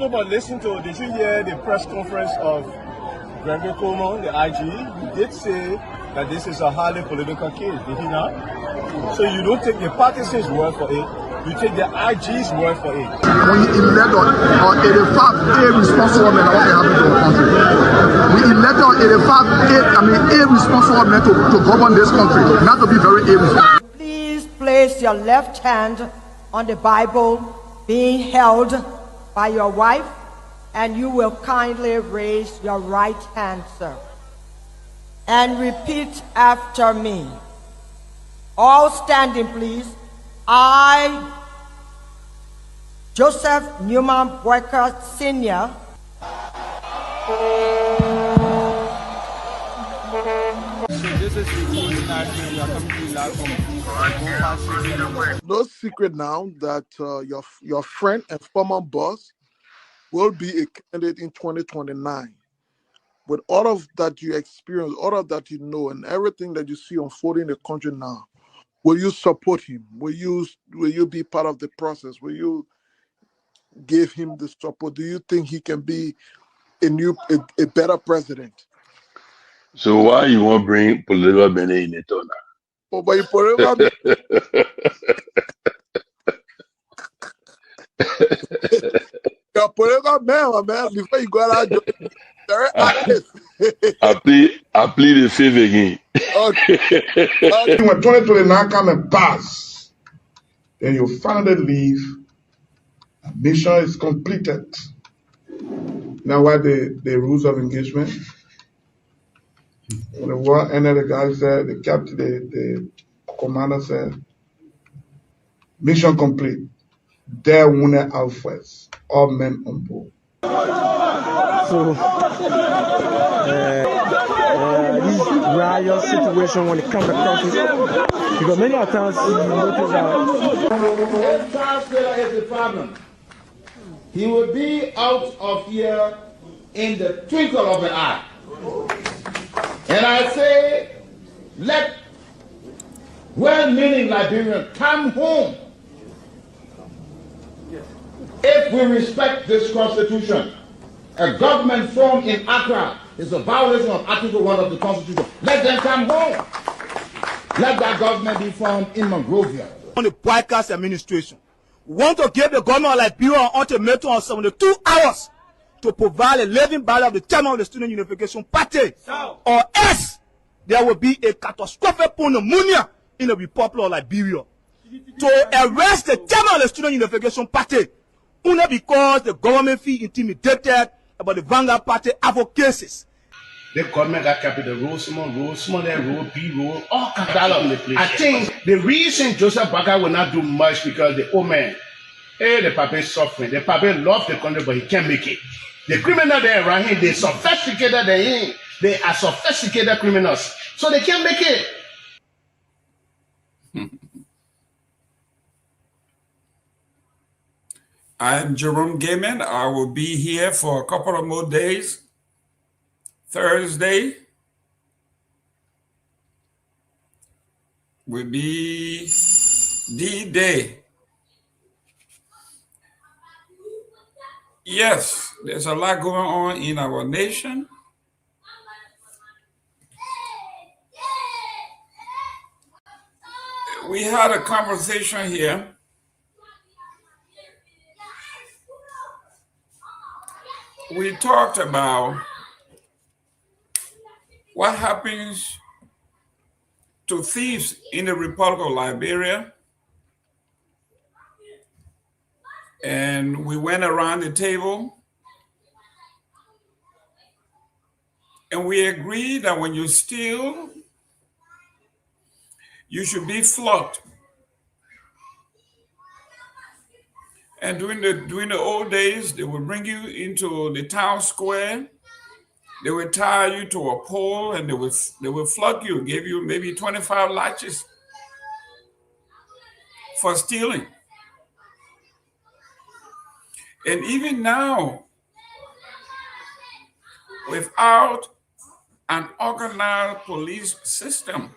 No, but listen to, did you hear the press conference of Seleke Kromah, the IG? He did say that this is a highly political case, did he not? So you don't take the partisan's word for it, you take the IG's word for it. We elect on 85 irresponsible men that want to happen to our country. We elect on 85 irresponsible men to govern this country, not to be very irresponsible. Please place your left hand on the Bible being held by your wife, and you will kindly raise your right hand, sir, and repeat after me. All standing, please. I, Joseph Newman Boyka Sr., No secret now that your friend and former boss will be a candidate in 2029. With all of that you experience, all of that you know, and everything that you see unfolding in the country now, will you support him? Will you be part of the process? Will you give him the support? Do you think he can be a better president? So why you want to bring political money in it now? Oh, but you political you're political man, before you go out, very active. I plead the fifth again. Okay. When 2029 come and pass, then you finally leave. Mission is completed. Now what the rules of engagement? When the war ended, the guy said, the captain, the commander said, mission complete. There wounded outwards, all men on board. So this riot situation when it comes across it, because many times you notice that if Charles Taylor is the problem, he will be out of here in the twinkle of an eye. And I say, let well-meaning Liberians come home. If we respect this constitution, a government formed in Accra is a violation of Article 1 of the Constitution. Let them come home. Let that government be formed in Monrovia. On the broadcast administration, we want to give the government of Liberia an ultimatum of 72 hours to provide a living ballot of the chairman of the Student Unification Party, or else there will be a catastrophic pneumonia in the Republic of Liberia. To arrest the chairman of the Student Unification Party, only because the government feel intimidated about the Vanguard Party advocacies. The government got capital road, small, B road, all kinds of place. I think the reason Joseph Baga will not do much because the old man, the papa is suffering. The papa loves the country, but he can't make it. The criminal there around him, they sophisticated than him. They are sophisticated criminals, so they can't make it. I'm Jerome Gayman. I will be here for a couple of more days. Thursday will be D-Day. Yes, there's a lot going on in our nation. We had a conversation here. We talked about what happens to thieves in the Republic of Liberia. And we went around the table and we agreed that when you steal, you should be flogged. And during the old days, they would bring you into the town square. They would tie you to a pole and they would flog you, give you maybe 25 lashes for stealing. And even now, without an organized police system,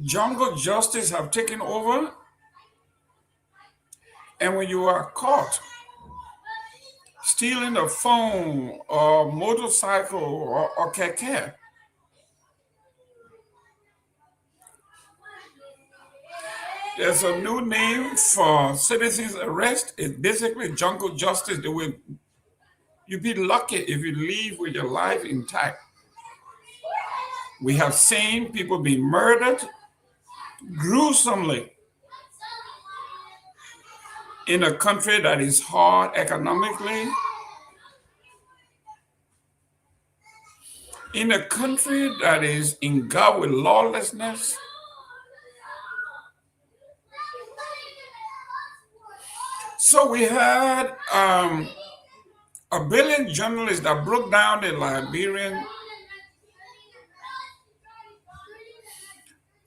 jungle justice have taken over, And when you are caught stealing a phone or motorcycle or keke, there's a new name for citizens arrest. It's basically jungle justice. You'd be lucky if you leave with your life intact. We have seen people be murdered gruesomely in a country that is hard economically, in a country that is engulfed with lawlessness. So we had a brilliant journalist that broke down the Liberian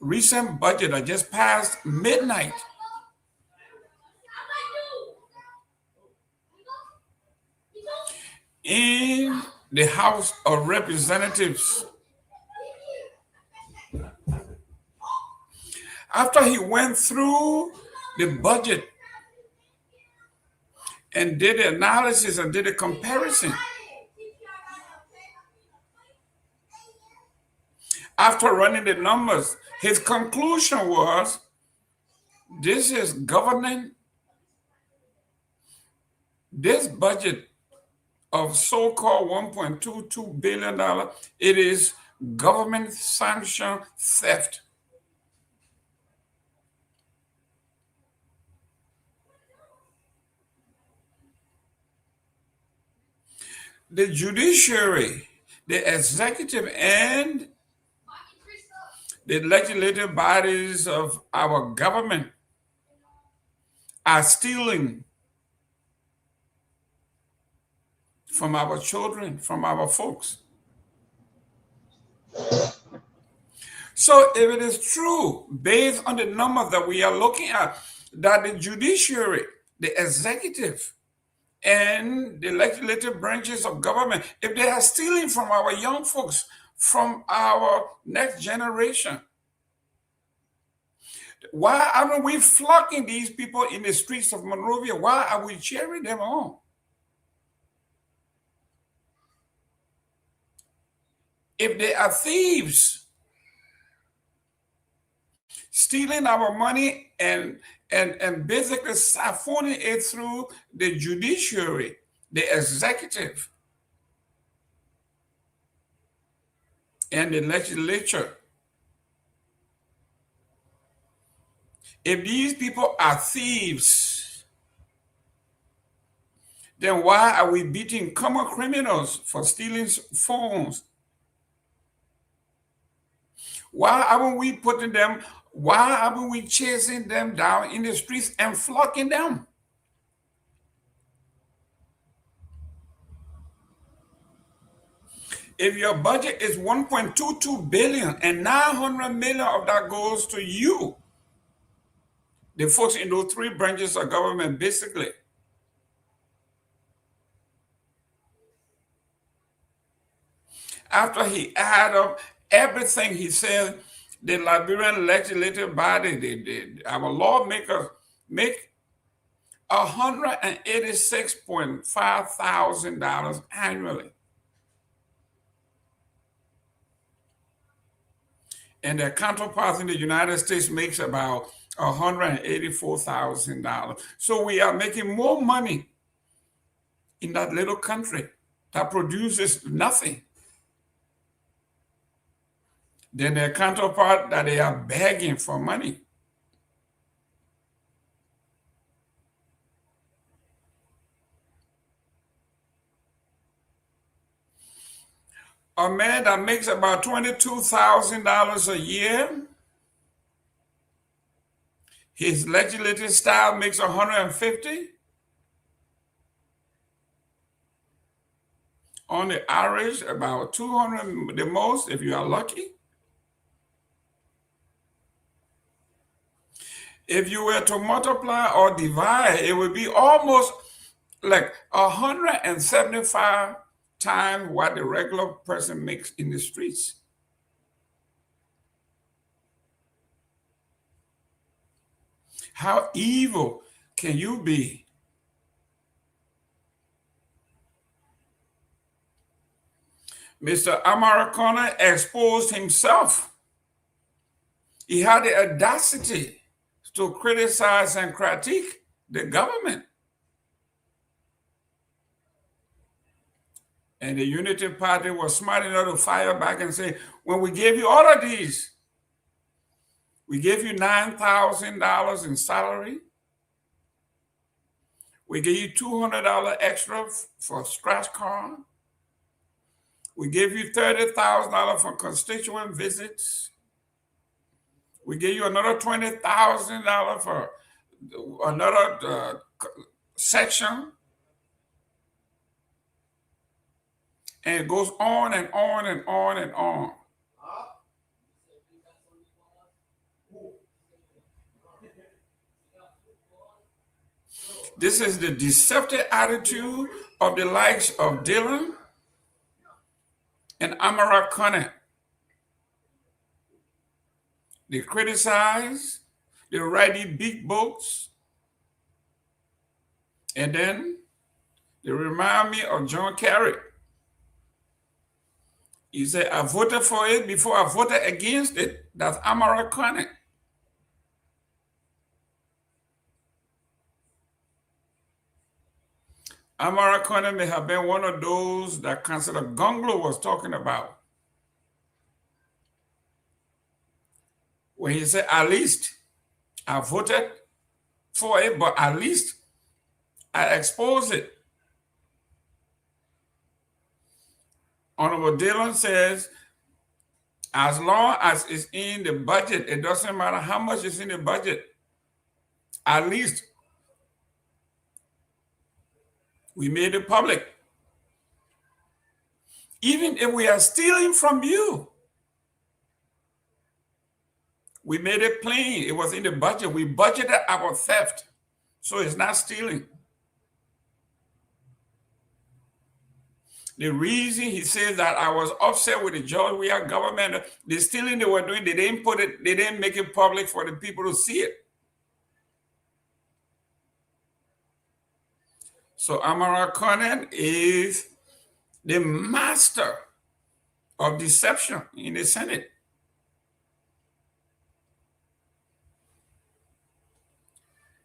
recent budget that just passed midnight. In the House of Representatives. After he went through the budget and did the analysis and did a comparison, after running the numbers, his conclusion was, this is governing, this budget of so-called $1.22 billion, it is government sanctioned theft. The judiciary, the executive, and the legislative bodies of our government are stealing from our children, from our folks. So if it is true, based on the numbers that we are looking at, that the judiciary, the executive, and the legislative branches of government, if they are stealing from our young folks, from our next generation, why aren't we flocking these people in the streets of Monrovia? Why are we cheering them on? If they are thieves, stealing our money and basically siphoning it through the judiciary, the executive, and the legislature. If these people are thieves, then why are we beating common criminals for stealing phones? Why aren't we chasing them down in the streets and flocking them? If your budget is $1.22 billion and $900 million of that goes to you, the folks in those three branches of government, basically, after he added up everything, he said the Liberian legislative body, our lawmakers, make $186.5 thousand annually. And their counterparts in the United States makes about $184,000. So we are making more money in that little country that produces nothing than their counterpart that they are begging for money. A man that makes about $22,000 a year, his legislative staff makes $150. On the average, about $200 the most, if you are lucky. If you were to multiply or divide, it would be almost like 175 times what the regular person makes in the streets. How evil can you be? Mr. Amara Conner exposed himself. He had the audacity to criticize and critique the government. And the Unity Party was smart enough to fire back and say, when we gave you all of these, we gave you $9,000 in salary. We gave you $200 extra for a scratch card. We gave you $30,000 for constituent visits. We gave you another $20,000 for another section. And it goes on and on and on and on. This is the deceptive attitude of the likes of Dylan and Amara Conner. They criticize, they write these big books, and then they remind me of John Kerry. He said, I voted for it before I voted against it. That's Amara Conner. Amara Conner may have been one of those that Councillor Gongloe was talking about. When he said, at least I voted for it, but at least I exposed it. Honorable Dylan says, as long as it's in the budget, it doesn't matter how much is in the budget. At least we made it public. Even if we are stealing from you, we made it plain. It was in the budget. We budgeted our theft, so it's not stealing. The reason he says that I was upset with the Georgia government, the stealing they were doing, they didn't make it public for the people to see it. So Amara Conner is the master of deception in the Senate.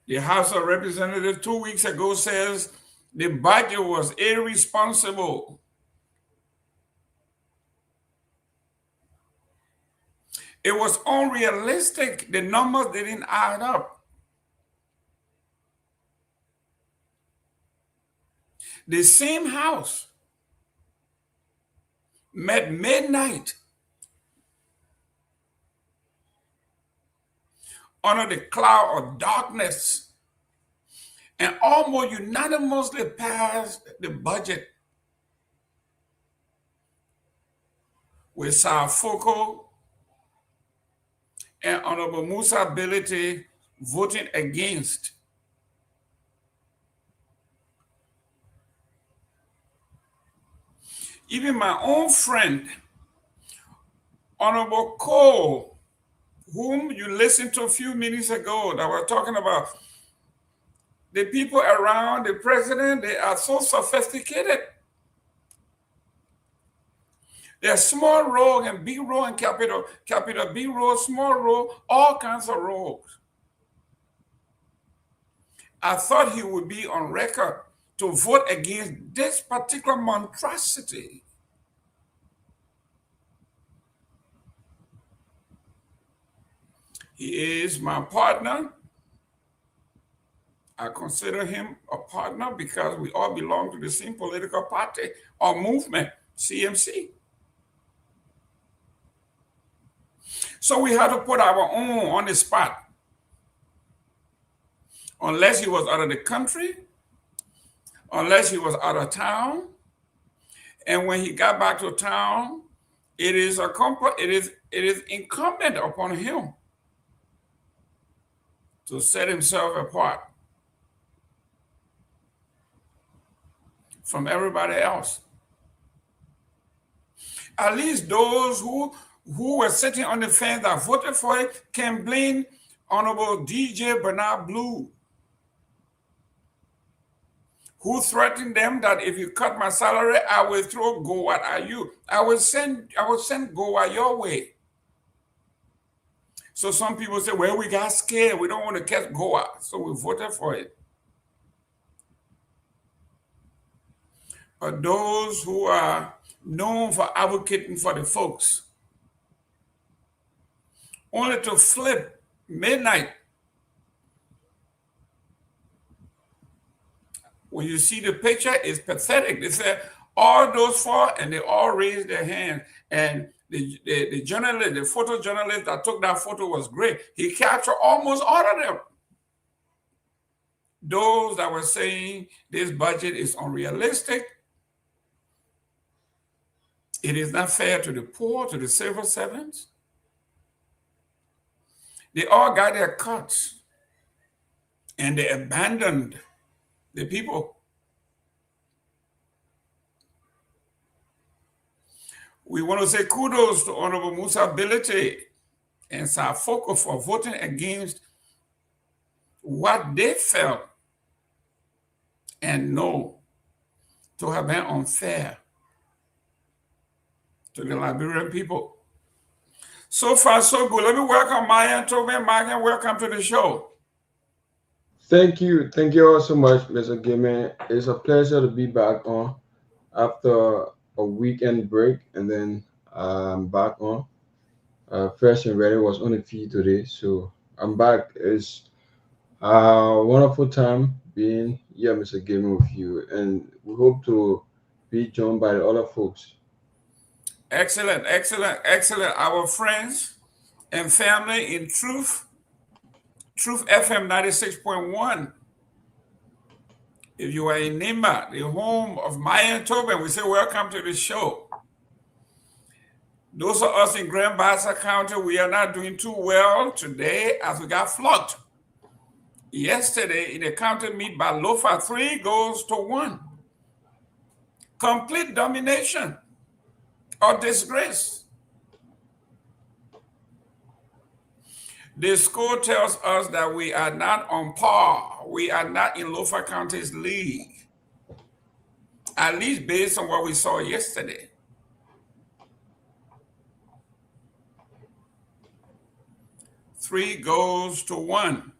The House of Representatives 2 weeks ago says the budget was irresponsible. It was unrealistic. The numbers didn't add up. The same House met midnight under the cloud of darkness and almost unanimously passed the budget with Safoko and Honorable Musa Ability voting against. Even my own friend, Honorable Cole, whom you listened to a few minutes ago, that we're talking about, the people around the president, they are so sophisticated. There's small rogue and big rogue and capital, big rogue, small rogue, all kinds of rogues. I thought he would be on record to vote against this particular monstrosity. He is my partner. I consider him a partner because we all belong to the same political party or movement, CMC. So we had to put our own on the spot. Unless he was out of the country, unless he was out of town, and when he got back to town, it is incumbent upon him to set himself apart from everybody else. At least those who were sitting on the fence that voted for it can blame Honorable DJ Bernard Blue who threatened them that if you cut my salary, I will throw Garguah at you. I will send Garguah your way. So some people say, well, we got scared. We don't want to catch Garguah, so we voted for it. But those who are known for advocating for the folks, only to flip midnight. When you see the picture, it's pathetic. They said all those four, and they all raised their hand. And the journalist, the photojournalist that took that photo was great. He captured almost all of them. Those that were saying this budget is unrealistic, it is not fair to the poor, to the civil servants. They all got their cuts, and they abandoned the people. We want to say kudos to Honorable Musa Bilete and Safoko for voting against what they felt and know to have been unfair to the Liberian people. So far, so good. Let me welcome Myean, Torgbean. Myean, welcome to the show. Thank you. Thank you all so much, Mr. Gayman. It's a pleasure to be back on after a weekend break, and then I'm back on fresh and ready. Was on the feed today, so I'm back. It's a wonderful time being here, Mr. Gayman, with you, and we hope to be joined by the other folks. Excellent, excellent, excellent. Our friends and family in Truth FM 96.1. If you are in Nimba, the home of Myean Torgbean, we say welcome to the show. Those of us in Grand Bassa County, we are not doing too well today as we got flogged. Yesterday in the county meet by Lofa, 3-1. Complete domination or disgrace. The score tells us that we are not on par. We are not in Lofa County's league, at least based on what we saw yesterday. Three goals to one.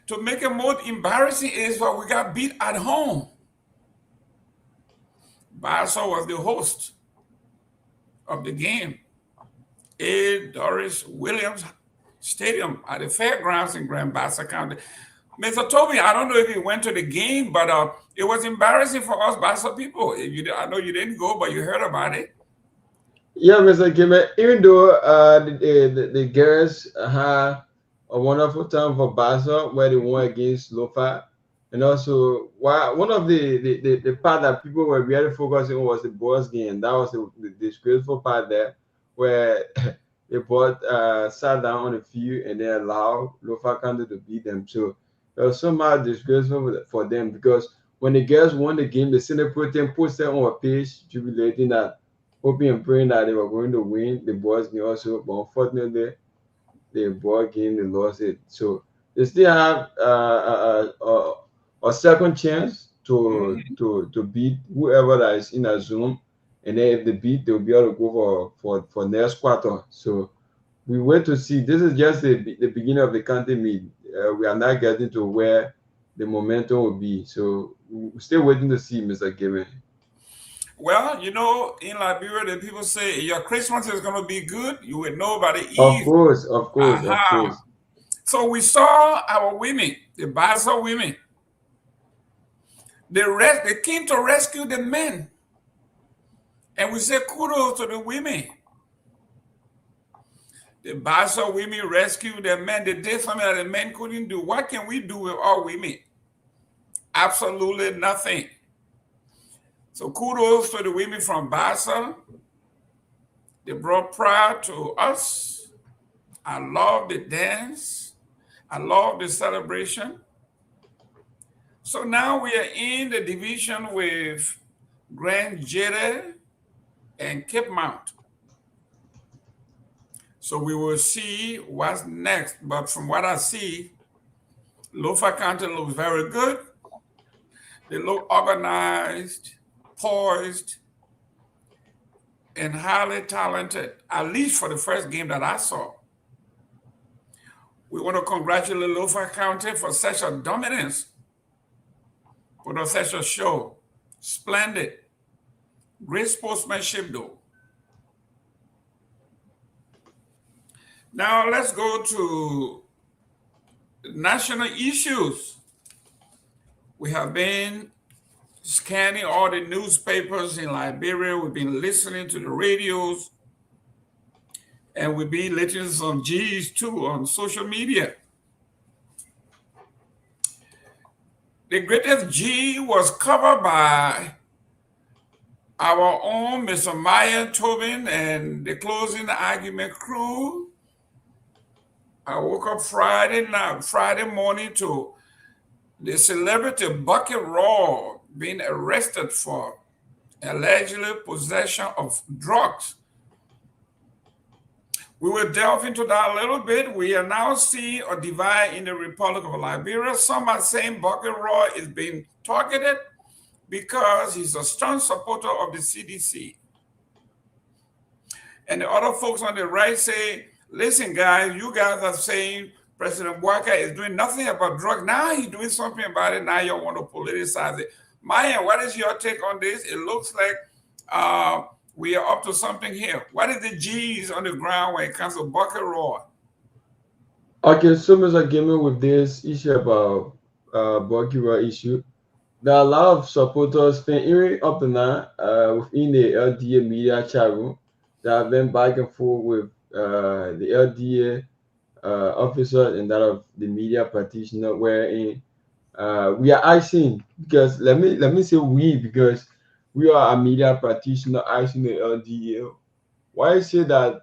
To make it more embarrassing is that we got beat at home. Bassa was the host of the game. A. Doris Williams Stadium at the fairgrounds in Grand Bassa County. Mr. Toby, I don't know if you went to the game, but it was embarrassing for us Bassa people. I know you didn't go, but you heard about it. Yeah, Mr. Gayman, even though the girls had a wonderful time for Bassa where they won against Lofa, and also one of the part that people were really focusing on was the boys game. That was the disgraceful part there, where they sat down on the field and they allowed Lofa County to beat them. So it was somehow disgraceful for them, because when the girls won the game, the Senate Protein posted on a page jubilating that, hoping and praying that they were going to win the boys game also, but unfortunately, the boy game, they lost it. So they still have a second chance to beat whoever that is in a Zoom, and then if they beat, they'll be able to go for next quarter. So we wait to see. This is just the beginning of the county meet. We are not getting to where the momentum will be. So we're still waiting to see, Mr. Gayman. Well, in Liberia, the people say your Christmas is going to be good. You will know by the Eve. Of course. So we saw our women, the Bassa women. They came to rescue the men. And we say kudos to the women. The Bassa women rescued the men. They did something that the men couldn't do. What can we do with our women? Absolutely nothing. So kudos to the women from Bassa. They brought pride to us. I love the dance. I love the celebration. So now we are in the division with Grand Jere and Cape Mount. So we will see what's next. But from what I see, Lofa County looks very good. They look organized, poised, and highly talented, at least for the first game that I saw. We want to congratulate Lofa County for such a dominance, for such a show. Splendid. Great sportsmanship, though. Now let's go to national issues. We have been scanning all the newspapers in Liberia. We've been listening to the radios. And we've been listening to some G's too on social media. The greatest G was covered by our own Mr. Myean Tobin and the closing argument crew. I woke up Friday morning to the celebrity Bucket Raw being arrested for allegedly possession of drugs. We will delve into that a little bit. We are now seeing a divide in the Republic of Liberia. Some are saying Bucket Raw is being targeted because he's a strong supporter of the CDC. And the other folks on the right say, listen, guys, you guys are saying President Walker is doing nothing about drugs. Now he's doing something about it. Now you want to politicize it. Myean, what is your take on this? It looks like we are up to something here. What is the G's on the ground when it comes to Bucket Raw? Okay, so Mr. Gayman, with this issue about Bucket Raw issue, there are a lot of supporters, even up to now, within the LDA media chat room, that have been back and forth with the LDA officer and that of the media practitioner, wherein we are asking, because let me say we, because we are a media practitioner asking the LDA, why is it that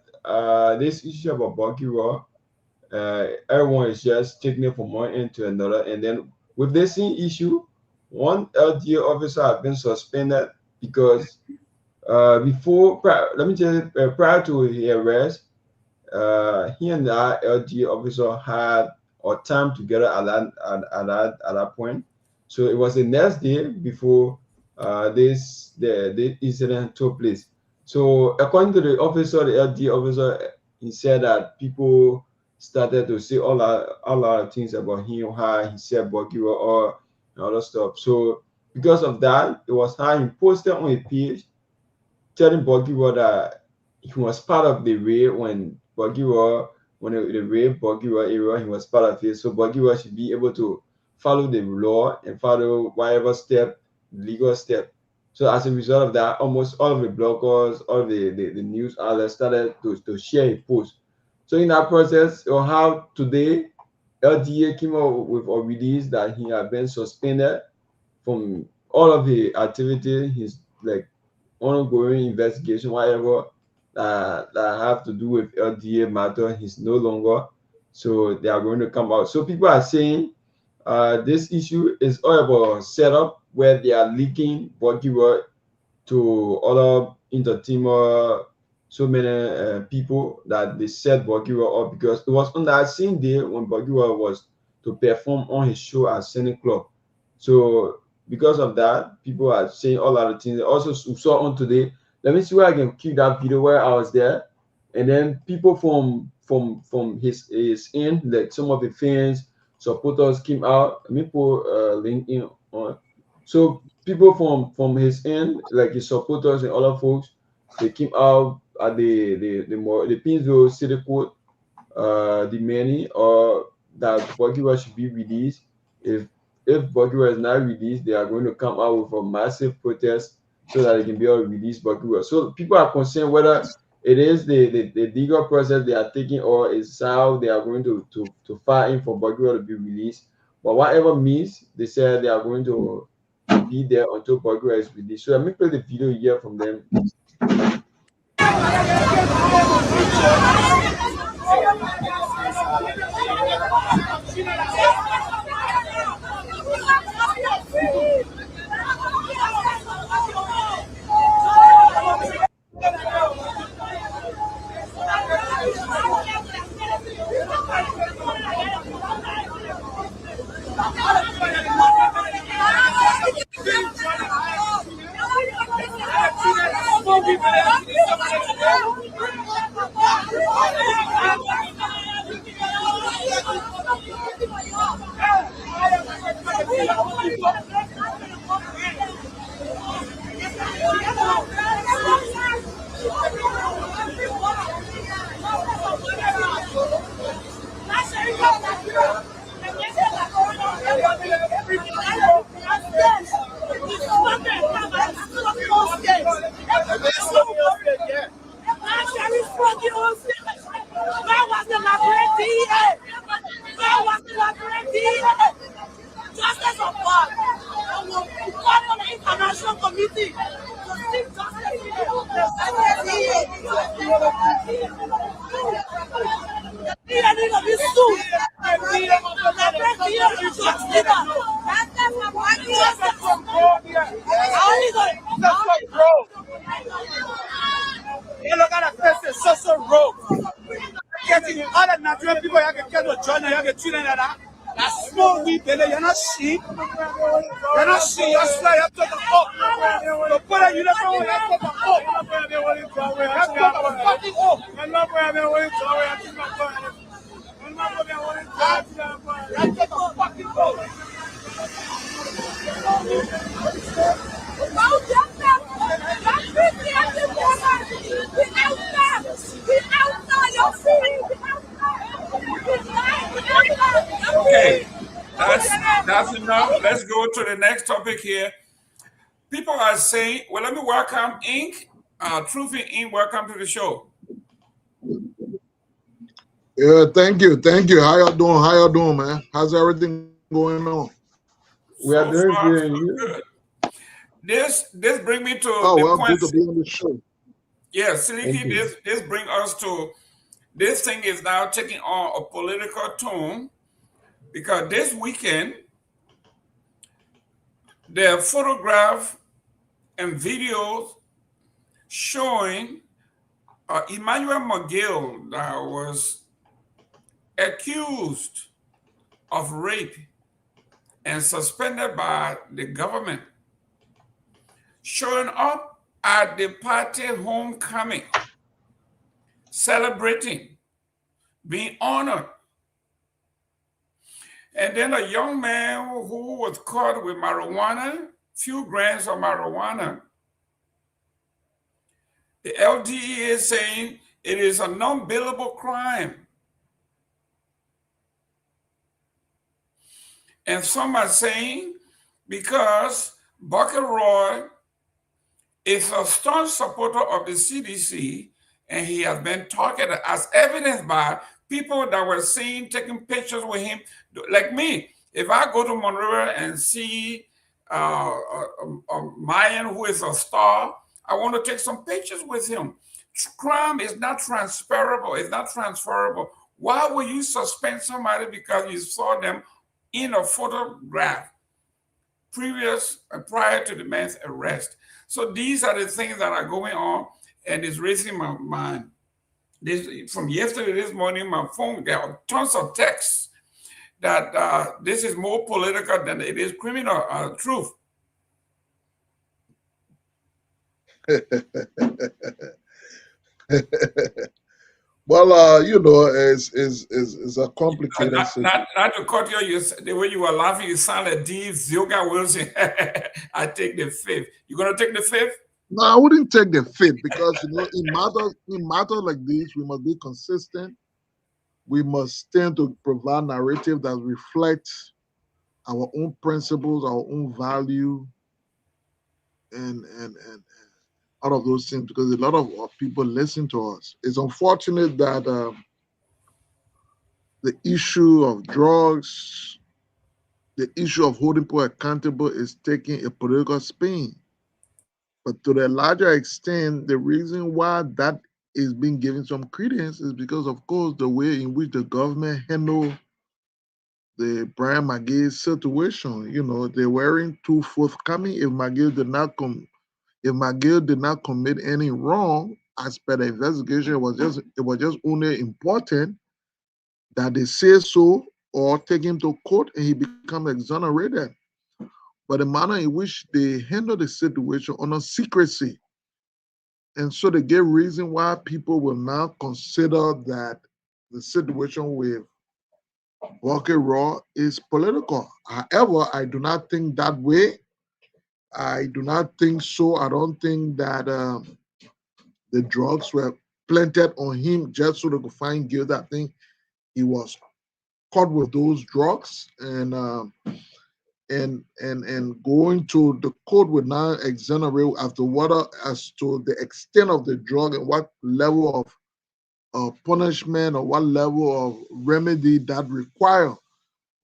this issue about Bucket Raw, everyone is just taking it from one end to another, and then with this same issue, one LDA officer has been suspended because prior to his arrest, he and the LDA officer had a time together at that point. So it was the next day before the incident took place. So according to the officer, the LDA officer, he said that people started to say all lot of things about him, how he said Bucket Raw or other stuff. So because of that, it was how he posted on his page telling Bucket Raw that he was part of the raid when the raid Bucket Raw area, he was part of it. So Bucket Raw should be able to follow the law and follow whatever legal step. So as a result of that, almost all of the bloggers, all of the news outlets started to share a post. So in that process, or how today LDA came up with a release that he had been suspended from all of the activity, his like ongoing investigation, whatever that have to do with LDA matter, he's no longer. So they are going to come out. So people are saying this issue is all about setup where they are leaking Bucket Raw to other entertainers, so many people that they set Bucket Raw up because it was on that same day when Bucket Raw was to perform on his show at Senate Club. So because of that, people are saying all other things. Also, we saw on today. Let me see where I can cue that video where I was there, and then people from his end, like some of the fans, supporters came out. Let me put link in on. So people from his end, like his supporters and other folks, they came out at the Pinsville City Court, demanding or that Bucket Raw should be released. If Bucket Raw is not released, they are going to come out with a massive protest so that they can be able to release Bucket Raw. So people are concerned whether it is the legal process they are taking or is how they are going to fight in for Bucket Raw to be released. But whatever means, they said they are going to be there until Bucket Raw is released. So let me play the video here from them. Justice of God. And we'll call on the international committee to seek justice. The need of this suit. You look at the person, social road. Getting all the Nigerian people, you can get to join, you can children like that. That's small weed, you're not sheep. You're not sheep, you're slow, you have to up. You put a uniform, you have to up. You have to up, fucking up. You have to fucking up. Okay, that's enough. Let's go to the next topic here. People are saying, well, let me welcome Ink. Truth in Ink, welcome to the show. Yeah, thank you. How y'all doing, man? How's everything going on? We are doing good. This brings me to good to be on the show. Yeah, Seleke, this brings us to, this thing is now taking on a political tone because this weekend, there are photographs and videos showing Emmanuel McGill that was accused of rape and suspended by the government, showing up at the party homecoming, celebrating, being honored. And then a young man who was caught with marijuana, few grams of marijuana. The LDE is saying it is a non-billable crime. And some are saying because Bucket Roy is a staunch supporter of the CDC, and he has been talking as evidenced by people that were seen taking pictures with him. Like me, if I go to Monrovia and see Myean, who is a star, I want to take some pictures with him. Crime is not transferable. It's not transferable. Why would you suspend somebody because you saw them in a photograph prior to the man's arrest? So these are the things that are going on, and it's raising my mind. From yesterday, this morning, my phone got tons of texts that this is more political than it is criminal. Truth. Well, it's a complicated situation. Not to cut you, the way you were laughing, you sound like Dave Zilga Wilson. I take the fifth. You gonna take the fifth? No, I wouldn't take the fifth because in matters like this, we must be consistent. We must tend to provide narrative that reflects our own principles, our own value, and all of those things, because a lot of people listen to us. It's unfortunate that the issue of drugs, the issue of holding people accountable is taking a political spin. But to the larger extent, the reason why that is being given some credence is because, of course, the way in which the government handled the Brian McGill situation. They weren't too forthcoming. If McGill did not commit any wrong, as per the investigation, it was just only important that they say so or take him to court and he becomes exonerated. But the manner in which they handle the situation under secrecy And so the gave reason why people will now consider that the situation with Bucket Raw is political. However, I do not think that way. I do not think so. I don't think that the drugs were planted on him just so they could find guilt. I think he was caught with those drugs, and going to the court would now exonerate after as to the extent of the drug and what level of punishment or what level of remedy that require.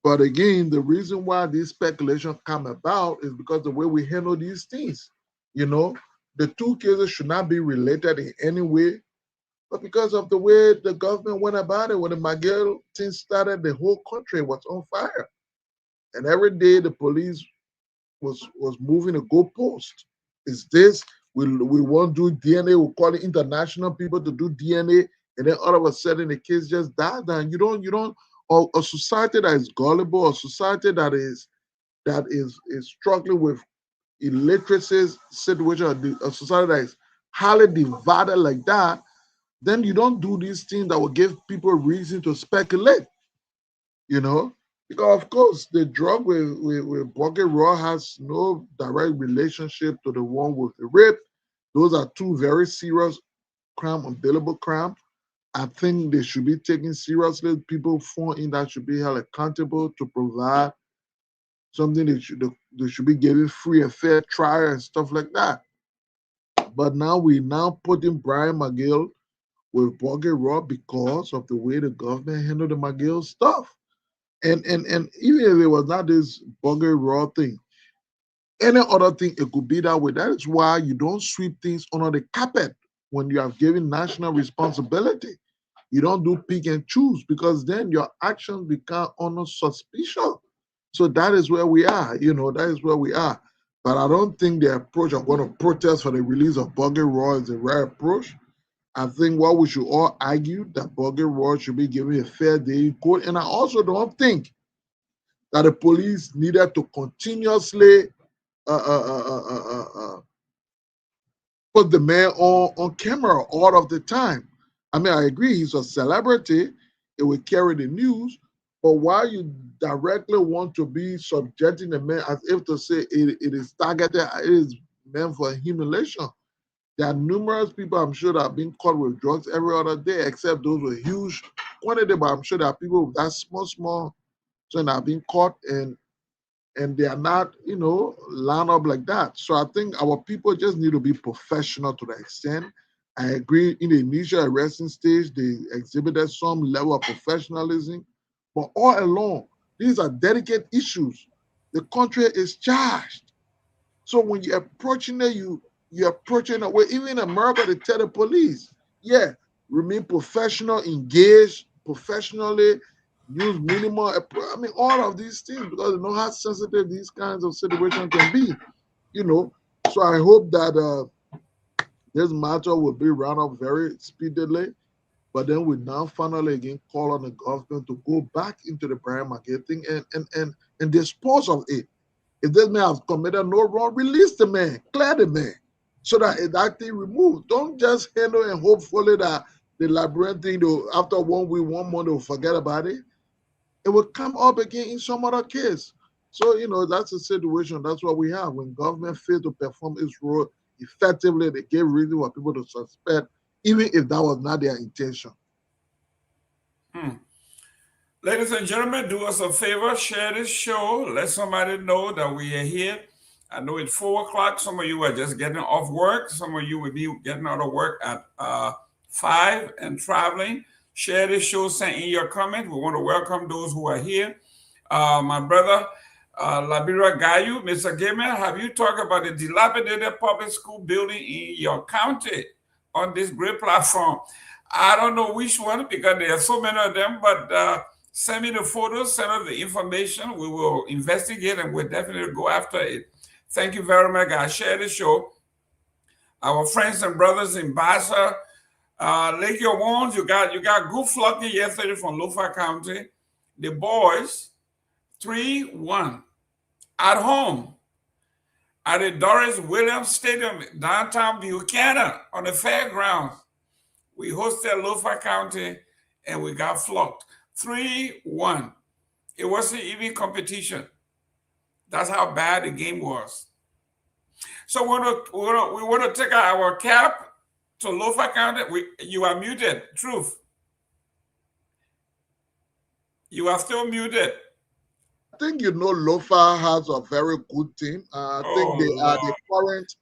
But again, the reason why this speculation come about is because the way we handle these things. You know, the two cases should not be related in any way, but because of the way the government went about it, when the Miguel thing started, the whole country was on fire. And every day the police was moving a goalpost. Is this, we won't do DNA, we'll call it international people to do DNA, and then all of a sudden the case just died down. You don't, or a society that is gullible, a society that is struggling with illiteracy situation, a society that is highly divided like that, then you don't do these things that will give people reason to speculate, you know? Because of course the drug with Bucket Raw has no direct relationship to the one with the rape. Those are two very serious crime, unbailable crime. I think they should be taken seriously. People found in that should be held accountable to provide something they should be given free and fair trial and stuff like that. But now we putting Brian McGill with Bucket Raw because of the way the government handled the McGill stuff. And even if it was not this Bucket Raw thing, any other thing, it could be that way. That is why you don't sweep things under the carpet when you have given national responsibility. You don't do pick and choose, because then your actions become under suspicion. So that is where we are, that is where we are. But I don't think the approach of going to protest for the release of Bucket Raw is the right approach. I think what we should all argue that Bucket Raw should be given a fair day in court. And I also don't think that the police needed to continuously put the man on camera all of the time. I mean, I agree, he's a celebrity, it will carry the news, but why you directly want to be subjecting the man as if to say it is targeted, it is meant for humiliation? There are numerous people, I'm sure, that have been caught with drugs every other day, except those with huge quantity, but I'm sure there are people with that small, so that have been caught and they are not, lined up like that. So I think our people just need to be professional to the extent. I agree, in the initial arresting stage, they exhibited some level of professionalism, but all along, these are delicate issues. The country is charged. So when you're approaching it, you're approaching it way. Even in America, they tell the police, remain professional, engage professionally, use minimal, I mean, all of these things, because you know how sensitive these kinds of situations can be, So I hope that this matter will be rounded up very speedily, but then we now finally again call on the government to go back into the Brian McGill thing and dispose of it. If this man has committed no wrong, release the man, clear the man, so that that thing removed. Don't just handle and hopefully that the Liberian thing, after 1 week, 1 month, they'll forget about it. It will come up again in some other case. So, that's the situation. That's what we have. When government fails to perform its role effectively, they give reason for people to suspect, even if that was not their intention. Ladies and gentlemen, do us a favor, share this show. Let somebody know that we are here. I know it's 4 o'clock. Some of you are just getting off work. Some of you will be getting out of work at 5 and traveling. Share this show, send in your comment. We want to welcome those who are here. My brother, Liberia Gayman, Mr. Gayman, have you talked about the dilapidated public school building in your county on this great platform? I don't know which one, because there are so many of them, but send me the photos, send us the information. We will investigate and we'll definitely go after it. Thank you very much, guys. Share the show. Our friends and brothers in Bassa, Lake Your Wounds, you got good flocking yesterday from Lofa County. The boys, 3-1 at home. at the Doris Williams Stadium, downtown Buchanan, on the fairgrounds. We hosted Lofa County, and we got flogged 3-1. It wasn't even competition. That's how bad the game was. So we want to take our cap to Lofa County. You are muted. Truth. You are still muted. I think Lofa has a very good team. I think they are the current.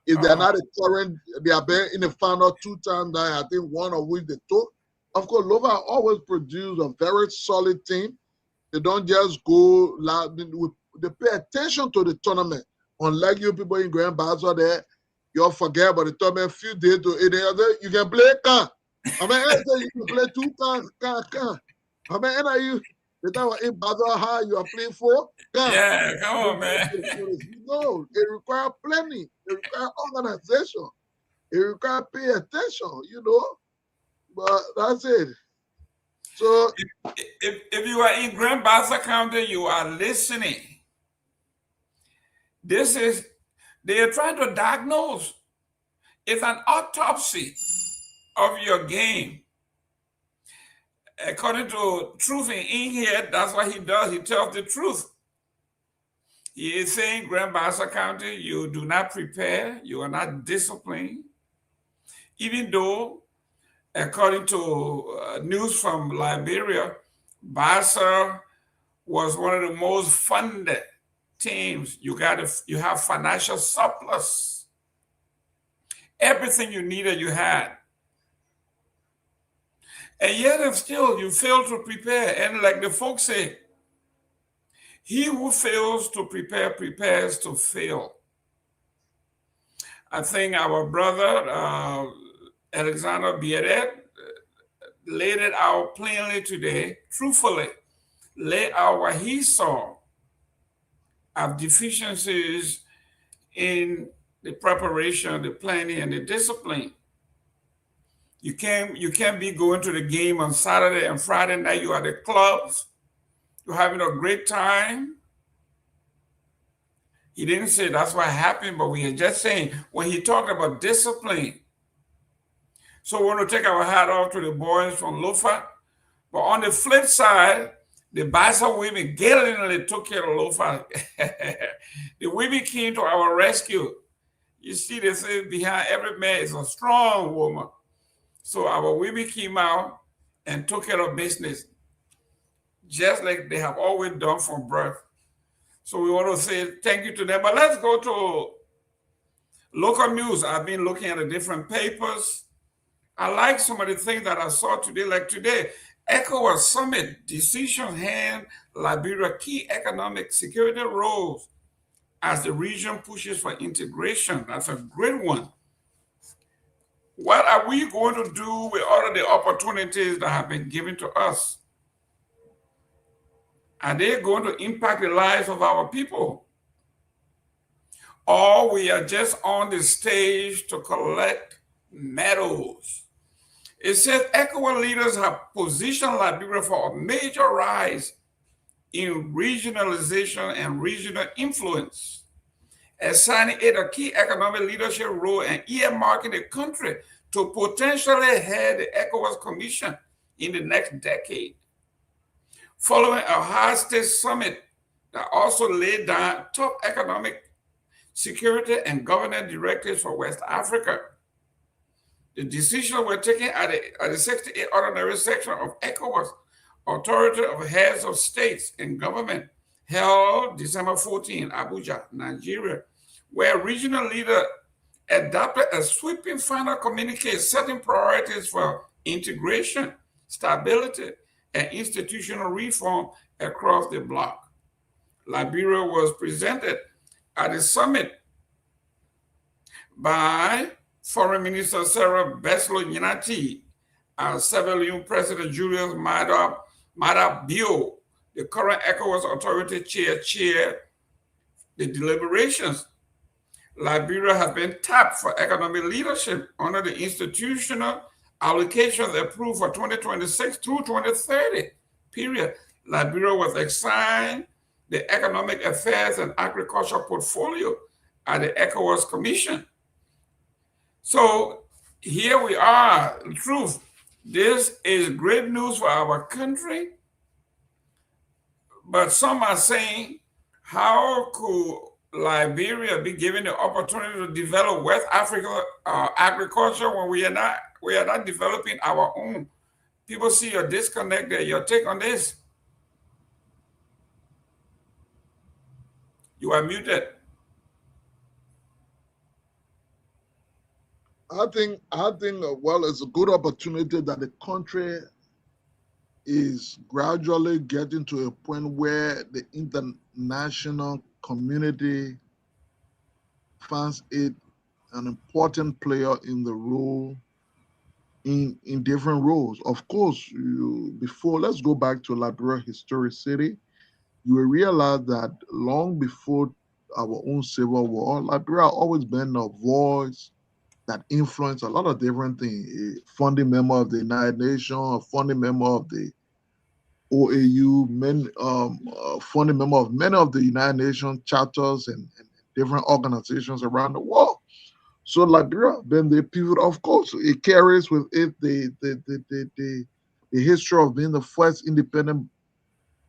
If they're not the current, they have been in the final 2 times. I think one of which they took. Of course, Lofa always produce a very solid team. They don't just go loud. They pay attention to the tournament. Unlike you people in Grand Bazaar there, you'll forget about the tournament. Few days to 8 days, you can play can. I mean, you can play 2 can. I mean, you. The time in Bazaar, how you are playing for? Yeah, come on, man. No, it requires planning. It requires organization. It requires pay attention, But that's it. So, if you are in Grand Bazaar County, you are listening. They are trying to diagnose. It's an autopsy of your game. According to Truth in here, that's what he does. He tells the truth. He is saying, Grand Bazaar County, you do not prepare. You are not disciplined. Even though, according to news from Liberia, Bazaar was one of the most funded teams. You have financial surplus. Everything you needed, you had. And yet and still you fail to prepare. And like the folks say, he who fails to prepare prepares to fail. I think our brother, Alexander Biedet, laid it out plainly today, truthfully, laid out what he saw of deficiencies in the preparation, the planning, and the discipline. You can't be going to the game on Saturday and Friday night. You are at the clubs. You're having a great time. He didn't say that's what happened, but we are just saying when he talked about discipline. So we want to take our hat off to the boys from Lofa. But on the flip side, the Bazaar women gallantly took care of Lofa. The women came to our rescue. You see, they say behind every man is a strong woman. So our women came out and took care of business, just like they have always done from birth. So we want to say thank you to them. But let's go to local news. I've been looking at the different papers. I like some of the things that I saw today, like today, ECOWAS Summit, decision hand Liberia key economic security roles as the region pushes for integration. That's a great one. What are we going to do with all of the opportunities that have been given to us? Are they going to impact the lives of our people? Or we are just on the stage to collect medals? It says ECOWAS leaders have positioned Liberia for a major rise in regionalization and regional influence, assigning it a key economic leadership role and earmarking the country to potentially head the ECOWAS Commission in the next decade. Following a high-stakes summit that also laid down top economic security and governance directives for West Africa. The decisions were taken at the 68th Ordinary Section of ECOWAS, Authority of Heads of States and Government, held December 14, Abuja, Nigeria, where regional leaders adopted a sweeping final communique setting priorities for integration, stability, and institutional reform across the bloc. Liberia was presented at the summit by Foreign Minister Sarah Beslo Nyinati, Sierra Leone President Julius Maada Bio, the current ECOWAS Authority chair the deliberations. Liberia has been tapped for economic leadership under the institutional allocations approved for 2026 through 2030 period. Liberia was assigned the Economic Affairs and Agriculture portfolio at the ECOWAS Commission. So here we are. Truth, this is great news for our country, but some are saying, how could Liberia be given the opportunity to develop West Africa agriculture when we are not developing our own? People see your disconnect there. Your take on this? You are muted. I think, well, it's a good opportunity that the country is gradually getting to a point where the international community finds it an important player in the role, in different roles. Of course, before, let's go back to Liberia historicity. You will realize that long before our own civil war, Liberia always been a voice that influenced a lot of different things. A founding member of the United Nations, a founding member of the OAU, founding member of many of the United Nations charters and different organizations around the world. So Liberia, then the pivot, of course, it carries with it the history of being the first independent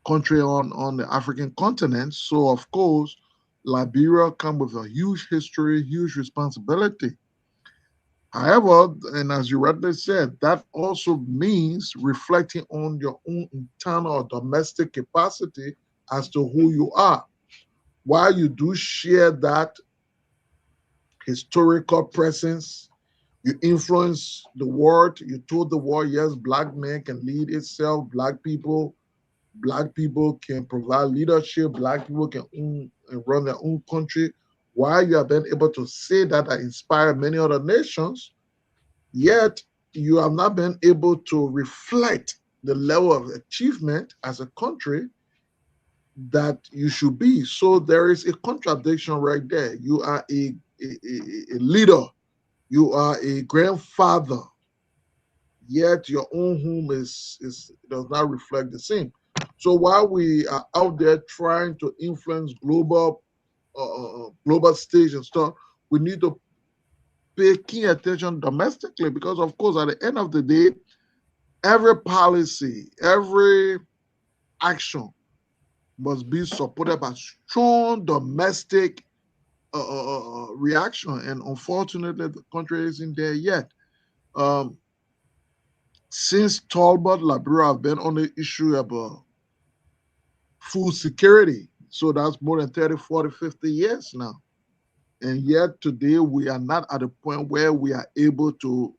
country on the African continent. So of course, Liberia comes with a huge history, huge responsibility. However, and as you rightly said, that also means reflecting on your own internal or domestic capacity as to who you are. While you do share that historical presence, you influence the world, you told the world, yes, Black men can lead itself, Black people can provide leadership, Black people can run their own country. While you have been able to say that inspired many other nations, yet you have not been able to reflect the level of achievement as a country that you should be. So there is a contradiction right there. You are a leader, you are a grandfather, yet your own home does not reflect the same. So while we are out there trying to influence global stage and stuff, we need to pay key attention domestically, because of course at the end of the day, every policy, every action must be supported by strong domestic reaction, and unfortunately the country isn't there yet. Since Talbot, Liberia have been on the issue about food security, so that's more than 30, 40, 50 years now. And yet today we are not at a point where we are able to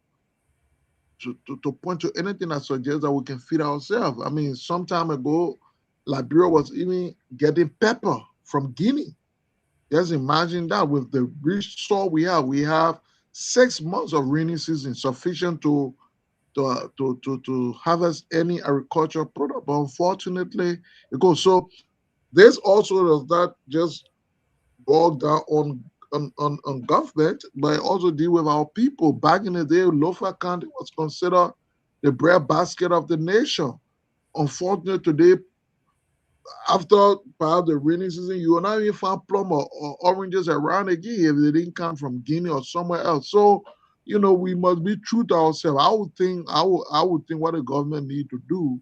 point to anything that suggests that we can feed ourselves. I mean, some time ago, Liberia was even getting pepper from Guinea. Just imagine that. With the rich soil we have 6 months of rainy season sufficient to harvest any agricultural product. But unfortunately, it goes. So this also does not just boil down on government, but it also deal with our people. Back in the day, Lofa County was considered the breadbasket of the nation. Unfortunately, today, after perhaps the rainy season, you will not even find plum or oranges around again if they didn't come from Guinea or somewhere else. So, we must be true to ourselves. I would think what the government need to do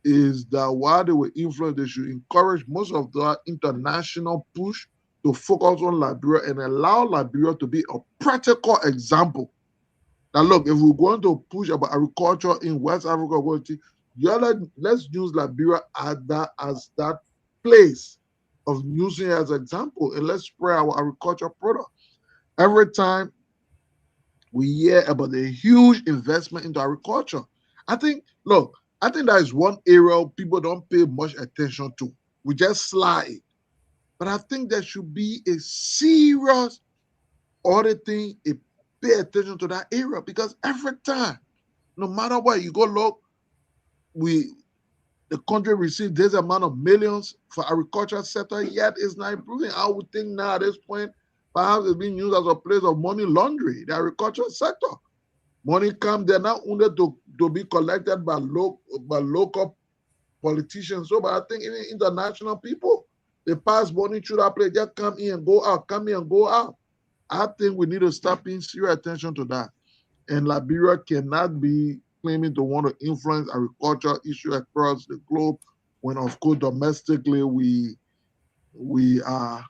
is that while they will influence, they should encourage most of the international push to focus on Liberia and allow Liberia to be a practical example. Now, look, if we're going to push about agriculture in West Africa, let's use Liberia as that place of using it as an example, and let's spread our agricultural product. Every time we hear about the huge investment into agriculture, I think that is one area people don't pay much attention to. We just slide. But I think there should be a serious auditing, pay attention to that area, because every time, no matter what, you go look, the country receives this amount of millions for agriculture sector, yet it's not improving. I would think now at this point, perhaps it's being used as a place of money laundering, the agriculture sector. Money comes, they're not only to be collected by local politicians, but I think even international people. They pass money through that place, just come in and go out, come in and go out. I think we need to start paying serious attention to that. And Liberia cannot be claiming to want to influence agriculture issue across the globe when, of course, domestically we are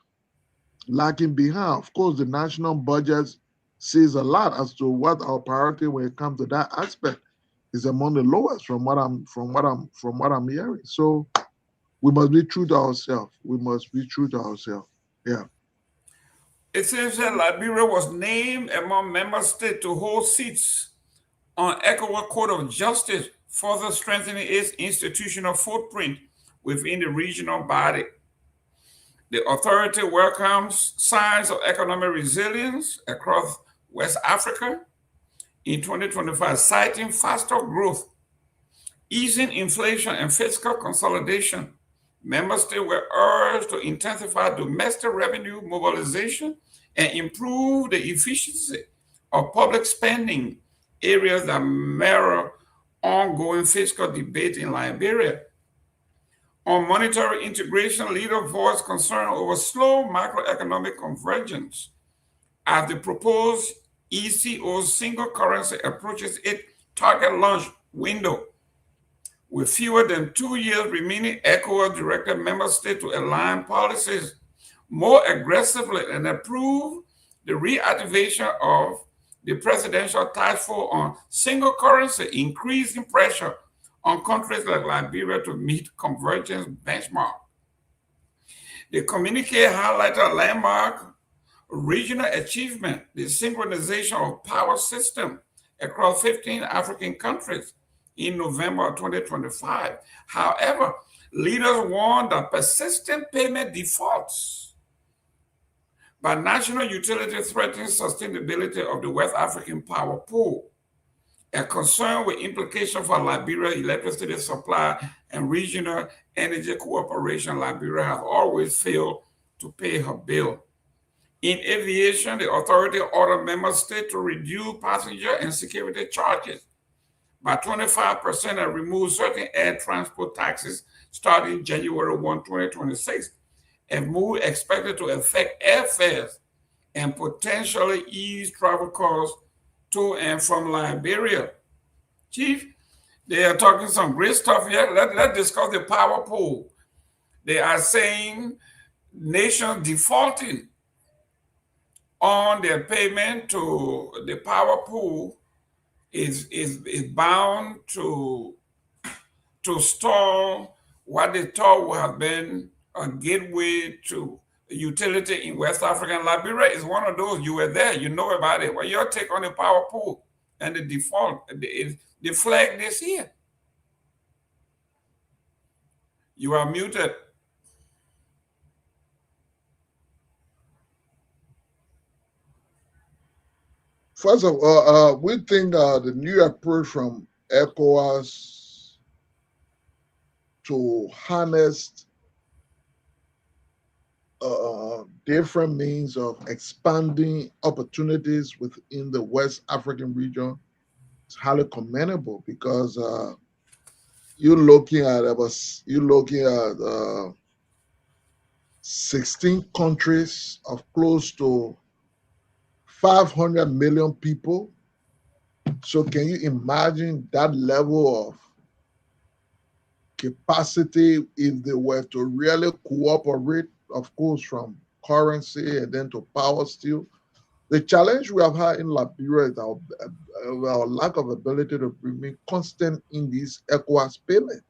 lacking behind. Of course, the national budget says a lot as to what our priority when it comes to that aspect is among the lowest from what I'm hearing. So we must be true to ourselves. We must be true to ourselves. Yeah. It seems that Liberia was named among member states to hold seats on ECOWAS Court of Justice, further strengthening its institutional footprint within the regional body. The authority welcomes signs of economic resilience across West Africa in 2025, citing faster growth, easing inflation, and fiscal consolidation. Member states were urged to intensify domestic revenue mobilization and improve the efficiency of public spending, areas that mirror ongoing fiscal debate in Liberia. On monetary integration, leaders voiced concern over slow macroeconomic convergence as the proposed ECO single currency approaches its target launch window. With fewer than 2 years remaining, ECOWAS directed member states to align policies more aggressively and approve the reactivation of the Presidential Task Force on Single Currency, increasing pressure on countries like Liberia to meet convergence benchmark. The communique highlighted a landmark regional achievement, the synchronization of power system across 15 African countries in November 2025. However, leaders warned that persistent payment defaults by national utilities threaten sustainability of the West African power pool, a concern with implications for Liberia electricity supply and regional energy cooperation. Liberia has always failed to pay her bill. In aviation, the authority ordered member states to reduce passenger and security charges by 25% and remove certain air transport taxes starting January 1, 2026, a move expected to affect airfares and potentially ease travel costs to and from Liberia. Chief, they are talking some great stuff here. Let's discuss the power pool. They are saying nations defaulting on their payment to the power pool is bound to stall what they thought would have been a gateway to utility in West Africa. And Liberia is one of those. You were there, you know about it. Well, your take on the power pool and the default, the flag this year. You are muted. First of all, we think the new approach from ECOWAS to harness different means of expanding opportunities within the West African region is highly commendable, because you're looking at 16 countries of close to 500 million people. So can you imagine that level of capacity if they were to really cooperate, of course, from currency and then to power still? The challenge we have had in Liberia is our lack of ability to remain constant in this ECOWAS payment.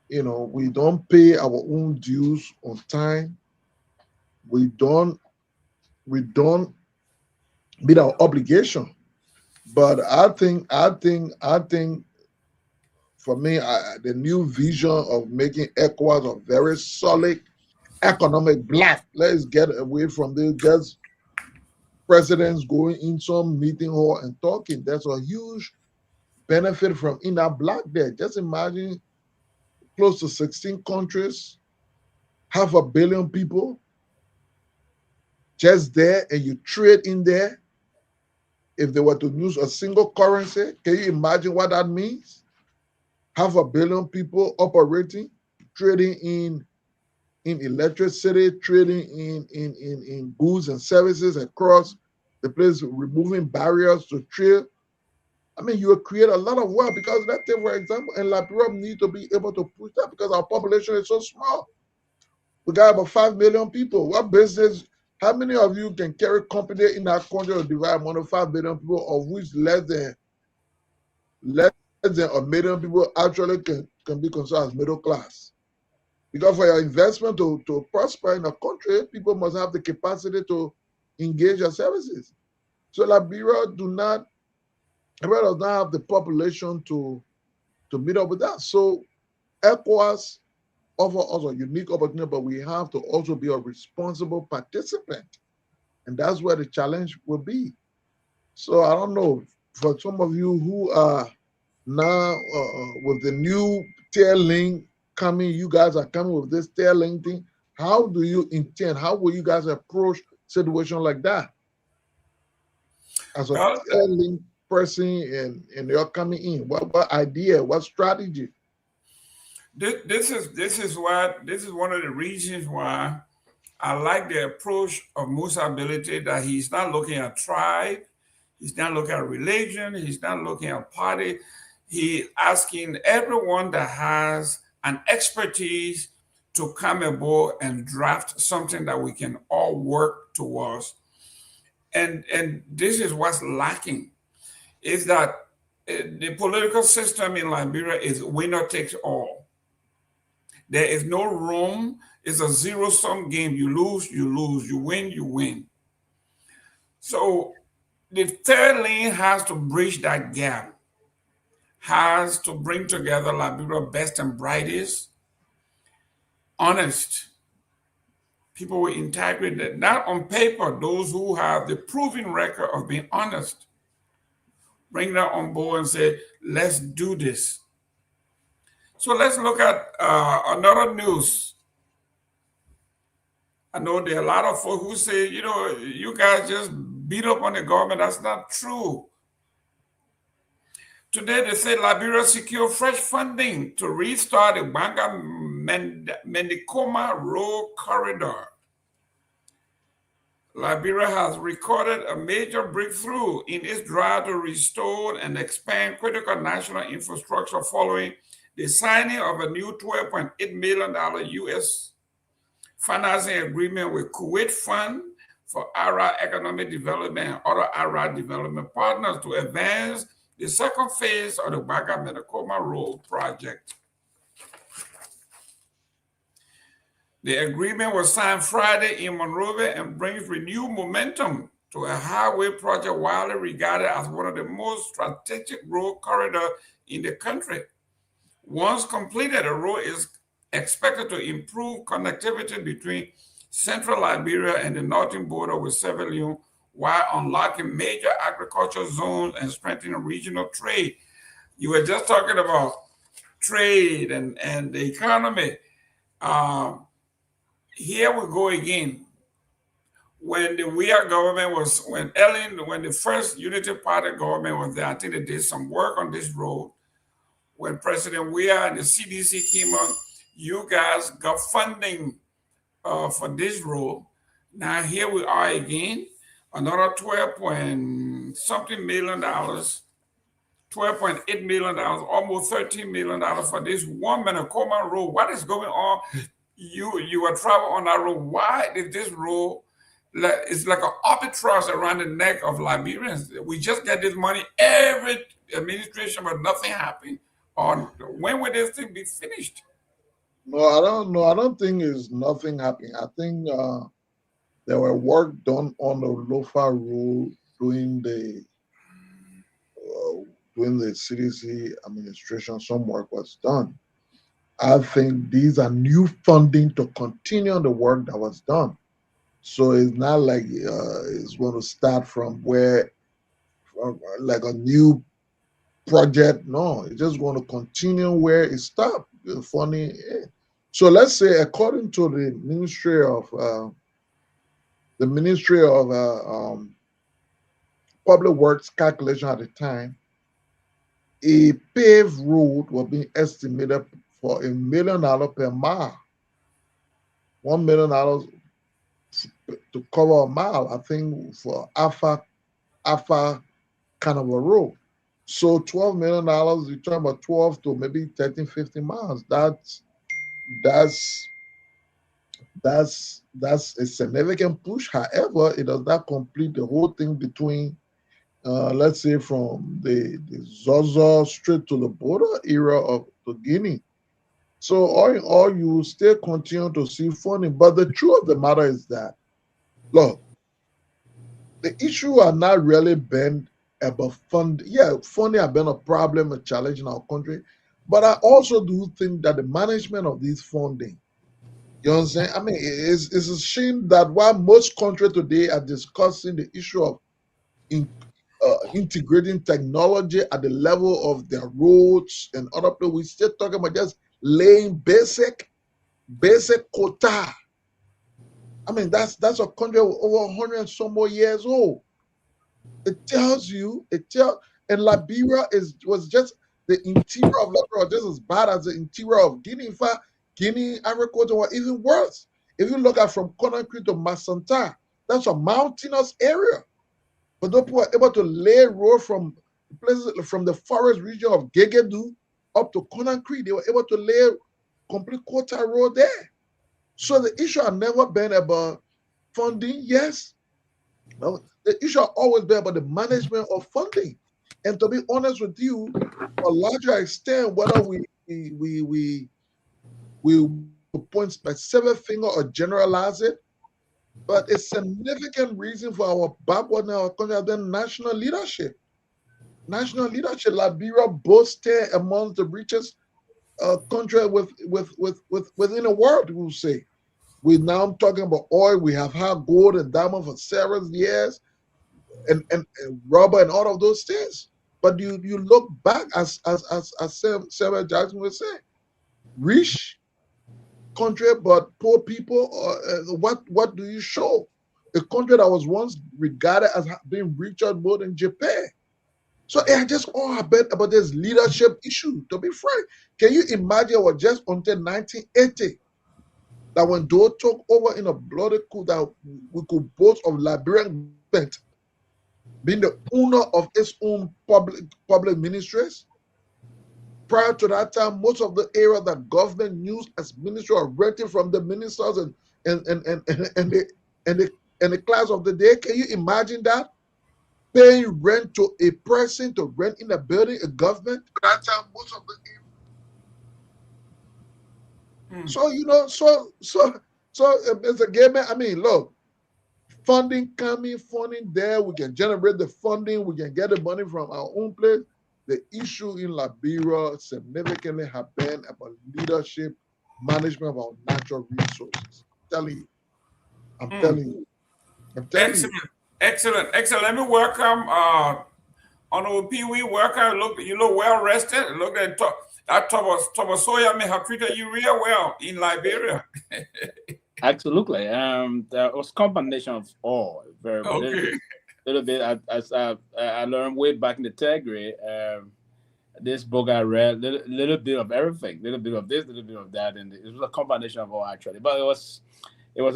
You know, we don't pay our own dues on time. We don't meet our obligation. But I think for me, the new vision of making ECOWAS a very solid economic bloc. Let's get away from this just presidents going in some meeting hall and talking. There's a huge benefit from in that bloc there. Just imagine close to 16 countries, 500 million people just there, and you trade in there. If they were to use a single currency, can you imagine what that means? 500 million people operating, trading in in electricity, trading in goods and services across the place, removing barriers to trade. I mean, you will create a lot of wealth because let's say, for example, in Liberia, we need to be able to push that because our population is so small. We got about 5 million people. What business, how many of you can carry company in that country or divide among 5 million people, of which less than a million people actually can be considered as middle class? Because for your investment to prosper in a country, people must have the capacity to engage your services. So Liberia does not have the population to meet up with that. So ECOWAS offer us a unique opportunity, but we have to also be a responsible participant. And that's where the challenge will be. So I don't know, for some of you who are now with the new tail link coming, you guys are coming with this tail link thing. How do you intend, how will you guys approach situation like that? As a tail link person and you're coming in, what idea, what strategy? This is one of the reasons why I like the approach of Musa Ability, that he's not looking at tribe, he's not looking at religion, he's not looking at party. He's asking everyone that has an expertise to come aboard and draft something that we can all work towards. And this is what's lacking, is that the political system in Liberia is winner takes all. There is no room. It's a zero-sum game. You lose, you lose. You win, you win. So the third lane has to bridge that gap, has to bring together Liberia best and brightest, honest people with integrity, not on paper, those who have the proven record of being honest. Bring that on board and say, let's do this. So let's look at another news. I know there are a lot of folks who say, you guys just beat up on the government. That's not true. Today, they say Liberia secured fresh funding to restart the Banga-Mendikoma Road Corridor. Liberia has recorded a major breakthrough in its drive to restore and expand critical national infrastructure following the signing of a new $12.8 million U.S. financing agreement with Kuwait Fund for Arab Economic Development and other Arab development partners to advance the second phase of the Banga-Mendikoma Road project. The agreement was signed Friday in Monrovia and brings renewed momentum to a highway project widely regarded as one of the most strategic road corridors in the country. Once completed, the road is expected to improve connectivity between central Liberia and the northern border with Sierra Leone, while unlocking major agricultural zones and strengthening regional trade. You were just talking about trade and the economy. Here we go again. When the Myean government when the first Unity Party government was there, I think they did some work on this road. When President Myean and the CDC came on, you guys got funding for this road. Now here we are again, another $12.8 million, almost $13 million for this one Mendikoma road. What is going on? You are traveling on that road. Why is this road? It's like an arbitrage around the neck of Liberians. We just get this money every administration, but nothing happened. When will this thing be finished? No, I don't know. I don't think it's nothing happening. I think there were work done on the Lofa road during the CDC administration. Some work was done. I think these are new funding to continue the work that was done. So it's not like it's going to start from like a new project. No, it's just going to continue where it stopped. Funny. So let's say, according to the Ministry of Public Works calculation at the time, a paved road was being estimated for $1 million per mile. $1 million to cover a mile, I think, for Alpha kind of a road. So $12 million, you're talking about 12 to maybe 13, 15 miles. That's a significant push. However, it does not complete the whole thing between, let's say, from the Zozo straight to the border area of the Guinea. So all in all, you still continue to see funding. But the truth of the matter is that, look, the issue has not really been about funding. Yeah, funding has been a problem, a challenge in our country. But I also do think that the management of this funding, you know what I'm saying? I mean, it's a shame that while most countries today are discussing the issue of integrating technology at the level of their roads and other places, we're still talking about just laying basic quota. I mean, that's a country over 100 and some more years old. It tells you, and Liberia was just the interior of Liberia, just as bad as the interior of Guinea. In fact, Guinea, Ivory Coast were even worse. If you look at from Conakry to Masanta, that's a mountainous area. But Dopoh were able to lay road from places from the forest region of Gegedu up to Conakry. They were able to lay complete quota road there. So the issue has never been about funding, yes. No, the issue has always been about the management of funding. And to be honest with you, to a larger extent, whether we point specific finger or generalize it, but a significant reason for our backward in our country has been national leadership. National leadership, Liberia boasted among the richest country within the world, we will say. We're now talking about oil. We have had gold and diamond for several years, and rubber and all of those things. But you look back, as Samuel Jackson was saying, rich country but poor people. What do you show? A country that was once regarded as being richer more than Japan. So it just all about this leadership issue. To be frank, can you imagine? It was just until 1980 that when Doe took over in a bloody coup, that we could boast of Liberian government being the owner of its own public ministries. Prior to that time, most of the area that government used as ministry are renting from the ministers and the class of the day. Can you imagine that? Paying rent to a person to rent in a building, a government. That time, most of the so it's a game. I mean, look, funding coming, funding there. We can generate the funding. We can get the money from our own place. The issue in Liberia significantly have been about leadership, management of our natural resources. I'm telling you. Excellent. Let me welcome Honorable Pewee. Welcome. You look well rested. Look at that Tomalin Soya may have treated you real well in Liberia. Absolutely. There was a combination of all. Very little bit. As I learned way back in the third grade. This book I read, little bit of everything, little bit of this, little bit of that, and it was a combination of all actually. But it was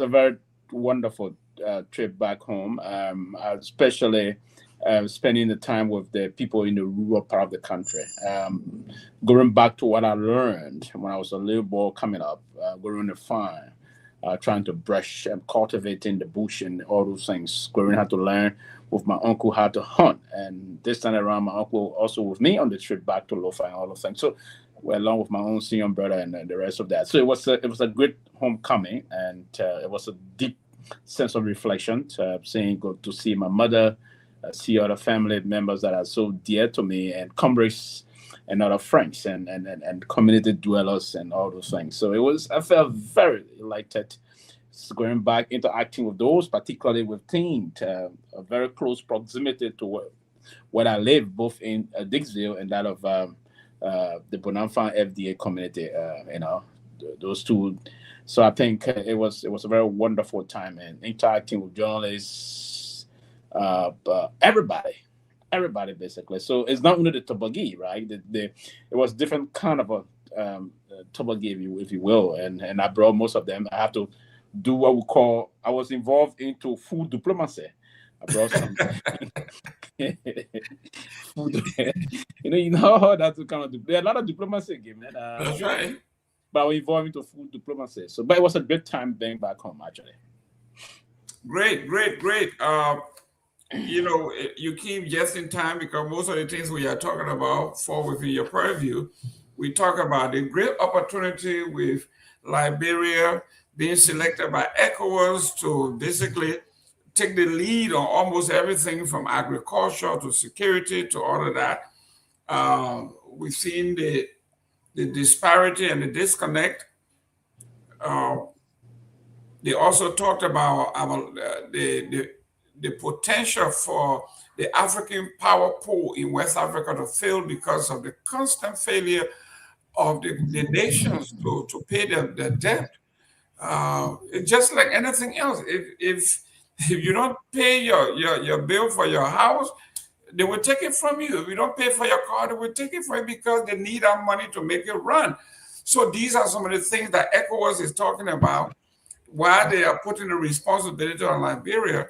a very wonderful trip back home, especially spending the time with the people in the rural part of the country. Going back to what I learned when I was a little boy coming up, going on the farm, trying to brush and cultivating the bush and all those things. Going how to learn with my uncle how to hunt, and this time around, my uncle also with me on the trip back to Lofa and all those things. So, along with my own senior brother and the rest of that. So it was a great homecoming, and it was a deep sense of reflection. Go to see my mother, see other family members that are so dear to me, and comrades and other friends and community dwellers and all those things. So I felt very elated going back interacting with those, particularly with teens, a very close proximity to where I live, both in Dixville and that of the Bonanfa FDA community. Those two. So I think it was a very wonderful time, and interacting with journalists, everybody basically. So it's not only the Tobogi, right? It was different kind of a Tobogi, if you will, and I brought most of them. I have to do what we call, I was involved into food diplomacy. I brought some food. You know that's the kind of, there are a lot of diplomacy again. That's right. But I was involved into food diplomacy. So, but it was a good time being back home, actually. Great. You keep just in time because most of the things we are talking about fall within your purview. We talk about the great opportunity with Liberia being selected by ECOWAS to basically take the lead on almost everything from agriculture to security to all of that. We've seen the disparity and the disconnect. They also talked about the potential for the African power pool in West Africa to fail because of the constant failure of the nations to pay their debt. It's just like anything else. If you don't pay your bill for your house, they will take it from you. If you don't pay for your car, they will take it from you because they need our money to make it run. So these are some of the things that ECOWAS is talking about while they are putting the responsibility on Liberia.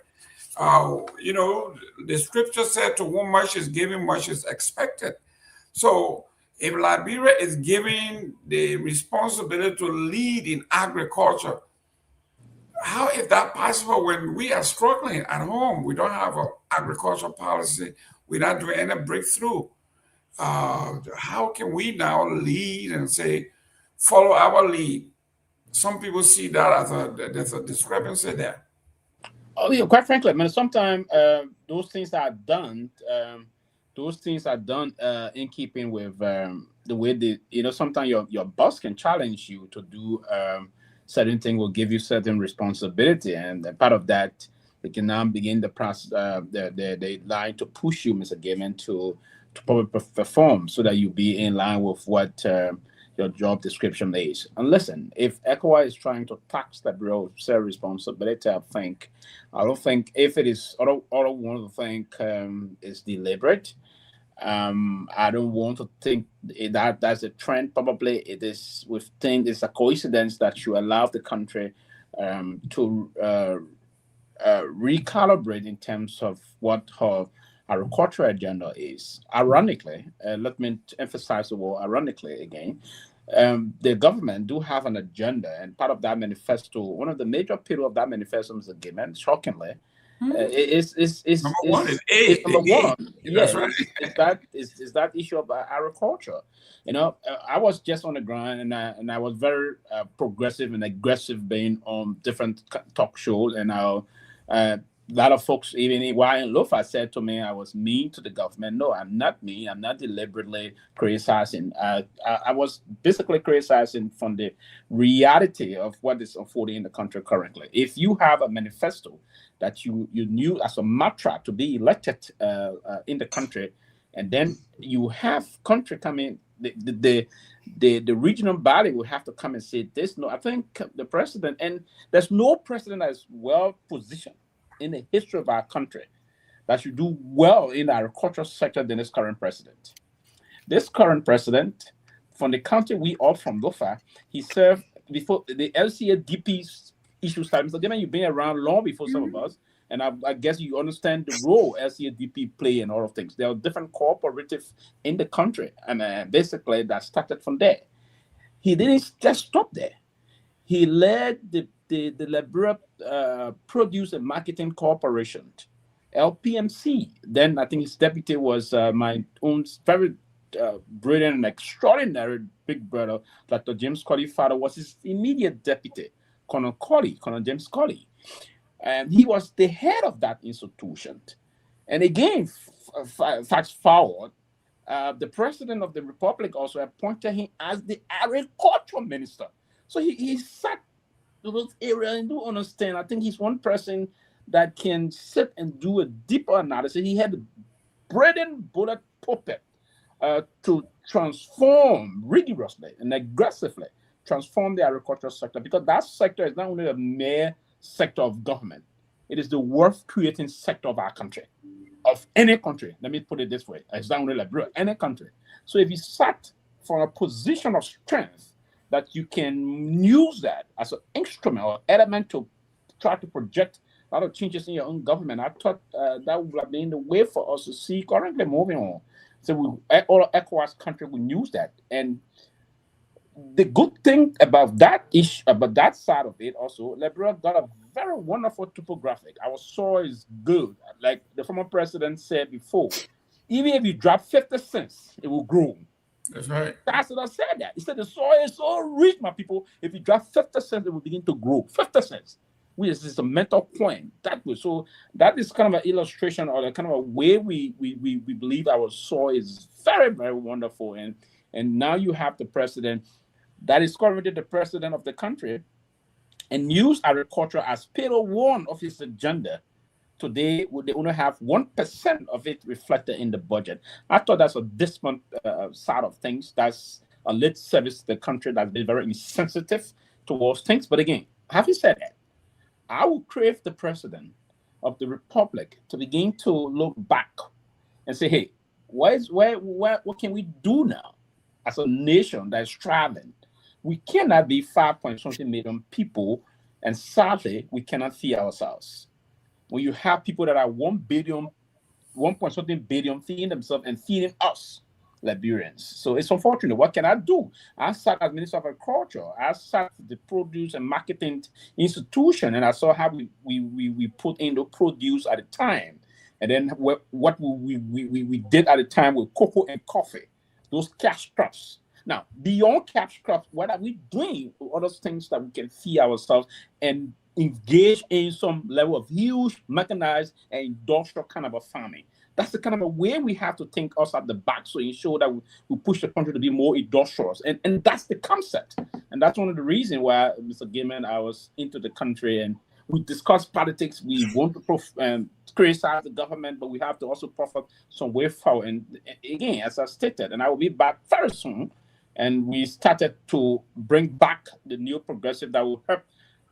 The scripture said, to whom much is given, much is expected. So if Liberia is given the responsibility to lead in agriculture, how is that possible when we are struggling at home? We don't have an agricultural policy. We're not doing any breakthrough. How can we now lead and say, follow our lead? Some people see that as there's a discrepancy there. Oh, yeah, quite frankly, sometimes those things are done. In keeping with the way sometimes your boss can challenge you to do certain things, will give you certain responsibility, and part of that, they can now begin the process, the line to push you, Mr. Gayman, to probably perform so that you be in line with what your job description is. And listen, if ECOWAS is trying to tax the Bureau of Self-Responsibility, I don't think if it is, I don't want to think it's deliberate. I don't want to think that that's a trend. Probably it is. We think it's a coincidence that you allow the country to recalibrate in terms of what her agricultural agenda is. Ironically, let me emphasize the word ironically again. The government do have an agenda, and part of that manifesto, one of the major pillars of that manifesto, Mr. Gayman, shockingly, is number one. That's right. Is that issue of agriculture? I was just on the ground, and I was very progressive and aggressive, being on different talk shows, and a lot of folks, even while in Lofa, said to me I was mean to the government. No, I'm not mean. I'm not deliberately criticizing. I was basically criticizing from the reality of what is unfolding in the country currently. If you have a manifesto that you knew as a mantra to be elected in the country, and then you have country coming, the regional body will have to come and say this. No, I think the president, and there's no president that is well positioned in the history of our country that should do well in the agricultural sector than this current president. This current president, from the county we are from, Lofa, he served before the LCA-DP issue started. Mr. Gayman, you've been around long before some of us, and I guess you understand the role LCA-DP play in all of things. There are different cooperatives in the country, and basically that started from there. He didn't just stop there. He led the Liberia Produce and Marketing Corporation, LPMC. Then I think his deputy was my own very brilliant and extraordinary big brother, Dr. James Colley's father was his immediate deputy, Colonel James Colley. And he was the head of that institution. And again, fast forward, the president of the republic also appointed him as the agriculture minister. So he sat to those areas and do understand. I think he's one person that can sit and do a deeper analysis. He had the bread and butter puppet to transform rigorously and aggressively transform the agricultural sector, because that sector is not only a mere sector of government, it is the wealth-creating sector of our country, of any country. Let me put it this way. It's not only Liberia, any country. So if he sat from a position of strength that you can use that as an instrument or element to try to project a lot of changes in your own government. I thought that would have been the way for us to see currently moving on. So all ECOWAS country will use that. And the good thing about that side of it also, Liberia got a very wonderful topographic. Our soil is good. Like the former president said before, even if you drop 50 cents, it will grow. That's right. That's what I said that. He said the soil is so rich, my people. If you drop 50 cents, it will begin to grow. 50 cents. Which is a mental point. So that is kind of an illustration or a kind of a way we believe our soil is very, very wonderful. And now you have the president that is currently the president of the country and use agriculture as pillar one of his agenda. Today, they only have 1% of it reflected in the budget. I thought that's a dismal side of things. That's a lip service to the country that's been very insensitive towards things. But again, having said that, I would crave the president of the republic to begin to look back and say, hey, what can we do now as a nation that is striving? We cannot be 5.something million people, and sadly, we cannot feed ourselves. When you have people that are 1.something billion feeding themselves and feeding us, Liberians. So it's unfortunate. What can I do? I sat as Minister of Agriculture. I sat the produce and marketing institution, and I saw how we put in the produce at the time. And then what we did at the time with cocoa and coffee, those cash crops. Now, beyond cash crops, what are we doing with other things that we can feed ourselves and engage in some level of huge mechanized and industrial kind of a farming? That's the kind of a way we have to think us at the back, so ensure that we push the country to be more industrious. And that's the concept. And that's one of the reasons why, Mr. Gayman, I was into the country, and we discuss politics. We want to criticize the government, but we have to also profit some way forward. And again, as I stated, and I will be back very soon, and we started to bring back the new progressive that will help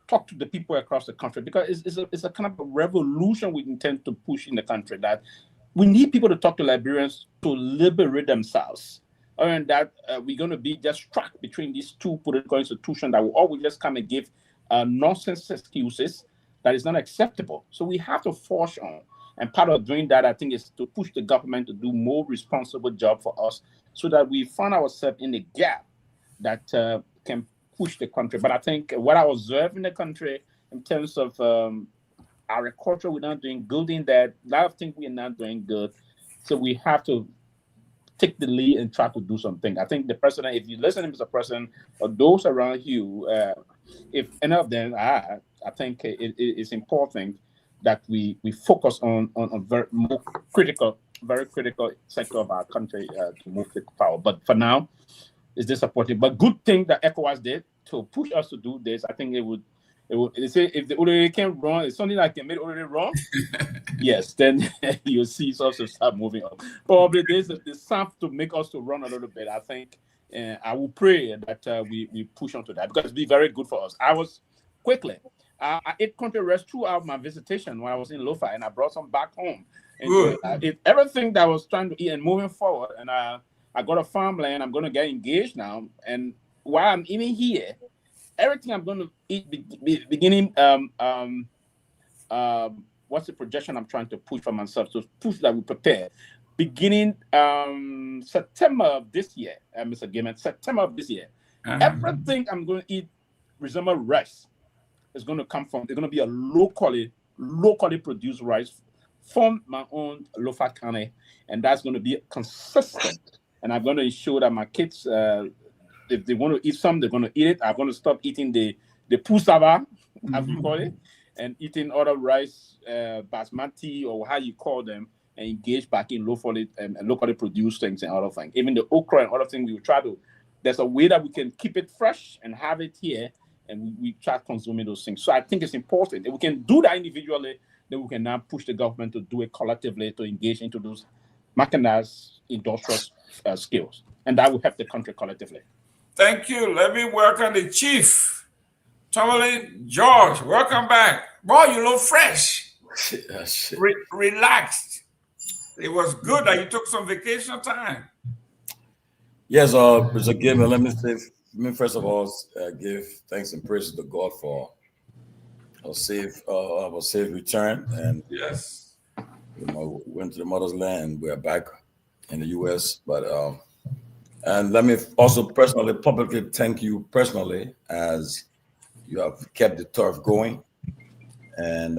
talk to the people across the country, because it's a kind of a revolution we intend to push in the country, that we need people to talk to Liberians to liberate themselves. And that we're going to be just stuck between these two political institutions that will always just come and give nonsense excuses that is not acceptable. So we have to force on. And part of doing that, I think, is to push the government to do more responsible job for us, so that we find ourselves in the gap that can push the country. But I think what I observe in the country in terms of agriculture, we're not doing good in that. A lot of things we're not doing good. So we have to take the lead and try to do something. I think the president, if you listen to Mr. President, or those around you, if any of them are, I think it's important that we focus on very critical sector of our country to move to power. But for now, it's disappointing. But good thing that ECOWAS did to push us to do this. I think it would. They say if the Olere can run, it's something like can make Olere run. Yes, then you'll see us to start moving on. Probably there's something to make us to run a little bit. I think I will pray that we push on to that, because it'll be very good for us. I ate country rest throughout my visitation when I was in Lofa, and I brought some back home. And everything that I was trying to eat and moving forward. And I got a farmland. I'm going to get engaged now. And while I'm even here, everything I'm going to eat beginning, what's the projection I'm trying to push for myself? So push that we prepare. Beginning September of this year, Mr. Gayman, September of this year, everything I'm going to eat resemble rice. It's going to come from, they're going to be a locally produced rice from my own Lofa County, and that's going to be consistent. And I'm going to ensure that my kids, if they want to eat some, they're going to eat it. I'm going to stop eating the pusava, as we call it, and eating other rice, basmati, or how you call them, and engage back in locally produced things and other things. Even the okra and other things, we will try to. There's a way that we can keep it fresh and have it here, and we try consuming those things. So I think it's important. If we can do that individually, then we can now push the government to do it collectively, to engage into those mechanized industrial skills, and that will help the country collectively. Thank you. Let me welcome the chief, Tomalin George. Welcome back. Boy, you look fresh. Relaxed. It was good that you took some vacation time. Yes, Mr. Gayman, let me say me first of all give thanks and praise to God for a safe return, and yes, went to the mother's land. We are back in the U.S. But and let me also personally, publicly thank you personally, as you have kept the turf going, and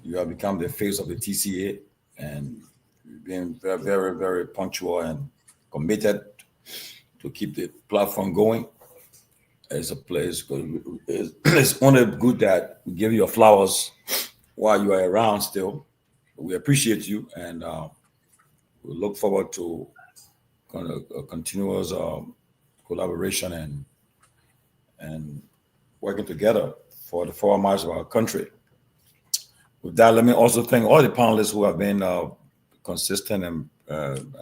you have become the face of the TCA, and you've been very, very, very punctual and committed to keep the platform going. It's a place because it's only good that we give you your flowers while you are around still. We appreciate you, and we look forward to kind of a continuous collaboration and working together for the forward march of our country. With that, let me also thank all the panelists who have been consistent and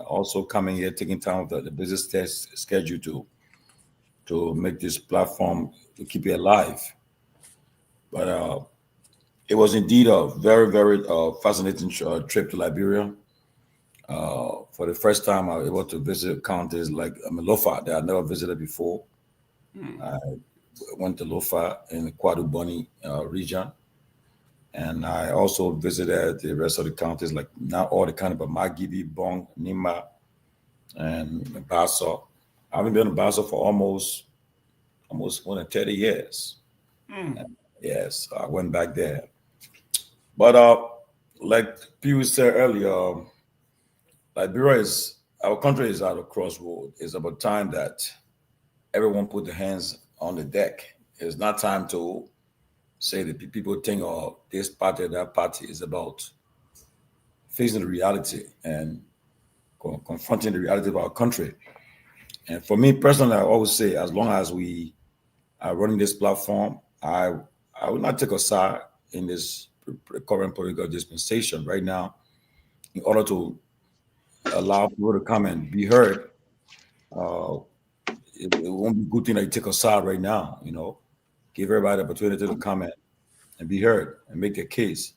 also coming here, taking time of the business schedule to make this platform, to keep it alive. But it was indeed a very, very fascinating trip to Liberia. For the first time, I was able to visit counties like Lofa that I never visited before. I went to Lofa in the Kwaduboni region. And I also visited the rest of the counties, like not all the counties, but Magibi, Bong, Nima, and Basso. I haven't been to Basso for almost more than 30 years. Yes, I went back there. But like Pewee said earlier, Liberia our country is at a crossroad. It's about time that everyone put their hands on the deck. It's not time to say that people think, oh, this party or that party. Is about facing the reality and confronting the reality of our country. And for me personally, I always say, as long as we are running this platform, I will not take a side in this current political dispensation right now, in order to allow people to come and be heard. It won't be a good thing that you take a side right now, give everybody the opportunity to come and be heard and make their case.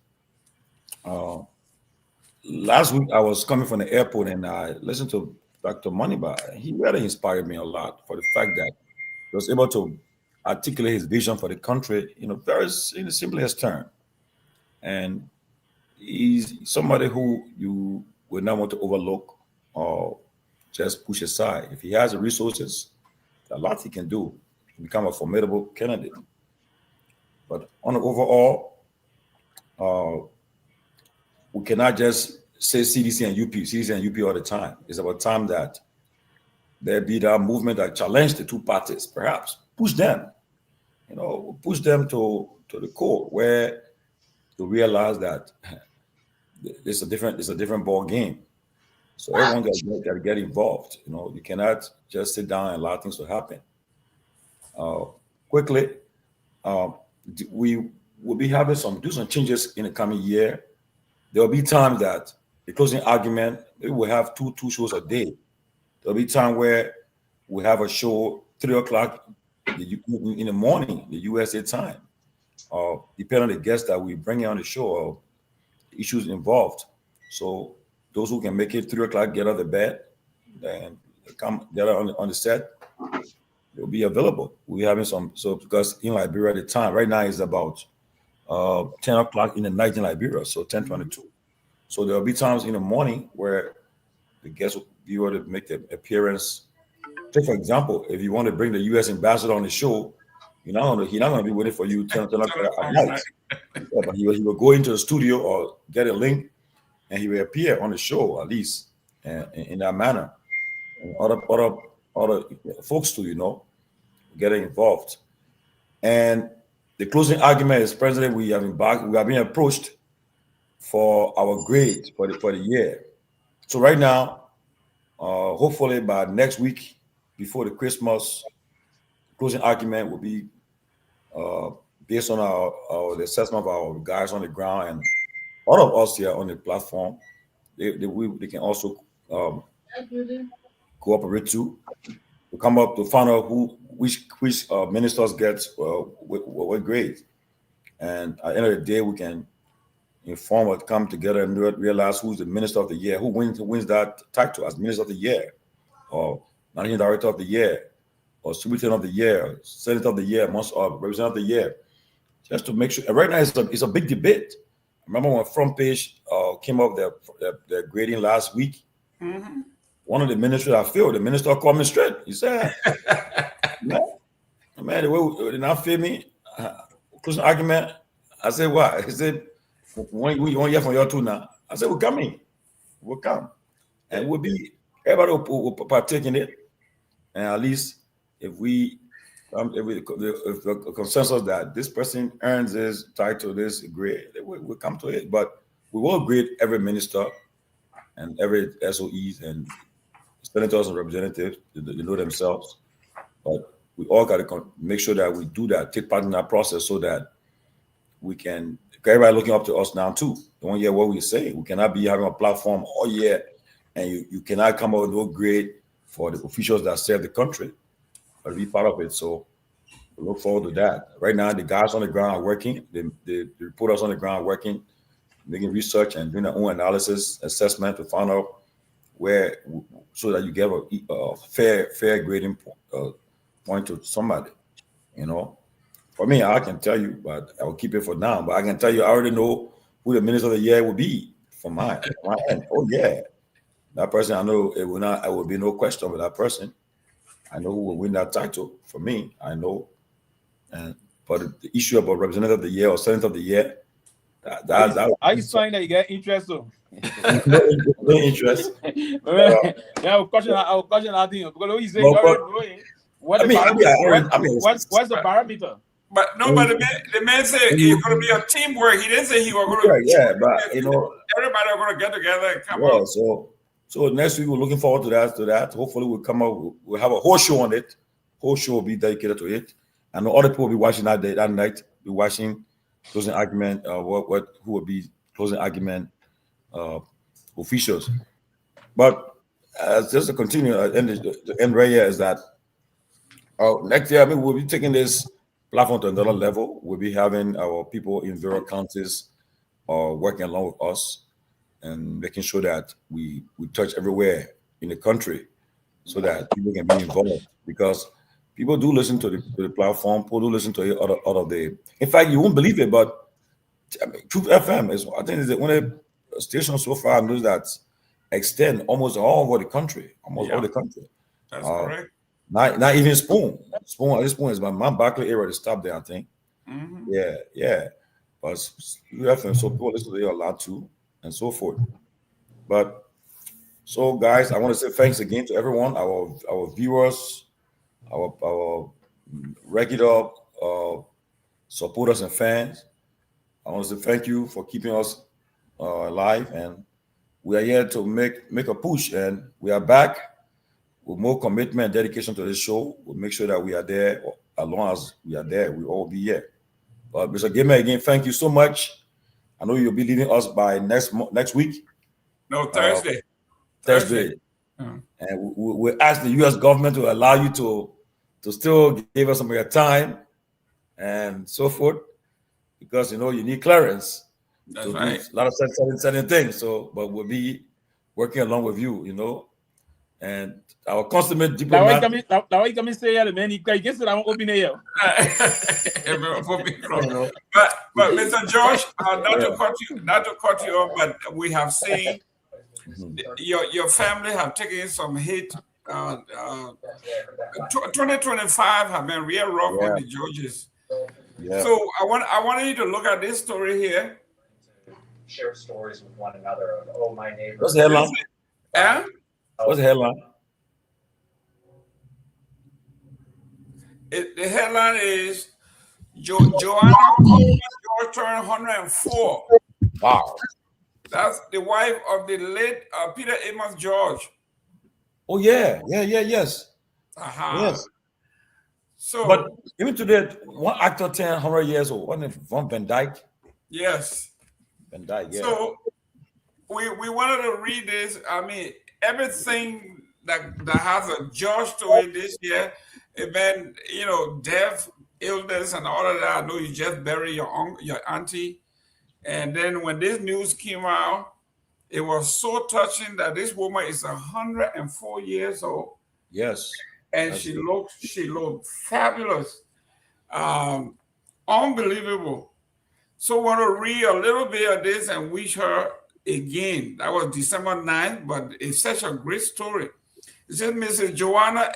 Last week, I was coming from the airport and I listened to Dr. Moneyba. He really inspired me a lot for the fact that he was able to articulate his vision for the country in the simplest term. And he's somebody who you would not want to overlook or just push aside. If he has the resources, a lot he can do to become a formidable candidate. But on the overall, we cannot just say CDC and UP all the time. It's about time that there be that movement that challenge the two parties, perhaps push them, push them to the core, where to realize that it's a different ball game. So everyone got to get involved. You cannot just sit down and allow things to happen. Quickly, we will be having do some changes in the coming year. There will be times that the closing argument, we will have two shows a day. There'll be time where we have a show 3:00 in the morning, the USA time, depending on the guests that we bring on the show or issues involved. So those who can make it 3:00, get out of the bed and come get out on the set, they'll be available. We're having because in Liberia, the time right now is about 10:00 in the night in Liberia, so 10:22. So there'll be times in the morning where the guests will be able to make their appearance. Take for example, if you want to bring the U.S. ambassador on the show, he's not going to be waiting for you 10:00 at night. Yeah, but he will go into the studio or get a link, and he will appear on the show at least in that manner. And other folks too, getting involved. And the closing argument is, President, we have been approached for our grades for the year. So right now, hopefully by next week, before the Christmas, closing argument will be based on the assessment of our guys on the ground and all of us here on the platform. They can also cooperate to come up to find out which ministers get what grade. And at the end of the day, we can inform or come together and realize who's the Minister of the Year, who wins that title as Minister of the Year or Managing Director of the Year or Superintendent of the Year, Senator of the Year, Representative of the Year, just to make sure. And right now, it's a big debate. I remember when Front Page came up their grading last week. Mm-hmm. One of the ministers I feel, the minister called me straight. He said, man, the way they not feel me, closing argument. I said, what? He said, we want to hear from you too now. I said, we're coming. We'll come. And everybody will partake in it. And at least if the consensus that this person earns this title, this grade, we'll come to it. But we will grade every minister and every SOEs and senators and representatives. They know themselves. But we all got to make sure that we do that, take part in that process so that we can, everybody looking up to us now too. They want to hear what we say. We cannot be having a platform all year and you cannot come up with no grade for the officials that serve the country, but be part of it. So we look forward to that. Right now, the guys on the ground are working. The reporters on the ground are working, making research and doing their own analysis, assessment to find out where, so that you get a fair grading point to somebody, you know. For me, I can tell you, but I will keep it for now. But I can tell you, I already know who the Minister of the Year will be for my end. Oh yeah, that person, I know it will not. There will be no question with that person. I know who will win that title. For me, I know. But the issue about Representative of the Year or Senator of the Year, that are you saying that you get interest though? no interest. Yeah, I'll question that thing because what you say, what's the parameter? But no, but the man said it's going to be a teamwork. He didn't say he was going to. Yeah, but you know, everybody are going to get together and come up. So next week we're looking forward to that. Hopefully we'll come up. We'll have a whole show on it. Whole show will be dedicated to it. And other people will be watching that night. Be watching closing argument. Who will be closing argument officials. But just to continue, the end right here is that next year, I mean, we'll be taking this platform to another level. We'll be having our people in various counties working along with us and making sure that we touch everywhere in the country so that people can be involved. Because people do listen to the platform, people do listen to it out of the. In fact, you won't believe it, but I mean, Truth FM is, I think, is one of the stations so far I know that extend almost all over the country, all the country. That's correct. Not even Spoon. Spoon is my Barclay area to stop there, I think. Mm-hmm. Yeah. But FM, so people listen to it a lot too, and so forth. But so guys, I want to say thanks again to everyone, our viewers, our regular supporters and fans. I want to say thank you for keeping us alive, and we are here to make a push, and we are back with more commitment and dedication to this show. We'll make sure that we are there. As long as we are there, we'll all be here. But Mr. Gayman, again, thank you so much. I know you'll be leaving us by next week. No, Thursday. Thursday. And we'll ask the U.S. government to allow you to still give us some of your time and so forth, because, you know, you need clearance. That's to right. do a lot of certain things. So, but we'll be working along with you, you know. And our consummate diplomat. Now you come and say, man, you guess that I'm opening here. But Mr. George, not to cut you off, but we have seen your family have taken some hit. 2025 have been real rough on the Georges. Yeah. So I want you to look at this story here. Share stories with one another. Oh, my neighbor. What's the headline? What's the headline? The headline is Joanna George turned 104. Wow. That's the wife of the late Peter Amos George. Oh yeah, yes. Yes. So, but even today, one actor 100 years old, wasn't it Von Van Dyke? Yes. Van Dyke, yeah. So we wanted to read this. I mean, everything that has a George story this year, even, you know, death, illness, and all of that. I know you just buried your auntie. And then when this news came out, it was so touching that this woman is 104 years old. Yes. and she looked fabulous, unbelievable. So I want to read a little bit of this and wish her again. That was December 9th, but it's such a great story. It says Mrs. Joanna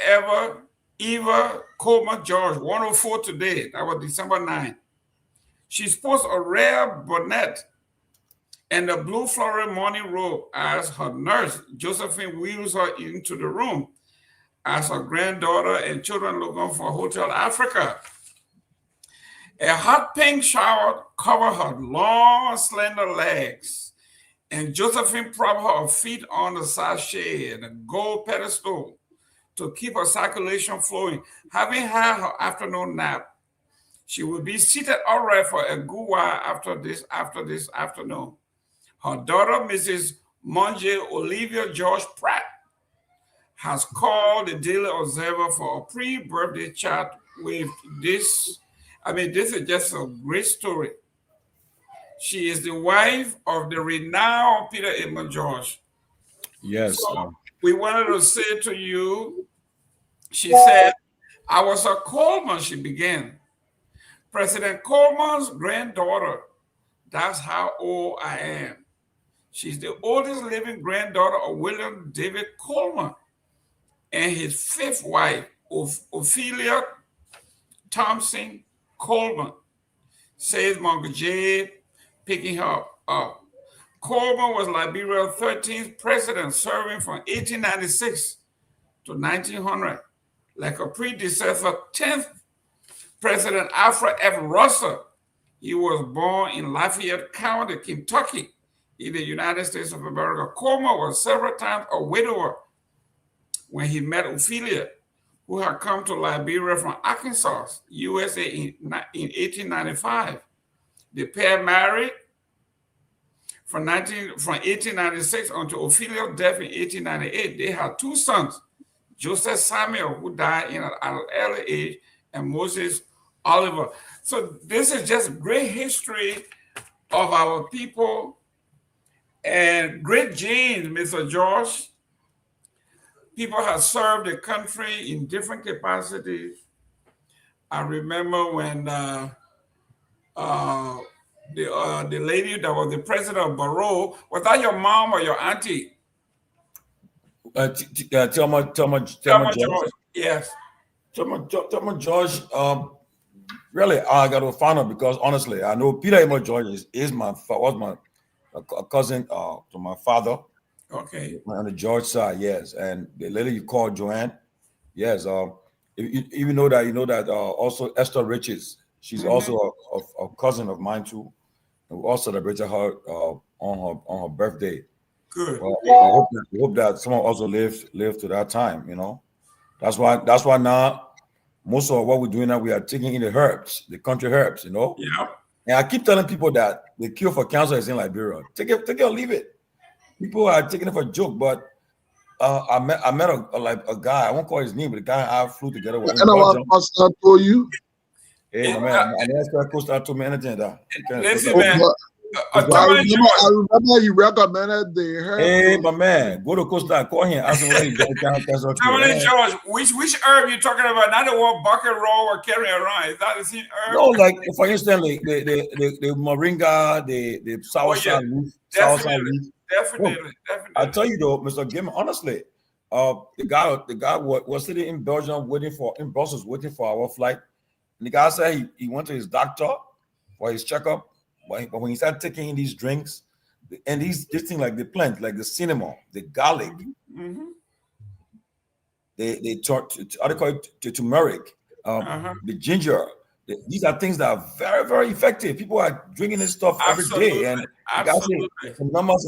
Eva Kromah George, 104 today. That was December 9th. She sports a rare bonnet and a blue floral morning robe as her nurse, Josephine, wheels her into the room as her granddaughter and children looking for Hotel Africa. A hot pink shower covered her long, slender legs, and Josephine propped her feet on the sachet and a gold pedestal to keep her circulation flowing. Having had her afternoon nap, she will be seated upright for a good while after this afternoon. Her daughter, Mrs. Monje Olivia George Pratt, has called the Daily Observer for a pre-birthday chat with this. I mean, this is just a great story. She is the wife of the renowned Peter Edmund George. Yes. So we wanted to say to you, she said, I was a Coleman, she began. President Coleman's granddaughter. That's how old I am. She's the oldest living granddaughter of William David Coleman and his fifth wife, Ophelia Thompson Coleman, says Mongo J, picking her up. Coleman was Liberia's 13th president, serving from 1896 to 1900. Like a predecessor, 10th President Alfred F. Russell. He was born in Lafayette County, Kentucky, in the United States of America. Coleman was several times a widower when he met Ophelia, who had come to Liberia from Arkansas, USA in 1895. The pair married from 1896 until Ophelia's death in 1898. They had two sons, Joseph Samuel, who died at an early age, and Moses Oliver. So this is just great history of our people and great genes, Mr. George. People have served the country in different capacities. I remember when the lady that was the president of Barrow, was that your mom or your auntie? Thelma George. Yes. Thelma George, really, I got to find out because honestly, I know Peter Edmund George was my cousin to my father. Okay. On the George side, yes, and the lady you call Joanne, yes. You know that also Esther Riches, she's also a cousin of mine too, and we also celebrated her on her birthday. Good. Well, we hope that someone also live to that time. You know, that's why now most of what we're doing now we are taking in the herbs, the country herbs. You know. Yeah. And I keep telling people that the cure for cancer is in Liberia. Take it or leave it. People are taking it for a joke, but I met a guy. I won't call his name, but the guy I flew together with. And what Costa told you? Hey, my man, I never Costa told me anything that. Listen, man. I remember you recommended the herb. Hey, my man, go to Costa, call him, ask him what he does. Tomalin George, which herb you talking about? Not the one bucket roll or carry around. Is that the same herb? No, like for instance, like the moringa, the soursop leaf, Definitely. I tell you though, Mr. Gayman, honestly, the guy was sitting in Belgium waiting for our flight. And the guy said he went to his doctor for his checkup. But when he started taking these drinks, and this thing like the plant, like the cinnamon, the garlic, they call it turmeric, the ginger. These are things that are very, very effective. People are drinking this stuff every day, and the numbers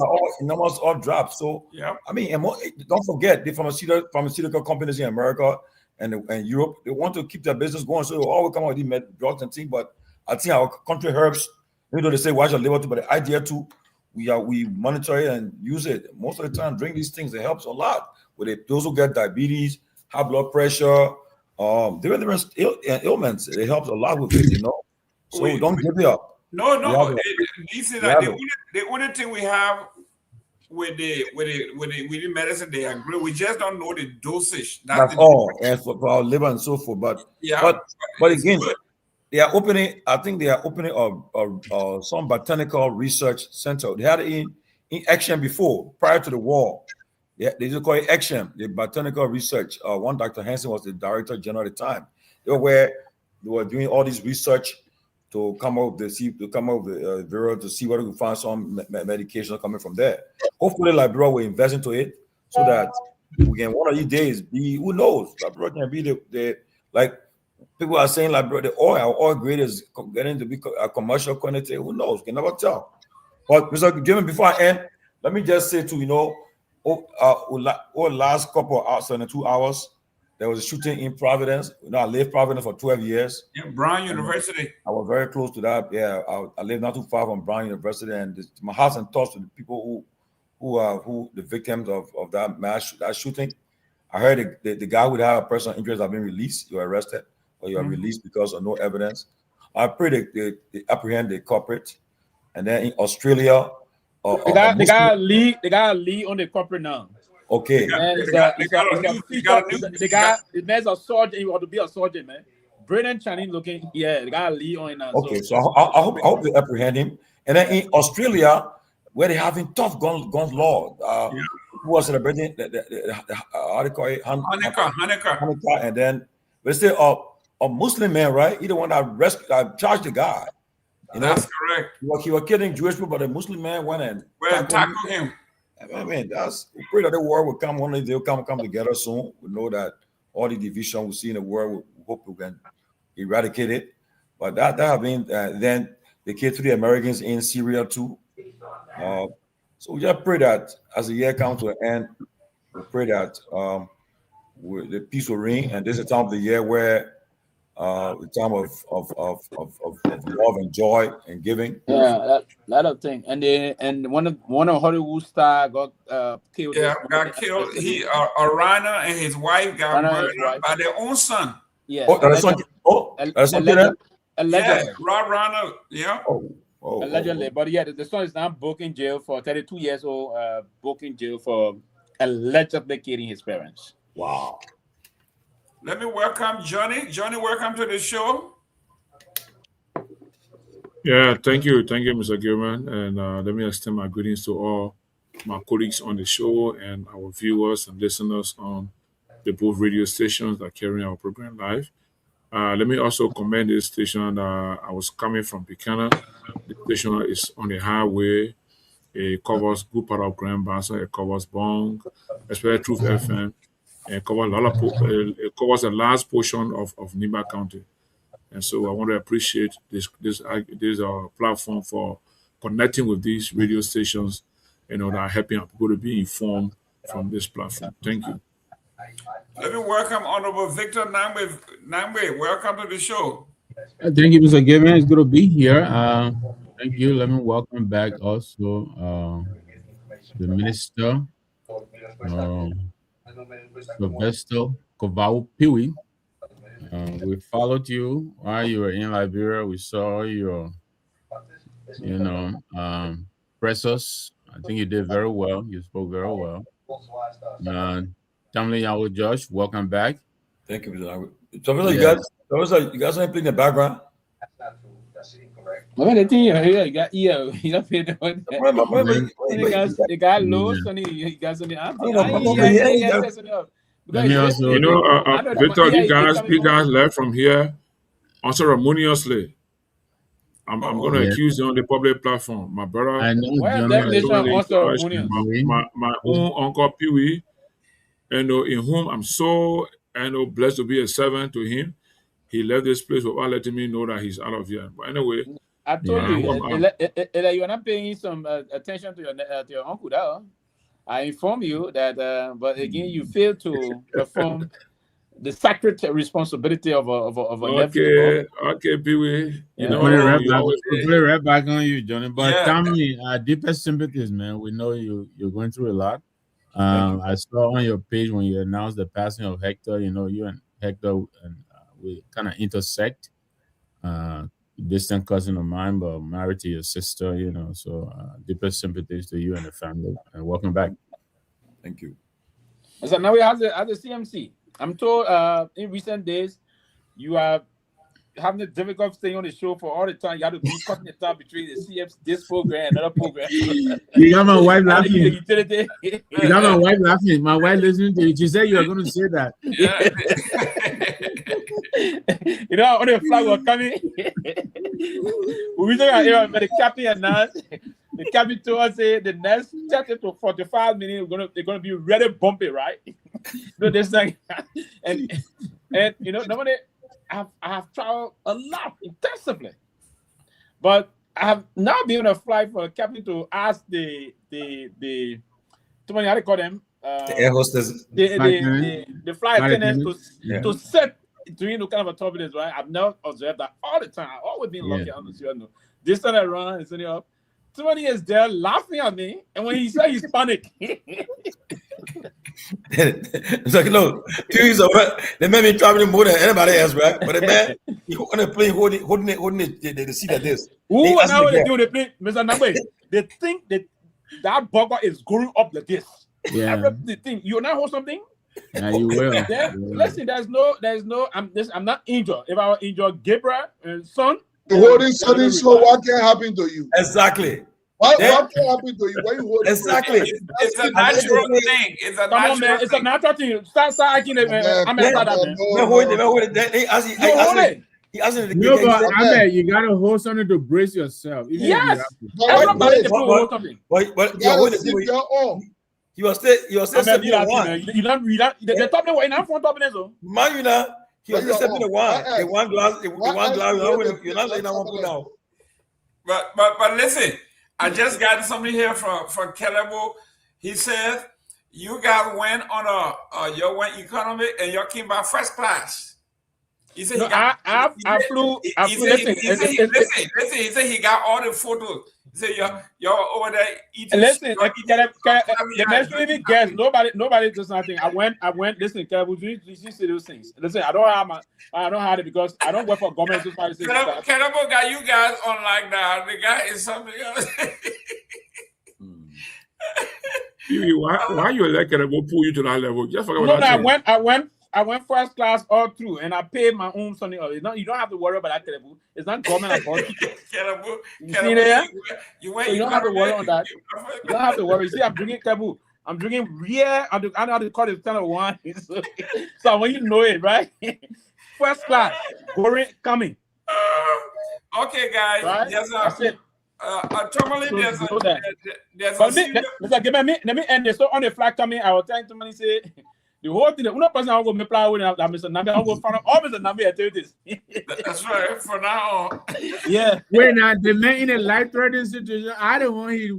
all drop. So I mean, don't forget the pharmaceutical companies in America and Europe, they want to keep their business going, so they always come out with these drugs and things. But I think our country herbs, even though they say watch your liver too, but the idea too, we monitor it and use it. Most of the time, drink these things. It helps a lot with those who get diabetes, high blood pressure, different ailments. It helps a lot with it, you know. So don't give it up. No. The only thing we have with the medicine they agree. We just don't know the dosage. That's all. And for our liver and so forth. But but again, good. they are opening. I think they are opening some botanical research center. They had it in Action before, prior to the war. Yeah, they just call it Action, the botanical research. One Dr. Hansen was the director general at the time. They were doing all this research to come up with the Bureau to see whether we can find some medication coming from there. Hopefully, Liberia will invest into it so that we can one of these days be, who knows, Liberia can be the like people are saying, Liberia, the oil grade is getting to be a commercial quantity. Who knows? We can never tell. But Mr. Gayman, before I end, let me just say too, last couple of hours, 2 hours, there was a shooting in Providence. I lived Providence for 12 years. Yeah, Brown University. I was very close to that. Yeah, I lived not too far from Brown University, and my heart's in touch with the people who the victims of that shooting. I heard the guy would have a personal interest have been released. You are arrested, or you are released because of no evidence. I pray they apprehend the culprit, and then in Australia, the guy lead on the corporate now. Okay. The guy, the man's a sergeant. He want to be a sergeant, man. Brilliant Chinese looking. Yeah, the guy lead on it now. Okay, so I hope they apprehend him. And then in Australia, where they having tough gun law, who was celebrating how do you call it? Hanukkah. And then they say a Muslim man, right? He the one that charged the guy. That's correct. He was killing Jewish people, but a Muslim man went and tackled him. I mean, we pray that the world will come one day. They'll come together soon. We know that all the division we see in the world, we hope we can eradicate it. But that have been then they came to the Americans in Syria too. So we just pray that as the year comes to an end, we pray that the peace will reign, and this is a time of the year where the time of love and joy and giving. Yeah, that of thing. And one of Hollywood star got killed. Yeah, got killed. Rana and his wife got murdered by their own son. Yeah. Allegedly. Rob Rana. Yeah. Allegedly, but yeah, the son is now booked in jail for 32 years old. Booked in jail for allegedly killing his parents. Wow. Let me welcome Johnny. Johnny, welcome to the show. Yeah, thank you, Mr. Gayman, and let me extend my greetings to all my colleagues on the show and our viewers and listeners on the both radio stations that are carrying our program live. Let me also commend this station. I was coming from Buchanan. The station is on the highway. It covers good part of Grand Bassa. It covers Bong, especially Truth FM. And it covers a large portion of Nimba County. And so I want to appreciate this platform for connecting with these radio stations, that are helping people to be informed from this platform. Thank you. Let me welcome Honorable Victor Nagbe. Nagbe, welcome to the show. Thank you, Mr. Gayman. It's good to be here. Thank you. Let me welcome back also the minister, Sylvester Pewee. We followed you while you were in Liberia. We saw your, press. I think you did very well. You spoke very well. Tomalin Yahweh Josh, welcome back. Thank you, Mr. Nagbe. You guys anything in the background? The guy lost and he got on the Let me also, Victor, you guys left from here unceremoniously. I'm going to accuse you on the public platform. My brother, my own uncle Pewee, in whom I'm so blessed to be a servant to him. He left this place without letting me know that he's out of here. But anyway, I told you, you're not paying some attention to your uncle there. I inform you that, but again, you fail to perform the sacred responsibility of a nephew. Okay, Pewee. Put it right back on you, Johnny. But tell me, our deepest sympathies, man. We know you're going through a lot. I saw on your page when you announced the passing of Hector. You and Hector, and we kind of intersect. distant cousin of mine, but married to your sister, you know. So deepest sympathies to you and the family, and welcome back. Thank you. So now we have the CMC. I'm told in recent days you are having a difficult staying on the show for all the time. You have to be cutting the time between the CMC, this program, another program. You got my wife laughing. You got my wife laughing. My wife listening to you. She said you are going to say that. Yeah. You know, when the flag was coming, we talking about the captain announced. The captain told us the next 30 to 45 minutes they're gonna be really bumpy, right? So this thing, and you know, normally I have traveled a lot intensively, but I have now been on a flight for a captain to ask the how do you call them? The air hostess, the flight attendants to sit during the kind of a turbulence, right? I've now observed that all the time. I've always been lucky, honestly. This time around, it's only up. Somebody is there laughing at me, and when he said he's panic. It's like, no, they made me traveling more than anybody else, right? But the man, he on the plane holding the seat like this. Who now they do the plane, Mr. Nagbe? They think that burger is going up like this. Yeah. They think you now hold something. Yeah, you will. Listen, there's no. I'm not injured. If I were injured, Gabriel son. You holding something, so what can happen to you? Exactly. What can happen to you when you hold exactly? It's a natural thing. It's a natural thing. It's a natural thing. Start acting. I'm a father. He asked the no, but Ahmed, you gotta hold something to brace yourself. Yes. Everybody can hold something. But you are still stepping in one. You don't. The top one in front of me. Man, you know. He was just stepping in one. The one glass. You're not letting that one put out. But listen, I just got something here from Kehleboe. He said you guys went on you went economy and you came by first class. He said I flew. Listen. He said he got all the photos. He said you're over there eating. Listen, the next even guess. Nobody does nothing. I went. Listen, Kehleboe, you see those things. Listen, I don't have it because I don't work for government. Kehleboe got you guys on like that. The guy is something else. Why you let Kehleboe pull you to that level? Just forget what I went first class all through, and I paid my own something. You don't have to worry about that, Kehleboe. It's not government about Kehleboe. You see there? You don't have to worry on that. You don't have to worry. See, I'm drinking Kehleboe. I'm drinking real. I know how to call it kind of wine. So when you know it, right? First class, coming. Okay, guys. Right? That's it. Tomalin, let me end this. So on the flag coming, I was telling Tomalin say the whole thing. One person I will go play with Mr. Nagbe. I will go find all Mr. Nagbe activities. That's right. For now on. Yeah. Wait, now the man in a life-threatening situation. I don't want he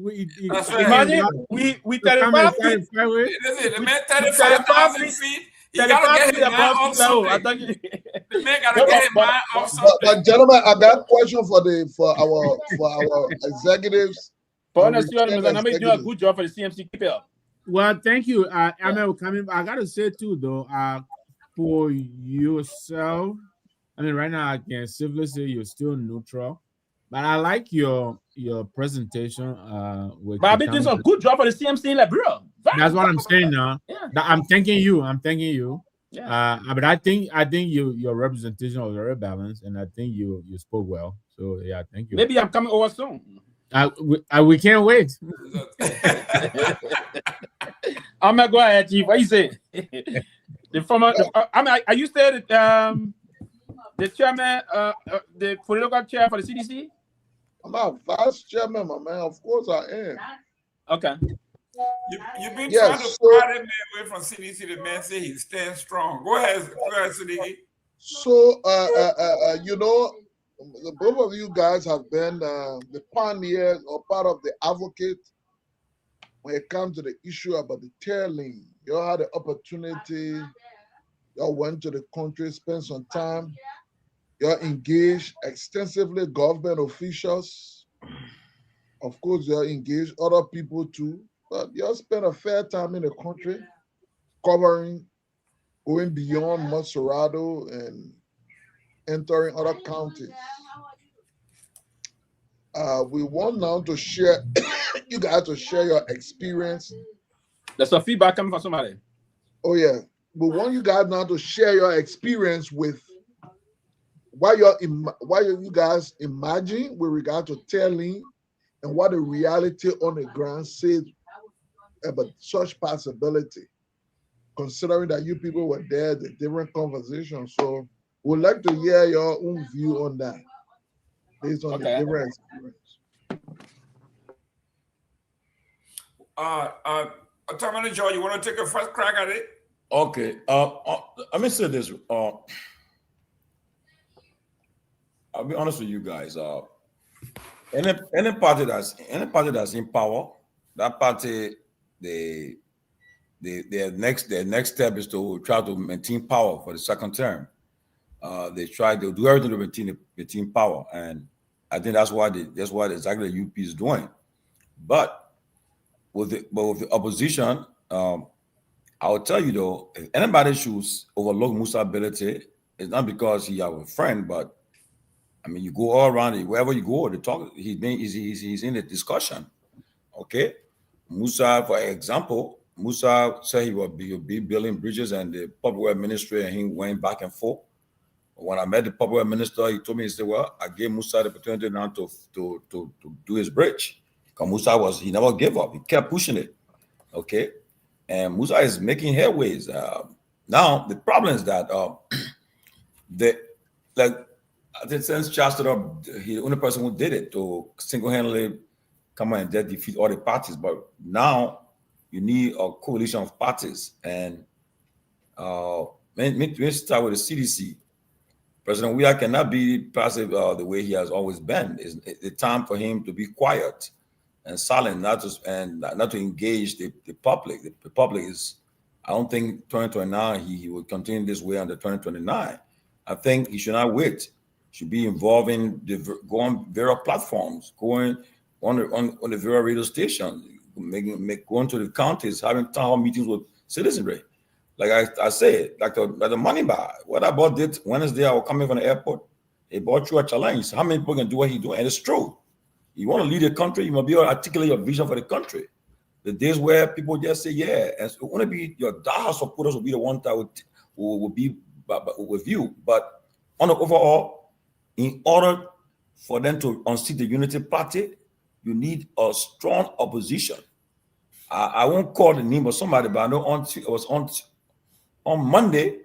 that's right. Imagine we 35 feet. Listen, the man 35,000 feet. You gotta get his mind off something. The man gotta get his mind off something. But gentlemen, I got a question for our executives. Mr. Nagbe doing a good job for the CMC. Keep it up. Well, thank you. I gotta say too, though, for yourself. I mean, right now I can safely say you're still neutral, but I like your presentation. But I've been doing some good job for the CMC in Liberia. That's what I'm saying now. Yeah. I'm thanking you. Yeah. But I think your representation was very balanced, and I think you spoke well. So yeah, thank you. Maybe I'm coming over soon. We can't wait. I'm gonna go ahead, Chief. What you say? Are you still the chairman, the political chair for the CDC? I'm not vice chairman, my man. Of course I am. Okay. You've been trying to pry that man away from CDC. The man say he stands strong. Go ahead, Seleke. So, both of you guys have been the pioneers or part of the advocate when it comes to the issue about the tailing. You all had the opportunity. Y'all went to the country, spent some time. You're engaged extensively, government officials. Of course, you're engaged other people too. But you all spent a fair time in the country, going beyond Monserrado and entering other counties. We want now to share, you guys to share your experience. There's some feedback coming from somebody. Oh yeah, we want you guys now to share your experience with what you guys imagine with regard to telling and what the reality on the ground says about such possibility, considering that you people were there, the different conversations. So we'd like to hear your own view on that based on the different experience. Tomalin, Joe, you want to take a first crack at it? Okay. Let me say this. I'll be honest with you guys. Any party that's in power, that party, their next step is to try to maintain power for the second term. They'll do everything to maintain power, and I think that's what exactly the UP is doing. But with the opposition, I will tell you though, if anybody should overlook Musa's ability, it's not because he have a friend, but I mean, you go all around it, wherever you go, the talk he's in the discussion. Okay, Musa, for example, Musa said he would be building bridges, and the public works ministry and him went back and forth. When I met the public works minister, he told me, he said, "Well, I gave Musa the opportunity now to do his bridge." Because Musa he never gave up; he kept pushing it. Okay, and Musa is making headways. Now the problem is that I think since Charles stood up, he's the only person who did it to single-handedly come and defeat all the parties. But now you need a coalition of parties. And we start with the CDC. President Weah cannot be passive the way he has always been. It's time for him to be quiet and silent, not to engage the public. The public is, I don't think 2029 he will continue this way until 2029. I think he should not wait. Should be involved in go on various platforms, going on the various radio stations, going to the counties, having town hall meetings with citizenry. Like I said, like the money bar. What I bought did Wednesday, I was coming from the airport. They bought you a challenge. How many people can do what he do? And it's true. You want to lead a country, you must be able to articulate your vision for the country. The days where people just say, yeah, and it want to be your diehard supporters will be the ones that will be with you. But on the overall, in order for them to unseat the Unity Party, you need a strong opposition. I won't call the name of somebody, but I know it was on Monday,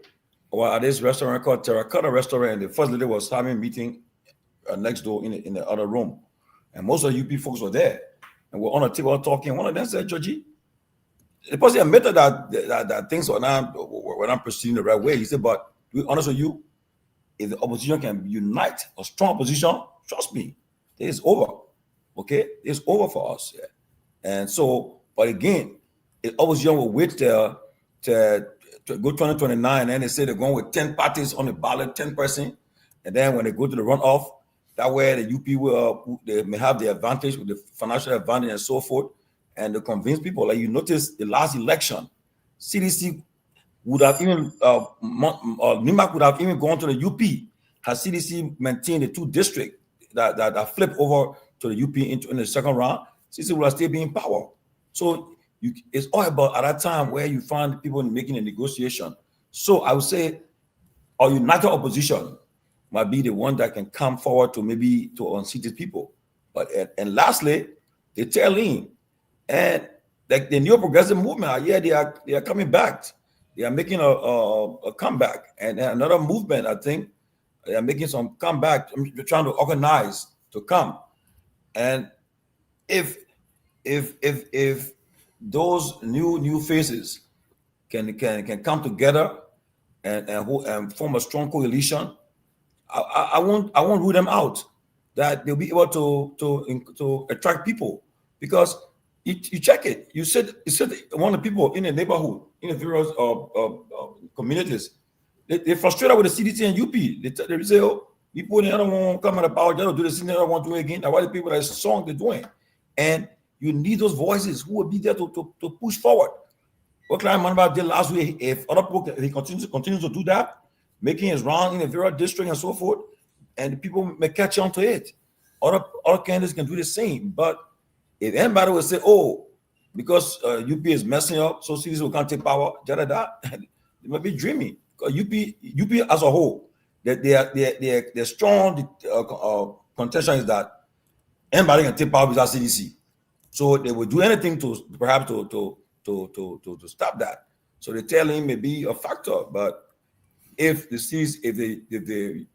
or at this restaurant called Terracotta Restaurant, and the first lady was having a meeting next door in the other room. And most of the UP folks were there. And we're on a table talking. One of them said, Georgie, the person admitted that things were not proceeding the right way. He said, but to be honest with you, if the opposition can unite, a strong opposition, trust me, it is over. Okay? It's over for us. Yeah. And so, but again, if opposition will wait to go 2029, and they say they're going with 10 parties on the ballot, 10%, and then when they go to the runoff, that way the UP they may have the advantage with the financial advantage and so forth, and to convince people. Like you notice the last election, CDC would have even NIMAC would have even gone to the UP had CDC maintained the two districts that flipped over to the UP in the second round. CDC would have still been in power. So it's all about at that time where you find people making a negotiation. So I would say a united opposition might be the one that can come forward to maybe to unseat these people. But and lastly, the tail in and like the new progressive movement, yeah, they are coming back. They are making a comeback, and another movement. I think they are making some comeback. They're trying to organize to come, and if those new faces can come together and form a strong coalition, I won't rule them out. That they'll be able to attract people, because you check it. You said one of the people in the neighborhood, in the various communities, they're frustrated with the CDC and UP. They say, oh, people in the other one come at the power, they don't do this thing, they don't want to do it again. Now, why the people that strong they're doing? And you need those voices who will be there to push forward. What Client Manaba did last week, if other people, if he continues to do that, making his round in the various district and so forth, and the people may catch on to it. other candidates can do the same. But if anybody would say, oh, because UP is messing up, so CDC will can't take power, they might be dreaming. Because UP as a whole, their strong contention is that anybody can take power without CDC. So they would do anything to perhaps to stop that. So the tailing may be a factor, but if the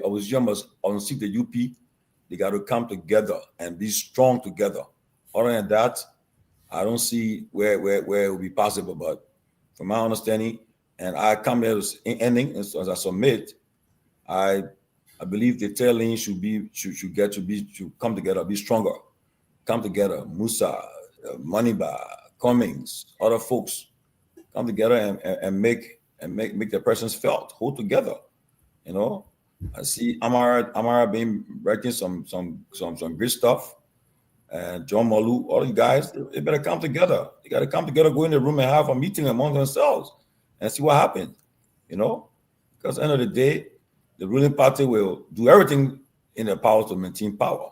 opposition must unseat the UP, they got to come together and be strong together. Other than that, I don't see where it will be possible. But from my understanding, and I come here as ending as I submit, I believe the tailing should come together, be stronger, come together. Musa, Maniba, Cummings, other folks come together and make their presence felt. Hold together, you know. I see Kamara being writing some great stuff, and John Malu, all you guys, they better come together. They got to come together, go in the room and have a meeting among themselves and see what happens, you know. Because at the end of the day, the ruling party will do everything in their power to maintain power.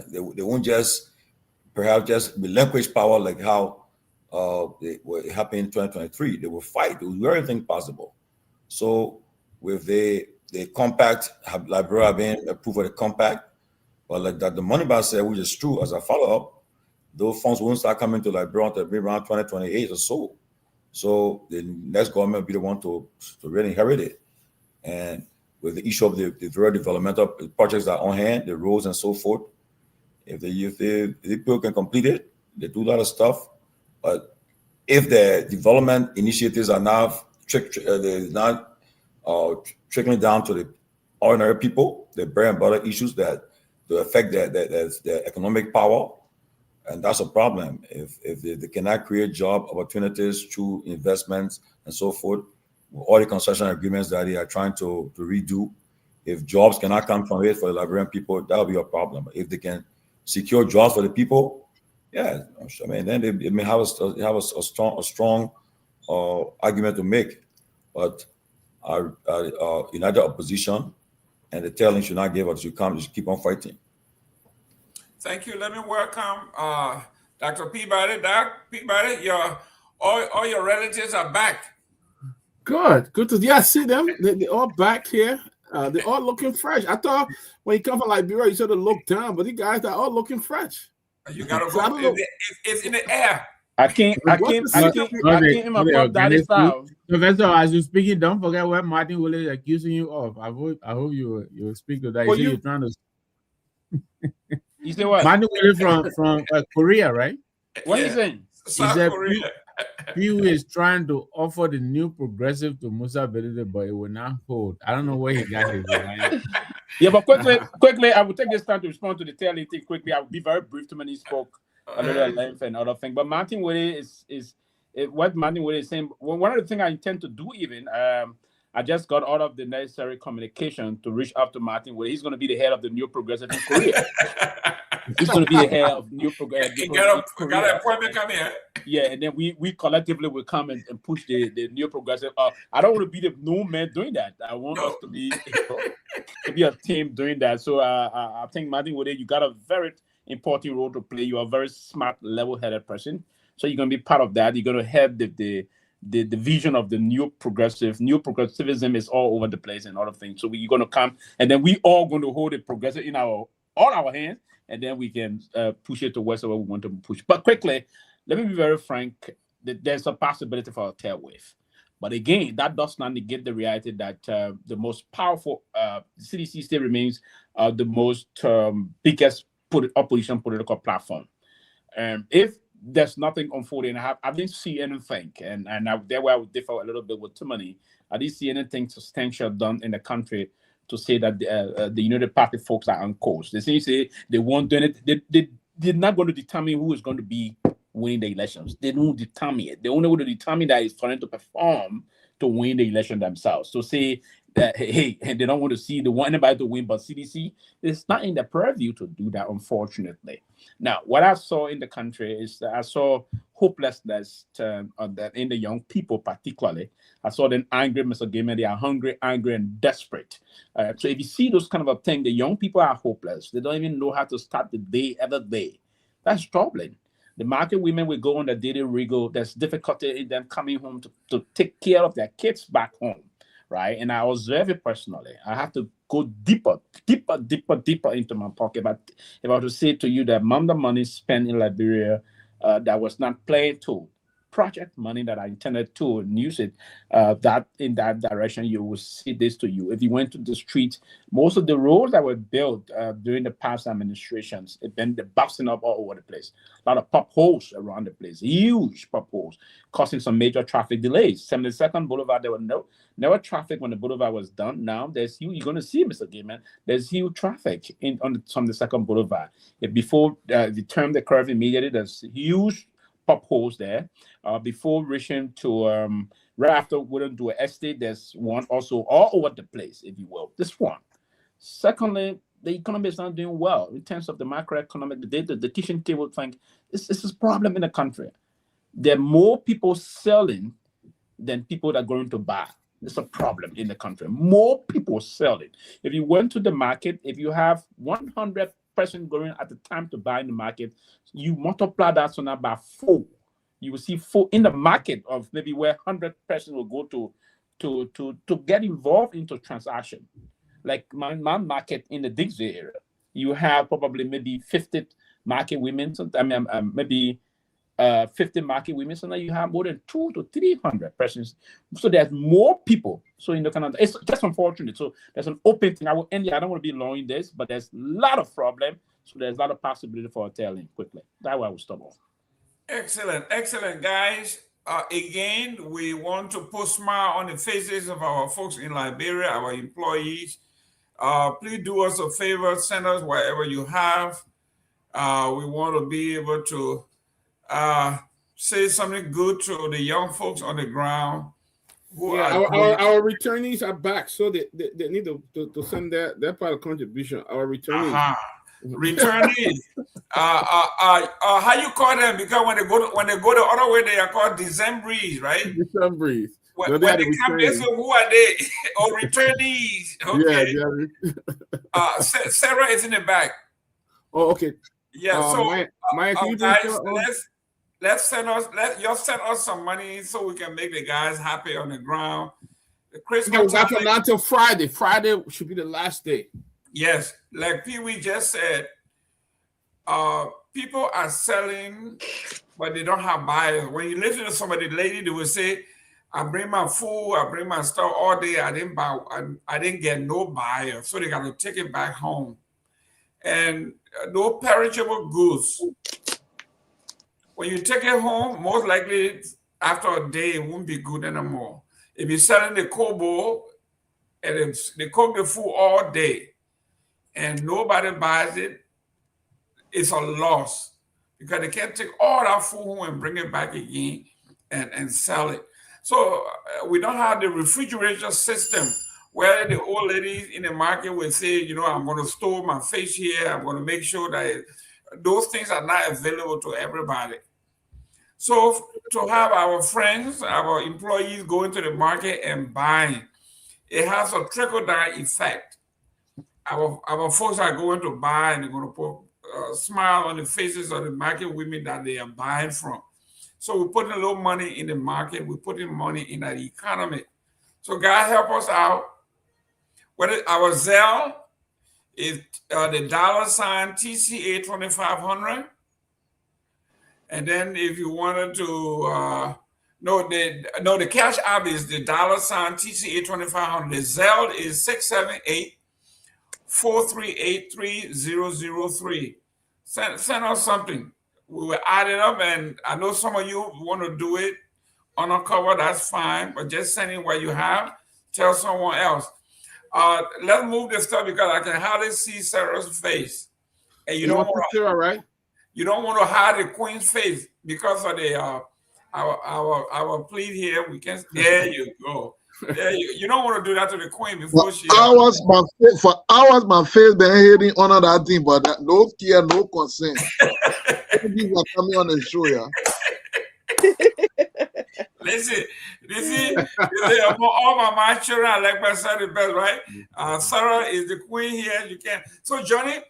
They won't perhaps just relinquish power like how it happened in 2023. They will fight. They will do everything possible. So with the compact, Liberia being approved of the compact, but like that the Moneyball said, which is true as a follow-up, those funds won't start coming to Liberia until maybe around 2028 or so. So the next government will be the one to really inherit it. And with the issue of the very developmental projects that are on hand, the roads and so forth, if the people can complete it, they do a lot of stuff. But if the development initiatives are now trickling down to the ordinary people, the bread and butter issues that affect their economic power, and that's a problem. If they cannot create job opportunities through investments and so forth, all the concession agreements that they are trying to redo, if jobs cannot come from it for the Liberian people, that will be a problem. If they can secure jobs for the people, yeah, I mean, then they may have a strong argument to make. But our united opposition and the tailing should not give us. You just keep on fighting. Thank you. Let me welcome Dr. Peabody. Doc Peabody, all your relatives are back. Good to see. I see them. They all back here. They're all looking fresh. I thought when you come from Liberia, you should have looked down, but these guys are all looking fresh. You gotta go. It's in the air. I can't Daddy style. Professor, as you speaking, don't forget what Martin Willis is accusing you of. I hope you speak to that. Well, you're trying to. You say what? Martin Willis from Korea, right? What are you saying? South Korea. Pewee is trying to offer the new progressive to Musa Belede, but it will not hold. I don't know where he got his. Yeah, but quickly, I will take this time to respond to the tailing thing quickly. I will be very brief to when he spoke a little at length and other thing. But Martin Willis is what Martin Willis is saying. One of the things I intend to do, even I just got out of the necessary communication to reach out to Martin Willis. He's going to be the head of the New Progressive in Korea. He's going to be the head of New Progressive. Got an appointment coming here. Yeah, and then we collectively will come and push the New Progressive. I don't want to be the new man doing that. I want us to be a team doing that. So I think Martin Willis, you got a very important role to play. You are a very smart, level-headed person. So you're going to be part of that. You're going to have the vision of the new progressive. New progressivism is all over the place and other things. So you're going to come, and then we all going to hold the progressive in all our hands, and then we can push it to where we want to push. But quickly, let me be very frank. There's a possibility for a tail wave. But again, that does not negate the reality that the most powerful CDC still remains the most biggest opposition political platform. If there's nothing unfolding, I didn't see anything, and there where I would differ a little bit with Tomalin. I didn't see anything substantial done in the country to say that the United Party folks are on course. They say they won't do it. They're not going to determine who is going to be winning the elections. They don't determine it. They only want to determine that it's trying to perform to win the election themselves. So say that, hey, and they don't want to see anybody to win but CDC. It's not in their purview to do that, unfortunately. Now, what I saw in the country is that I saw hopelessness in the young people particularly. I saw them angry, Mr. Gayman. They are hungry, angry, and desperate. So if you see those kind of a thing, the young people are hopeless. They don't even know how to start the day every day. That's troubling. The market women will go on the daily wriggle. There's difficulty in them coming home to take care of their kids back home, right? And I observe it personally. I have to go deeper into my pocket. But if I were to say to you that amount of money spent in Liberia that was not played to project money that I intended to and use it that in that direction, you will see this to you. If you went to the street, most of the roads that were built during the past administrations, it been busting up all over the place. A lot of pop holes around the place, huge pop holes, causing some major traffic delays. 72nd Boulevard, there were never traffic when the boulevard was done. Now there's huge, you're going to see, Mr. Gayman, there's huge traffic on the 72nd Boulevard. Before the turn the curve immediately, there's huge pop holes there. Before reaching to right after wouldn't do an estate, there's one also all over the place, if you will. This one. Secondly, the economy is not doing well in terms of the macroeconomic data. The kitchen table thing. This is a problem in the country. There are more people selling than people that are going to buy. It's a problem in the country. More people selling. If you went to the market, if you have 100 person going at the time to buy in the market, you multiply that so now by 4. You will see 4 in the market of maybe where 100 persons will go to get involved into transaction. Like my market in the Dixie area, you have probably maybe 50 market women. Maybe 50 market women. So now you have more than 200 to 300 persons. So there's more people. So in the Canada, it's just unfortunate. So there's an open thing. I don't want to be long in this, but there's a lot of problem. So there's a lot of possibility for telling quickly. That's why I will stop off. Excellent, guys. Again, we want to put smile on the faces of our folks in Liberia, our employees. Please do us a favor, send us whatever you have. We want to be able to say something good to the young folks on the ground. Our returnees are back, so they need to send their part of contribution. Our returnees. Returnees. How you call them? Because when they go the other way, they are called Decembrees, right? Decembrees. When they come, they say, who are they? Or returnees. Okay. Yeah. Sarah is in the back. Oh, okay. Yeah. So, Maya, can you guys, let's send us some money so we can make the guys happy on the ground. The Christmas time, from now till Friday. Friday should be the last day. Yes, like Pewee just said, people are selling, but they don't have buyers. When you listen to somebody, lady, they will say, I bring my food, I bring my stuff all day. I didn't get no buyer, so they got to take it back home. And no perishable goods. When you take it home, most likely after a day, it won't be good anymore. If you're selling the kobo, and they cook the food all day, and nobody buys it, it's a loss because they can't take all that food home and bring it back again and sell it. So we don't have the refrigeration system where the old ladies in the market will say, I'm going to store my fish here. I'm going to make sure that those things are not available to everybody. So to have our friends, our employees go into the market and buying, it has a trickle-down effect. Our folks are going to buy and they're going to put a smile on the faces of the market women that they are buying from. So we're putting a little money in the market. We're putting money in the economy. So God help us out. Our Zelle is the $ TCA 2500. And then if you wanted to, the cash app is the $ TCA 2500. The Zelle is 678-438-3003. Send us something. We will add it up, and I know some of you want to do it on a cover. That's fine, but just send in what you have. Tell someone else. Let's move this stuff because I can hardly see Sarah's face, and you don't want to. Right? You don't want to hide the Queen's face because of the our plea here. We can. There you go. You don't want to do that to the Queen before she. For hours, my face been heading on that thing, but no care, no consent. These are coming on the show, yeah. Listen, among all my children, I like my son the best, right? Sarah is the queen here. You can. So, Johnny,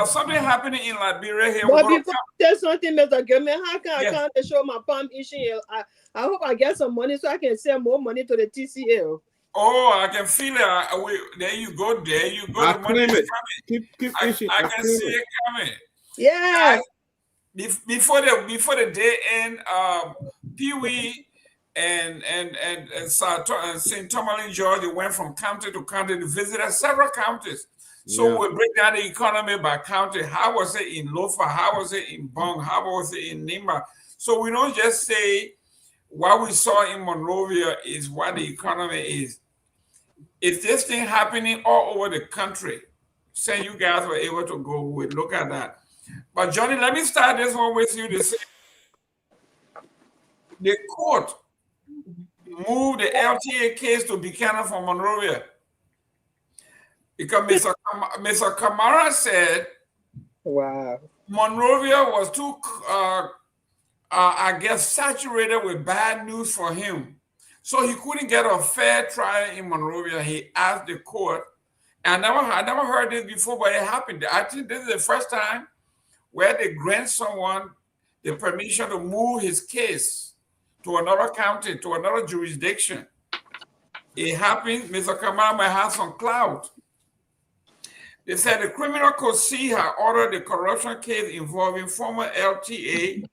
something happening in Liberia here. But before there's something, Mr. Gayman, how can I come to show my palm issue? I hope I get some money so I can send more money to the TCL. Oh, I can feel it. There you go. There you go. I The money is coming. Keep I fishing. can see it coming. Yeah. Before the day end, Pewee and St. Tomalin, Georgia, went from county to county to visit several counties. So we break down the economy by county. How was it in Lofa? How was it in Bong? How was it in Nimba? So we don't just say what we saw in Monrovia is what the economy is. If this thing happening all over the country, say you guys were able to go, we look at that. But Johnny, let me start this one with you. The court moved the LTA case to Buchanan from Monrovia because Mr. Kamara said, "Wow, Monrovia was too, I guess, saturated with bad news for him, so he couldn't get a fair trial in Monrovia." He asked the court, and I never heard this before, but it happened. I think this is the first time where they grant someone the permission to move his case to another county, to another jurisdiction. It happened. Mr. Kamara might have some clout. They said the criminal court had ordered the corruption case involving former LTA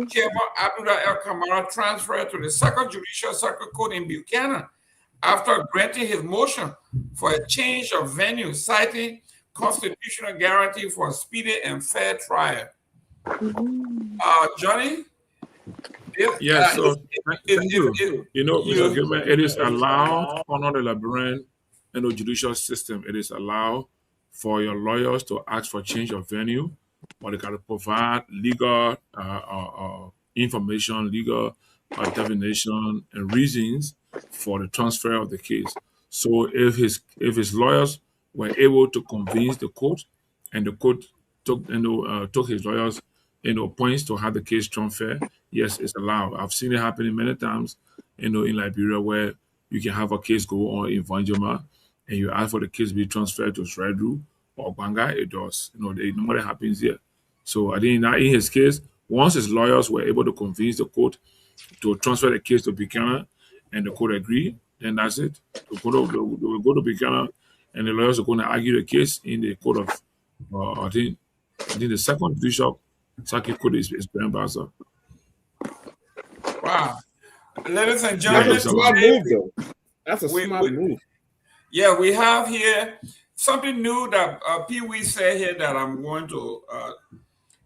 Chairman Abdullah El Kamara transferred to the Second Judicial Circuit Court in Buchanan after granting his motion for a change of venue, citing constitutional guarantee for a speedy and fair trial. Johnny? Yes, so thank you. Mr. Gilman, it is allowed under the Liberian judicial system. It is allowed for your lawyers to ask for change of venue, or they got to provide legal information, legal definition, and reasons for the transfer of the case. So if his lawyers were able to convince the court, and the court took his lawyers points to have the case transferred, yes, it's allowed. I've seen it happening many times, in Liberia, where you can have a case go on in Vanjama, and you ask for the case to be transferred to Sredru or Banga. It does. Normally happens here. So I think in his case, once his lawyers were able to convince the court to transfer the case to Buchanan, and the court agreed, then that's it. They will go to Buchanan, and the lawyers are going to argue the case in the court of, I think the Second Judicial Circuit Court is Ben Baza. Wow. Ladies and gentlemen, that's a smart move, though. That's a smart move. Yeah, we have here something new that Pewee said here that I'm going to.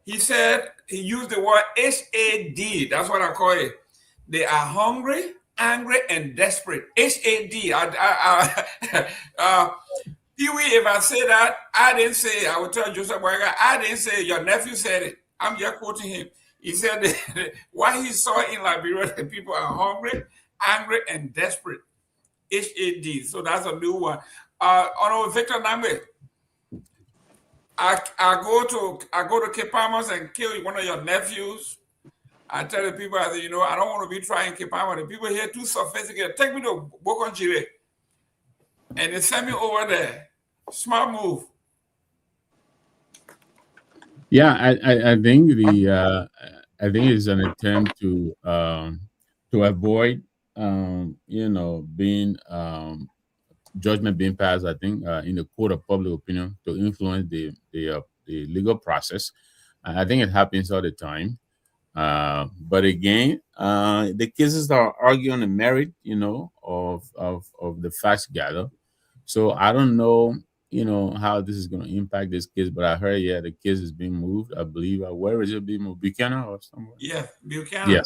He said he used the word HAD. That's what I call it. They are hungry, angry, and desperate. HAD. Pewee, if I say that, I didn't say it. I will tell Joseph Boyga, I didn't say it. Your nephew said it. I'm just quoting him. He said that what he saw in Liberia, the people are hungry, angry, and desperate. HAD. So that's a new one. Honorable Victor Nagbe, I go to Kipamos and kill one of your nephews. I tell the people, I say, I don't want to be trying Kipamos. The people here too sophisticated. Take me to Bokonjire. And they send me over there. Smart move. Yeah, I think I think it's an attempt to avoid being judgment being passed. I think in the court of public opinion to influence the legal process. I think it happens all the time. But again, the cases are arguing the merit, of the facts gathered. So I don't know, how this is going to impact this case. But I heard, the case is being moved. I believe, where is it being moved? Buchanan or somewhere? Yeah, Buchanan. Yeah.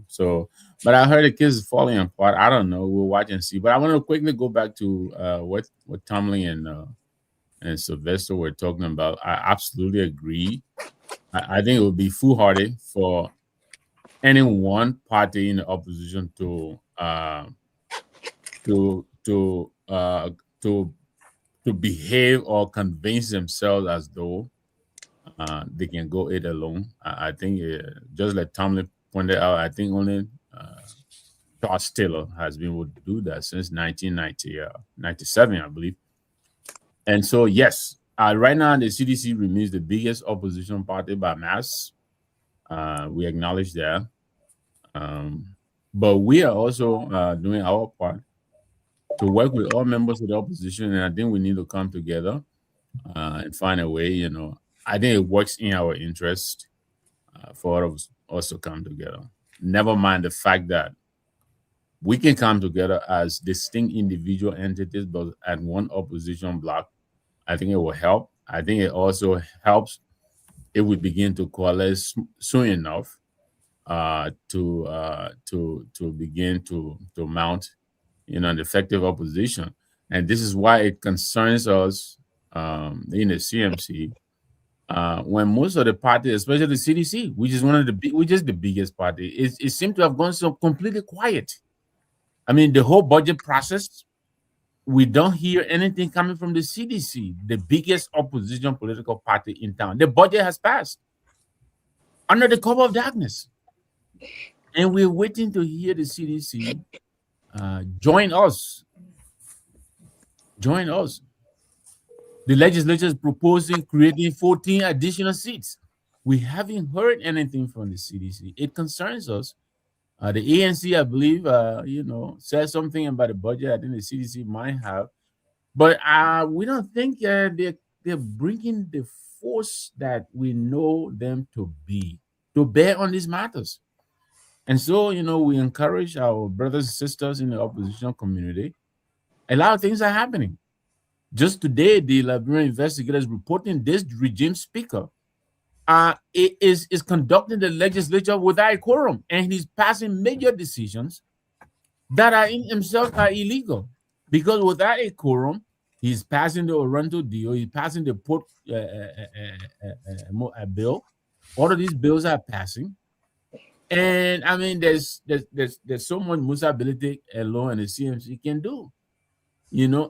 So, but I heard the case is falling apart. I don't know. We'll watch and see. But I want to quickly go back to what Tomalin and Sylvester were talking about. I absolutely agree. I think it would be foolhardy for any one party in the opposition to behave or convince themselves as though they can go it alone. I think just like Tomalin pointed out, I think only Charles Taylor has been able to do that since 1997, I believe. And so, yes, right now the CDC remains the biggest opposition party by mass. We acknowledge that. But we are also doing our part to work with all members of the opposition, and I think we need to come together and find a way. I think it works in our interest for all of us to come together. Never mind the fact that we can come together as distinct individual entities, but at one opposition bloc. I think it will help. I think it also helps if we begin to coalesce soon enough to begin to mount, an effective opposition. And this is why it concerns us in the CMC when most of the parties, especially the CDC, which is the biggest party, it seems to have gone so completely quiet. I mean, the whole budget process, we don't hear anything coming from the CDC, the biggest opposition political party in town. The budget has passed under the cover of darkness. And we're waiting to hear the CDC join us. Join us. The legislature is proposing creating 14 additional seats. We haven't heard anything from the CDC. It concerns us. The ANC, I believe, said something about the budget. I think the CDC might have. But we don't think they're bringing the force that we know them to bear on these matters. And so, we encourage our brothers and sisters in the opposition community. A lot of things are happening. Just today, the Liberian investigators reporting this regime speaker is conducting the legislature without a quorum, and he's passing major decisions that are in themselves are illegal, because without a quorum, he's passing the Oronto deal, he's passing the port bill. All of these bills are passing, and I mean, there's so much musability alone and the CMC can do,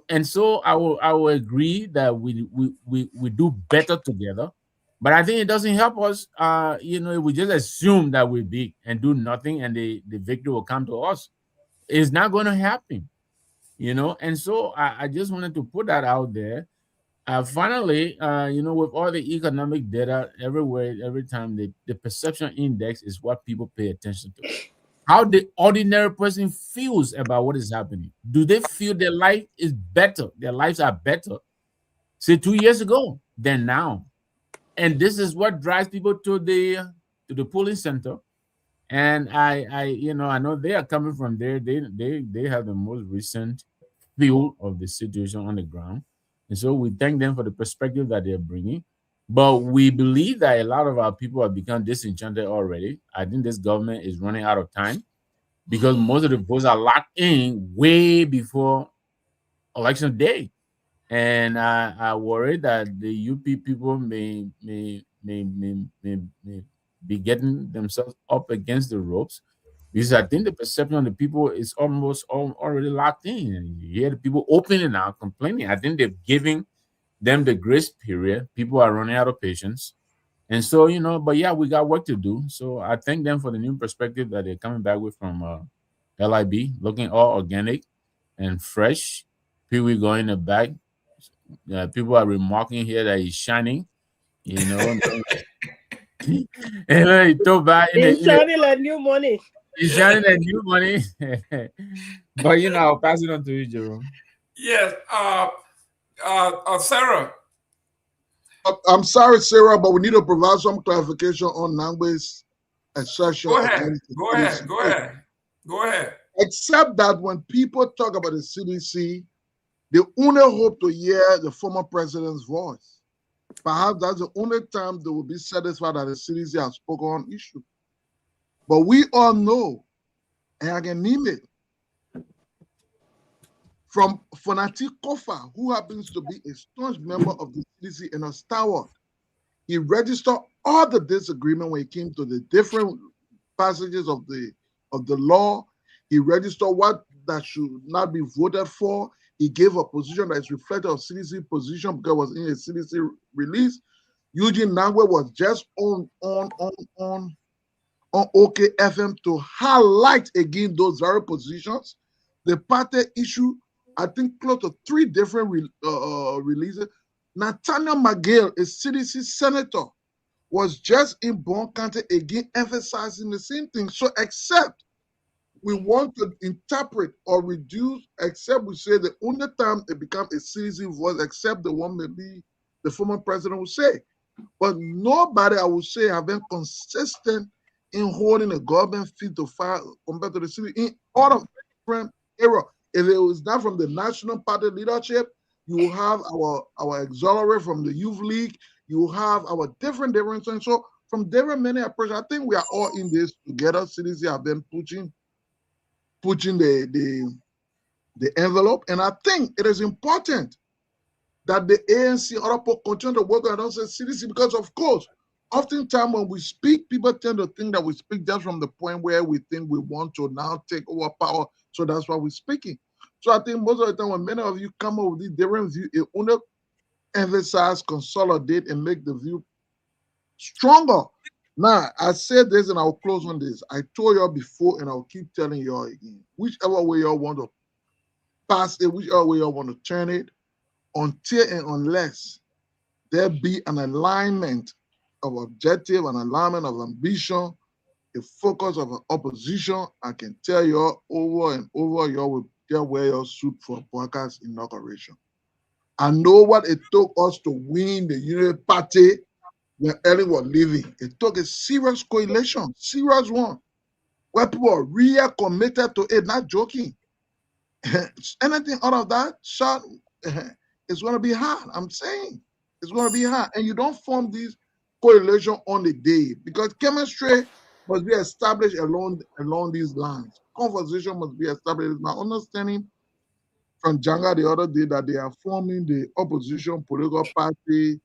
and so I will agree that we do better together. But I think it doesn't help us, if we just assume that we're big and do nothing and the victory will come to us. It's not going to happen, And so I just wanted to put that out there. Finally, with all the economic data everywhere, every time, the perception index is what people pay attention to. How the ordinary person feels about what is happening. Do they feel their life is better? Their lives are better, say 2 years ago than now? And this is what drives people to the polling center. And I know they are coming from there. They have the most recent view of the situation on the ground. And so we thank them for the perspective that they're bringing. But we believe that a lot of our people have become disenchanted already. I think this government is running out of time because most of the votes are locked in way before election day. And I worry that the UP people may be getting themselves up against the ropes, because I think the perception of the people is almost already locked in. And you hear the people opening out, complaining. I think they're giving them the grace period. People are running out of patience. And so, but yeah, we got work to do. So I thank them for the new perspective that they're coming back with from LIB, looking all organic and fresh. Pewee going in the back. People are remarking here that he's shining, He's shining like new money. He's shining like new money. But I'll pass it on to you, Jerome. Yes, Sarah. I'm sorry, Sarah, but we need to provide some clarification on Nagbe's assertion. Go ahead. Except that when people talk about the CDC, they only hope to hear the former president's voice. Perhaps that's the only time they will be satisfied that the CDC has spoken on issue. But we all know, and I can name it, from Fonati Kofa, who happens to be a staunch member of the CDC and a stalwart. He registered all the disagreement when it came to the different passages of the law. He registered what that should not be voted for. He gave a position that is reflective of CDC position because it was in a CDC release. Eugene Nagbe was just on on OKFM to highlight again those very positions. The party issue, I think, close to 3 different releases. Nathaniel McGill, a CDC senator, was just in Bon County again, emphasizing the same thing. So, except we want to interpret or reduce, except we say the only time it becomes a CDC voice, except the one maybe the former president will say. But nobody, I would say, have been consistent in holding a government feet to fire compared to the city in all of different era. If it was not from the National Party leadership, you have our auxiliary from the Youth League, you have our different things. So from different many approaches, I think we are all in this together. CDC have been pushing the envelope, and I think it is important that the ANC and other people continue to work on us as CDC, because of course, oftentimes when we speak, people tend to think that we speak just from the point where we think we want to now take over power. So that's why we're speaking. So I think most of the time when many of you come up with these different views, it only emphasize, consolidate, and make the view stronger. Now, I said this and I'll close on this. I told y'all before and I'll keep telling y'all again. Whichever way y'all want to pass it, whichever way y'all want to turn it, until and unless there be an alignment of objective, an alignment of ambition, a focus of an opposition, I can tell y'all over and over, y'all will get where your suit for Boaka's inauguration. I know what it took us to win the Unity Party when Ellen was leaving. It took a serious coalition, serious one, where people are really committed to it, not joking. Anything out of that, shot, it's going to be hard. I'm saying it's going to be hard. And you don't form these coalition on the day, because chemistry must be established along these lines. Conversation must be established. It's my understanding from Janga the other day that they are forming the opposition political party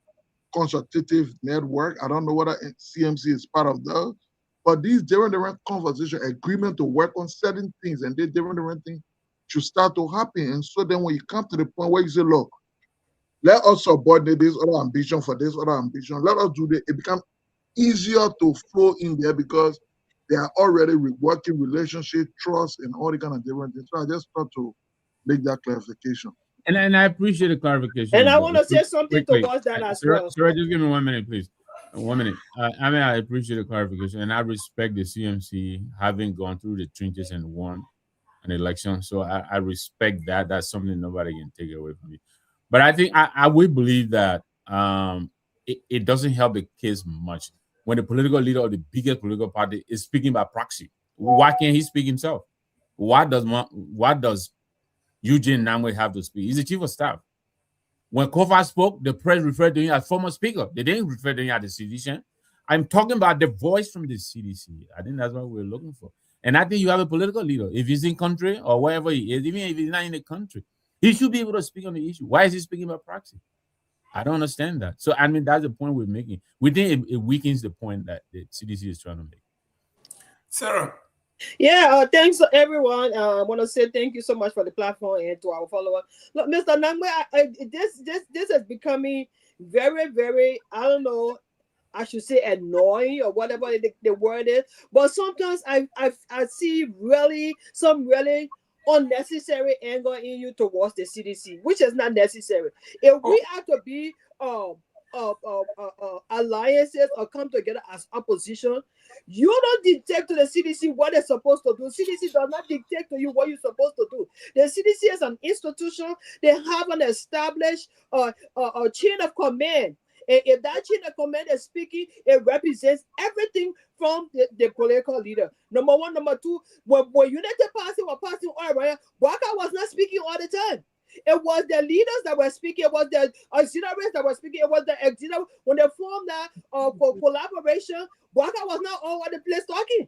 consultative network. I don't know whether CMC is part of that, but these different conversation agreement to work on certain things, and these different things should start to happen. And so then when you come to the point where you say, look, let us subordinate this other ambition for this other ambition, let us do that, it becomes easier to flow in there because they are already working relationship, trust, and all the kind of different things. So I just thought to make that clarification. And I appreciate the clarification. And I want to say something towards that as well. Sir, just give me 1 minute, please. 1 minute. I mean, I appreciate the clarification, and I respect the CMC having gone through the trenches and won an election. So I respect that. That's something nobody can take away from me. But I think I would believe that it doesn't help the case much when the political leader of the biggest political party is speaking by proxy. Why can't he speak himself? Why does Eugene Nagbe have to speak? He's the chief of staff. When Kofa spoke, the press referred to him as former speaker. They didn't refer to him as the CDC. I'm talking about the voice from the CDC. I think that's what we're looking for. And I think you have a political leader. If he's in country or wherever he is, even if he's not in the country, he should be able to speak on the issue. Why is he speaking by proxy? I don't understand that. So, I mean, that's the point we're making. We think it weakens the point that the CDC is trying to make. Sarah. Yeah, thanks to everyone. I want to say thank you so much for the platform and to our followers. Look, Mr. Nagbe, this is becoming very, very, I don't know, I should say annoying or whatever the word is. But sometimes I see some really unnecessary anger in you towards the CDC, which is not necessary. If we have to be alliances or come together as opposition, you don't dictate to the CDC what they're supposed to do. CDC does not dictate to you what you're supposed to do. The CDC is an institution. They have an established chain of command. And if that chain of command is speaking, it represents everything from the political leader. Number one. Number two, when United Party were passing all right, Boaka was not speaking all the time. It was the leaders that were speaking. It was the auxiliaries that were speaking. It was the auxiliaries. When they formed that collaboration, Boaka was not all over the place talking.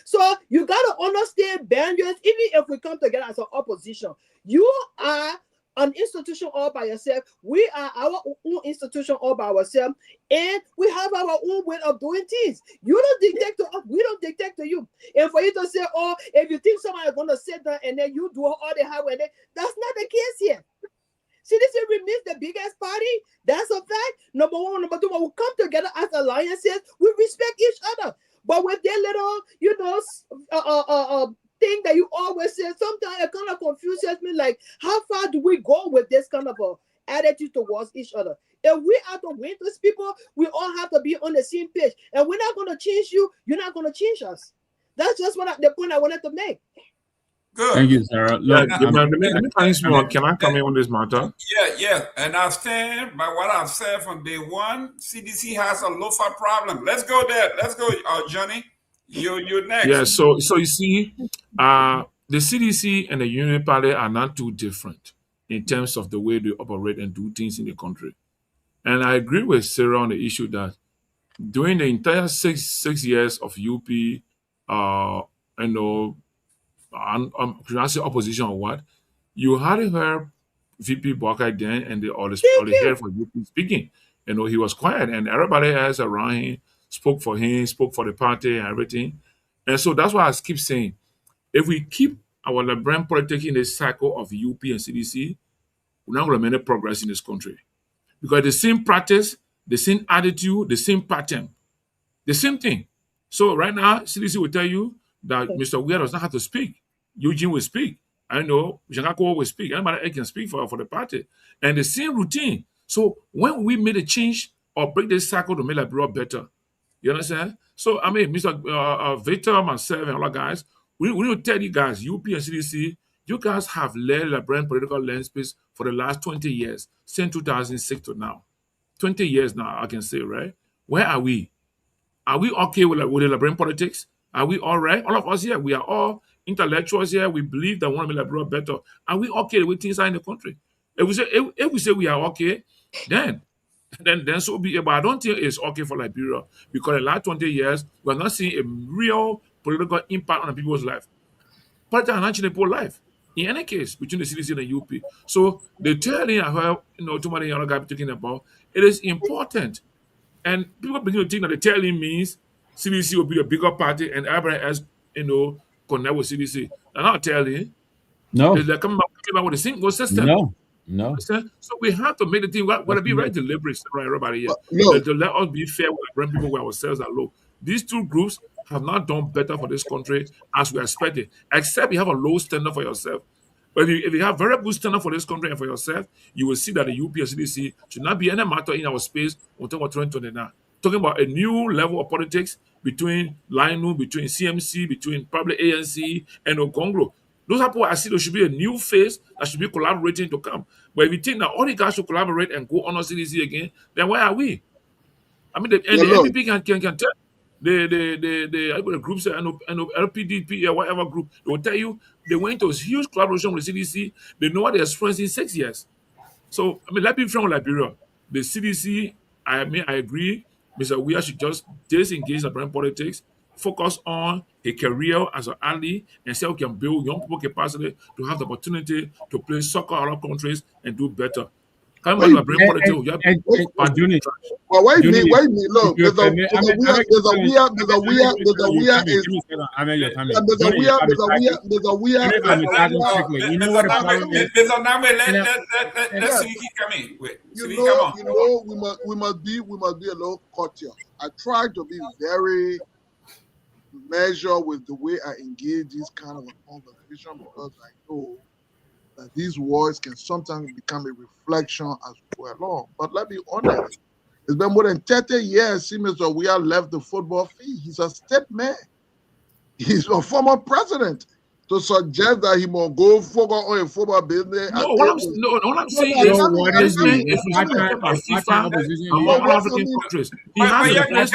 So you got to understand boundaries, even if we come together as an opposition. You are an institution all by yourself. We are our own institution all by ourselves, and we have our own way of doing things. You don't dictate to us. We don't dictate to you. And for you to say, oh, if you think somebody is going to sit down and then you do all the hard work, that's not the case here. CDC remains the biggest party. That's a fact. Number one. Number two, when we come together as alliances, we respect each other. But with their little, thing that you always say, sometimes it kind of confuses me. Like, how far do we go with this kind of attitude towards each other? If we are to win these people, we all have to be on the same page. And we're not going to change you. You're not going to change us. That's just the point I wanted to make. Good. Thank you, Sarah. Look, let me can I come in on this matter? Yeah. And I stand by what I've said from day one. CDC has a loafer problem. Let's go there. Let's go, Johnny. You're next. Yeah, so you see, the CDC and the Union Party are not too different in terms of the way they operate and do things in the country. And I agree with Sarah on the issue that during the entire six years of UP, opposition or what, you hardly heard VP Barker then and all the head for UP speaking. He was quiet, and everybody else around him spoke for the party and everything. And so that's why I keep saying, if we keep our Liberian politics in the cycle of UP and CDC, we're not going to make any progress in this country. Because the same practice, the same attitude, the same pattern, the same thing. So right now, CDC will tell you that Mr. Weir does not have to speak. Eugene will speak. I know Jangako will speak. Anybody else can speak for the party. And the same routine. So when we made a change or break this cycle to make Liberia better, you understand? So, I mean, Mr. Victor, myself, and other guys, we need to tell you guys, UP and CDC, you guys have led Liberian political landscape for the last 20 years, since 2006 to now. 20 years now, I can say, right? Where are we? Are we okay with the Liberian politics? Are we all right? All of us here, we are all intellectuals here. We believe that we want to make Liberia better. Are we okay with things in the country? If we say we are okay, then so be it. But I don't think it's okay for Liberia because in the last 20 years, we're not seeing a real political impact on the people's life. Politics are not changing people's life. In any case, between the CDC and the UP. So the telling I heard, Tomalin and other guys talking about, it is important. And people begin to think that the telling means CDC will be a bigger party and everybody else, connect with CDC. They're not telling. No. They're coming up with a single system. No. So we have to make the thing, we're to be very deliberate, right, everybody here. To let us be fair with bring people where ourselves are low. These two groups have not done better for this country as we expected, except you have a low standard for yourself. But if you have very good standard for this country and for yourself, you will see that the UP and CDC should not be any matter in our space until 2029. Talking about a new level of politics between Linu, between CMC, between probably ANC and Gongloe. Those are people I see there should be a new face that should be collaborating to come. But if you think that all the guys should collaborate and go on CDC again, then where are we? I mean, the NPP can tell the groups and LPDP or whatever group, they will tell you they went to a huge collaboration with the CDC. They know what they experienced in 6 years. So, I mean, let's be from Liberia. The CDC, I agree, Mr. Weir should just disengage the brand politics, focus on a career as an ally, and say we can build young people capacity to have the opportunity to play soccer in other countries and do better. Come on, brand politics. Well, wait a minute. Look, there's a You know what the problem is? There's a number. Let Seleke come in. We must be a little cautious. I try to be very measured with the way I engage this kind of a conversation because I know that these words can sometimes become a reflection as we go along. But let's be honest, it's been more than 30 years since Mr. Weir left the football field. He's a state man. He's a former president. To suggest that he must go focus on a football business. No, what I'm saying is, if we have a FIFA among African countries, he has the best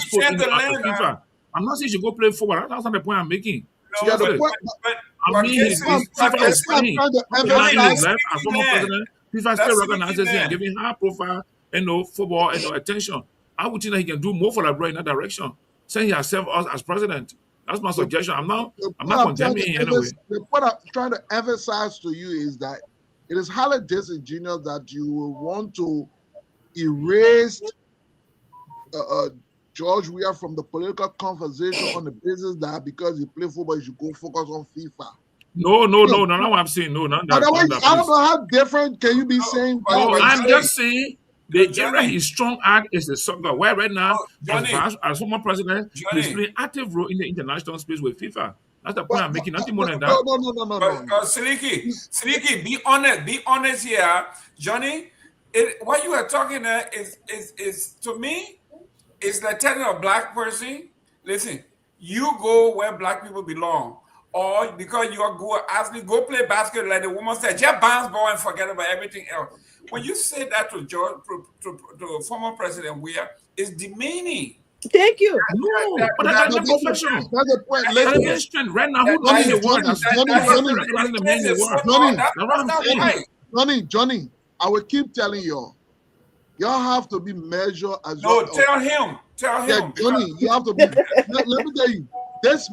sport in FIFA. I'm not saying he should go play football. That's not the point I'm making. I mean, FIFA is playing. As former president, FIFA still recognizes him and giving high profile, football, attention. I would think that he can do more for Liberia in that direction. Saying he has served us as president. That's my suggestion. I'm not condemning him anyway. What I'm trying to emphasize to you is that it is highly disingenuous that you will want to erase George Weir from the political conversation on the basis that because you play football, you should go focus on FIFA. No, not what I'm saying. No, not that. I don't know how different can you be saying. No, I'm just saying The area his strong art is the soccer. Where right now, Johnny, as former president, he's playing active role in the international space with FIFA. That's the point I'm making. Nothing more than that. No. Sileke, be honest here, Johnny. What you are talking is to me, is like telling a black person, listen, you go where black people belong. Or because you are go play basketball, like the woman said, just bounce ball and forget about everything else. When you say that to former President Weah, it's demeaning. Thank you. No, but that's not professional. That's the point. Right now, who knows the word? Johnny, I will keep telling y'all have to be measured as no. Tell him. Yeah, Johnny, you have to be. let me tell you, this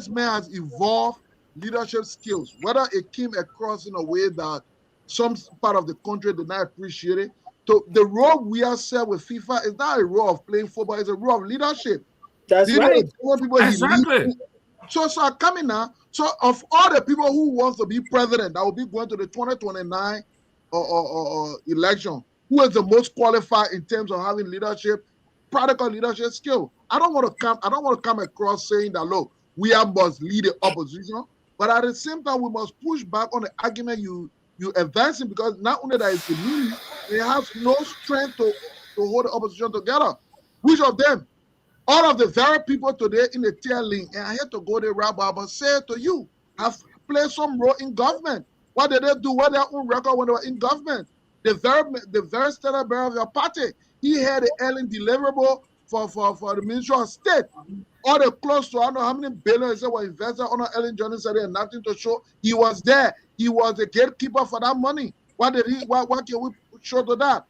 man has evolved leadership skills. Whether it came across in a way that some part of the country did not appreciate it. So the role we are set with FIFA is not a role of playing football; it's a role of leadership. That's right. Exactly. So coming now. So of all the people who wants to be president, that will be going to the 2029 election, who is the most qualified in terms of having leadership, practical leadership skill? I don't want to come across saying that look, we must lead the opposition, but at the same time we must push back on the argument you advancing, because not only that is the need, it has no strength to hold the opposition together. Which of them? All of the very people today in the tier link, and I had to go there, Rabbi, but say to you, have played some role in government. What did they do? What their own record when they were in government? The very stellar bearer of your party, he had an early deliverable for the Ministry of State. All the close to I don't know how many billions were invested on Ellen Johnson said they had nothing to show. He was there. He was the gatekeeper for that money. What can we show to that?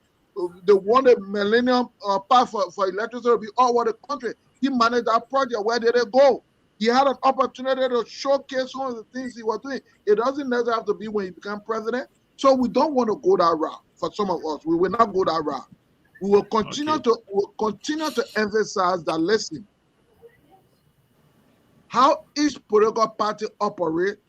They won the Millennium Park for electricity to be all over the country. He managed that project. Where did it go? He had an opportunity to showcase some of the things he was doing. It doesn't necessarily have to be when he became president. So we don't want to go that route. For some of us, we will not go that route. We will continue to emphasize that, listen, how each political party operates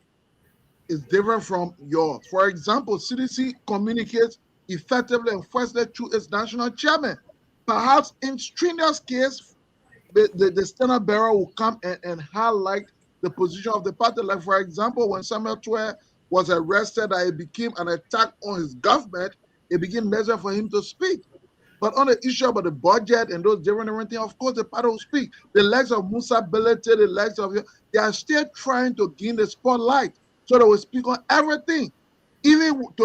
is different from yours. For example, CDC communicates effectively and firstly through its national chairman. Perhaps in strenuous case, the standard bearer will come and highlight the position of the party. Like, for example, when Samuel Twe was arrested, it became an attack on his government, it became necessary for him to speak. But on the issue about the budget and those different things, of course, the party will speak. The likes of Musa Belete, the likes of they are still trying to gain the spotlight, so they will speak on everything. Even to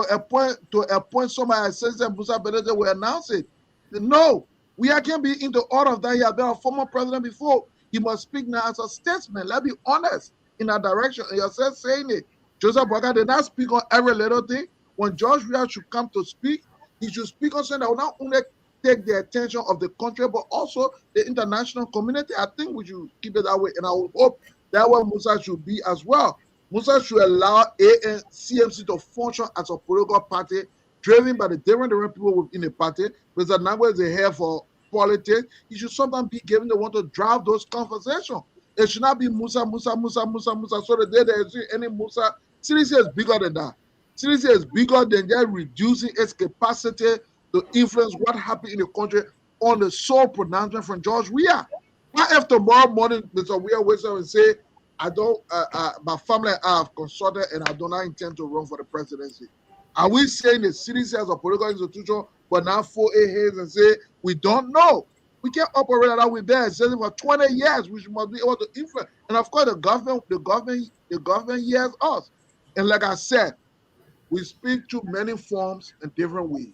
appoint somebody as President Musa Belete will announce it. No, we can't be into all of that. He has been a former president before. He must speak now as a statesman. Let's be honest in that direction. And yourself saying it. Joseph Boakai did not speak on every little thing. When George Weah should come to speak, he should speak on something that will not only take the attention of the country, but also the international community. I think we should keep it that way. And I would hope that way Musa should be as well. Musa should allow CMC to function as a political party driven by the different people within the party. Mr. Nagbe is the head for politics. He should sometimes be given the one to drive those conversations. It should not be Musa. So the day there is any Musa, CDC is bigger than that. CDC is bigger than just reducing its capacity to influence what happened in the country on the sole pronouncement from George Weah. What if tomorrow morning Mr. Weah wakes up and say, I don't, my family and I have consulted and I do not intend to run for the presidency? Are we saying the CDC as a political institution, but now 4A heads and say, we don't know? We can't operate like that. We've been saying for 20 years, we must be able to influence. And of course, the government hears us. And like I said, we speak to many forms and different ways.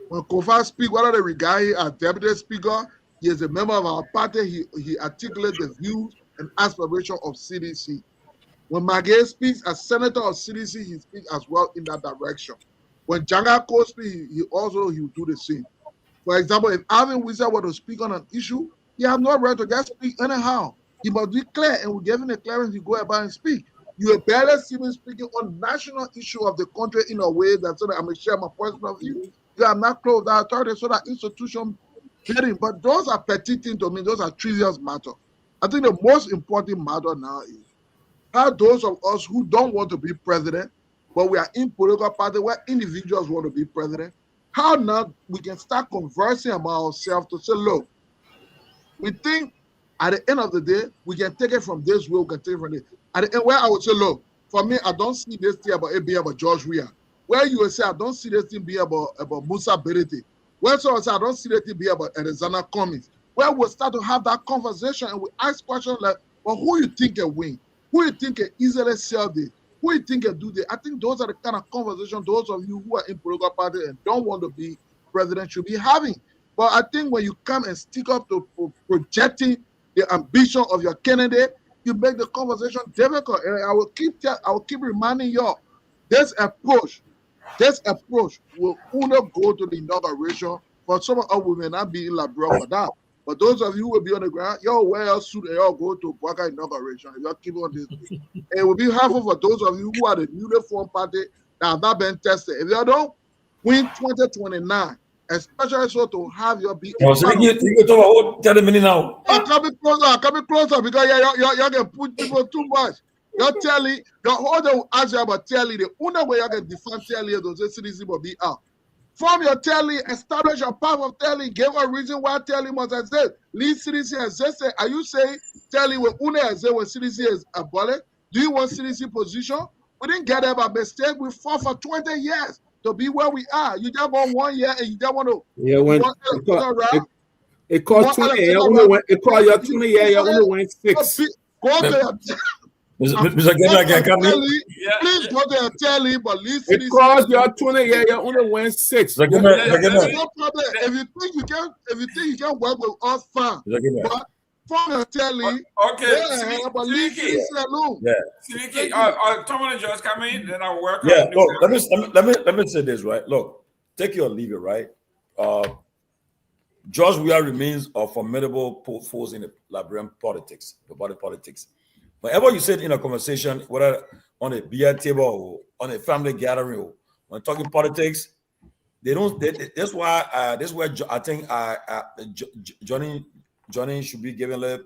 When Kofa speaks, whether they regard him as deputy speaker, he is a member of our party. He articulates the views and aspirations of CDC. When Magay speaks as senator of CDC, he speaks as well in that direction. When Jangako speaks, he will do the same. For example, if Alvin Wizard were to speak on an issue, he has no right to just speak anyhow. He must be clear, and we give him the clearance to go about and speak. You will barely see me speaking on national issue of the country in a way that so that I'm going to share my personal view. You are not close to that authority, so that institution bidding. But those are petty things to me. Those are trivial matters. I think the most important matter now is how those of us who don't want to be president, but we are in political party where individuals want to be president, How now we can start conversing about ourselves to say, look, we think at the end of the day, we can take it from this way, we can take it from this. At the end, where I would say, look, for me, I don't see this thing about it being about George Weah. Where you will say, I don't see this thing being about Musa Berete. Where so I say, I don't see this thing being about Arizona Cummings. Where we'll start to have that conversation and we ask questions like, well, who you think can win? Who you think can easily sell this? Who you think can do this? I think those are the kind of conversations those of you who are in political party and don't want to be president should be having. But I think when you come and stick up to projecting the ambition of your candidate, you make the conversation difficult. And I will keep reminding y'all, this approach will only go to the inauguration. For some of us, we may not be in Liberia for that. But those of you who will be on the ground, y'all wear your suit and y'all go to Bwaka inauguration. Y'all keep on this. It will be helpful for those of you who are the newly formed party that have not been tested. If you don't win 2029, especially so to have your be. You talk about 30 minutes now. I'm coming closer because y'all can put people too much. Your telly, all they will ask you about telly, the only way you can defend telly is to say CDC will be out. From your telly, establish a power of telly, give a reason why telly must exist. Leave CDC exist. Are you saying telly will only exist when CDC is abolished? Do you want CDC position? We didn't get there by mistake. We fought for 20 years to be where we are. You just want 1 year and you just want to. Yeah, when it costs 20 years, it costs you 20 years, you only went 6. Go to your Mr. Gayman can come in. Please go to your telly, but leave it costs you 20 years, you only went 6. No problem. If you think you can work with us, fine. But from your telly, but leave CDC alone. Yeah. Tomalin just come in, then I'll work. Yeah. Look, let me say this, right? Look, take it or leave it, right? George Weah remains a formidable force in the Liberian politics, the body politics. Whenever you sit in a conversation, whether on a beer table or on a family gathering, or when talking politics, they don't. That's why. That's where I think Johnny should be given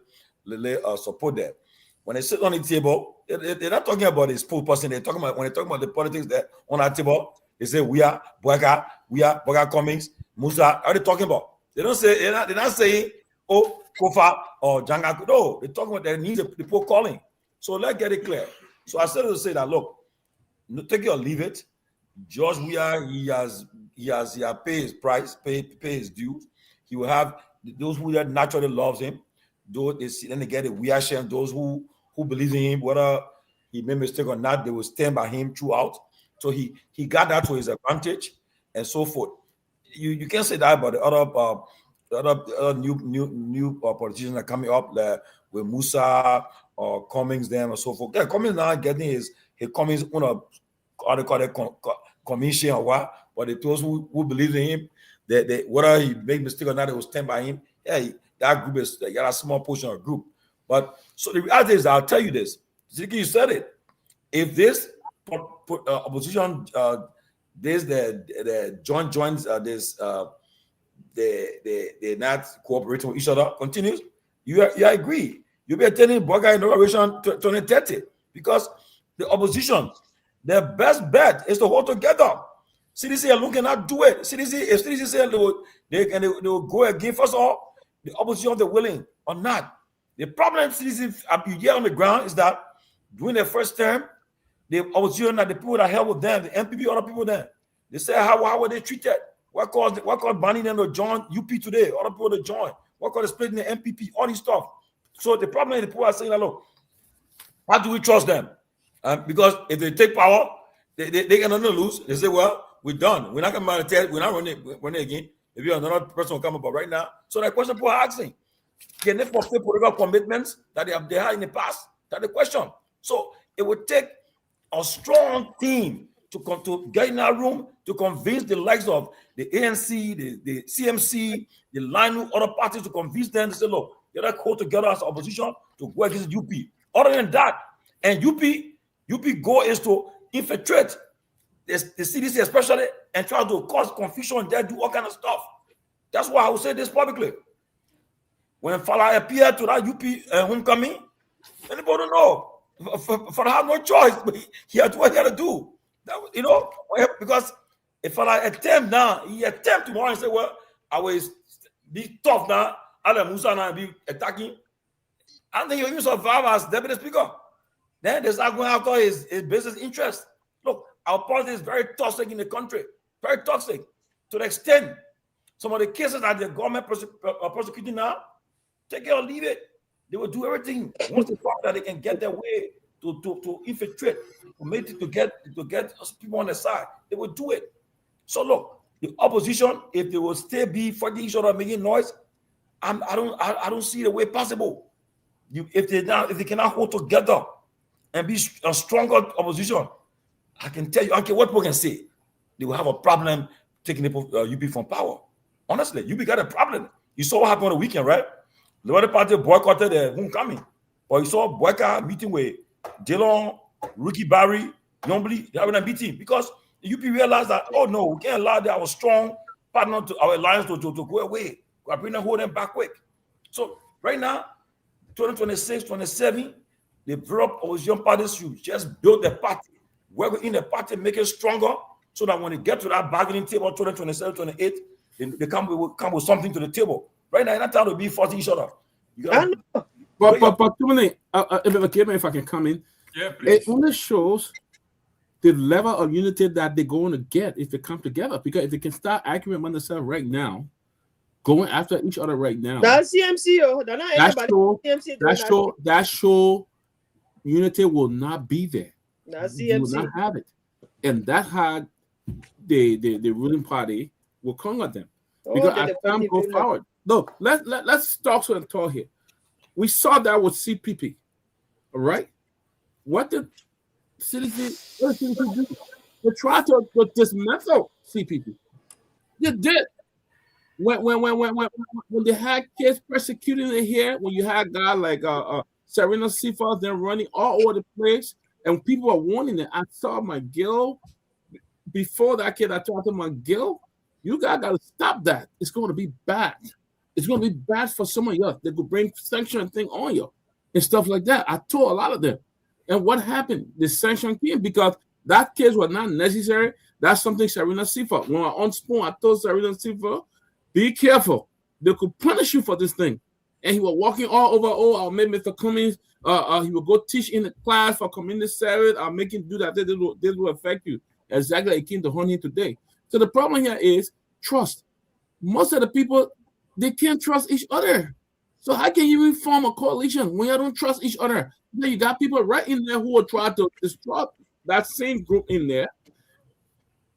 support there. When they sit on the table, they're not talking about his spokesperson. They're talking about when they talk about the politics that on that table. They say we are Bwaka Cummings, Musa. Are they talking about? They don't say. They're not saying Kofa or Jangaku. No, they're talking about their needs. The people calling. So let's get it clear. So I started to say that, look, take it or leave it. George Weah, he has paid his price, pay his dues. He will have those who naturally loves him. Then they get a Weah share. Those who believe in him, whether he made mistake or not, they will stand by him throughout. So he got that to his advantage and so forth. You can't say that about the other new politicians that are coming up there with Musa or Cummings them and so forth. Yeah, Cummings now getting his Cummings on a commission or what, but those who believe in him, they whether he made mistake or not, they will stand by him. Yeah, that group is a small portion of the group. But so the reality is, I'll tell you this. Ziki, you said it. If this opposition, the joins this they're not cooperating with each other continues, you agree. You'll be attending Bwaka inauguration 2030 because the opposition, their best bet is to hold together. CDC alone cannot do it. If CDC said they will go again, first of all, the opposition, they're willing or not. The problem CDC you get on the ground is that during their first term, the opposition, the people that held with them, the MPP, other people there, they say how were they treated? What caused banning them to join UP today? Other people to join. What caused splitting the MPP? All this stuff. So the problem is the people are saying, look, how do we trust them? Because if they take power, they cannot lose. They say, well, we're done. We're not going to tell. We're not running again. Maybe another person will come up right now. So the question people are asking, can they fulfill political commitments that they had in the past? That's the question. So it would take a strong team to get in that room to convince the likes of the ANC, the CMC, the line other parties to convince them to say, look, you got to hold together as opposition to go against UP. Other than that, and UP go is to infiltrate the CDC especially and try to cause confusion there, do all kind of stuff. That's why I will say this publicly. When Fala appeared to that UP homecoming, anybody don't know. Fala had no choice. He had what he had to do. Because If I attempt now, he attempt tomorrow and say, well, I will be tough now. Adam Musa now be attacking. I don't think he'll even survive as deputy speaker. Then there's not going after his business interest. Look, our politics is very toxic in the country. Very toxic. To the extent some of the cases that the government prosecuting now, take it or leave it. They will do everything once they find that they can get their way to infiltrate, to get people on their side. They will do it. So look, the opposition, if they will still be fighting each other, making noise, I don't see the way possible. If they cannot hold together and be a stronger opposition, I can tell you, I don't care what people can say, they will have a problem taking UP from power. Honestly, UP got a problem. You saw what happened on the weekend, right? The other party boycotted the homecoming. But you saw boycott meeting with Dillon, Ricky Barry, Yombly, they having a meeting because the UP realized that, oh no, we can't allow our strong partner to our alliance to go away. We're bringing hold them back quick. So right now, 2026, 27, the Europe opposition parties should just build the party, work within the party, make it stronger, so that when they get to that bargaining table, 2027, 28, they come with something to the table. Right now, it's not time to be fighting each other. But if I can come in, yeah, please. It only shows the level of unity that they're going to get if they come together. Because if they can start arguing among themselves right now, going after each other right now, that's CMC. That show unity will not be there. That's You will CMC. not have it, and that had the ruling party will conquer them because as time go forward. No, let's talk to and talk here. We saw that with CPP, all right? What did CDC do? They tried to dismantle CPP. They did. When they had kids persecuting it here, when you had guys like Serena Seafoss, they're running all over the place, and people are warning it. I saw McGill before that kid. I talked to McGill. You guys got to stop that. It's going to be bad. It's going to be bad for some of you. They could bring sanction thing on you and stuff like that. I told a lot of them. And what happened? The sanction came because that case was not necessary. That's something Serena Seafoss. When I on spoon, I told Serena Seafoss, be careful. They could punish you for this thing. And he was walking all over. Oh, I'll make Mr. Cummings. He will go teach in the class for community service. I'll make him do that. This will affect you. Exactly like it came to Honey today. So the problem here is trust. Most of the people, they can't trust each other. So how can you even form a coalition when you don't trust each other? Then you got people right in there who will try to destroy that same group in there.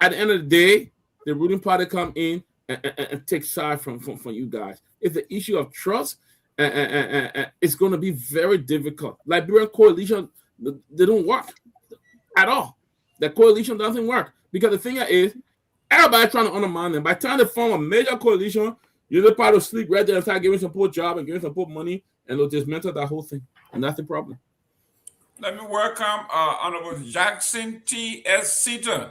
At the end of the day, the ruling party come in and take side from you guys. It's the issue of trust, and it's going to be very difficult. Liberian coalition, they don't work at all. The coalition doesn't work because the thing is, everybody trying to undermine them. By the time they form a major coalition, you're the part of sleep right there and start giving some poor job and giving some poor money, and they'll dismantle that whole thing. And that's the problem. Let me welcome Honorable Jackson T.S. Seaton.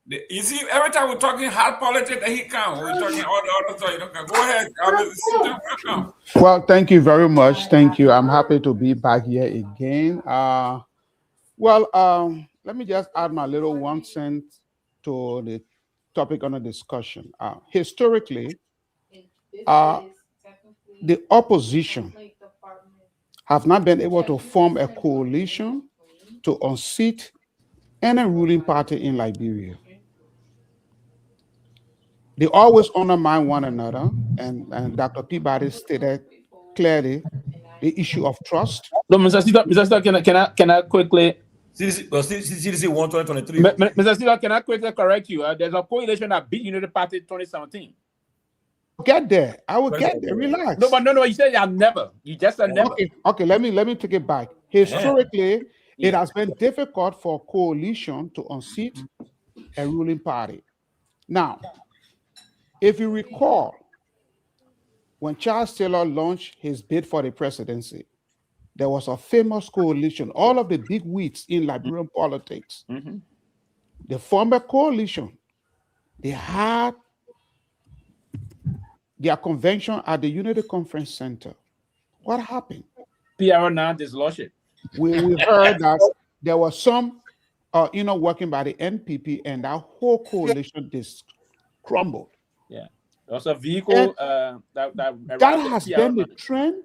You see, every time we're talking hard politics, that he comes. We're talking all the other stuff. Go ahead, Seaton, welcome. Well, thank you very much. Thank you. I'm happy to be back here again. Let me just add my little 1 cent to the topic under discussion. Historically, the opposition have not been able to form a coalition to unseat any ruling party in Liberia. They always undermine one another, and Dr. Peabody stated clearly the issue of trust. No, Mr. Sita, can I quickly? CDC won 2023. Mr. Sita, can I quickly correct you? There's a coalition that beat United Party in 2017. Get there. I will get there. Relax. No. You said I'll never. You just said never. Okay. Let me take it back. Historically, it has been difficult for a coalition to unseat a ruling party. Now, if you recall, when Charles Taylor launched his bid for the presidency, there was a famous coalition. All of the big wigs in Liberian politics, they formed a coalition. They had their convention at the Unity Conference Center. What happened? PR now dislodged it. We heard that there was some working by the NPP, and that whole coalition just crumbled. Yeah. Also a vehicle that has been the trend.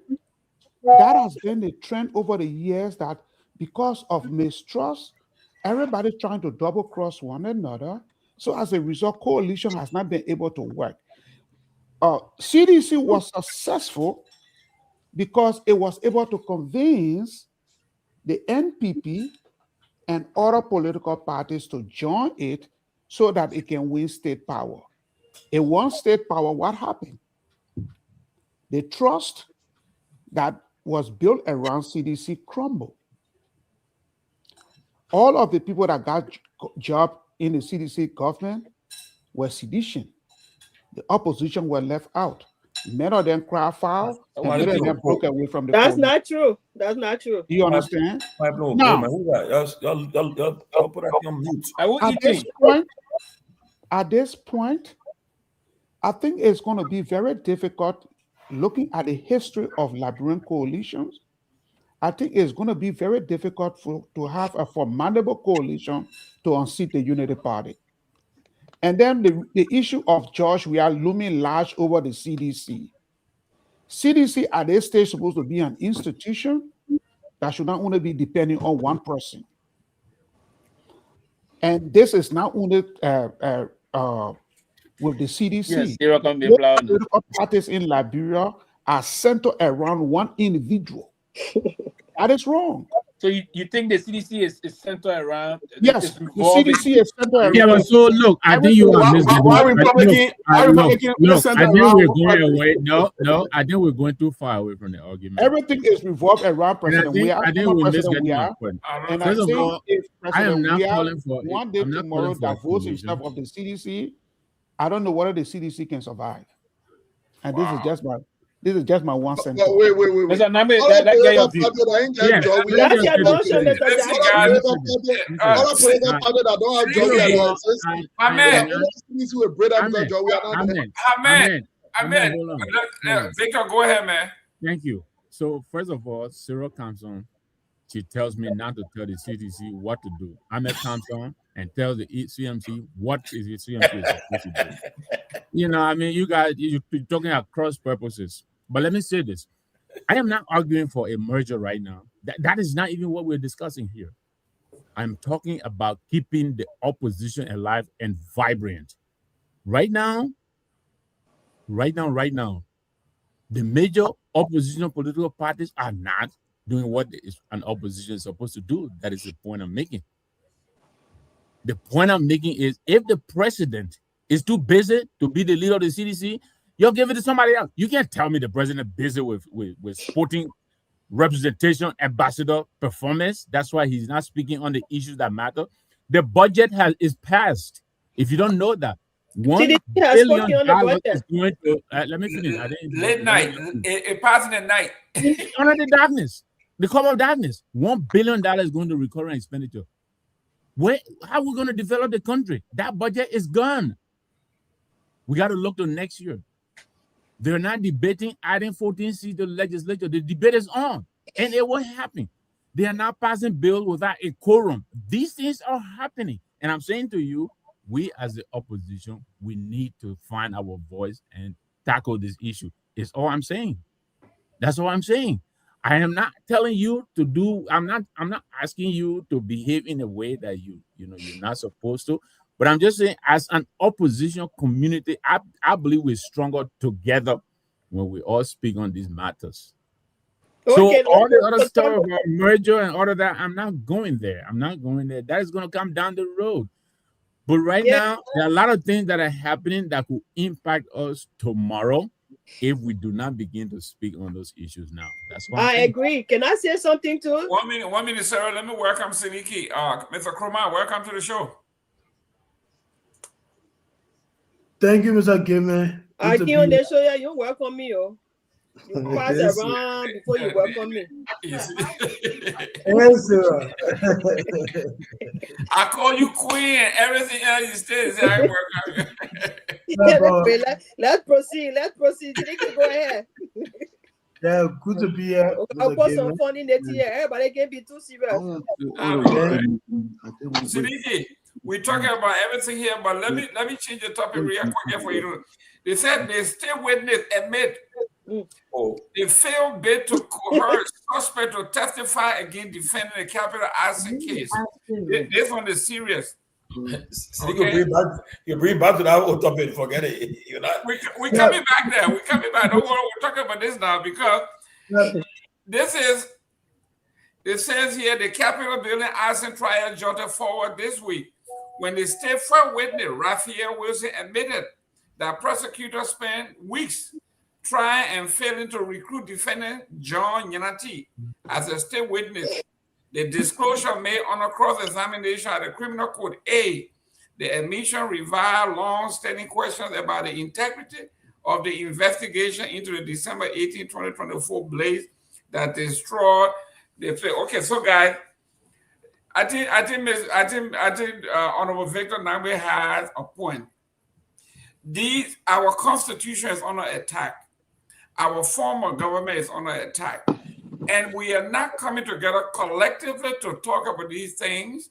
That has been the trend over the years, that because of mistrust, everybody trying to double cross one another. So as a result, coalition has not been able to work. CDC was successful because it was able to convince the NPP and other political parties to join it so that it can win state power. It won state power, what happened? The trust that was built around CDC crumbled. All of the people that got jobs in the CDC government were sedition. The opposition were left out. Many of them cried foul, and many of them broke away from the That's not true. That's not true. Do you understand? Now, at this point, I think it's going to be very difficult looking at the history of Liberian coalitions. I think it's going to be very difficult to have a formidable coalition to unseat the Unity Party. And then the issue of George, we are looming large over the CDC. CDC at this stage supposed to be an institution that should not only be depending on one person. And this is not only with the CDC. Yes, political parties in Liberia are centered around one individual. That is wrong. So you think the CDC is centered around? Yes, the CDC is centered around. Yeah, but so look, I think you are missing. Why Republican? Look, I think we're going away. No, I think we're going too far away from the argument. Everything is revolved around President Weah. I think we're missing my point. And First of all, I am not Weah calling for one day tomorrow that votes himself of the CDC. I don't know whether the CDC can survive. And this is just my one sentence. Wait. That's your notion. Amen. Victor, go ahead, man. Thank you. So first of all, Cyril comes on. She tells me not to tell the CDC what to do. Ahmed comes on and tells the CMC what is the CMC supposed to do. You guys, you're talking at cross purposes. But let me say this. I am not arguing for a merger right now. That is not even what we're discussing here. I'm talking about keeping the opposition alive and vibrant. Right now, the major opposition political parties are not doing what an opposition is supposed to do. That is the point I'm making. The point I'm making is if the president is too busy to be the leader of the CDC, you'll give it to somebody else. You can't tell me the president is busy with sporting representation, ambassador performance. That's why he's not speaking on the issues that matter. The budget is passed. If you don't know that, $1 billion is going to. Let me finish. Late night. It passed at night. Under the darkness. The cover of darkness. $1 billion is going to recurrent expenditure. How are we going to develop the country? That budget is gone. We got to look to next year. They're not debating adding 14 seats to the legislature. The debate is on, and it will happen. They are not passing bills without a quorum. These things are happening. And I'm saying to you, we as the opposition, we need to find our voice and tackle this issue. It's all I'm saying. That's all I'm saying. I am not telling you to do, I'm not asking you to behave in a way that you're not supposed to. But I'm just saying, as an opposition community, I believe we're stronger together when we all speak on these matters. So all the other stuff about merger and all of that, I'm not going there. That is going to come down the road. But right now, there are a lot of things that are happening that could impact us tomorrow if we do not begin to speak on those issues now. That's why I agree. Can I say something too? 1 minute, Sarah. Let me welcome Seleke. Mr. Kromah, welcome to the show. Thank you, Mr. Gayman. I think on the show, you welcome me. You pass around before you welcome me. Yes, sir. I call you queen and everything else you say. I welcome you. Let's proceed. Go ahead. Yeah, good to be here. I'll put some funny native here. Everybody can be too serious. Seleke, we're talking about everything here, but let me change the topic real quick for you. They said they still witness admit they failed bid to coerce suspect to testify against defending the capital arson case. This one is serious. Okay. You bring back to that old topic, forget it. You're not. We're coming back there. We're coming back. Don't worry, we're talking about this now because it says here the Capitol building arson trial jotted forward this week when the state front witness, Raphael Wilson, admitted that prosecutors spent weeks trying and failing to recruit defendant John Nyenwolo as a state witness. The disclosure made on a cross-examination at the criminal court. The admission reviled long-standing questions about the integrity of the investigation into the December 18, 2024 blaze that destroyed the place. Okay, so guys, I think Honorable Victor Nagbe has a point. Our constitution is under attack. Our form of government is under attack. And we are not coming together collectively to talk about these things.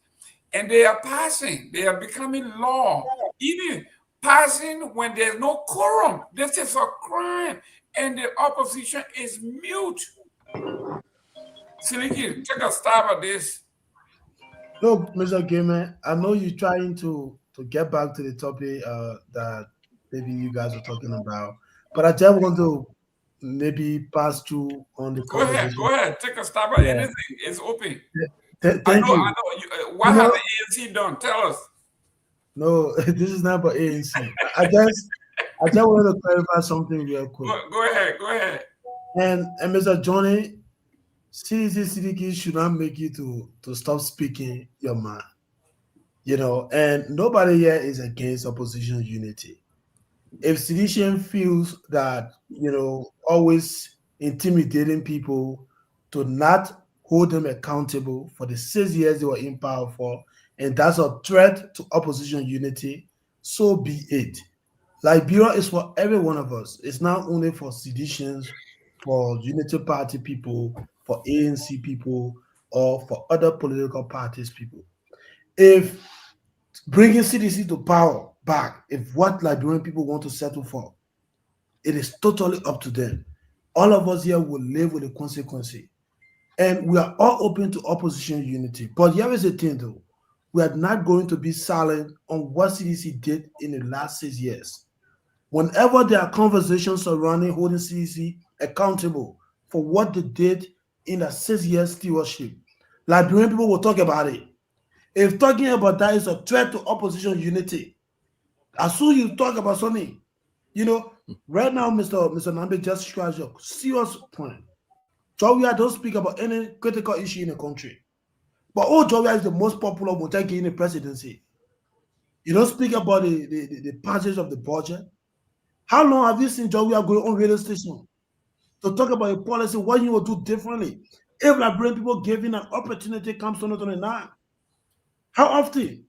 And they are passing. They are becoming law. Even passing when there's no quorum. This is a crime. And the opposition is mute. Seleke, take a stab at this. Look, Mr. Gayman, I know you're trying to get back to the topic that maybe you guys are talking about. But I just want to maybe pass through on the conversation. Go ahead. Take a stab at anything. It's open. Thank you. I know. What has the ANC done? Tell us. No, this is not about ANC. I just want to clarify something real quick. Go ahead. And Mr. Johnny, Seleke should not make you to stop speaking your mind. And nobody here is against opposition unity. If Seleke feels that, always intimidating people to not hold them accountable for the 6 years they were in power for, and that's a threat to opposition unity, so be it. Liberia is for every one of us. It's not only for seditions, for Unity Party people, for ANC people, or for other political parties people. If bringing CDC to power back, if what Liberian people want to settle for, it is totally up to them. All of us here will live with the consequence. And we are all open to opposition unity. But here is the thing though, we are not going to be silent on what CDC did in the last 6 years. Whenever there are conversations surrounding holding CDC accountable for what they did in the 6 years stewardship, Liberian people will talk about it. If talking about that is a threat to opposition unity, as soon as you talk about something, right now, Mr. Nagbe just scratched a serious point. Joria don't speak about any critical issue in the country. But Joria is the most popular Muteki in the presidency. You don't speak about the passage of the budget. How long have you seen Joria going on radio station to talk about a policy, what you will do differently? If Liberian people giving an opportunity comes 2029, how often?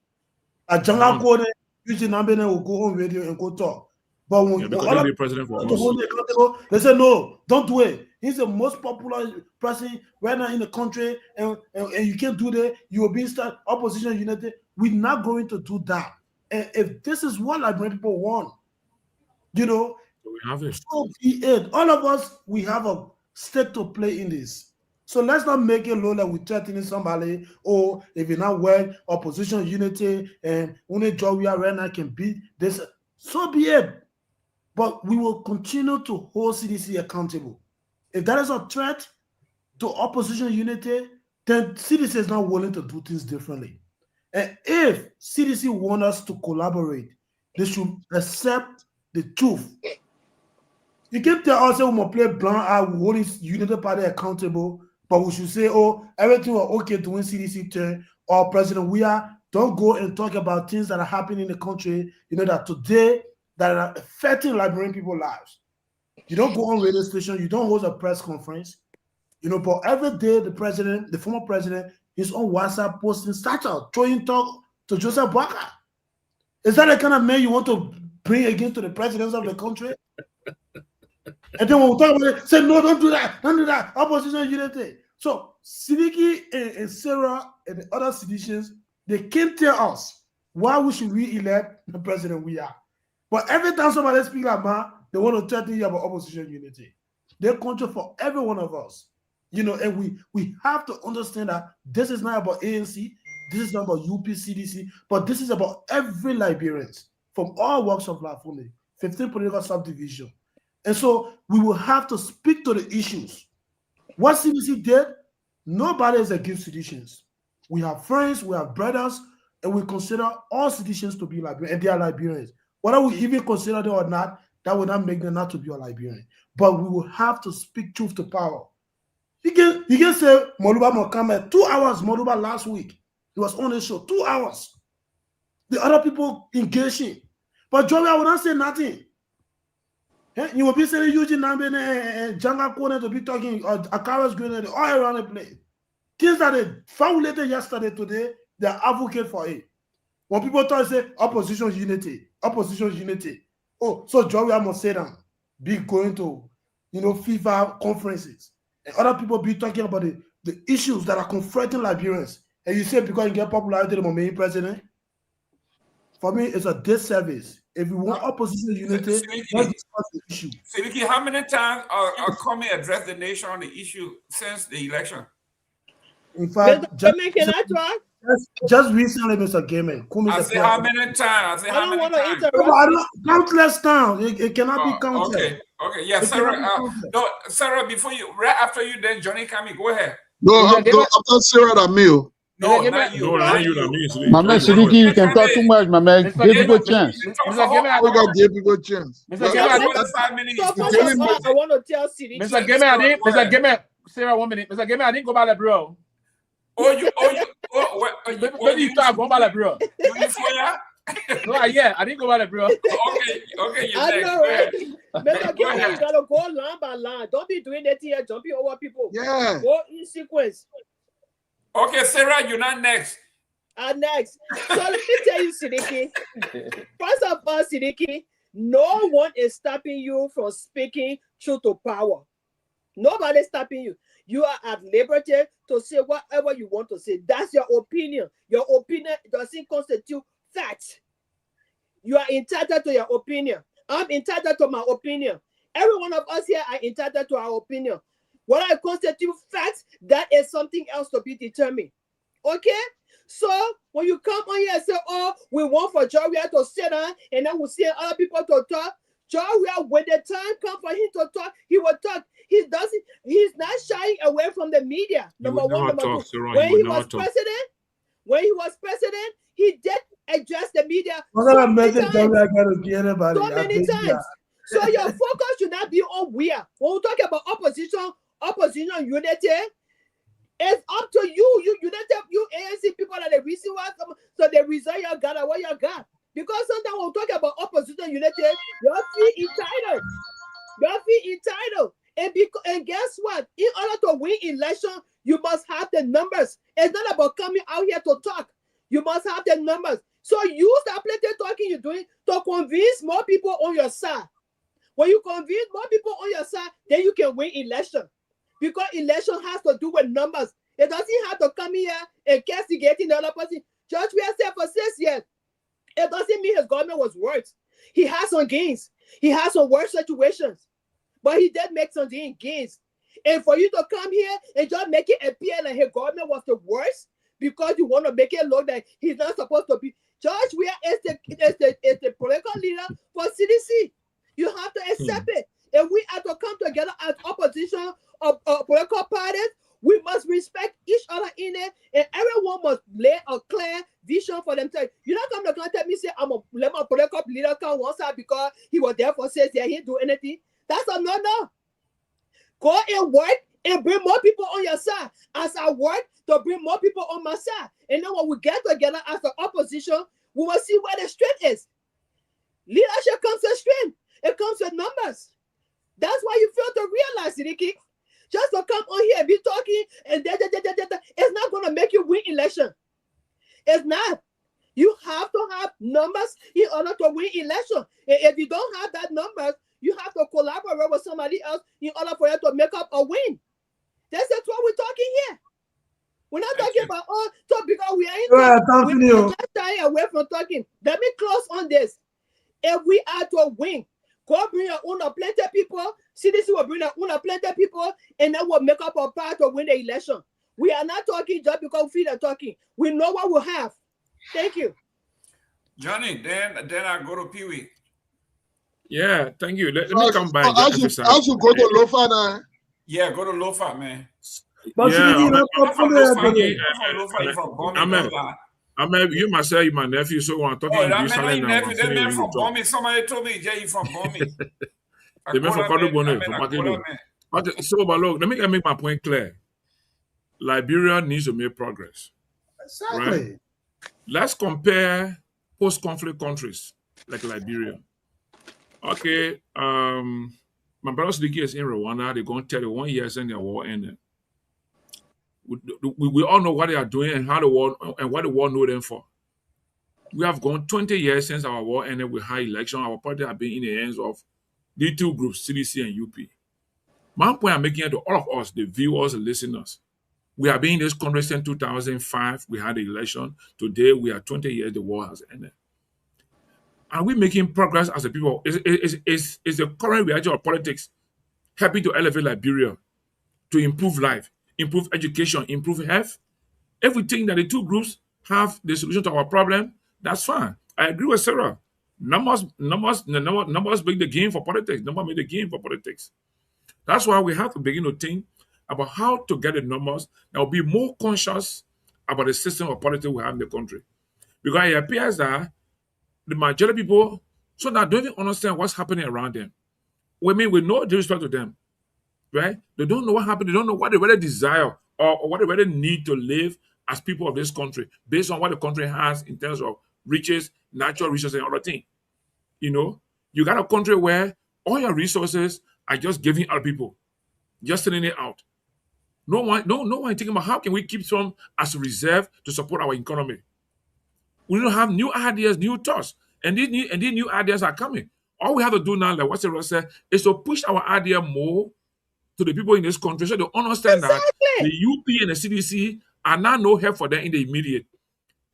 A jungle code using Nagbe will go on radio and go talk. But when be president for us. They say no, don't do it. He's the most popular person right now in the country, and you can't do that. You will be opposition unity. We're not going to do that. And if this is what Liberian people want, we have it. So be it. All of us, we have a stake to play in this. So let's not make it look like we're threatening somebody, or if you're not well, opposition unity, and only Joria right now can beat this. So be it. But we will continue to hold CDC accountable. If that is a threat to opposition unity, then CDC is not willing to do things differently. And if CDC want us to collaborate, they should accept the truth. You can't tell us we must play blind, we hold Unity Party accountable, but we should say, everything was okay doing CDC turn, or President don't go and talk about things that are happening in the country, that today, that are affecting Liberian people's lives. You don't go on radio station, you don't host a press conference, but every day the former president, is on WhatsApp posting status, throwing talk to Joseph Boakai. Is that the kind of man you want to bring again to the presidents of the country? And then when we talk about it, say, no, don't do that, opposition unity. So Seleke and Sarah and the other seditions, they can't tell us why we should re-elect the president we are. But every time somebody speaks like man, they want to tell you about opposition unity. They're control for every one of us. And we have to understand that this is not about ANC, this is not about UPCDC, but this is about every Liberian from all walks of life only, 15 political subdivision. And so we will have to speak to the issues. What CDC did, nobody is against seditions. We have friends, we have brothers, and we consider all seditions to be Liberians, and they are Liberians. Whether we even consider them or not, that will not make them not to be a Liberian. But we will have to speak truth to power. You can say Moluba Mokamed 2 hours, Moluba last week. He was on the show, 2 hours. The other people engaging. But Joey, I would not say nothing. You will be saying Eugene Nagbe and Janga Kone to be talking, or Akara's going all around the place. Things that they formulated yesterday, today, they are advocate for it. When people talk, say opposition unity. Oh, so Joey, I must say that, be going to, FIFA conferences. And other people be talking about the issues that are confronting Liberians. And you say because you get popularity, the main president. For me, it's a disservice. If you want opposition unity, let's discuss the issue. Seleke, how many times are Comey addressed the nation on the issue since the election? In fact, just recently, Mr. Gayman. I say how many times? I don't want to interrupt. Countless times. It cannot be counted. Okay. Yeah, Sarah. No, Sarah. Right after you, then Johnny Kami. Go ahead. No, after Sarah Damil. No, not you. My man Seleke, you can talk too much, my man. Give people a chance. Give people a chance. Mr. Gayman, I want to tell Seleke. Mr. Gayman, Sarah, 1 minute. Mr. Gayman, I didn't go by the bro. Maybe you talk about the bro. No, yeah, I didn't go by the bro. Okay, you're next. Know, right? Mr. Gayman, you gotta go line by line. Don't be doing that here, jumping over people. Yeah. Go in sequence. Okay, Sarah, you're not next. I'm next. So let me tell you, Seleke. First of all, Seleke, no one is stopping you from speaking truth to power. Nobody's stopping you. You are at liberty to say whatever you want to say. That's your opinion. Your opinion doesn't constitute fact. You are entitled to your opinion. I'm entitled to my opinion. Every one of us here are entitled to our opinion. What I constitute facts, that is something else to be determined. Okay? So when you come on here and say, oh, we want for Joria to sit down, and then we'll send other people to talk. Joria, when the time comes for him to talk, he will talk. He's not shying away from the media. Number one, number two. When he was president, he did address the media so many times. So your focus should not be on where. When we talk about opposition unity, it's up to you. You ANC people that the reason why so the result you got and what you got. Because sometimes when we talk about opposition unity, you feel entitled. And guess what? In order to win election, you must have the numbers. It's not about coming out here to talk. You must have the numbers. So use that plenty talking you're doing to convince more people on your side. When you convince more people on your side, then you can win election. Because election has to do with numbers. It doesn't have to come here and castigating the other person. Judge, we have said for 6 years. It doesn't mean his government was worse. He has some gains. He has some worse situations. But he did make some gains. And for you to come here and just make it appear like his government was the worst because you want to make it look like he's not supposed to be. Judge, we are the political leader for CDC. You have to accept it. If we have to come together as opposition of political parties, we must respect each other in it, and everyone must lay a clear vision for themselves. You're not going to tell me, say, let my political leader come one side because he was there for 6 years, he didn't do anything. That's a no. Go and work and bring more people on your side. As I work to bring more people on my side. And then when we get together as the opposition, we will see where the strength is. Leadership comes with strength. It comes with numbers. That's why you fail to realize, Seleke. Just to come on here and be talking and it's not going to make you win election. It's not. You have to have numbers in order to win election. And if you don't have that numbers, You have to collaborate with somebody else in order for you to make up a win. That's what we're talking here. We're not talking about because we are just shying away from talking. Let me close on this. If we are to win, go bring your own plenty people. CDC will bring their own plenty people, and then we'll make up our part to win the election. We are not talking just because we feel talking. We know what we have. Thank you. Johnny, then I go to Pewee. Yeah, thank you. Let me come back. I should go to Lofa now. Yeah, go to Lofa, man. But Ahmed, you must say you're my nephew, so when I'm talking English, that man from Bommy. Somebody told me, Jay, you from Bommy. They meant for Kodo for Makino. Okay, so, but look, let me make my point clear. Liberia needs to make progress. Exactly. Right? Let's compare post-conflict countries like Liberia. Okay, my brother Seleke is in Rwanda. They're going 31 years in their war ended. We all know what they are doing and how the war and what the war know them for. We have gone 20 years since our war ended with high election. Our party have been in the hands of the two groups, CDC and UP. My point I'm making to all of us, the viewers and listeners, we have been in this country since 2005. We had the election. Today, we are 20 years, the war has ended. Are we making progress as a people? Is the current reality of politics helping to elevate Liberia, to improve life, improve education, improve health? If we think that the two groups have the solution to our problem, that's fine. I agree with Sarah. Numbers make the game for politics. Numbers make the game for politics. That's why we have to begin to think about how to get the numbers that will be more conscious about the system of politics we have in the country. Because it appears that the majority of people so that don't even understand what's happening around them. We mean with no disrespect to them, right? They don't know what happened. They don't know what they really desire or what they really need to live as people of this country based on what the country has in terms of riches, natural resources, and other things. You know, you got a country where all your resources are just giving other people, just sending it out. No one thinking about how can we keep some as a reserve to support our economy. We don't have new ideas, new thoughts, and these new ideas are coming. All we have to do now, like what Sarah said, is to push our idea more to the people in this country so they understand that the UP and the CDC are now no help for them in the immediate.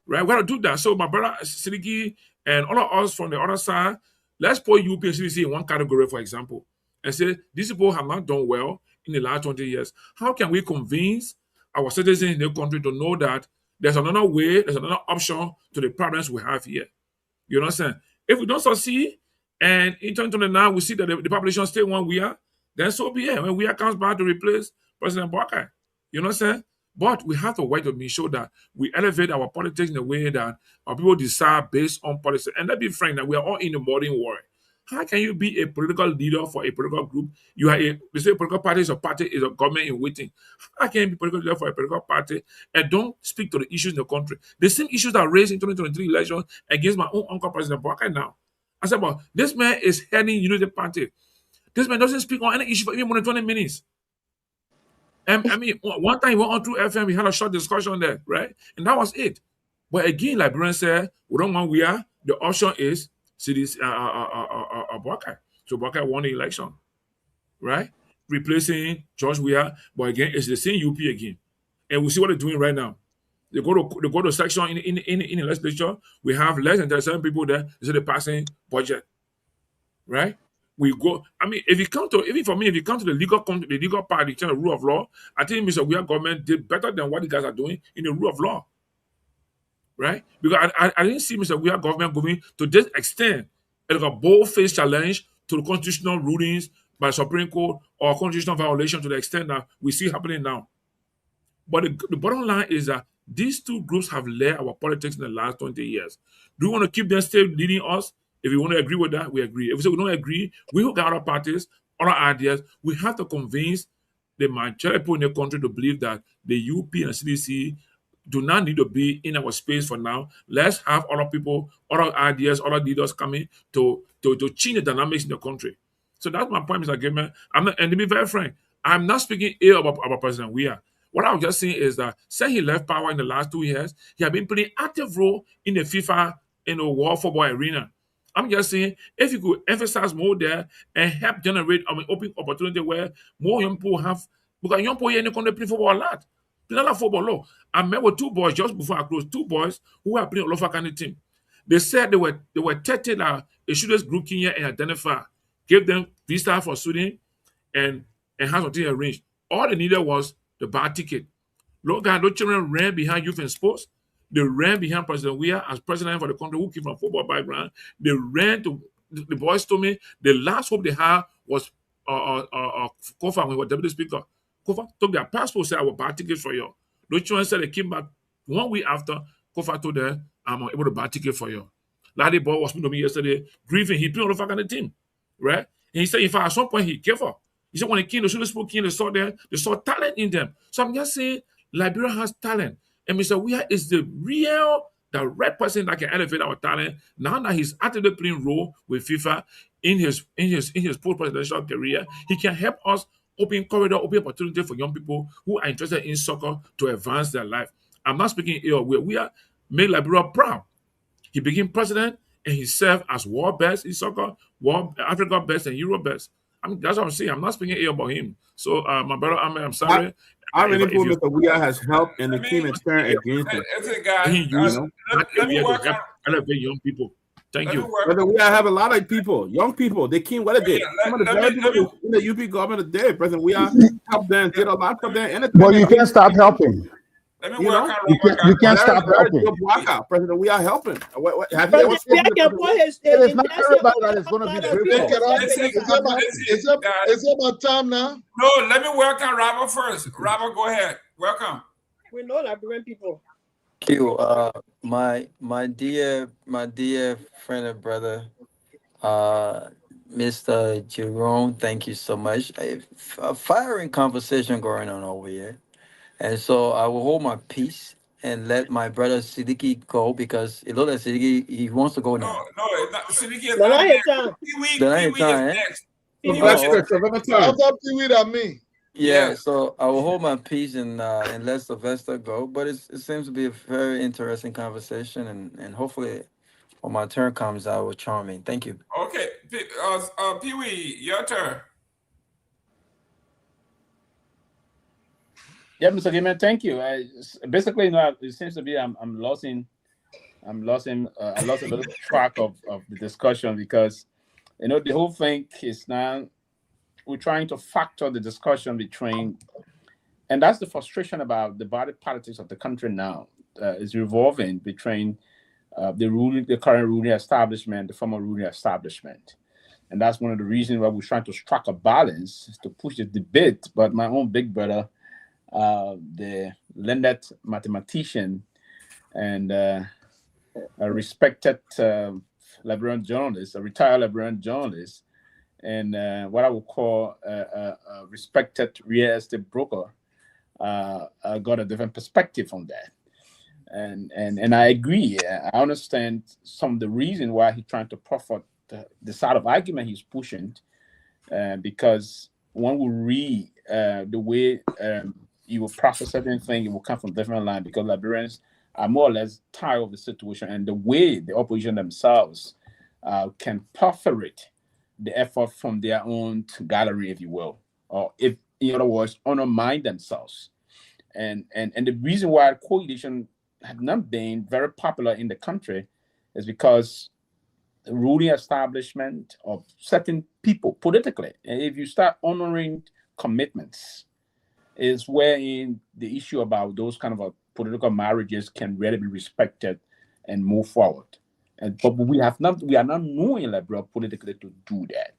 Right? We got to do that. So my brother Seleke and all of us from the other side, let's put UP and CDC in one category, for example, and say these people have not done well in the last 20 years. How can we convince our citizens in the country to know that there's another way, there's another option to the problems we have here? You know what I'm saying? If we don't succeed, and in 2029 we see that the population stay one we are, then so be it. When we are comes back to replace President Barker, you know what I'm saying? But we have to wait to be sure that we elevate our politics in a way that our people decide based on policy. And let's be frank, that we are all in the modern world. How can you be a political leader for a political group? You are they say political party is a government in waiting. How can you be political leader for a political party and don't speak to the issues in the country? The same issues that are raised in 2023 election against my own uncle, President Barker now. I said, but this man is heading Unity Party. This man doesn't speak on any issue for even more than 20 minutes. And I mean, one time he went on through FM, we had a short discussion there, right? And that was it. But again, like Brian said, we don't want we are. The option is CDC, Barker. So Barker won the election, right? Replacing George Weah, but again, it's the same UP again. And we see what they're doing right now. They go to section in the legislature. We have less than 37 people there. They say they're passing budget, right? We go. I mean, if you come to the legal part, the rule of law, I think Mr. Weah government did better than what you guys are doing in the rule of law, right? Because I didn't see Mr. Weah government going to this extent, like a bold-faced challenge to the constitutional rulings by the Supreme Court or constitutional violation to the extent that we see happening now. But the bottom line is that these two groups have led our politics in the last 20 years. Do we want to keep them still leading us? If we want to agree with that, we agree. If we say we don't agree, we will get other parties, other ideas. We have to convince the majority of people in the country to believe that the UP and the CDC do not need to be in our space for now. Let's have other people, other ideas, other leaders coming to change the dynamics in the country. So that's my point, Mr. Gayman. And to be very frank, I'm not speaking ill about President Weah. What I was just saying is that since he left power in the last 2 years, he has been playing an active role in the FIFA, world football arena. I'm just saying, if you could emphasize more there and help generate, open opportunity where more young people have, because young people here in the country play football a lot. Play a lot of football. Look, I met with 2 boys just before I closed, 2 boys who are playing Olofa County team. They said they were tested a shooters group here and identify, gave them visa for shooting and have something arranged. All they needed was the bar ticket. Look, those children ran behind youth and sports. They ran behind President Weah as president for the country who came from football background. They ran to, the boys told me the last hope they had was Kofa when he was deputy speaker. Kofa took their passport, said, I will buy tickets for you. Those children said they came back 1 week after. Kofa told them, I'm able to buy ticket for you. Larry boy was speaking to me yesterday, grieving. He played on the fucking team, right? And he said, at some point he gave up. He said, when he came, the students spoke, they saw talent in them. So I'm just saying, Liberia has talent. And Mr. Weah is the right person that can elevate our talent. Now that he's actively playing role with FIFA in his post-presidential career, he can help us open corridor, open opportunity for young people who are interested in soccer to advance their life. I'm not speaking ill. We are made Liberia proud. He became president and he served as world best in soccer, world Africa best and Euro best. That's what I'm saying. I'm not speaking ill about him. So, my brother, I'm sorry. How many people Mr. Weah has helped and the team has turned against him? He used that area to help elevate young people. Thank you. Brother Weah have a lot of people, young people. They came what they did. Some of the very people in the UP government today, President Weah helped them, did a lot for them. But you can't stop helping. You can't stop helping. President Weah helping. It is not everybody that is going to be grateful. Is it my time now? No, let me welcome Robert first. Robert, go ahead. Welcome. We know Liberian people. Thank you. My dear friend and brother, Mr. Jerome, thank you so much. A firing conversation going on over here. And so I will hold my peace and let my brother Seleke go because it looks like Seleke, he wants to go now. No, Seleke is not next. Pewee is next. After Pewee than me. Yeah, so I will hold my peace and let Sylvester go. But it seems to be a very interesting conversation, and hopefully when my turn comes, I will charm in. Thank you. Okay, Pewee, your turn. Yeah, Mr. Gayman, thank you. Basically, it seems to be I lost a little track of the discussion because, the whole thing is now we're trying to factor the discussion between, and that's the frustration about the body politics of the country now, is revolving between the current ruling establishment, the former ruling establishment. And that's one of the reasons why we're trying to strike a balance to push the debate. But my own big brother, the learned mathematician and a respected Liberian journalist, a retired Liberian journalist, and what I would call a respected real estate broker, got a different perspective on that. And I agree. I understand some of the reason why he's trying to profit the side of argument he's pushing, because when we read the way you will process certain things, it will come from different lines because Liberians are more or less tired of the situation and the way the opposition themselves can perforate the effort from their own gallery, if you will, or if, in other words, undermine themselves. And the reason why coalition had not been very popular in the country is because the ruling establishment of certain people politically, and if you start honoring commitments, is wherein the issue about those kind of political marriages can really be respected and move forward. But we are not known in Liberia politically to do that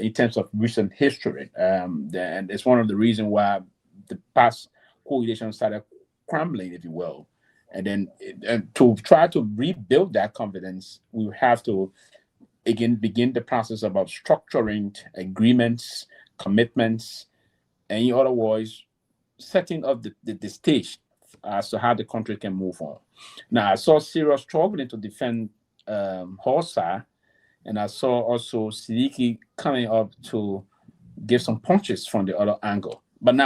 in terms of recent history. And it's one of the reasons why the past coalition started crumbling, if you will. And then to try to rebuild that confidence, we have to again begin the process about structuring agreements, commitments, and in other words, setting up the stage as to how the country can move on. Now, I saw Syria struggling to defend Horsa, and I saw also Seleke coming up to give some punches from the other angle. But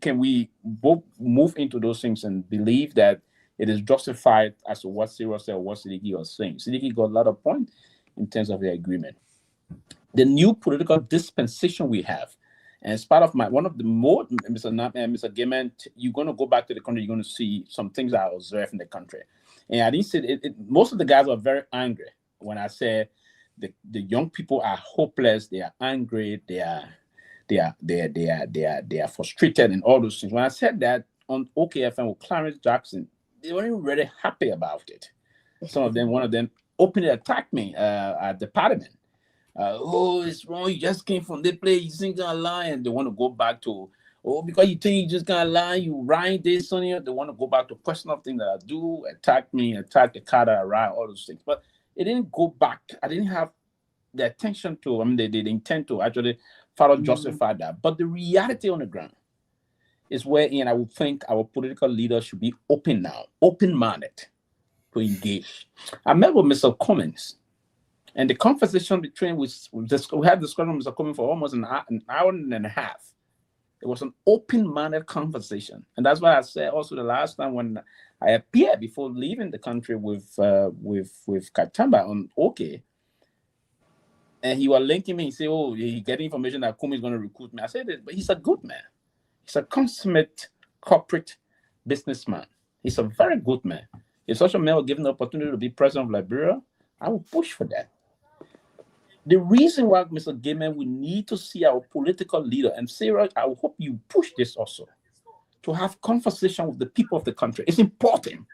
can we both move into those things and believe that it is justified as to what Cyril said or what Seleke was saying. Seleke got a lot of points in terms of the agreement. The new political dispensation we have, and as part of one of the more, Mr. Gayman, you're going to go back to the country, you're going to see some things that I observed in the country. And I didn't say most of the guys are very angry when I say the young people are hopeless, they are angry, they are frustrated and all those things. When I said that on OKFM with Clarence Jackson, they weren't really happy about it. Some of them, one of them openly attacked me at the parliament. Oh, it's wrong. You just came from the place. You think gonna lie, and they want to go back to because you think you just gonna lie. You write this on you. They want to go back to personal things that I do. Attack me, attack the car that I ride, all those things. But it didn't go back. I didn't have the attention to. I mean, they intend to actually justify that. But the reality on the ground is wherein I would think our political leaders should be open-minded to engage. I met with Mr. Cummins. And the conversation between we had discussion with Mr. Cummins for almost an hour and a half. It was an open-minded conversation, and that's why I said also the last time when I appeared before leaving the country with Katamba on OK, and he was linking me. He said, "Oh, he get information that Cummins is going to recruit me." I said, "But he's a good man. He's a consummate corporate businessman. He's a very good man. If such a man were given the opportunity to be president of Liberia, I would push for that." The reason why, Mr. Gayman, we need to see our political leader, and Sarah, I hope you push this also, to have conversation with the people of the country. It's important.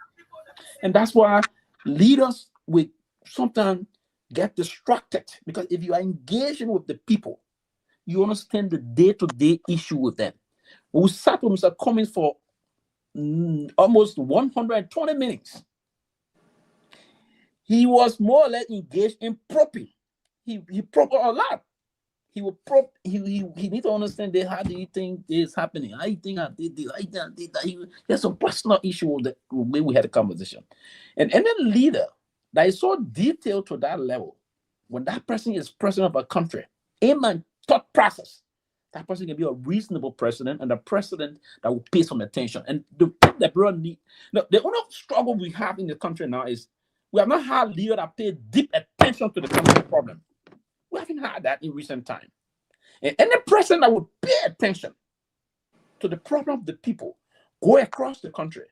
And that's why leaders will sometimes get distracted, because if you are engaging with the people, you understand the day-to-day issue with them. We sat with Mr. Cummins for almost 120 minutes. He was more or less engaged in propping. He propped a lot. He will prop. He need to understand that. How do you think this is happening? I think I did this. I did that. There's a personal issue with the way we had a conversation. And any leader that is so detailed to that level, when that person is president of a country, aim and thought process, that person can be a reasonable president and a president that will pay some attention. And the only struggle we have in the country now is we have not had leaders that pay deep attention to the country problem. We haven't had that in recent time. And any president that would pay attention to the problem of the people, go across the country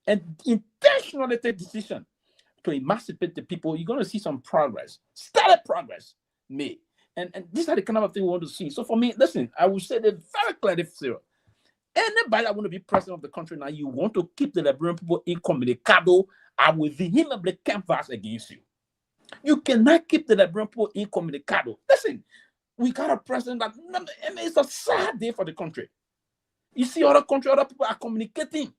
and intentionally take decision to emancipate the people, you're going to see some progress, steady progress made. And these are the kind of thing we want to see. So for me, listen, I will say that very clearly, Cyril. Anybody that want to be president of the country now, you want to keep the Liberian people incommunicado, I will vehemently canvass against you. You cannot keep the Liberian people incommunicado. Listen, we got a president that it's a sad day for the country. You see other country, other people are communicating.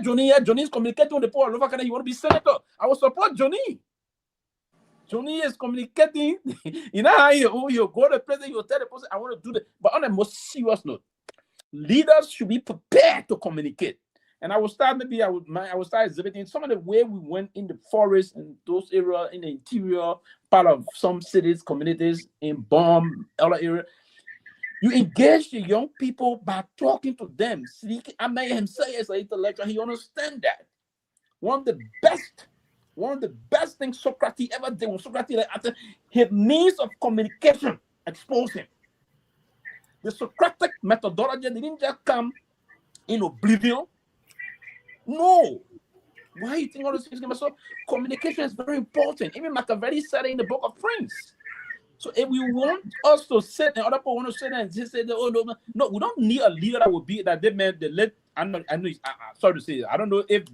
Johnny is communicating with the people all over Canada. You want to be senator? I will support Johnny. Johnny is communicating. You know how you go to the president, you tell the person, I want to do that. But on a more serious note, leaders should be prepared to communicate. And I will start exhibiting some of the way we went in the forest and those areas in the interior part of some cities, communities in Bomb, other area. You engage the young people by talking to them. I may himself as an intellectual, he understands that. One of the best things Socrates ever did was after his means of communication exposed him. The Socratic methodology didn't just come in oblivion. No. Why do you think all those things? So communication is very important. Even Machiavelli said it in the Book of Prince. So if we want us to sit and other people want to sit and just say, oh no, we don't need a leader that would be that they meant the late. Sorry to say, I don't know if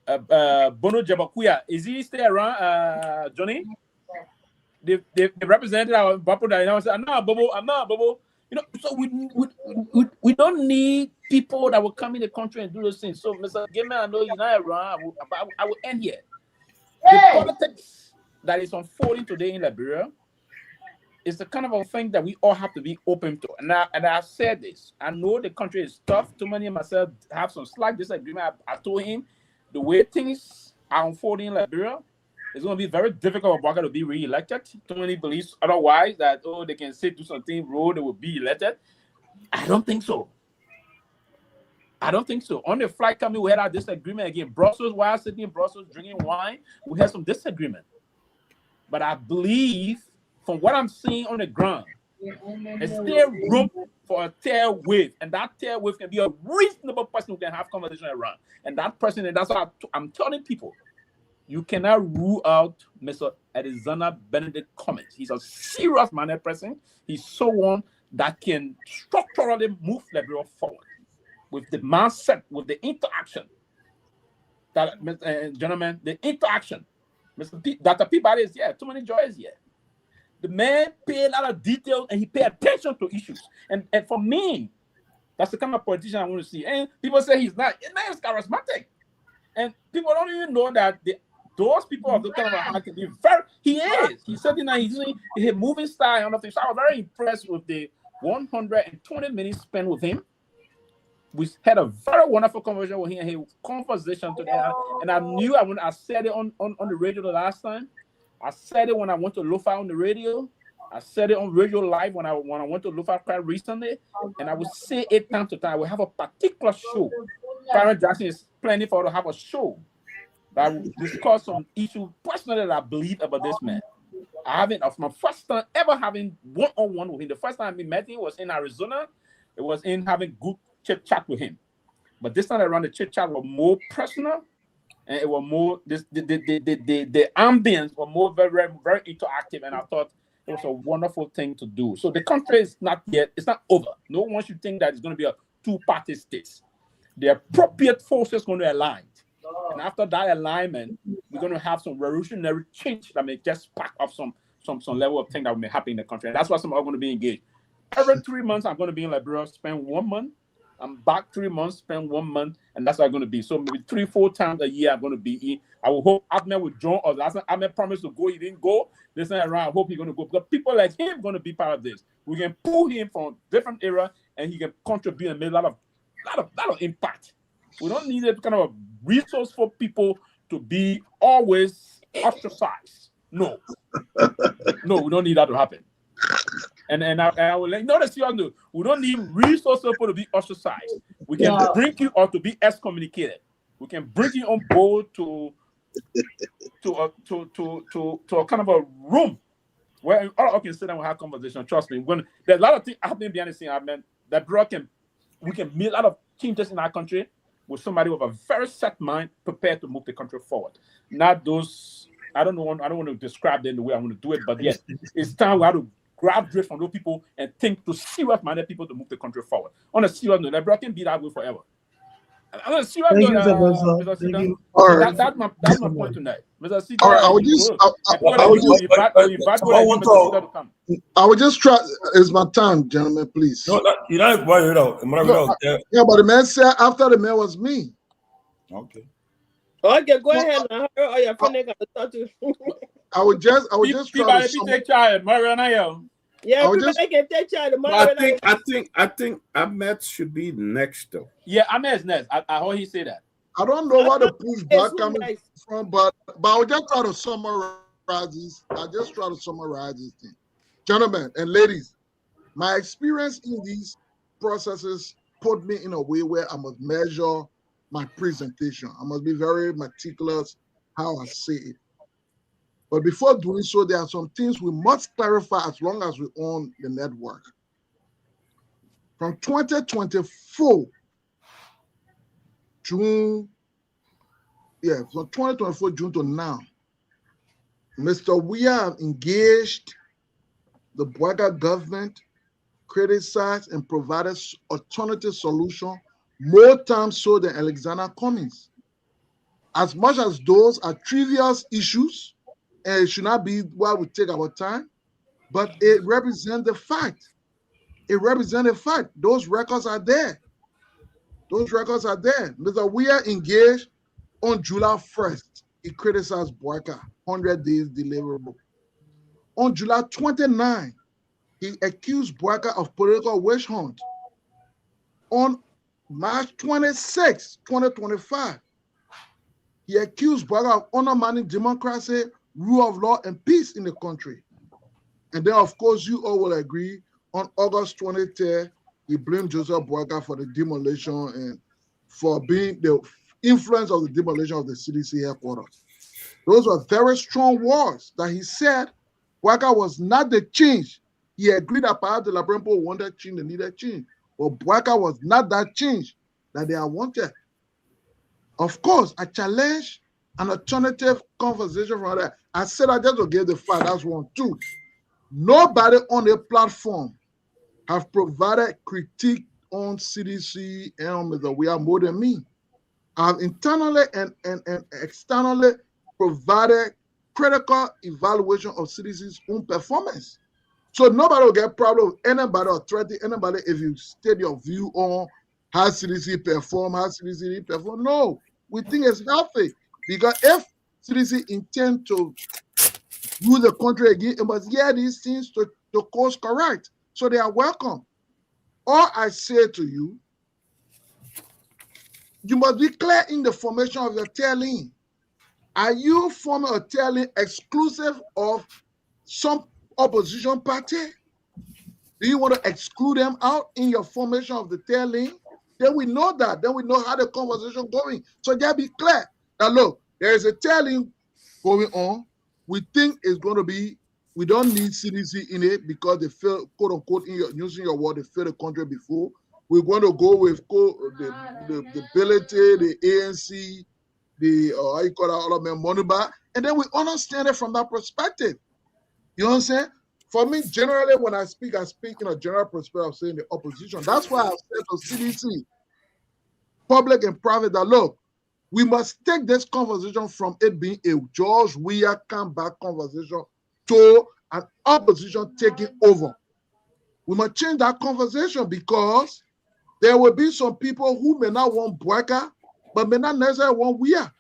Bono Jabakuya is he still around, Johnny? They represented our Bapo that I said, I'm not Bobo. You know, so we don't need people that will come in the country and do those things. So, Mr. Gayman, I know you're not around. I will end here. The politics that is unfolding today in Liberia is the kind of a thing that we all have to be open to. And I said this. I know the country is tough. Too many of myself have some slight disagreement. I told him the way things are unfolding in Liberia, it's going to be very difficult for Bwaka to be re-elected. Too many believes otherwise that, they can say do something, they will be elected. I don't think so. I don't think so. On the flight coming, we had our disagreement again. Brussels, while sitting in Brussels drinking wine, we had some disagreement. But I believe, from what I'm seeing on the ground, is there room for a tail wave? And that tail wave can be a reasonable person who can have conversation around. And that person, and that's why I'm telling people, you cannot rule out Mr. Alexander Benedict Cummings. He's a serious-minded person. He's someone that can structurally move Liberia forward with the mindset, with the interaction. That, gentlemen, the interaction. Dr. Peabody is here. Too many joys here. The man paid a lot of details and he paid attention to issues. And for me, that's the kind of politician I want to see. And people say he's not. The man is charismatic. And people don't even know that those people of the kind of a heart can be very. He is. He's something that he's doing. His moving style and other things. So I was very impressed with the 120 minutes spent with him. We had a very wonderful conversation with him. And his conversation together. And I knew I said it on the radio the last time. I said it when I went to Lofa on the radio. I said it on Radio Live when I went to Lofa quite recently. And I would say it time to time. I will have a particular show. Karen Jackson is planning for to have a show that will discuss some issue personally that I believe about this man. I haven't, of my first time ever having one-on-one with him. The first time we met him was in Arizona. It was in having good chit chat with him. But this time around, the chit chat was more personal, and it was more the ambience was more very, very interactive. And I thought it was a wonderful thing to do. So the country is not yet, it's not over. No one should think that it's going to be a two-party state. The appropriate forces going to align. And after that alignment, we're going to have some revolutionary change that may just spark up some level of thing that may happen in the country. And that's why some are going to be engaged. Every 3 months, I'm going to be in Liberia, spend 1 month. I'm back 3 months, spend 1 month, and that's what I'm going to be. So maybe 3-4 times a year I'm going to be in. I will hope Ahmed will join us. Last time Ahmed promised to go, he didn't go. This time around, I hope he's going to go. Because people like him are going to be part of this. We can pull him from different era, and he can contribute and make a lot of impact. We don't need a kind of a resource for people to be always ostracized. No, we don't need that to happen. And I will let you know that we don't need resources for people to be ostracized. We can bring you or to be excommunicated. We can bring you on board to a kind of a room where all I can sit down and have conversation. Trust me, there's a lot of things happening behind the scene. I mean, that we can make a lot of changes in our country with somebody with a very set mind, prepared to move the country forward. Not those. I don't want to describe them the way I want to do it, but yes, it's time we have to grab drift from those people and think to serious-minded people to move the country forward. On a serious note, Liberia can be that way forever. On a serious note, Mr. Sita, that's my point tonight. Mr. Sita, I would just try. It's my time, gentlemen, please. No, you're not worried out. Yeah, but the man said after the man was me. Okay. Okay, go ahead now. Oh, your friend got to talk to. I would just try to take charge, Mariana. Yeah, I can take charge. I think Ahmed should be next though. Yeah, Ahmed's next. I heard he say that. I don't know where the pushback coming from, but I would just try to summarize this. This thing, gentlemen and ladies. My experience in these processes put me in a way where I must measure my presentation. I must be very meticulous how I say it. But before doing so, there are some things we must clarify as long as we own the network. From 2024 June to now, Mr. Myean engaged the Boaga government, criticized and provided alternative solution more times so than Alexander Cummings. As much as those are trivial issues, and it should not be why we take our time, but it represents the fact. It represents the fact. Those records are there. Mr. Myean engaged on July 1st. He criticized Boaga, 100 days deliverable. On July 29, he accused Boaga of political witch hunt. On March 26, 2025, he accused Boaga of undermining democracy, rule of law, and peace in the country. And then, of course, you all will agree, on August 23rd, he blamed Joseph Boaga for the demolition and for being the influence of the demolition of the CDC headquarters. Those were very strong words that he said. Bouaka was not the change. He agreed that perhaps the Liberian people wanted change, they needed change. But Bouaka was not that change that they wanted. Of course, I challenge an alternative conversation from that. I said I just to give the fact, that's 1, 2. Nobody on the platform have provided critique on CDC and Mr. We are more than me. I've internally and externally provided critical evaluation of CDC's own performance. So nobody will get problem with anybody or threaten anybody if you state your view on how CDC perform, how CDC perform. No, we think it's healthy because if CDC intend to rule the country again, it must hear these things to course correct. So they are welcome. All I say to you, you must be clear in the formation of your tailing. Are you forming a tailing exclusive of some opposition party? Do you want to exclude them out in your formation of the tailing? Then we know that. Then we know how the conversation going. So just be clear that look, there is a tailing going on. We think it's going to be, we don't need CDC in it because they failed, quote unquote, using your word, they failed the country before. We're going to go with the ability, the ANC, the how you call that, all of them, Moniba, and then we understand it from that perspective. You know what I'm saying? For me, generally, when I speak in a general perspective of saying the opposition. That's why I said to CDC, public and private, that look, we must take this conversation from it being a George Weah comeback conversation to an opposition taking over. We must change that conversation because there will be some people who may not want Bouaka, but may not necessarily want Weah.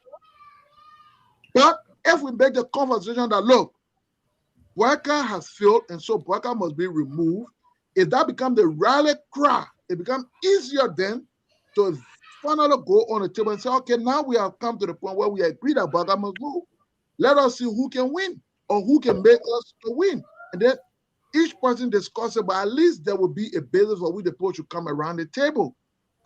But if we make the conversation that, look, Bouaka has failed, and so Bouaka must be removed, if that becomes the rally cry, it becomes easier then to finally go on the table and say, okay, now we have come to the point where we agree that Bouaka must go. Let us see who can win or who can make us to win. And then each person discuss it, but at least there will be a basis for which the people should come around the table.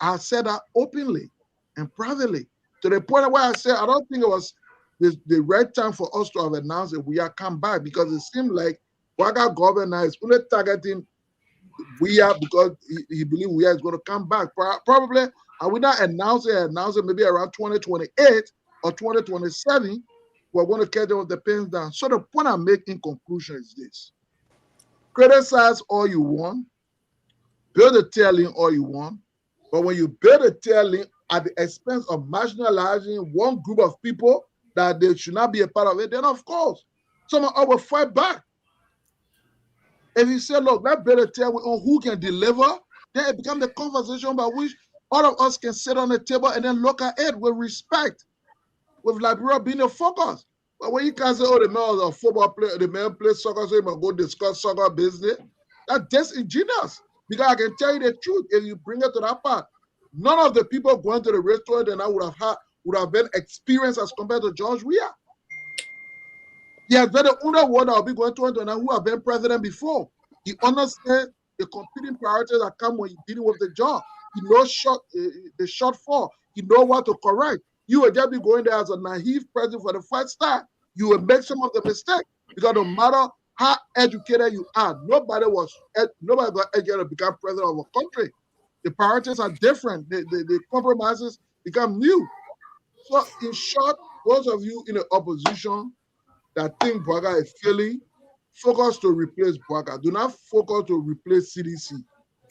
I said that openly and privately to the point where I said I don't think it was the right time for us to have announced that we are come back because it seemed like Bouaka governor is only targeting Weah because he believes Weah is going to come back. Probably, I will not announce it maybe around 2028 or 2027. We're going to catch up with the pins down. So the point I make in conclusion is this. Criticize all you want, build a tailing all you want, but when you build a tailing at the expense of marginalizing one group of people that they should not be a part of it, then of course, someone will fight back. If you say, look, let's build a tailing on who can deliver, then it becomes the conversation by which all of us can sit on the table and then look at it with respect, with Liberia being the focus. But when you can say, oh, the man is a football player, the man plays soccer, so he must go discuss soccer business, that's disingenuous. Because I can tell you the truth, if you bring it to that part, none of the people going to the restaurant that I would have been experienced as compared to George Weah. He has been the only one that will be going to it who have been president before. He understands the competing priorities that come when you're dealing with the job. He knows the shortfall. He knows what to correct. You will just be going there as a naive president for the first time. You will make some of the mistakes because no matter how educated you are, nobody got educated to become president of a country. The priorities are different. The compromises become new. So in short, those of you in the opposition that think Bouaka is failing, focus to replace Bouaka. Do not focus to replace CDC.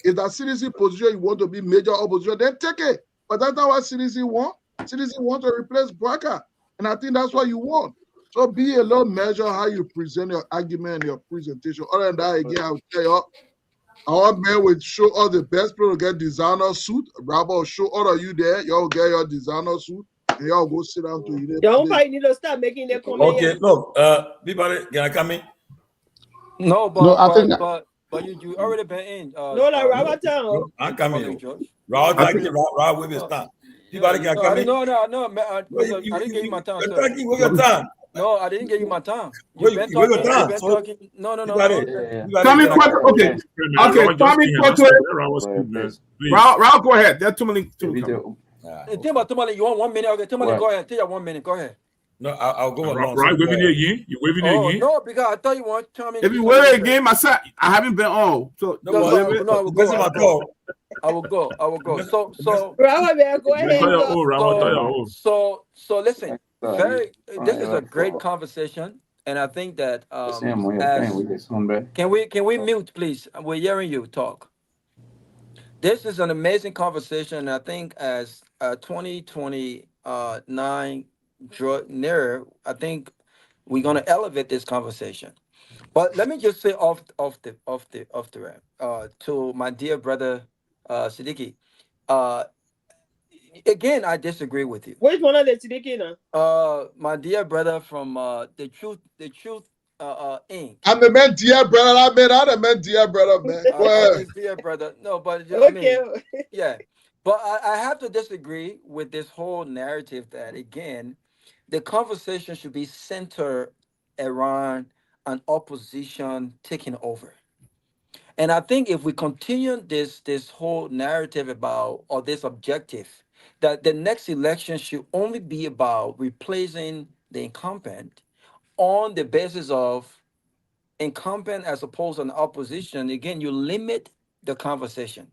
If that CDC position you want to be major opposition, then take it. But that's not what CDC want. CDC want to replace Bouaka. And I think that's what you want. So be a little measure how you present your argument and your presentation. Other than that, again, I will tell you, our man will show us the best people to get designer suit. Rabbi will show all of you there. Y'all get your designer suit and y'all go sit down to eat. Nobody need to start making their comment. Okay, look, Peabody, can I come in? No, but you already been in. No, like Robert Town. I'm coming. Robert with his time. Peabody, can I come in? No, I didn't give you my time. With your time. No, I didn't give you my time. You've been talking. No. Tommy, okay. Tommy, Raul, go ahead. There are too many. Think about Tomalin. You want 1 minute? Okay, Tomalin, Right. go ahead. Take your 1 minute. Go ahead. No, I'll go along. Right, waving it again. You waving it Oh again? no, because I thought you want to come in. If you wait again, I said I haven't been on. So No, I will go. I will go. So Brother, go ahead. So listen. This is a great conversation, and I think that can we mute, please? We're hearing you talk. This is an amazing conversation, and I think as 2029 draw nearer, I think we're gonna elevate this conversation. But let me just say off the rap to my dear brother Siddiqui. Again, I disagree with you. Which one of the Siddiqui now? My dear brother from the truth Inc. I'm the man, dear brother. I'm the man, dear brother, man. His dear brother. No, but I Okay. mean, yeah. But I have to disagree with this whole narrative that again, the conversation should be centered around an opposition taking over. And I think if we continue this whole narrative about or this objective, that the next election should only be about replacing the incumbent on the basis of incumbent as opposed to an opposition, again, you limit the conversation.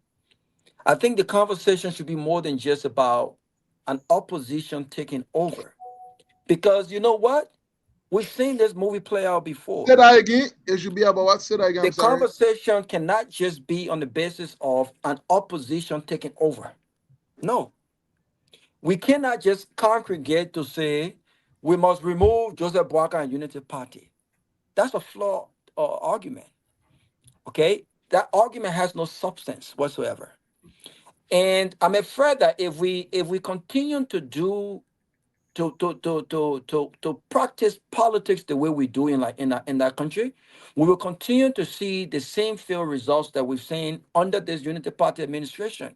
I think the conversation should be more than just about an opposition taking over. Because you know what? We've seen this movie play out before. Say that again. It should be about what? Say that again. The conversation cannot just be on the basis of an opposition taking over. No. We cannot just congregate to say we must remove Joseph Boakai and Unity Party. That's a flawed argument. Okay? That argument has no substance whatsoever. And I'm afraid that if we continue to do to practice politics the way we do in that country, we will continue to see the same failed results that we've seen under this Unity Party administration.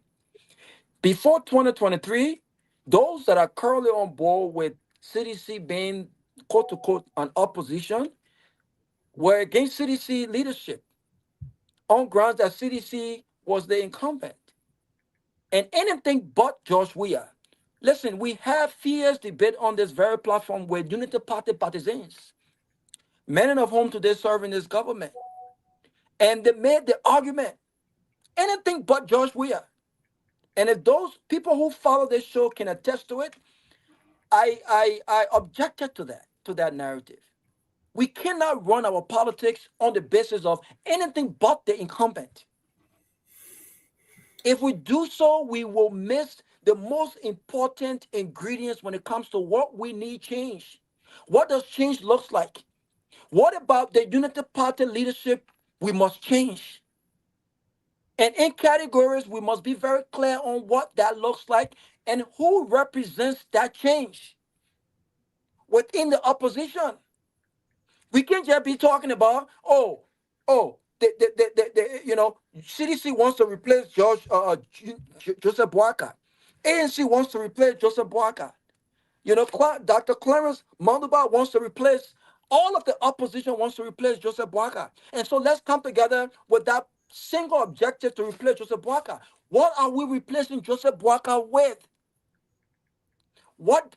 Before 2023, those that are currently on board with CDC being quote unquote an opposition were against CDC leadership on grounds that CDC was the incumbent. And anything but George Weah. Listen, we have fierce debate on this very platform with Unity Party partisans, many of whom today serve in this government. And they made the argument, anything but George Weah. And if those people who follow this show can attest to it, I objected to that narrative. We cannot run our politics on the basis of anything but the incumbent. If we do so, we will miss the most important ingredients when it comes to what we need change. What does change look like? What about the Unity Party leadership we must change? And in categories, we must be very clear on what that looks like and who represents that change within the opposition. We can't just be talking about, CDC wants to replace Joseph Boakai. ANC wants to replace Joseph Boakai. Dr. Clarence Monduba wants to replace, all of the opposition wants to replace Joseph Boakai. And so let's come together with that single objective to replace Joseph Boakai. What are we replacing Joseph Boakai with? What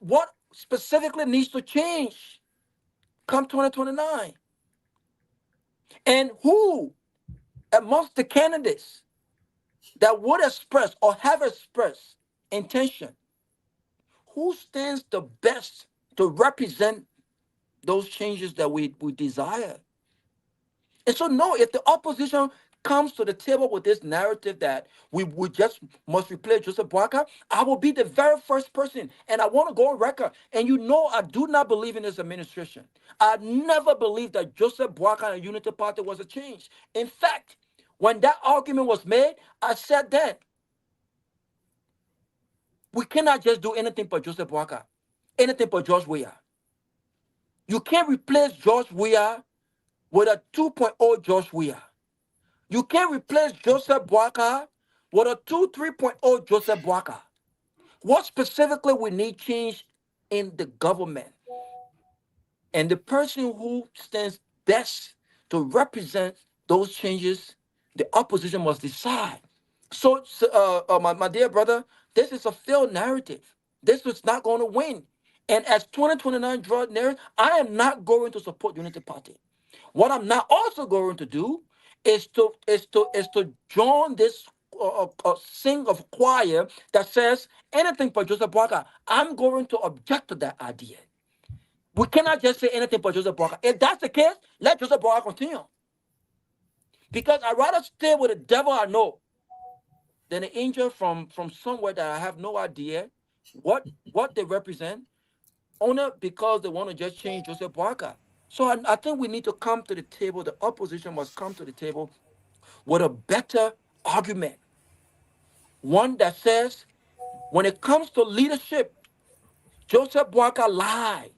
specifically needs to change come 2029? And who amongst the candidates that would express or have expressed intention, who stands the best to represent those changes that we desire? And so, no, if the opposition comes to the table with this narrative that we just must replace Joseph Boakai, I will be the very first person. And I want to go on record. And I do not believe in this administration. I never believed that Joseph Boakai and Unity Party was a change. In fact, when that argument was made, I said then, we cannot just do anything but Joseph Boakai, anything but George Weah. You can't replace George Weah with a 2.0 George Weah. You can't replace Joseph Boakai with a 3.0 Joseph Boakai. What specifically we need change in the government? And the person who stands best to represent those changes, the opposition must decide. So, my dear brother, This is a failed narrative. This is not going to win. And as 2029 draw near, I am not going to support Unity Party. What I'm not also going to do is to join this sing of choir that says anything but Joseph Boakai. I'm going to object to that idea. We cannot just say anything but Joseph Boakai. If that's the case, let Joseph Boakai continue. Because I'd rather stay with the devil I know than an angel from somewhere that I have no idea what they represent, only because they want to just change Joseph Boakai. So I think we need to come to the table. The opposition must come to the table with a better argument. One that says, when it comes to leadership, Joseph Boakai lied.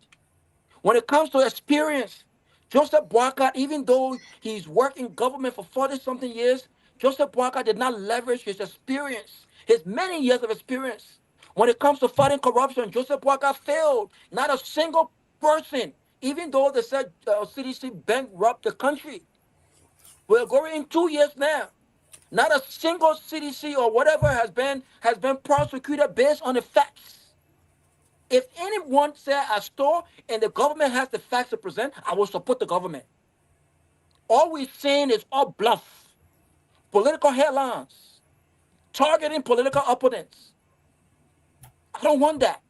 When it comes to experience, Joseph Boakai, even though he's worked in government for 40-something years, Joseph Boakai did not leverage his experience, his many years of experience. When it comes to fighting corruption, Joseph Boakai failed. Not a single person, even though they said CDC bankrupt the country. We're going in 2 years now. Not a single CDC or whatever has been prosecuted based on the facts. If anyone said I stole and the government has the facts to present, I will support the government. All we're saying is all bluff, political headlines, targeting political opponents. I don't want that.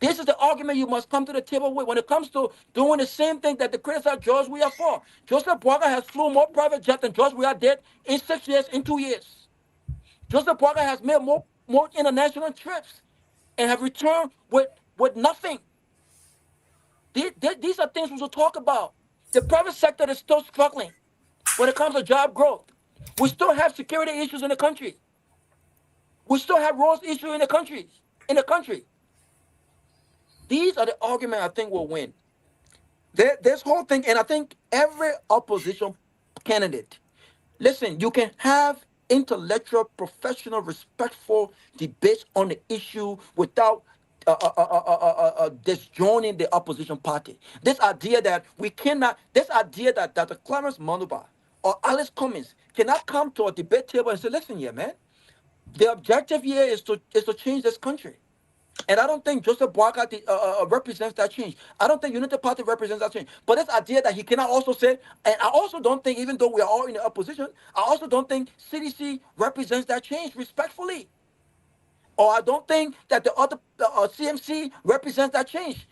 This is the argument you must come to the table with when it comes to doing the same thing that they criticize George Weah for. Joseph Boakai has flown more private jets than George Weah did in 6 years, in 2 years. Joseph Boakai has made more international trips and have returned with nothing. These are things we should talk about. The private sector is still struggling when it comes to job growth. We still have security issues in the country. We still have roads issues in the country. These are the arguments I think will win. This whole thing, and I think every opposition candidate, listen, you can have intellectual, professional, respectful debates on the issue without disjoining the opposition party. This idea that Dr. Clarence Manuba or Alice Cummings cannot come to a debate table and say, listen here, man, the objective here is to change this country. And I don't think Joseph Boakai represents that change. I don't think Unity Party represents that change. But this idea that he cannot also say, and I also don't think, even though we are all in the opposition, I also don't think CDC represents that change respectfully. Or I don't think that the other CMC represents that change.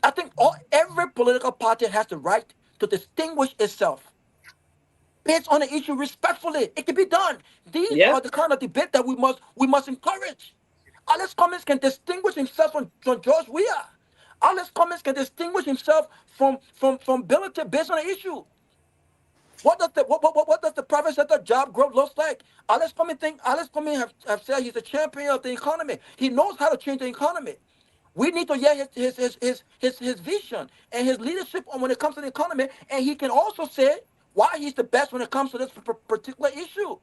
I think every political party has the right to distinguish itself based on the issue respectfully. It can be done. These are the kind of debate that we must encourage. Alice Cummings can distinguish himself from George Weah. Alice Cummings can distinguish himself from Billiter based on the issue. What does the private sector job growth look like? Alice Cummings have said he's a champion of the economy. He knows how to change the economy. We need to hear his vision and his leadership on when it comes to the economy, and he can also say why he's the best when it comes to this particular issue.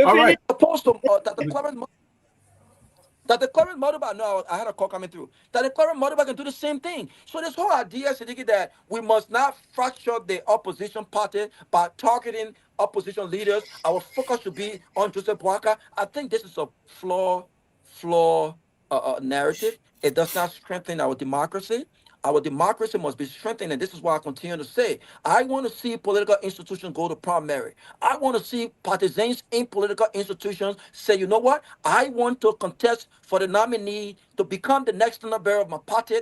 All right. Opposed to the Clarence Manuba, no, I had a call coming through. That the Clarence Manuba can do the same thing. So this whole idea, Siddiqui, that we must not fracture the opposition party by targeting opposition leaders. Our focus should be on Joseph Boakai. I think this is a flawed narrative. It does not strengthen our democracy. Our democracy must be strengthened, and this is why I continue to say, I want to see political institutions go to primary. I want to see partisans in political institutions say, you know what? I want to contest for the nominee to become the next standard bearer of my party.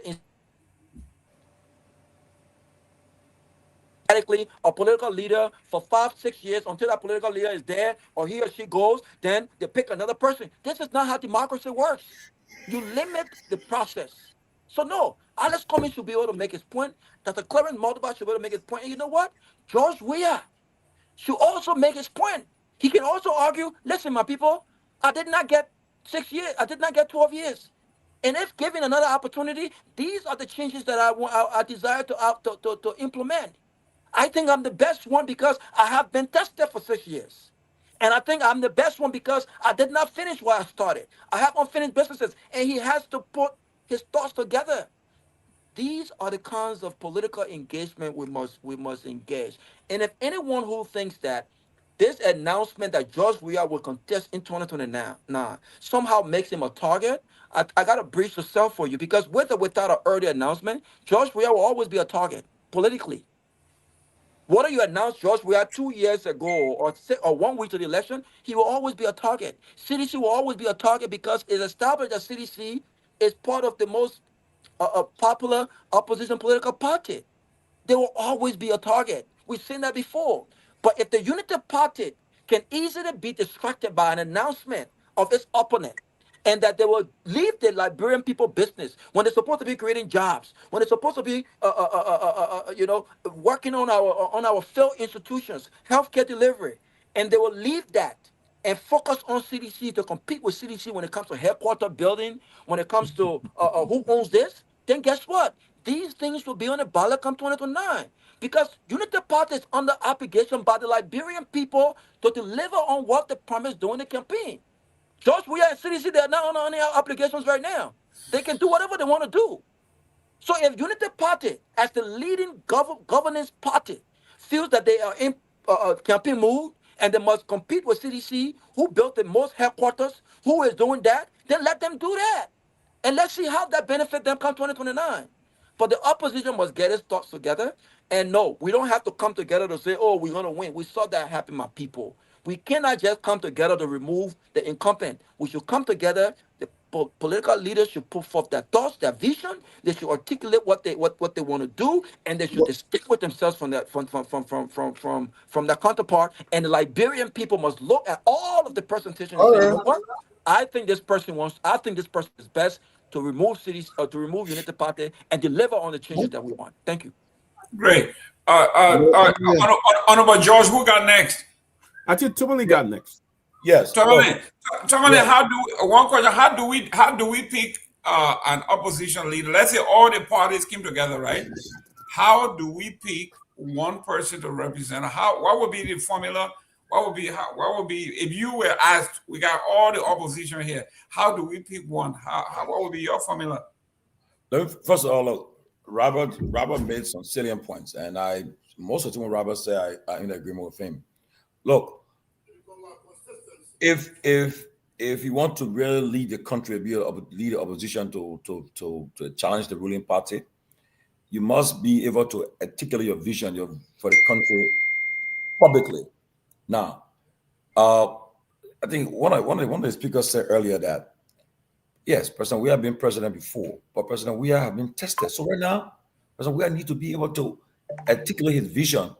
A political leader for 5-6 years until that political leader is there or he or she goes, then they pick another person. This is not how democracy works. You limit the process. So no, Alice Cummings should be able to make his point. Dr. Clarence Manuba should be able to make his point. And you know what? George Weah should also make his point. He can also argue, listen, my people, I did not get 6 years. I did not get 12 years. And if given another opportunity, these are the changes that I desire to implement. I think I'm the best one because I have been tested for 6 years. And I think I'm the best one because I did not finish where I started. I have unfinished businesses. And he has to put his thoughts together. These are the kinds of political engagement we must engage. And if anyone who thinks that This announcement that George Weah will contest in 2029 somehow makes him a target. I got to breach the cell for you, because with or without an early announcement, George Weah will always be a target politically. Whether you announce George Weah 2 years ago or 1 week to the election, he will always be a target. CDC will always be a target because it's established that CDC is part of the most popular opposition political party. They will always be a target. We've seen that before. But if the Unity Party can easily be distracted by an announcement of its opponent, and that they will leave the Liberian people business when they're supposed to be creating jobs, when they're supposed to be, working on our failed institutions, healthcare delivery, and they will leave that and focus on CDC to compete with CDC when it comes to headquarter building, when it comes to who owns this, then guess what? These things will be on the ballot come 2029, because Unity Party is under obligation by the Liberian people to deliver on what they promised during the campaign. George Weah and CDC, they're not on any obligations right now. They can do whatever they want to do. So if Unity Party, as the leading governance party, feels that they are in campaign mood and they must compete with CDC, who built the most headquarters, who is doing that, then let them do that. And let's see how that benefits them come 2029. But the opposition must get its thoughts together. And no, we don't have to come together to say, oh, we're going to win. We saw that happen, my people. We cannot just come together to remove the incumbent. We should come together. The political leaders should put forth their thoughts, their vision. They should articulate what they want to do, and they should distinguish themselves from that from their counterpart. And the Liberian people must look at all of the presentation and say, you know what? I think this person is best to remove cities or to remove Unity Party and deliver on the changes that we want. Thank you. Great. Honorable George, who got next? I think Tomalin got next. Yes. Tomalin, one question, how do we pick an opposition leader? Let's say all the parties came together, right? How do we pick one person to represent? What would be the formula? What would be if you were asked, we got all the opposition here, how do we pick one? What would be your formula? First of all, look, Robert made some salient points, and most of the time Robert said I'm in agreement with him. Look, if you want to really lead the country, lead the opposition to challenge the ruling party, you must be able to articulate your vision for the country publicly. Now, I think one of the speakers said earlier that yes, President Weah have been president before, but President Weah have been tested. So right now, President Weah need to be able to articulate his vision,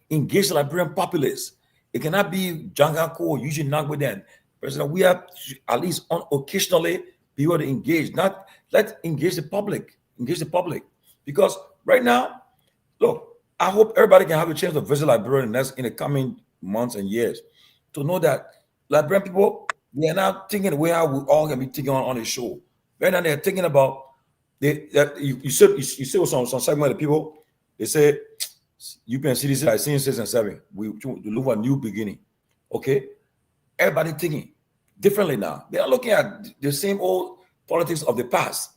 engage the Liberian populace. It cannot be Janganko or Eugene Nagbe then. President Weah at least occasionally be able to engage, engage the public. Because right now, look, I hope everybody can have a chance to visit Liberia in the coming months and years to know that Liberian people, they are not thinking the way how we all can be thinking on the show. Right now, they're thinking about you see some segment of people, they say UP and CDC are saying 6 and 7. We look for a new beginning. Okay? Everybody thinking differently now. They are looking at the same old politics of the past.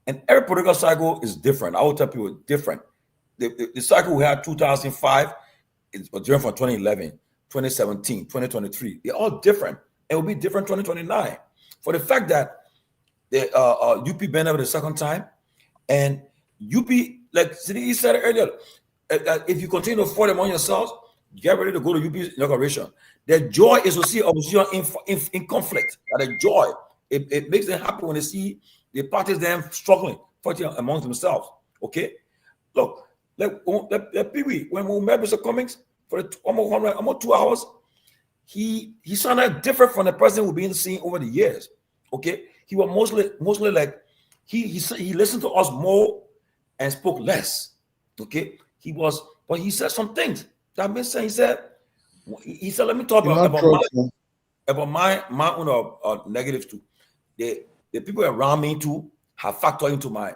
And every political cycle is different. I will tell people different. The cycle we had 2005 is different from 2011, 2017, 2023. They're all different. It will be different 2029. For the fact that the UP been over the second time, and UP, like he said earlier, if you continue to force them on yourselves, get ready to go to UP's inauguration. Their joy is to see opposition in conflict. The joy, it makes them happy when they see the parties then struggling, fighting amongst themselves. Okay, look, let Pewee, when we met Mr. Cummings for almost 2 hours, he sounded different from the president we've been seeing over the years. Okay, he was mostly like he listened to us more and spoke less. Okay, but he said some things that made sense. He said, let me talk about my own negatives too. The people around me too have factored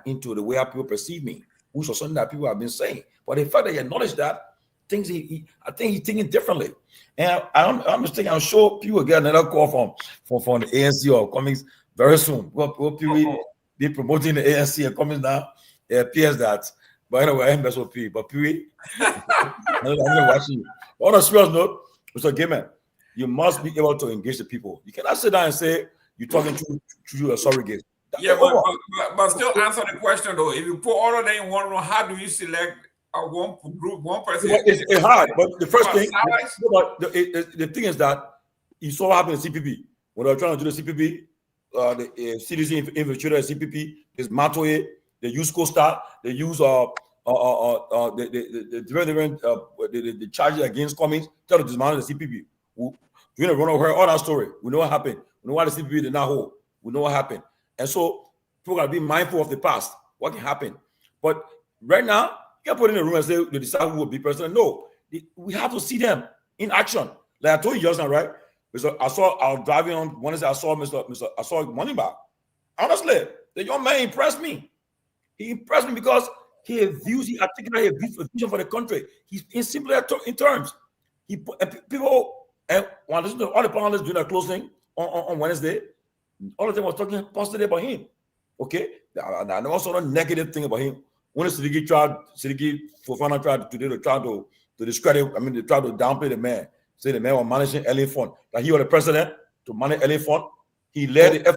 into the way people perceive me, which was something that people have been saying. But the fact that he acknowledged that, I think he's thinking differently. And I'm just thinking, I'm sure people will get another call from the ANC or Cummings very soon. Will Pewee be promoting the ANC and Cummings now? It appears that. But anyway, I'm best with Pewee. But Pewee, I'm watching you. On a serious note, Mr. Gayman, you must be able to engage the people. You cannot sit down and say you're talking to a surrogate. Yeah, but still answer the question though. If you put all of them in one room, how do you select one group, one person? It's hard, but the first thing, the thing is that you saw what happened in CPP. When they were trying to do the CPP, the CDC infiltrated CPP, dismantled it, they use Costa, they use the charges against Cummings, try to dismantle the CPP. We don't run over all that story. We know what happened. We know why the CPP did not hold. We know what happened. And so people gotta be mindful of the past, what can happen. But right now, you can't put in a room and say they decide who will be president. No, we have to see them in action. Like I told you just now, right? I was driving on Wednesday, I saw Moneybag. Honestly, the young man impressed me. He impressed me because he articulated a vision for the country. He's in simpler in terms. People, and when I listen to all the panelists doing their closing on Wednesday, all of them was talking positive about him. Okay? And there was also a negative thing about him. When Fofana tried to discredit, they tried to downplay the man. Say the man was managing LA Fund. That he was the president to manage LA Fund. He led the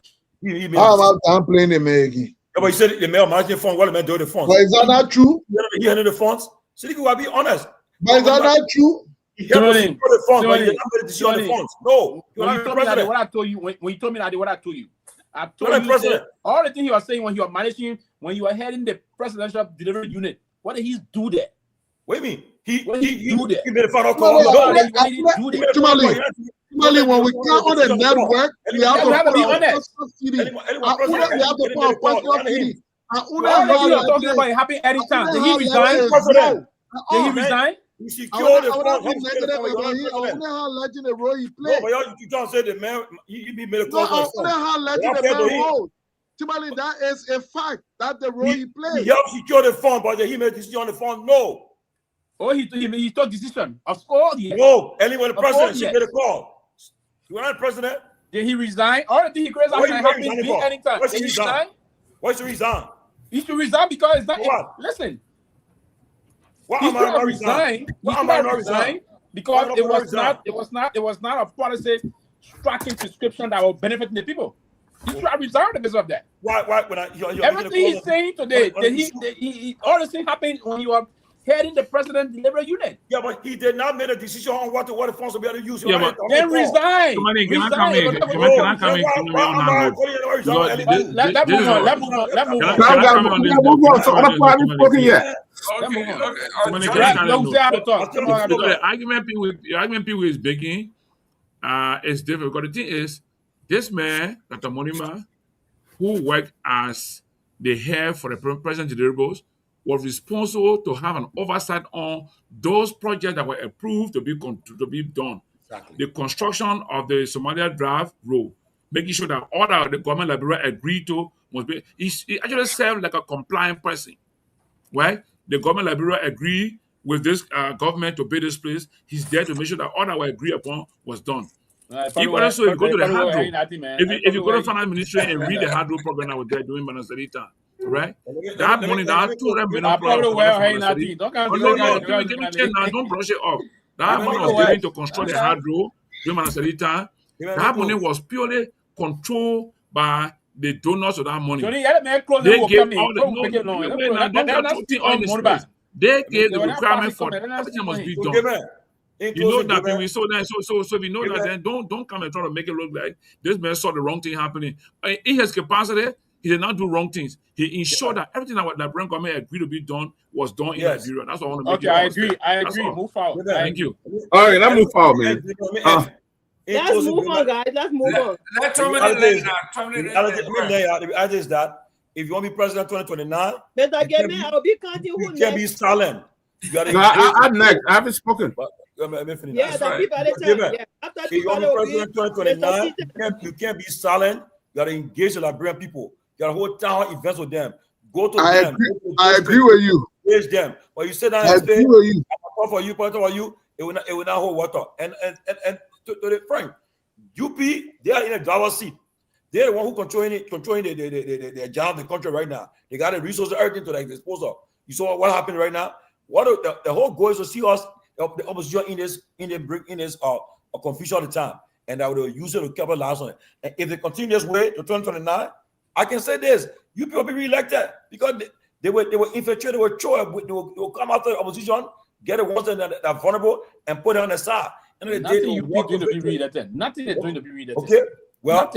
How about downplaying the man again? Yeah, but he said the man was managing fund, what the man doing the funds. But is that not true? He handled the funds. Sidiki will be honest. But is that not true? He helped us secure the funds, but he did not make the decision on the funds. No. When you told me that, what I told you, when you told me that, what I told you. I told you that all the things he was saying when you were managing, when you were heading the presidential delivery unit, what did he do there? What do you mean? He made a final call. When we count on the network, we have to be honest. We have to put a personal CD. Talking about it happened anytime. Did he resign? Did he resign? He secured the funds. No, but you can't say the man. He made a call. Tomalin, that is a fact. That's the role he played. He helped secure the fund, but he made a decision on the fund. No. Oh, he took decision. Of course, yes. No, anyone the president, she made a call. You are not president. Did he resign? All the things he creates happen anytime. Why should he resign? Why should he resign? He should resign because it's not. Listen. Why am I not resign? Why am I not resign? Because it was not a policy tracking prescription that will benefit the people. He should have resigned because of that. Why? Everything he's saying today, all the things happened when you are heading the president delivery unit. Yeah, but he did not make a decision on what the funds will be able to use. Yeah, but then resign. Can I come in? Let's move on. Let's The argument people is making is different. Because the thing is, this man, Dr. Monima, who worked as the head for the president deliverables, was responsible to have an oversight on those projects that were approved to be done. Exactly. The construction of the Somalia draft road, making sure that all that the government Liberia agreed to must be. He actually served like a compliant person, right? The government Liberia agreed with this government to build this place. He's there to make sure that all that were agreed upon was done. If you go to the hard road, if you go to the finance ministry and read the hard road program that was there during Manasarita, right? That money, that $200 million. Don't brush it off. That money was given to construct the hard road during Manasarita. That money was purely controlled by the donors of that money. They gave all the They gave the requirement for everything must be done. You know that when we saw that, so we know that, then don't come and try to make it look like this man saw the wrong thing happening. In his capacity, he did not do wrong things. He ensured that everything that the Liberian government agreed to be done was done in Liberia. That's what I want to make it. Okay, I agree. Move forward. Thank you. All right, let's move forward, man. Let's move on, guys. Let's move on. Let's that if you want to be president 2029, you can't be silent. I'm next. I haven't spoken. Yeah, after you want to be president 2029, you can't be silent. You got to engage the Liberian people. You got to hold town events with them. Go to them. I agree with you. Engage them. But you say that I agree with you. For you, it will not hold water. And to the frank, UP, they are in a driver's seat. They're the one who controlling the job, the country right now. They got the resources, everything to their disposal. You saw what happened right now. The whole goal is to see us the opposition in this confusion all the time, and I will use it to capitalize on it. And if they continue this way to 2029, I can say this: you people will be re-elected because they were infiltrated, they were choice, they will come after the opposition, get the ones that are vulnerable, and put it on the side. And nothing you people doing to be re-elected. Nothing they're doing to be re-elected. Okay, well,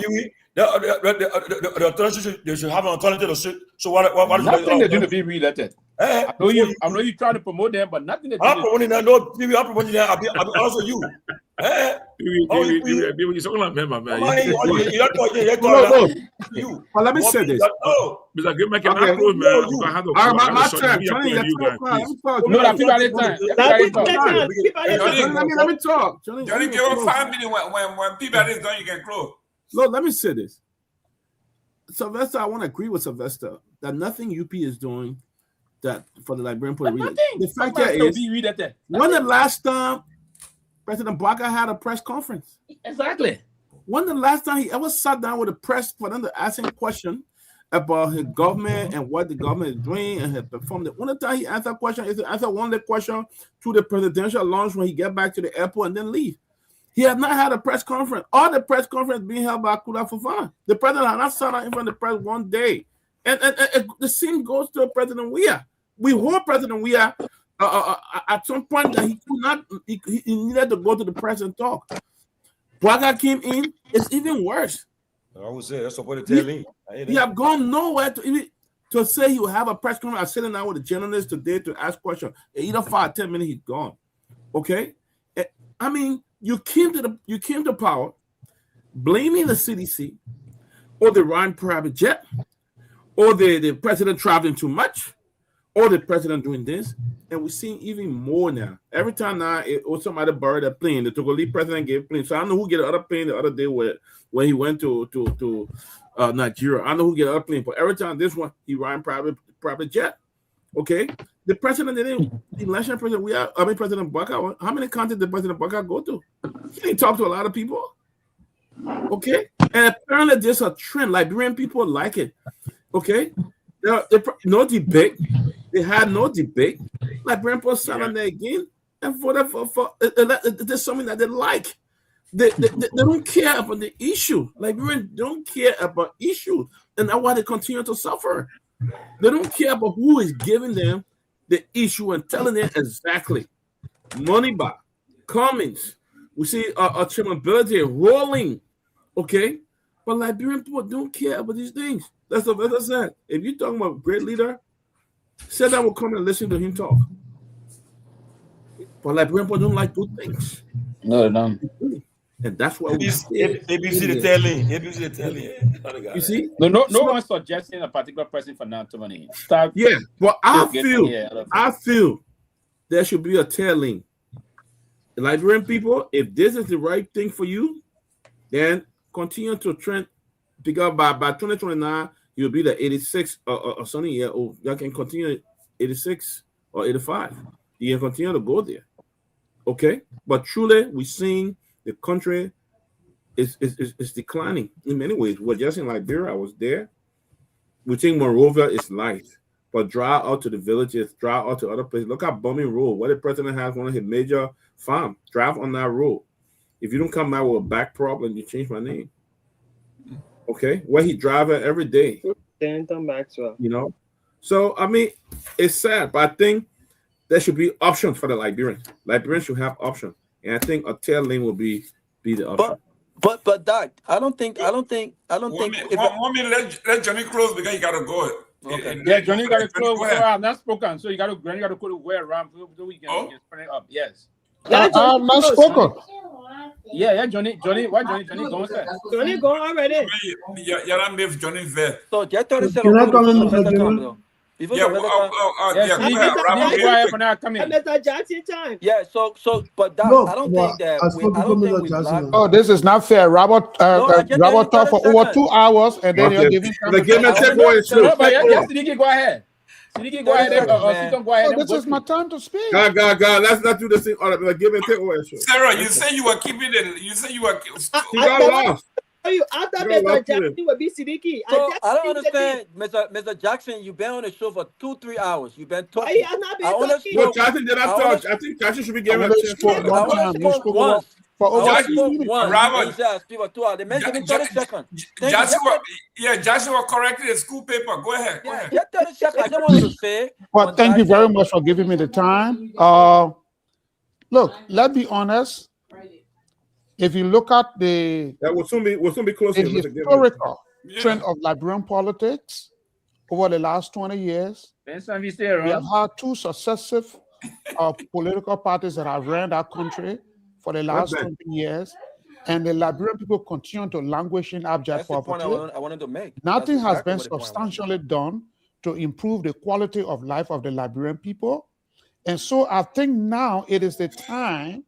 the alternative they should have an alternative to sit. So what nothing they're doing to be re-elected. I know you trying to promote them, but nothing they're doing. I'm promoting that. No, I'm promoting that. I'll be also you. You're talking like member, man. No. Well, let me say this. Mr. Gayman, can I close, man? My turn. Let me talk. Johnny, give him 5 minutes. When Peabody is done, you can close. Look, let me say this. Sylvester, I want to agree with Sylvester that nothing UP is doing that for the Liberian Puerto Rico. The fact that is, when the last time President Baca had a press conference? Exactly. When the last time he ever sat down with the press for them to ask him a question about his government and what the government is doing and his performance? One of the time he answered a question is to answer one of the question to the presidential launch when he get back to the airport and then leave. He has not had a press conference. All the press conference being held by Kula Fofana. The president has not sat out in front of the press one day. And the same goes to President Weah. We hold President Weah at some point that he could not, he needed to go to the press and talk. Baca came in, it's even worse. I would say that's what it He have gone nowhere to say he will have a press conference. I'm sitting down with the journalists today to ask questions. Either 5 or 10 minutes, he's gone. Okay? I mean, you came to power blaming the CDC or the Ryan private jet or the president traveling too much or the president doing this, and we're seeing even more now. Every time now, somebody borrowed a plane. The Togolese president gave a plane. So I don't know who get the other plane the other day when he went to Nigeria. I don't know who get the other plane, but every time this one, he ran private jet. Okay, the president the election president President Baca. How many countries did President Baca go to? He didn't talk to a lot of people. Okay, and apparently there's a trend. Liberian people like it. Okay, no debate. They had no debate. Liberian people sat on there again, and for there's something that they like. They don't care about the issue. Liberians don't care about issues, and that's why they continue to suffer. They don't care about who is giving them the issue and telling them exactly. Moneyba, Cummings, we see achievability rolling, okay? But Liberian people don't care about these things. That's what I said. If you're talking about a great leader, said I will come and listen to him talk. But Liberian people don't like good things. No, they don't. And that's what ABC the telling. You see? No one's suggesting a particular person for now, Tomalin. Yeah, but I feel there should be a telling. The Liberian people, if this is the right thing for you, then continue to trend, because by 2029, you'll be the 86 or something year old. You can continue 86 or 85. You can continue to go there. Okay? But truly, we're seeing the country is declining in many ways. We're just in Liberia. I was there. We think Monrovia is light, but drive out to the villages, drive out to other places. Look at Bumming Road, where the president has one of his major farms. Drive on that road. If you don't come out with a back problem, you change my name. Okay, where he drive it every day. Maxwell. You know, so I mean, it's sad, but I think there should be options for the Liberians. Liberians should have options. And I think a tail lane will be the option. But Doc, I don't think. One minute, let Johnny close because you gotta go. Okay. Yeah, Johnny got to close. I'm not spoken, so you got to go to where around so we can spread it up. Yes. I'm not spoken. Yeah, Johnny. Why Johnny go on? Johnny go already. Yeah, if Johnny there. So just to say, yeah, so but that, I don't think that oh, this is not fair. Robert talked for over 2 hours and then you're giving the game and take away. Go ahead. Go ahead. This is my time to speak. God, let's not do this thing. All right, give and take away. Sarah, you say you were keeping it. You say you were. He got lost. You after Mr. Jackson will be Siddiqui. So I don't understand, Mr. Jackson. You've been on the show for 2-3 hours. You've been talking. No, Jackson did not talk. I think Jackson should be given a chance. I only spoke once. For over I spoke once. He said I speak for 2 hours. The man gave me 30 seconds. Jackson was correcting the school paper. Go ahead. Go ahead. Get 30 seconds. I just wanted to say. Well, thank you very much for giving me the time. Look, let's be honest. If you look at the we'll soon be close to historical trend of Liberian politics over the last 20 years, Ben Sanvee stay around. we have had 2 successive political parties that have ran our country for the last 20 years, and the Liberian people continue to languish in abject poverty. I wanted to make. Nothing has been substantially done to improve the quality of life of the Liberian people. And so I think now it is the time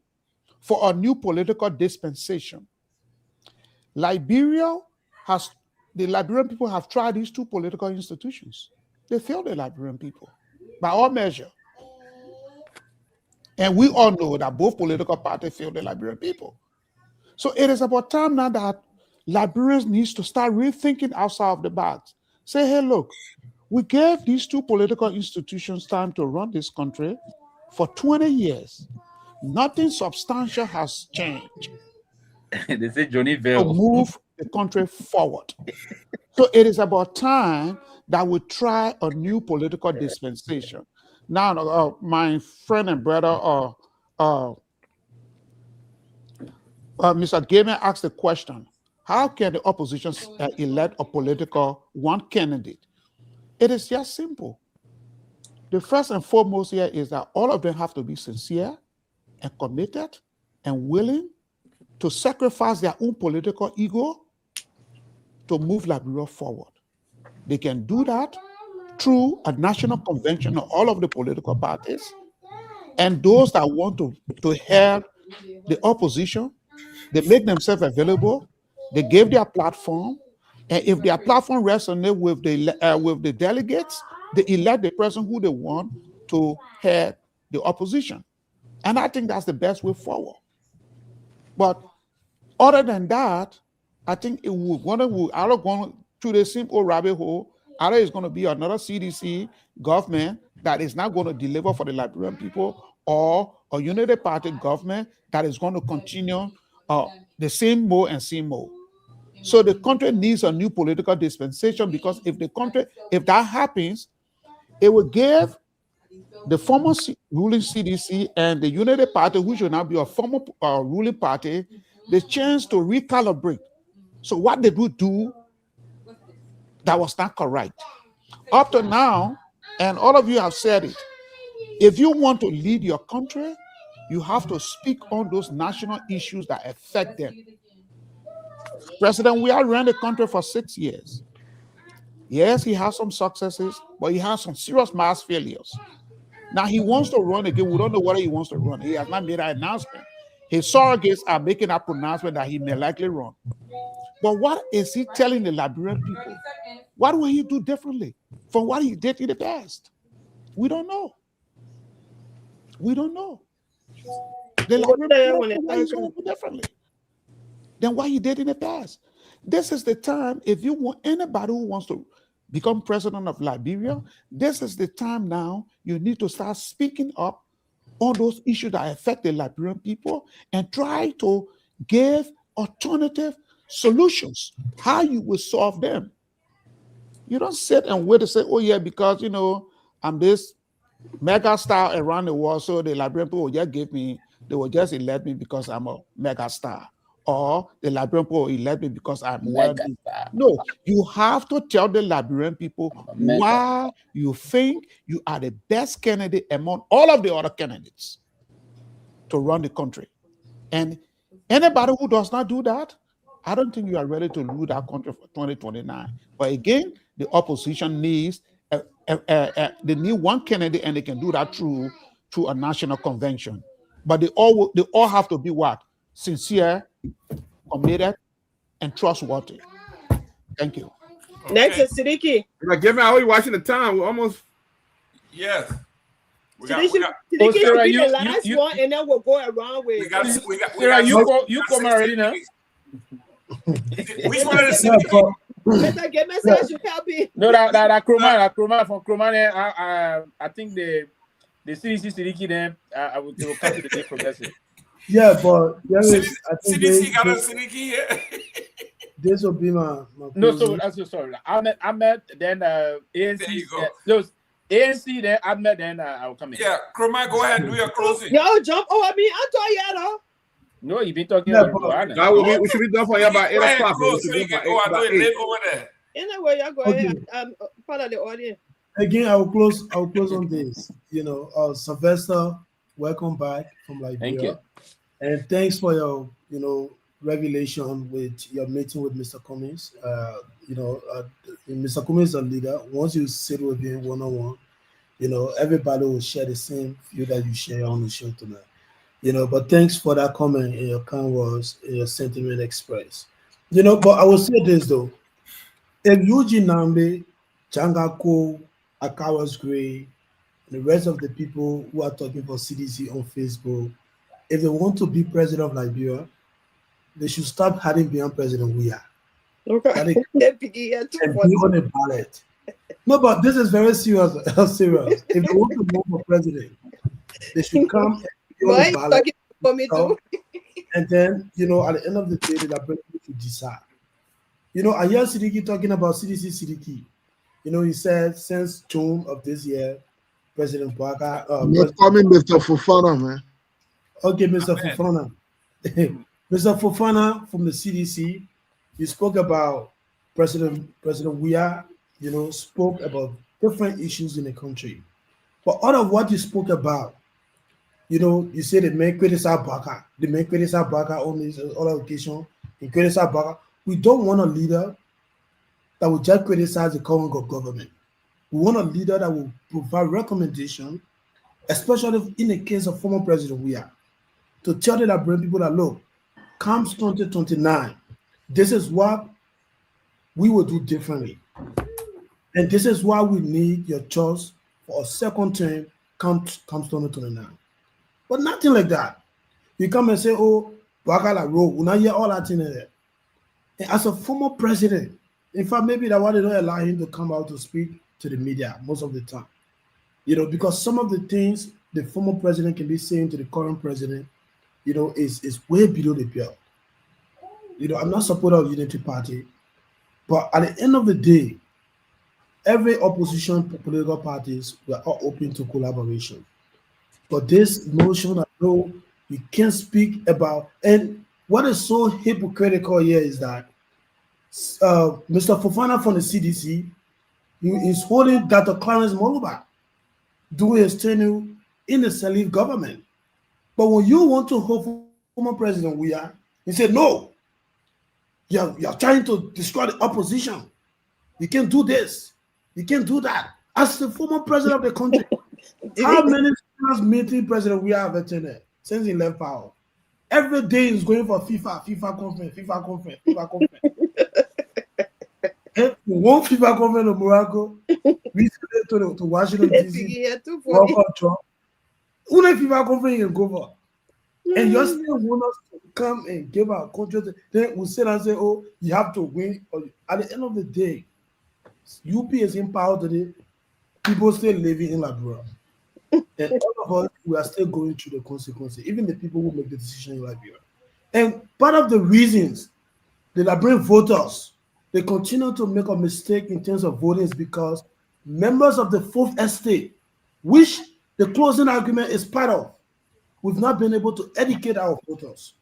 for a new political dispensation. The Liberian people have tried these 2 political institutions. They failed the Liberian people by all measure. And we all know that both political parties failed the Liberian people. So it is about time now that Liberians need to start rethinking outside of the box. Say, hey, look, we gave these 2 political institutions time to run this country for 20 years. Nothing substantial has changed. They say Johnny to Vale. move the country forward. So it is about time that we try a new political dispensation. Now, my friend and brother, Mr. Gayman asked the question, how can the opposition elect a political one candidate? It is just simple. The first and foremost here is that all of them have to be sincere and committed and willing to sacrifice their own political ego to move Liberia forward. They can do that through a national convention of all of the political parties, and those that want to help the opposition, they make themselves available, they give their platform, and if their platform resonates with the delegates, they elect the person who they want to head the opposition. And I think that's the best way forward. But other than that, I think it would either go to the same old rabbit hole, either it's going to be another CDC government that is not going to deliver for the Liberian people, or a united party government that is going to continue the same mode and same mode. So the country needs a new political dispensation, because if that happens, it will give the former ruling CDC and the United Party, which will now be a former ruling party, the chance to recalibrate. So what did we do that was not correct? Up to now, and all of you have said it, if you want to lead your country, you have to speak on those national issues that affect them. President Weah ran the country for 6 years. Yes, he has some successes, but he has some serious mass failures. Now he wants to run again. We don't know whether he wants to run. He has not made an announcement. His surrogates are making that pronouncement that he may likely run. But what is he telling the Liberian people? What will he do differently from what he did in the past? We don't know. We don't know. The Liberian people, what he's going to do differently than what he did in the past. This is the time, if you want anybody who wants to become president of Liberia, this is the time now you need to start speaking up on those issues that affect the Liberian people and try to give alternative solutions, how you will solve them. You don't sit and wait to say, oh yeah, because, I'm this mega star around the world, so the Liberian people will just they will just elect me because I'm a mega star. Or the Liberian people will elect me because I'm wealthy. No, you have to tell the Liberian people why you think you are the best candidate among all of the other candidates to run the country. And anybody who does not do that, I don't think you are ready to rule that country for 2029. But again, the opposition needs they need one candidate, and they can do that through a national convention. But they all have to be what? Sincere, committed, and trustworthy. Thank you. Okay. Next is Siddiqui. Gayman, how are you watching the time? We're almost. Yes. Siddiqui should be the last one, and then we'll go around with. Sarah, you come already now. Which one of the Yeah, Mr. Gayman says you help me. No, that Kromah from Kromah. I think the CDC Siliki then they will come to the day progressive. Yeah, but I think CDC got a Siliki here. This will be my no. So I'm so sorry. Ahmed, then ANC. There you go. Those ANC, then Ahmed, then I'll come in. Yeah, Kromah, go ahead, do your closing. Yo, jump over me. I'm tired. No, you've been talking Yeah, about we should be done for you by 8 o'clock. Close so you can go and do it late over there. Anyway, you go Okay. ahead. I'm part of the audience. Again, I will close on this. Sylvester, welcome back from Liberia. Thank you. And thanks for your, revelation with your meeting with Mr. Cummings. Mr. Cummings is a leader. Once you sit with him one-on-one, everybody will share the same view that you share on the show tonight. But thanks for that comment and your kind words and your sentiment expressed. But I will say this though. If Eugene Nagbe, Changako, Akawas Gray, and the rest of the people who are talking for CDC on Facebook, if they want to be president of Liberia, they should stop hiding behind President Weah. Okay. And be on a ballot. No, but this is very serious. Serious. If they want to run for president, they should come and be on a ballot. For me too. And then, at the end of the day, they are bringing to decide. I hear Siliki talking about CDC Siliki. He said since June of this year, President Bouaka. Not coming, Mr. Fofana, man. Okay, Mr. Fofana. Mr. Fofana from the CDC, you spoke about President Weah, spoke about different issues in the country. But out of what you spoke about, you say the men criticize Bouaka. The men criticize Bouaka on this other occasion. They criticize Bouaka. We don't want a leader that will just criticize the current government. We want a leader that will provide recommendation, especially in the case of former President Weah, to tell the Liberian people that, look, comes 2029, this is what we will do differently. And this is why we need your choice for a second term comes 2029. But nothing like that. You come and say, oh, Bouaka la road, we not hear all that in there. And as a former president, in fact, maybe that's why they don't allow him to come out to speak to the media most of the time. Because some of the things the former president can be saying to the current president, is way below the belt. I'm not a supporter of Unity Party, but at the end of the day, every opposition political parties were all open to collaboration. But this notion I know we can't speak about, and what is so hypocritical here is that Mr. Fofana from the CDC is holding Dr. Clarence Moluba doing his tenure in the Salif government. But when you want to hold former President Weah, he said, no, you're trying to destroy the opposition. You can't do this. You can't do that. As the former president of the country, how many meeting President Weah have attended since he left power? Every day he's going for FIFA conference. One FIFA conference in Morocco, recently to Washington, D.C. Only FIFA conference you can go for. And you still want us to come and give our country, then we sit and say, oh, you have to win. At the end of the day, UP is in power today, people still living in Liberia. And all of us, we are still going through the consequences, even the people who make the decision in Liberia. And part of the reasons the Liberian voters, they continue to make a mistake in terms of voting is because members of the Fourth Estate, which the closing argument is part of, we've not been able to educate our voters.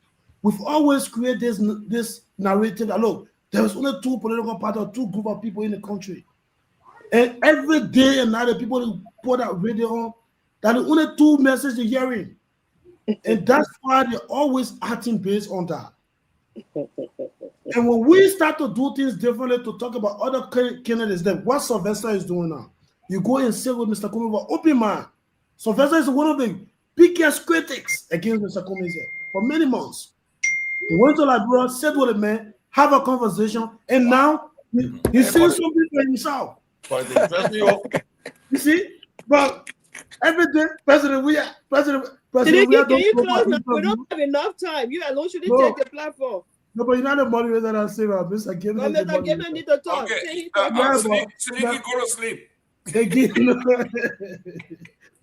We've always created this narrative that, look, there's only two political parties or two groups of people in the country. And every day and night, the people put that radio on, that the only two messages they're hearing. And that's why they're always acting based on that. And when we start to do things differently to talk about other candidates, then what Sylvester is doing now, you go and sit with Mr. Cummings, open mind. Sylvester is one of the biggest critics against Mr. Cummings for many months. He went to Liberia, sat with a man, have a conversation, and now he's saying something for himself. You see? But every day, President Weah, President can Weah you close now? We don't have enough time. You alone shouldn't take the platform. No, but you're not the moderator that say that. Mr. Gayman is the Mr. Gayman need to talk. Okay. Yeah, go to sleep. Again,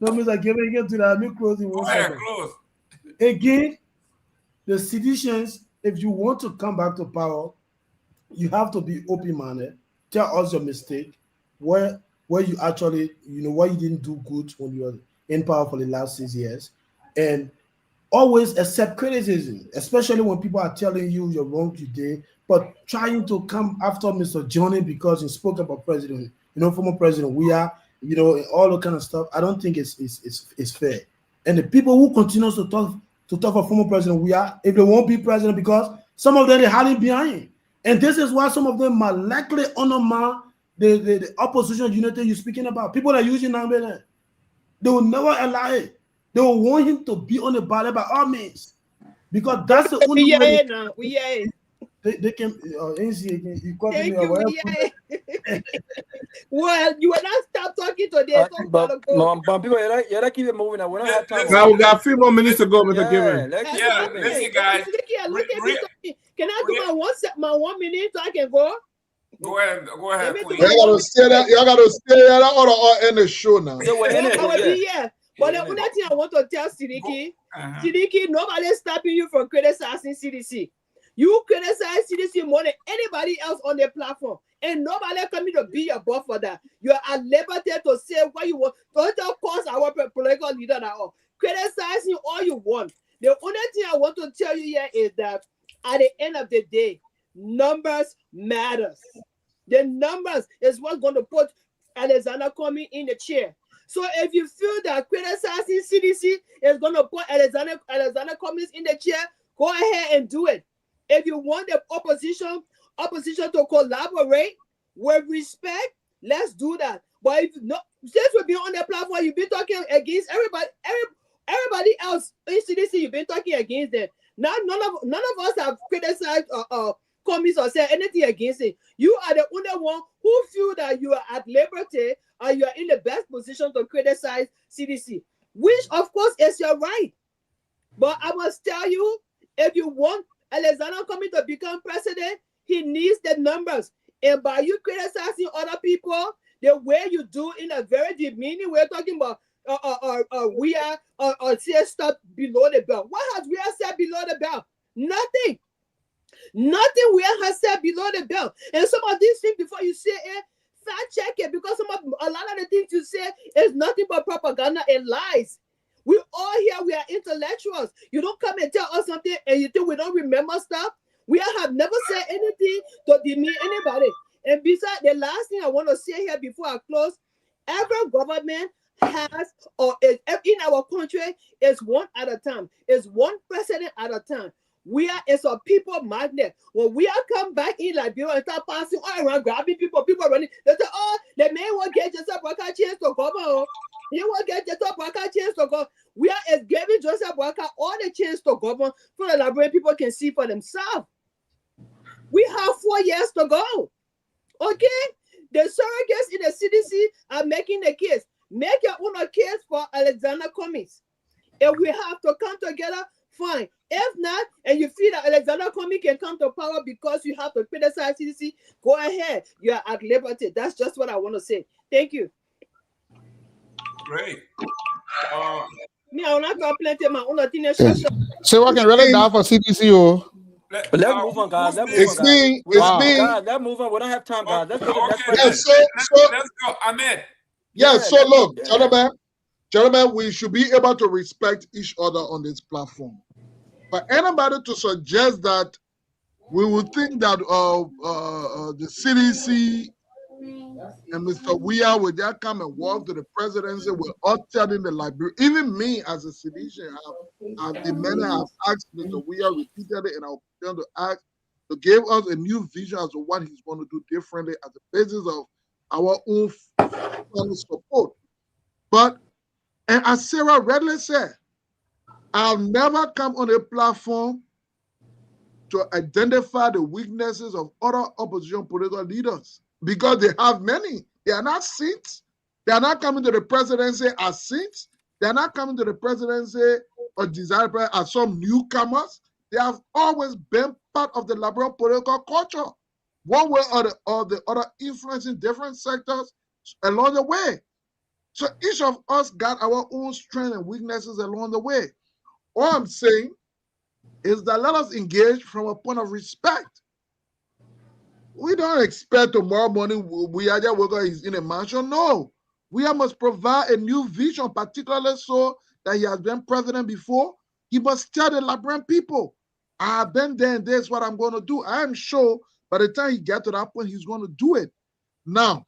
no, Mr. Gayman, you get to that. Let me close in 1 second. Close. Again, the seditions, if you want to come back to power, you have to be open-minded. Tell us your mistake, where you actually, why you didn't do good when you were in power for the last 6 years, and always accept criticism, especially when people are telling you you're wrong today, but trying to come after Mr. Johnny because he spoke about president, former president, we are, all the kind of stuff. I don't think it's fair. And the people who continue to talk for former president, we are, if they won't be president, because some of them are hiding behind. And this is why some of them are likely undermine the opposition unity you're speaking about. People are using Nagbe, they will never allow it. They will want him to be on the ballot by all means, because that's the only way. They can. You caught me. Well, you will not stop talking today. But people, you keep it moving. We don't have time. Now we got 3 more minutes to go, Mr. Gayman. Listen, guys. Can I do my 1 minute so I can go? Go ahead, please. Y'all gotta stay there. Y'all gotta stay there or end the show now. I will be here. But the only thing I want to tell Seleke, nobody's stopping you from criticizing CDC. You criticize CDC more than anybody else on the platform, and nobody coming to be your boss for that. You are at liberty to say what you want. Don't cause our political leader at all. Criticizing all you want. The only thing I want to tell you here is that at the end of the day, numbers matters. The numbers is what's going to put Alexander Comey in the chair. So if you feel that criticizing CDC is going to put Alexander Comey in the chair, go ahead and do it. If you want the opposition to collaborate with respect, let's do that. But if no, since we've been on the platform, you've been talking against everybody else in CDC. You've been talking against them. Now none of us have criticized Comey or said anything against it. You are the only one who feel that you are at liberty and you are in the best position to criticize CDC, which of course is your right. But I must tell you, if you want Alexander Comey to become president, he needs the numbers. And by you criticizing other people, the way you do in a very demeaning way, talking about we are say stuff below the belt. What has we said below the belt? Nothing. Nothing we has said below the belt. And some of these things, before you say it, fact check it, because a lot of the things you say is nothing but propaganda and lies. We all here, we are intellectuals. You don't come and tell us something and you think we don't remember stuff. We have never said anything to demean anybody. And besides, the last thing I want to say here before I close, every government has, or is, in our country, is one at a time. Is one president at a time. We are as a people magnet. When we are come back in Liberia and start passing all around, grabbing people running, they say, oh, they may want to get Joseph Boakai chance to govern. They want to get Joseph Boakai chance to go. We are giving Joseph Boakai all the chance to govern so the Liberian people can see for themselves. We have 4 years to go. Okay? The surrogates in the CDC are making the case. Make your own case for Alexander Comey. If we have to come together, fine. If not, and you feel that Alexander Comey can come to power because you have to criticize CDC, go ahead. You are at liberty. That's just what I want to say. Thank you. Great. Me, I will not go plenty my own thing. So I can really down for CDC. Let's move on, guys. Let's move on, guys. Let's move on. We don't have time, guys. Let's go to the next question. Let's go, Ahmed. Yeah, so look, gentlemen, we should be able to respect each other on this platform. For anybody to suggest that we would think that the CDC and Mr. Weah will just come and walk to the presidency with utterly the Liberia. Even me as a citizen, the men have asked Mr. Weah repeatedly, and I'll continue to ask to give us a new vision as to what he's going to do differently as the basis of our own support. But, and as Sarah readily said, I'll never come on a platform to identify the weaknesses of other opposition political leaders because they have many. They are not saints. They are not coming to the presidency as saints. They are not coming to the presidency or desired as some newcomers. They have always been part of the Liberian political culture. One way or the other, influencing different sectors along the way. So each of us got our own strengths and weaknesses along the way. All I'm saying is that let us engage from a point of respect. We don't expect tomorrow morning we are just working in a mansion. No. We must provide a new vision, particularly so that he has been president before. He must tell the Liberian people, I have been there and this is what I'm going to do. I am sure by the time he gets to that point, he's going to do it. Now,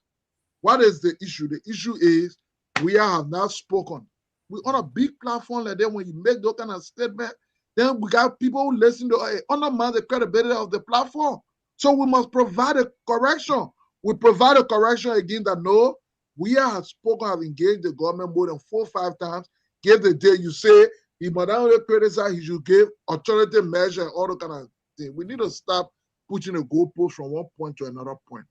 what is the issue? The issue is we have now spoken. We're on a big platform like that. When you make those kind of statement, then we got people who listen to undermine the credibility of the platform. So we must provide a correction. We provide a correction again that no, we have spoken, have engaged the government more than 4 or 5 times. Give the day you say he might not only criticize, he should give alternative measure and all the kind of thing. We need to stop pushing a goalpost from one point to another point.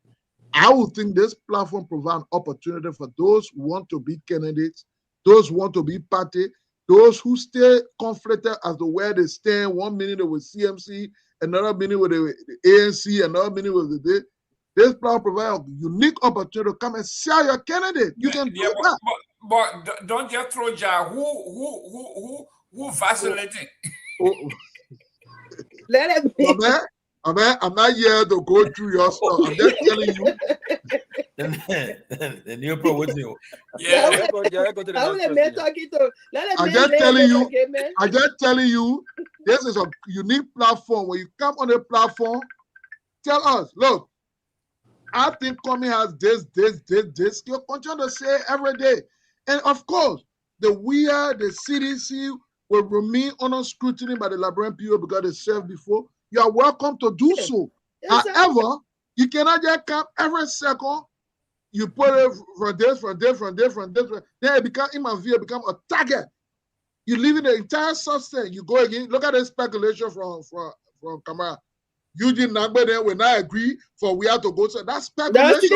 I would think this platform provides an opportunity for those who want to be candidates, those who want to be party, those who stay conflicted as to where they stand. 1 minute with CMC, another minute with the ANC, another minute with the this platform provides a unique opportunity to come and sell your candidate. You can do that. But don't just throw jar. Who vacillating? Let it be. I'm not here to go through your stuff. I'm just telling you. The new pro with you. I'm just telling you, this is a unique platform. When you come on the platform, tell us, look, I think Kwame has this. You continue to say every day. And of course, the CDC will remain under scrutiny by the Liberian people because they served before. You are welcome to do so. However, you cannot just come every second. You put it from this. Then it become, in my view, become a target. You leave the entire substance. You go again. Look at the speculation from Kamara. Eugene Nagbe then will not agree for we have to go. So that's speculation.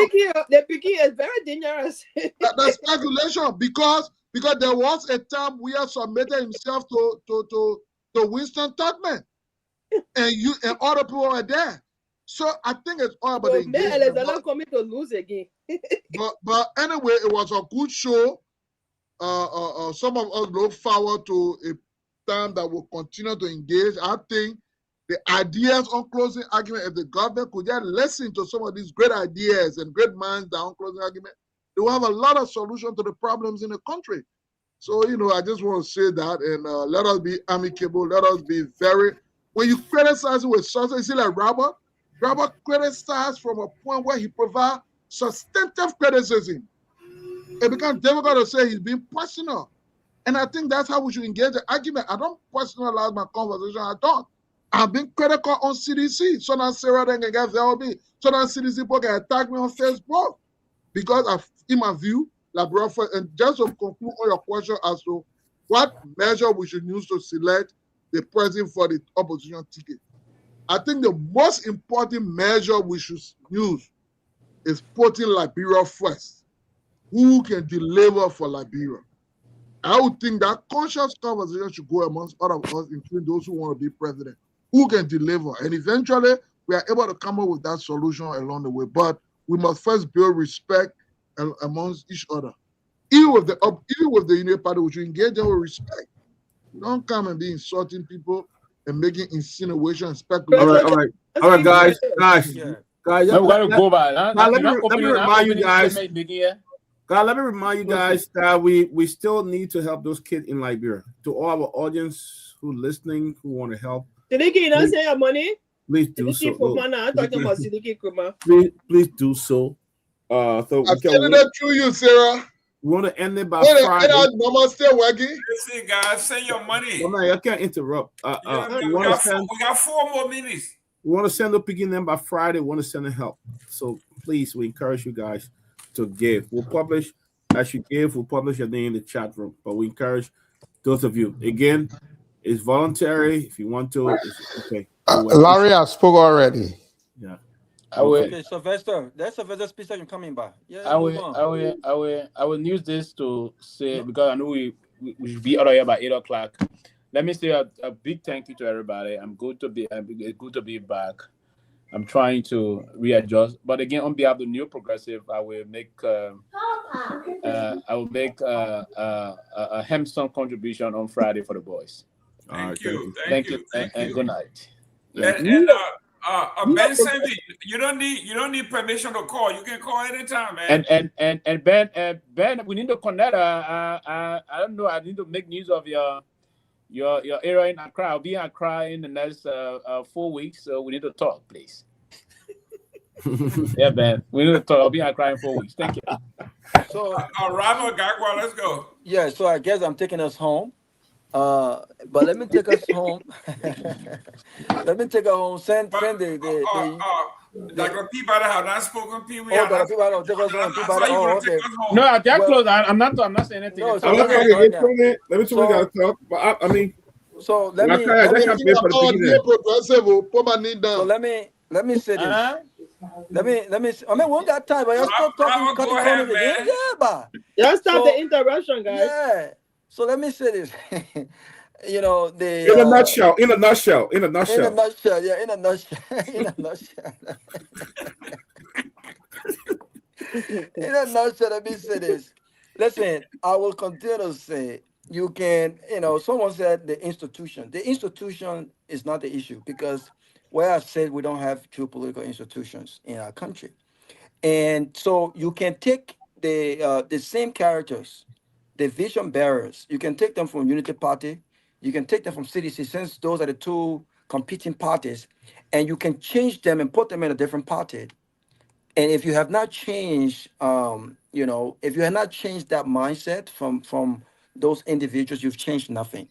The picking is very dangerous. That's speculation because there was a time we have submitted himself to Winston Tubman, and other people were there. So I think it's all about the engagement. Not coming to lose again. but anyway, it was a good show. Some of us look forward to a time that will continue to engage. I think the ideas on closing argument, if the government could just listen to some of these great ideas and great minds that on closing argument, they will have a lot of solutions to the problems in the country. So, I just want to say that, and let us be amicable. Let us be very, when you criticize it with substance, you see like Robert criticized from a point where he provides substantive criticism. It becomes difficult to say he's being personal. And I think that's how we should engage the argument. I don't personalize my conversation. I don't. I've been critical on CDC. So now Sarah then can get VLB. So now CDC people can attack me on Facebook. Because in my view, and just to conclude on your question as to what measure we should use to select the president for the opposition ticket. I think the most important measure we should use is putting Liberia first. Who can deliver for Liberia? I would think that conscious conversation should go amongst all of us, including those who want to be president. Who can deliver? And eventually, we are able to come up with that solution along the way. But we must first build respect amongst each other. Even with the Union Party, we should engage them with respect. Don't come and be insulting people and making insinuations and speculation. All right, guys. We gotta go by. Let me remind you guys. Let me remind you guys that we still need to help those kids in Liberia. To all our audience who listening, who want to help. Seleke, you don't say your money? Please do so. Fofana, I'm talking about Seleke Kromah. Please do so. I'm telling that to you, Sarah. We want to end it by Friday. Mama still working. Listen, guys, send your money. Well, I can't interrupt. We got 4 more minutes. We want to send the picking them by Friday. We want to send the help. So please, we encourage you guys to give. We'll publish as you give. We'll publish your name in the chat room. But we encourage those of you. Again, it's voluntary. If you want to, it's okay. Larry has spoke already. Yeah. Okay, Sylvester, that's Sylvester's speech that you're coming by. Yeah, I will use this to say, because I know we should be out of here by 8 o'clock. let me say a big thank you to everybody. I'm good to be back. I'm trying to readjust, but again, on behalf of the New Progressive, I will make a handsome contribution on Friday for the boys. Thank you. And good night. And Ben Sanvee, you don't need permission to call. You can call anytime, man. And Ben, we need to connect. I don't know. I need to make news of your area in Accra. I'll be in Accra in the next 4 weeks, so we need to talk, please. Yeah, Ben, we need to talk. I'll be in Accra in 4 weeks. Thank you. So, Robert Garguah, let's go. Yeah, so I guess I'm taking us home. But let me take us home. Let me take us home. Send Dr. Peabody have not spoken. Peabody. Oh, Dr. Peabody, take us home. Peabody. Oh, okay. No, I just close. I'm not saying anything. No, I'm not talking again, Tony. Let me tell you guys talk. But I mean, so let me say this. Let me. I mean, we don't got time, but you're still talking. Go ahead, man. Yeah, but just stop the interruption, guys. Yeah. So let me say this. In a nutshell. Yeah, in a nutshell. In a nutshell. In a nutshell, let me say this. Listen, I will continue to say, you can, someone said the institution. The institution is not the issue, because where I said we don't have true political institutions in our country. And so you can take the same characters, the vision bearers, you can take them from Unity Party, you can take them from CDC, since those are the two competing parties, and you can change them and put them in a different party. And if you have not changed, if you have not changed that mindset from those individuals, you've changed nothing.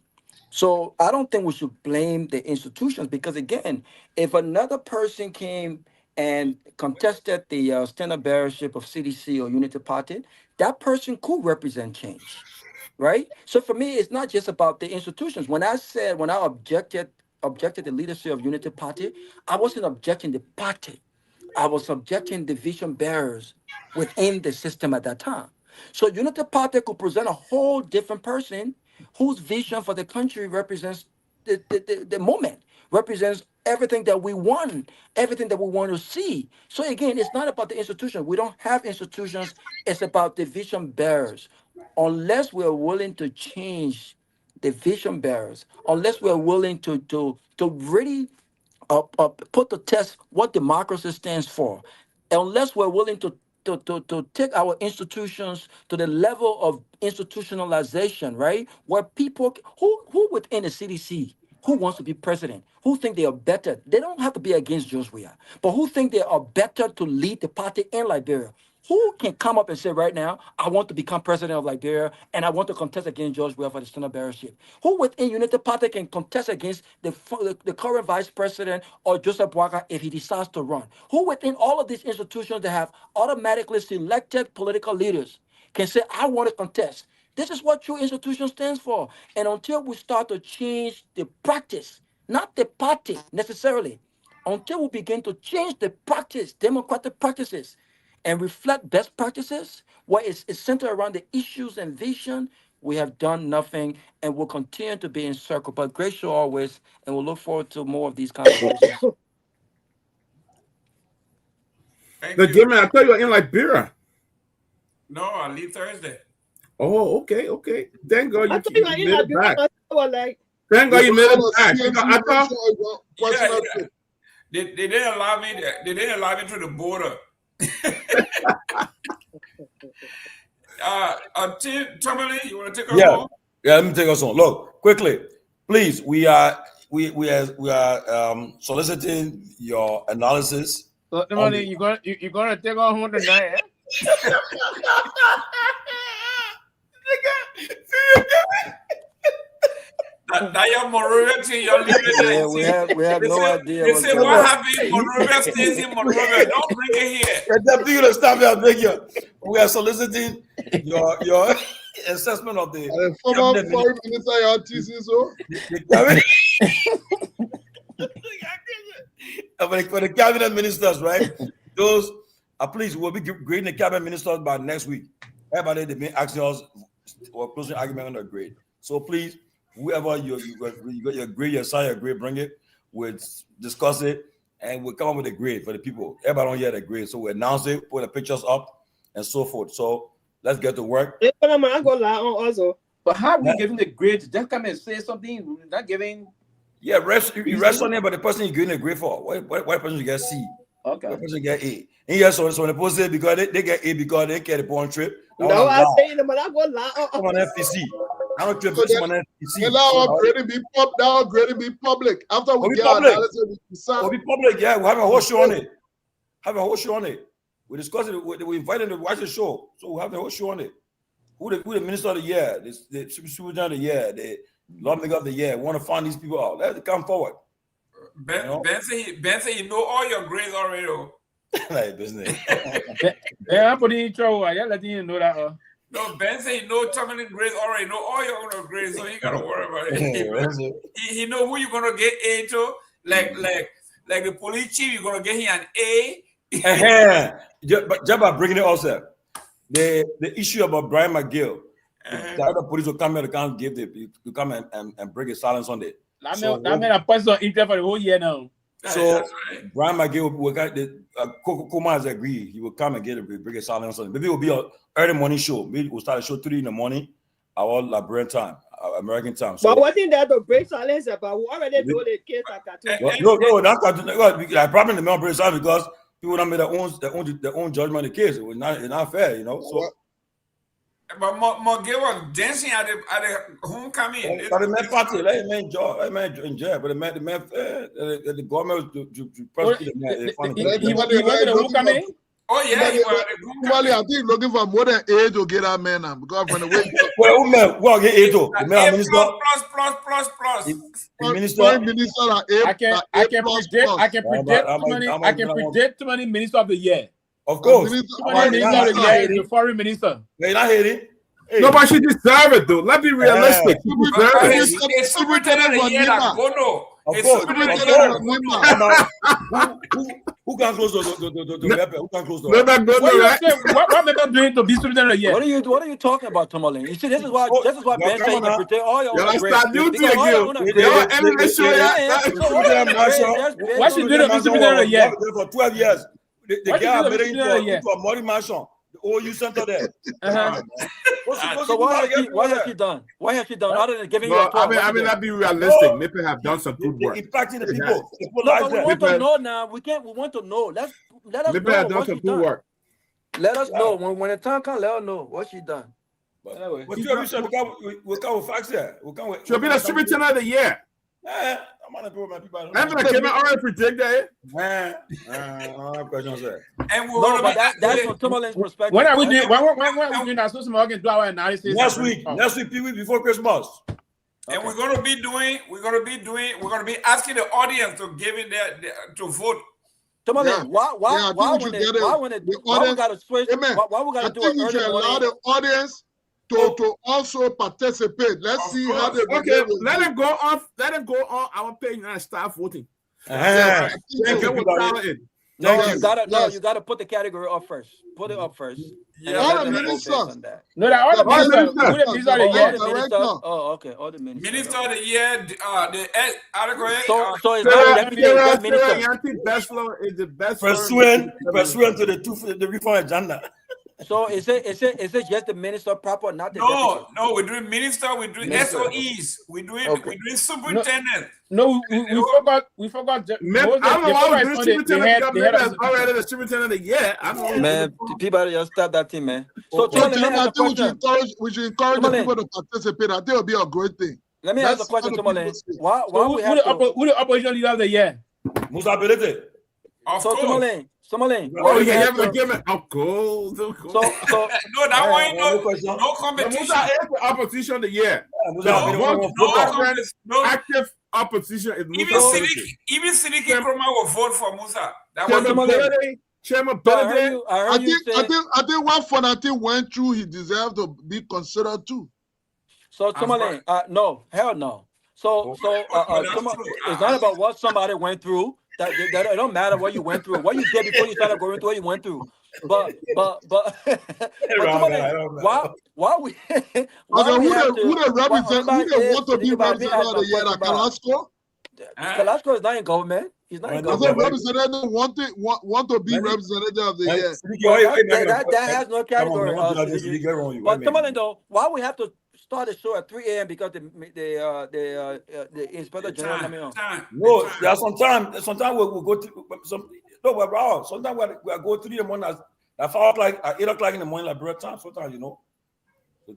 So I don't think we should blame the institutions, because again, if another person came and contested the standard bearership of CDC or Unity Party, that person could represent change, right? So for me, it's not just about the institutions. When I objected the leadership of Unity Party, I wasn't objecting the party. I was objecting the vision bearers within the system at that time. So Unity Party could present a whole different person whose vision for the country represents the moment, represents everything that we want, everything that we want to see. So again, it's not about the institution. We don't have institutions. It's about the vision bearers. Unless we're willing to change the vision bearers, unless we're willing to really put to test what democracy stands for, unless we're willing to take our institutions to the level of institutionalization, right? Where people who within the CDC, who wants to be president, who think they are better, they don't have to be against George Weah, but who think they are better to lead the party in Liberia. Who can come up and say right now, I want to become president of Liberia and I want to contest against George Weah for the standard bearership? Who within Unity Party can contest against the current vice president or Joseph Boakai if he decides to run? Who within all of these institutions that have automatically selected political leaders can say, I want to contest? This is what true institution stands for. And until we start to change the practice, not the party necessarily, until we begin to change the practice, democratic practices, and reflect best practices, where it's centered around the issues and vision, we have done nothing and will continue to be in circle. But great show always, and we'll look forward to more of these conversations. Gayman, I thought you were in Liberia. No, I leave Thursday. Oh, okay. Thank God you made it back. Like, Thank God you made it back. They didn't allow me. They didn't allow me to the border. Tomalin, you want to take us home? Yeah, let me take us home. Look, quickly, please. We are soliciting your analysis. So, Tomalin, you're gonna take us home tonight, eh? That your Monrovia thing, you're leaving it. Yeah, we have no idea. They say what happened. Monrovia stays in Monrovia. Don't bring it here. That's you to stop here. Bring you. We are soliciting your assessment of the former foreign minister. For the cabinet ministers, right? Those please, we'll be grading the cabinet ministers by next week. Everybody, they've been asking us or closing argument on the grade. So please, whoever you got your grade, your sign, your grade, bring it. We'll discuss it, and we'll come up with a grade for the people. Everybody don't hear the grade, so we announce it, put the pictures up, and so forth. So let's get to work. But how are we giving the grades? Just come and say something. We're not giving. Yeah, you rest on it, but the person you're giving a grade for, what person you get C? Okay. What person get A? And yes, so when the person say because they get A because they get a born trip. No, I say them, but I go lie. Come on, FPC. I don't trip someone FPC. Allow grading be public. After we get public. We'll be public. Yeah, we have a whole show on it. We discuss it. We invite them to watch the show, so we have the whole show on it. Who the minister of the year, the superintendent of the year, the lawmaker of the year. We want to find these people out. Let them come forward. Ben say you know all your grades already. Like business. I'm putting in trouble. I just letting you know that. No, Ben say you know Tomalin grades already. Know all your grades, so you gotta worry about it. He know who you're gonna get A to. Like the police chief, you're gonna get him an A. But Jabba bringing it also. The issue about Brian McGill, the other police will come here to come give to come and break a silence on it. That made a person interest for the whole year now. So Brian McGill will get the Koma has agreed. He will come and get a break a silence on it. Maybe it will be an early morning show. Maybe we'll start a show 3 in the morning, our Liberian time, American time. So, but what thing that to break silence about? We already know the case at cartoon. No, that's probably the main break silence because people don't make their own judgment of the case. It's not fair, you know. So. But McGill was dancing at the homecoming. But the man party, let him enjoy. But the government to prosecute he went to the homecoming. Oh yeah, I think looking for more than 8 to get that man because when the way well get 8 to plus. I can predict too many minister of the year. Of course. The foreign minister. They're not hating. Hey. Nobody should deserve it, though. Let's be realistic. It's superintendent of the year that Gono. Who can close the Who can close the What Mepper doing to be superintendent of the year? What are you talking about, Tomalin? You see, this is why Ben saying you can protect all your own grades. Why should do the superintendent of the year? For 12 years. The guy made it into a money mansion. The OU center there. So why has he done? Why has he done other than giving you a talk? I mean, let's be realistic. Nippy have done some good work. Impacting the people. No, but we want to know now. We want to know. Let us Nippy know have done what some she good done. work. Let us know when the time comes. Let us know what she done. But we'll come with facts here. She'll be the superintendent of the year. I'm gonna my people. I'm gonna already predict that. I have questions there. And we're that's from Tomalin's perspective. When are we doing? When are we doing that? So we can do our analysis next week, Pewee, before Christmas. And we're gonna be asking the audience to give it to vote. Tomalin, why we gotta switch? Why we gotta do it early morning? Allow the audience to also participate. Let's see how they let it go off. Let it go on our page and start voting. You gotta put the category up first. Put it up first. Yeah, all the ministers. All the ministers of the year. Oh, okay. All the ministers. Minister of the year, the article. So it's not the minister. Bachelor is the best. Pursuant to the reform agenda. So is it just the minister proper, not the No, we're doing minister, we're doing SOEs, we're doing superintendent. No, we forgot. Man, I'm the one who's superintendent. Already the superintendent of the year. Man, Peabody, just stop that thing, man. So we should encourage the people to participate. I think it'll be a great thing. Let me ask a question, Tomalin. Who the opposition leader of the year? Musa Belete. So Tomalin. Oh, you have to give it up gold. So no, that one no competition. Musa is the opposition of the year. No active opposition is Musa. Even Seleke Kromah will vote for Musa. That was Chairman Peabody. I think what Fonati went through, he deserved to be considered too. So Tomalin, no, hell no. So it's not about what somebody went through. That it don't matter what you went through, what you did before you started going through what you went through. but why we Okay, who the represent? Who they want to be representative of the year? Kehleboe? Kehleboe is not in government. He's not in I said government. representative want to be representative of the year. That has no category. But Tomalin, though, why we have to start the show at 3 a.m. because the inspector general coming on? No, there are sometimes we'll go to some. No, we're wrong. Sometimes we go 3 in the morning at 5 o'clock, at 8 o'clock in the morning, Liberia time. Sometimes, to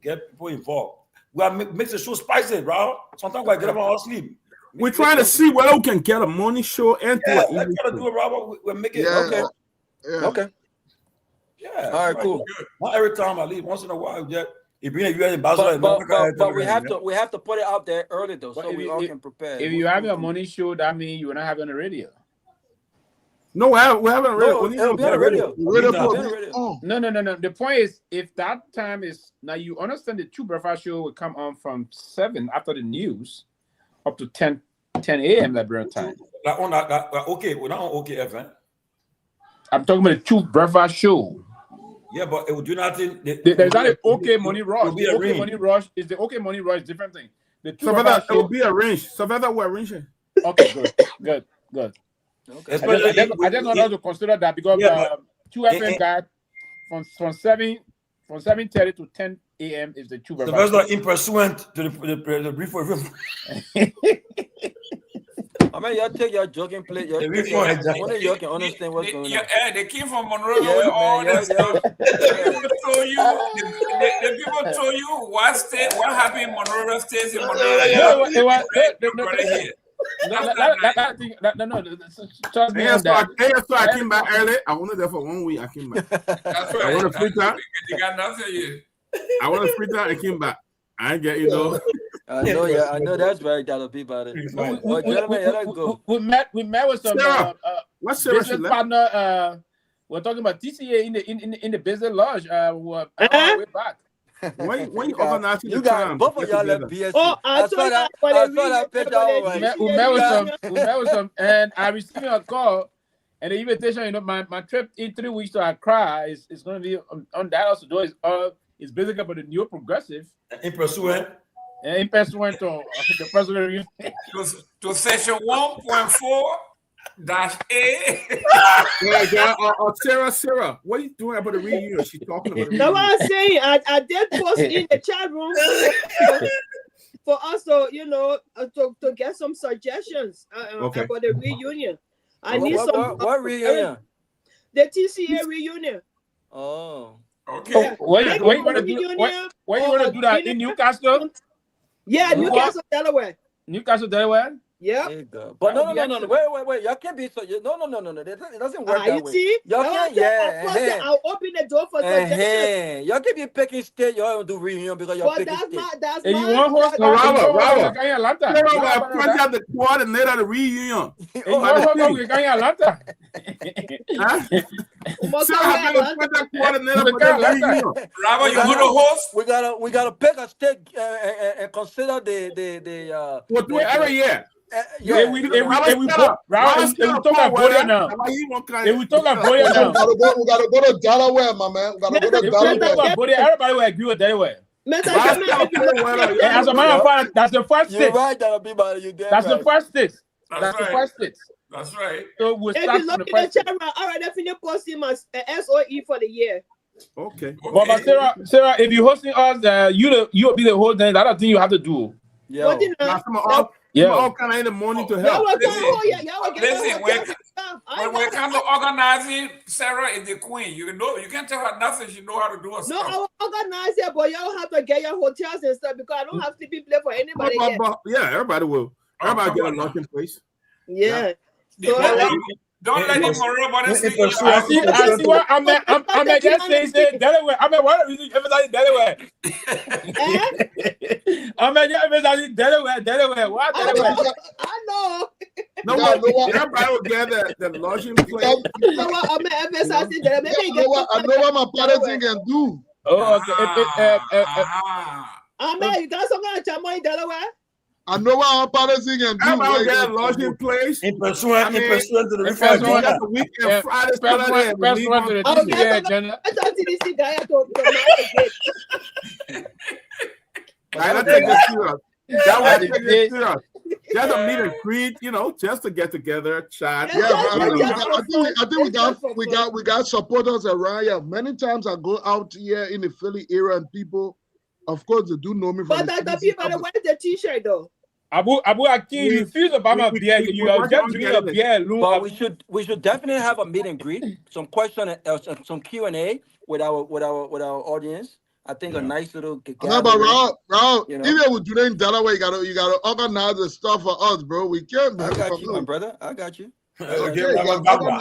get people involved. We are makes the show spicy, bro. Sometimes we get up and sleep. We're trying to see whether we can get a morning show and let's try to do it, Robert. We're making Okay. Yeah. All right, cool. Not every time I leave. Once in a while, if you're in US ambassador, but we have to put it out there early though, so we all can prepare. If you have a morning show, that means you will not have it on the radio. No, we haven't radio. It'll be on the radio. No. The point is, if that time is now, you understand the True Breakfast show will come on from 7 after the news up to 10 a.m. Liberia time. Okay, we're not on OKF. I'm talking about the True Breakfast show. Yeah, but it will do nothing. There's not an OK Money Rush. The OK Money Rush is the OK Money Rush different thing. The True Breakfast show will be arranged. So that we're arranging. Okay, good. Okay. I just want us to consider that because 2FM got from 7:30 to 10 a.m. is the True Breakfast. So that's not impursuant to the brief of him. I mean, y'all take your joking plate. One of y'all can understand what's going on. They came from Monrovia with all this stuff. The people told you what happened in Monrovia stays in Monrovia. Trust me on that. So I came back early. I wanted there for 1 week. I came back. That's right. I want a free time. You got nothing here. I want a free time. I came back. I get I know that's right, that'll be about it. We met with some business partner. We're talking about TCA in the business lodge. We're back. When you organize you got both of y'all left BSC. Oh, I saw that picture. We met with some, and I received a call and the invitation. My trip in 3 weeks to Accra is going to be on that also. It's basically about the new progressive. In pursuant to the president to section 1.4-A. Sarah, what are you doing about the reunion? She's talking about the No, reunion. I'm saying I did post in the chat room for us to to get some suggestions about the reunion. I need some. What reunion? The TCA reunion. Oh. Okay. Why you want to do that in Newcastle? Yeah, Newcastle, Delaware. Newcastle, Delaware. Yeah. But no. Wait. Y'all can't be so. No. It doesn't work that you way. See? Y'all can't. Yeah. I'll open the door for suggestions. Y'all can't be picking state. Y'all don't do reunion because y'all picking state. That's you want host? Robert. Punch out the coordinator of the reunion. Atlanta. Robert, you want to host? We gotta pick a state and consider the. We'll do it every year. Yeah, we talk about Voya now. If we talk about Voya now, we gotta go to Delaware, my man. We gotta go to Delaware. Everybody will agree with Delaware. As a matter of fact, that's the first state. You're right, that'll be about you. That's the first state. That's the first state. That's right. So we'll if start you from look the at first the chat room, all right, definitely posting my SOE for the year. Okay. But Sarah, if you're hosting us, you'll be the host. Then that thing you have to do. Yeah. All kind of in the morning to help. Listen, when it comes to organizing, Sarah is the queen. You can't tell her nothing. She know how to do her stuff. No, I will organize it, but y'all have to get your hotels and stuff because I don't have to be play for anybody. Yeah, everybody will. Everybody get a lodging place. Yeah. Don't let him worry about this. I see what I'm just saying Delaware. What are you emphasizing Delaware? I'm emphasizing Delaware. What Delaware? I know. No, everybody will get the lodging place. I'm emphasizing Delaware. I know what my parents can do. Oh, okay. You got some kind of chamo in Delaware? I know what our policy can do. Everybody get a lodging place. In pursuant to the reform reform agenda. the weekend, Friday, Saturday, and leave on I thought CDC guy had to I don't take this serious. That was take this serious. Just a meet and greet, just to get together, chat. Yeah, I think we got supporters around here. Many times I go out here in the Philly area and people, of course, they do know me. But the people that wear the T-shirt though. Abu Akin, you feel the Bama beer. You are just drinking a beer. But we should definitely have a meet and greet, some question, some Q&A with our audience. I think a nice little. But Raul, even with today in Delaware, you gotta organize the stuff for us, bro. We can't. I got you, my brother. I got you. So y'all gotta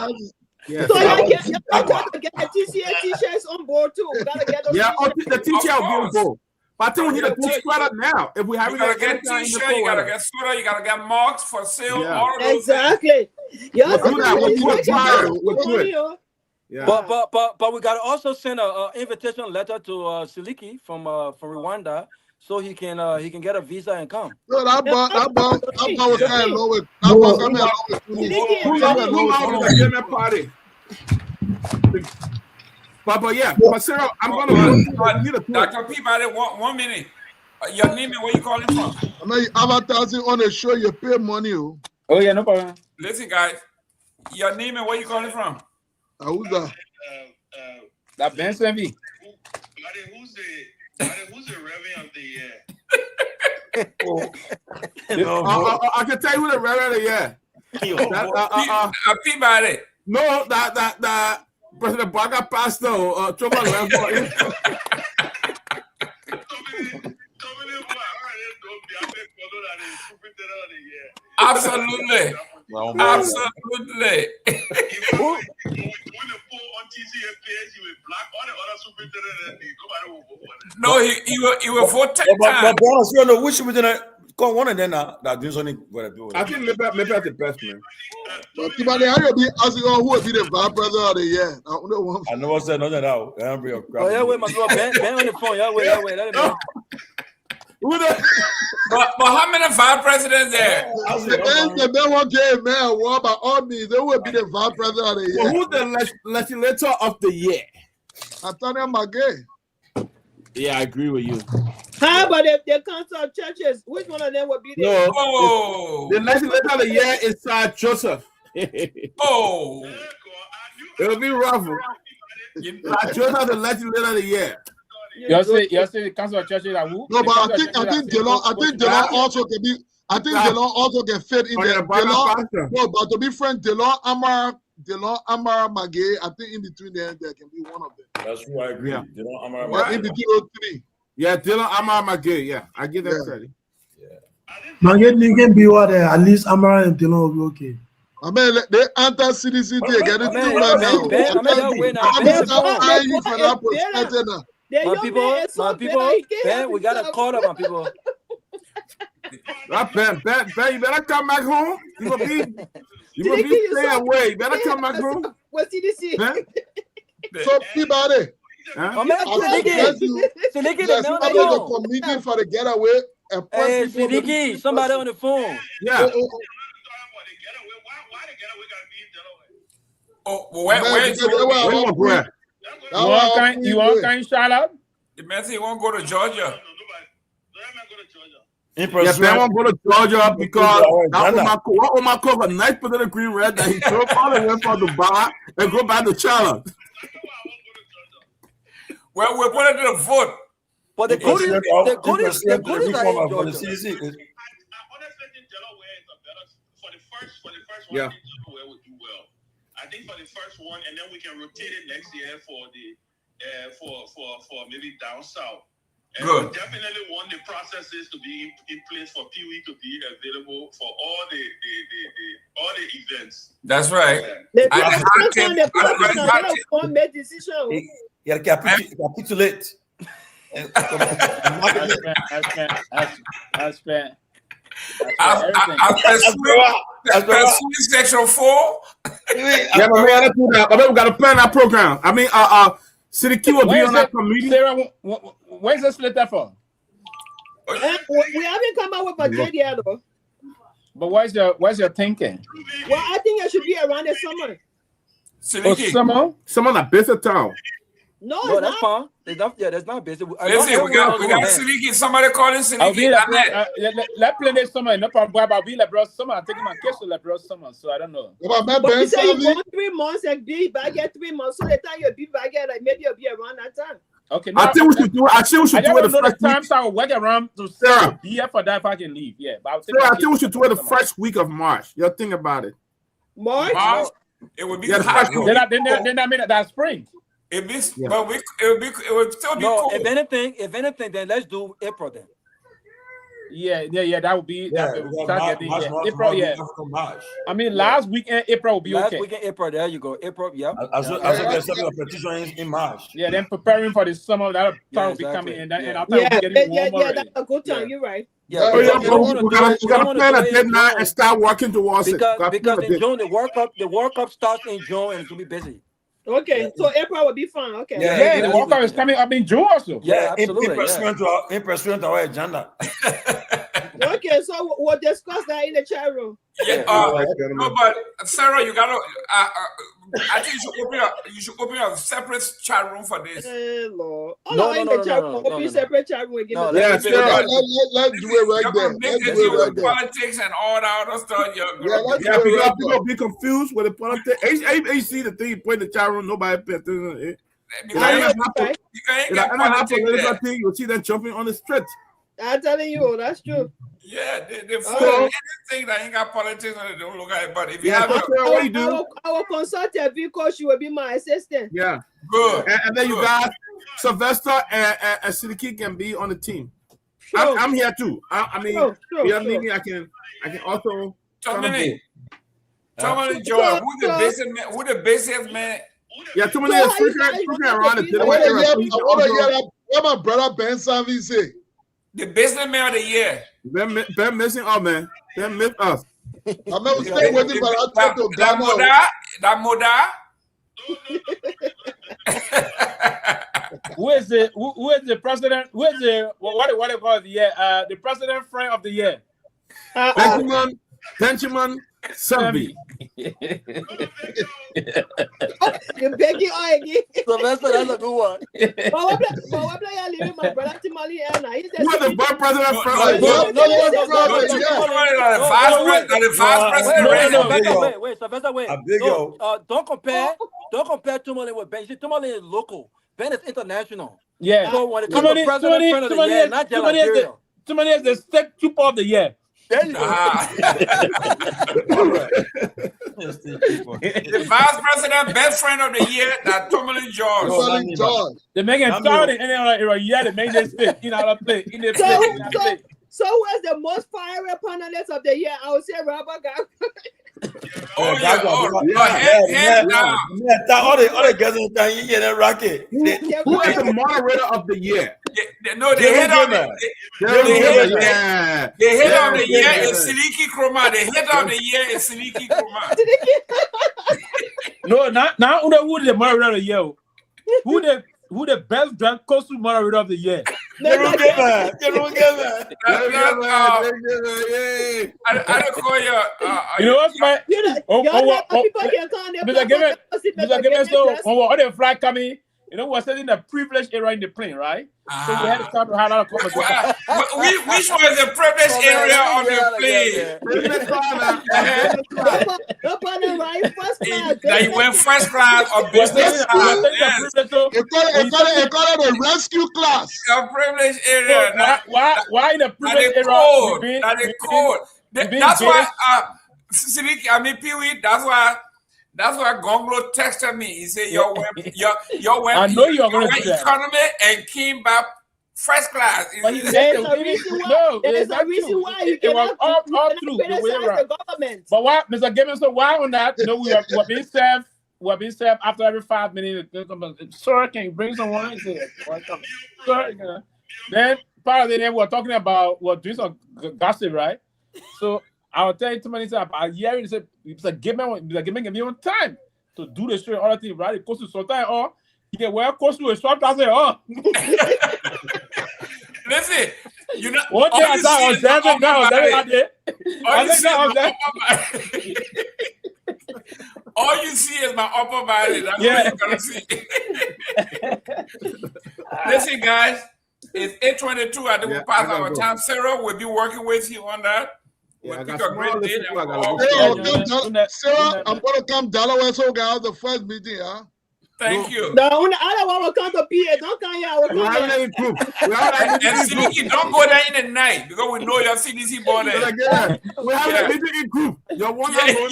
get the TCA T-shirts on board too. We gotta get those. Yeah, the T-shirt will be on board. But I think we need a good sweater now. If we have, you gotta get T-shirt, you gotta get sweater, you gotta get mugs for sale. Yeah. All of those exactly. Yeah, But we gotta also send a invitation letter to Seleke from Rwanda, so he can get a visa and come. No, that was kind of low. That party. But yeah, but Sarah, I'm gonna Dr. Peabody, 1 minute. Your name and where you calling from? I know you advertising on the show, you pay money. Oh yeah, no problem. Listen, guys, your name and where you calling from? Who's that? That Ben Sanvee. Who's the Reverend of the year? I can tell you who the Reverend of the year. Peabody. No, that President Baga Pastor Tomalin. Absolutely. Absolutely. No, he will vote 10 times. But which we didn't go on and then that there's only what I do. I think maybe that's the best, man. But Peabody, how you be asking who will be the vice president of the year? I never said nothing now. Oh yeah, wait, my girl, Ben on the phone. Yeah, wait, let it be. But how many vice presidents there? The man won't get a man war by all means. They will be the vice president of the year. Well, who's the legislator of the year? Antonio Magay. Yeah, I agree with you. How about the council of churches? Which one of them would be there? No, the legislator of the year is Joseph. Oh, it'll be rough. Joseph, the legislator of the year. You say the council of churches are who? No, but I think Delon also can be. I think Delon also can fit in there. No, but to be frank, Delon Amara Magay, I think in between them there can be one of them. That's true. I agree. Yeah. Delon Amara Magay. In between those three. Yeah, Dylan Amara Magay. Yeah, I give that credit. Magay can be what at least Amara and Dylan will be okay. I mean, they enter CDC they get it too right now. My people, Ben, we gotta call them, my people. Ben, you better come back home. You gonna be staying away. You better come back home. What's CDC? Ben? So Peabody, Seleke, the committee for the getaway. Hey, Seleke, somebody on the phone. Yeah. Oh, where? You want kind of shout out? The man say he won't go to Georgia. Yeah, Ben won't go to Georgia because what Omar called a nice potato green red that he drove all the way from the bar and go back to Charlotte. Well, we're putting it to the vote. But the code is yeah. I think for the first one, and then we can rotate it next year for the for maybe down south. And Good. we definitely want the processes to be in place for Pewee to be available for all the events. That's right. Capitulate. Section 4. Yeah, but we got to plan that program. I mean, Seleke will be on that committee. Sarah, where's this letter for? We haven't come out with a date yet, though. But what's your thinking? Well, I think it should be around the summer. Someone a busy town. No, that's fine. That's not busy. Listen, we got Seleke. Somebody calling Seleke. Let's play this summer. No problem. I'll be LeBron summer. I'm taking my kids to LeBron summer, so I don't know. But you say you want 3 months and be back at 3 months. So the time you'll be back at, like maybe you'll be around that time. Okay. I think we should do it. I think we should do it the first time, so I will work around to be here for that if I can leave. Yeah, but I think we should do it the first week of March. You think about it. March? It would be hot. Then I mean that's spring. But it would still be cool. If anything, then let's do April then. Yeah, that would be. April, yeah. I mean, last weekend April will be okay. Last weekend April, there you go. April, yeah. As well as a petition in March. Yeah, then preparing for the summer, that time will be coming in. And after we getting warmer. That's a good time. You're right. We gotta plan a deadline and start working towards it. Because in June the World Cup starts in June and it's gonna be busy. Okay, so April will be fine. Okay. Yeah, the World Cup is coming up in June also. Yeah, absolutely. In pursuant to our agenda. Okay, so we'll discuss that in the chat room. Yeah, no, but Sarah, you gotta. I think you should open a separate chat room for this. Lord. No. Separate chat room again. Let's do it right there. Let's do it with politics and all that other stuff. Because people be confused with the politics. HC the thing you put in the chat room, nobody pays attention. You'll see them jumping on the street. I'm telling you, that's true. Yeah, they follow anything that ain't got politics and they don't look at it. But if you have our consultant, because she will be my assistant. Yeah, good. And then you got Sylvester and Seleke can be on the team. Sure. I'm here too. I mean, I can also. Tomalin Joy, who the busiest man? Yeah, Tomalin is freaking around the table. What my brother Ben Sanvee say? The businessman of the year. Ben missing us, man. Ben missed us. I'm not still waiting for that to That Moda. Who is the president? Who is the what do you call it? Yeah, the president friend of the year. Benjamin Sanvee. You're begging again. So that's a good one. But what are you leaving my brother Tomalin? Who is the vice president? Wait, Sylvester, wait. Don't compare Tomalin with Ben. Tomalin is local. Ben is international. Yeah. So when it comes to president friend of the year, not just Nigeria. Tomalin is the state trooper of the year. There you go. The vice president, best friend of the year, that Tomalin George. They make him started in a year. They make this fit in our play. So who is the most fiery panelist of the year? I would say Robert Garguah. Hands down. All the guys in town, you get a rocket. Who is the moderator of the year? They hit on the year is Seleke Kromah. The hit on the year is Seleke Kromah. No, now who the moderator of the year? Who the best drunk costume moderator of the year? Jerome Gayman. I don't call you. You know what's my? Mr. Gayman, so when the flight coming, you know, we're sitting in a privileged area in the plane, right? So we had to start to have a conversation. Which was the privileged area on the plane? That you went first class or business class. They call it a rescue class. A privileged area. Why in a privileged area? Cold. That's why, Seleke, I mean, Pewee, that's why Gongloe texted me. He said, "Yo, I know you're going to do that. Economy and came back first class." There's a reason why you cannot all through the way around. But why, Mr. Gayman? So why on that? You know, we're being served. We're being served after every 5 minutes. Sir, can you bring some wine here? Sir, then part of the day we're talking about we're doing some gossip, right? So I'll tell you too many times. I hear you say, Mr. Gayman give me one time to do the show, all the things, right? It goes to sometimes, or he can wear close to a short class, Listen, You know, one thing I saw was observing now. All you see is my upper body. That's what you're gonna see. Listen, guys, it's 8:22. I think we'll pass our time. Sarah will be working with you on that. We'll pick a great date. Sarah, I'm gonna come Delaware so guys the first meeting, huh? Thank you. No, when the other one will come to PA, don't come here. We're having a group. And CDC, don't go there in the night because we know your CDC border. We're having a meeting in group. Your one-on-one.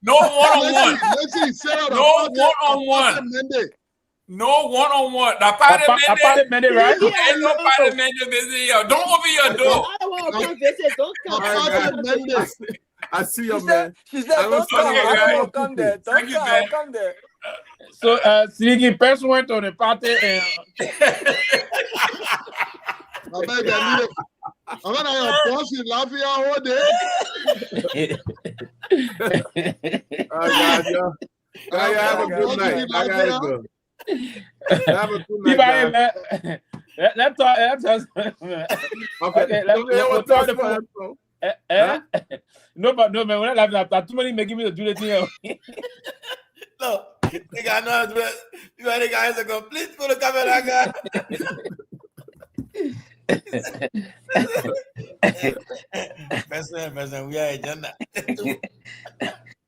No one-on-one. Listen, Sarah, no one-on-one. No one-on-one. The parliament, right? Ain't no parliament visit here. Don't open your door. I see your man. She said, don't come. I won't come there. Don't come. I'll come there. So, Siliki, person went to the party and... I'm gonna have a boss in Lafayette all day. Have a good night. Have a good night. Let's talk. Okay, let's talk. No, man, we're not laughing after too many making me to do the thing. No, you got no, you got the guys that go, please go to camera, guy. Person, we are agenda.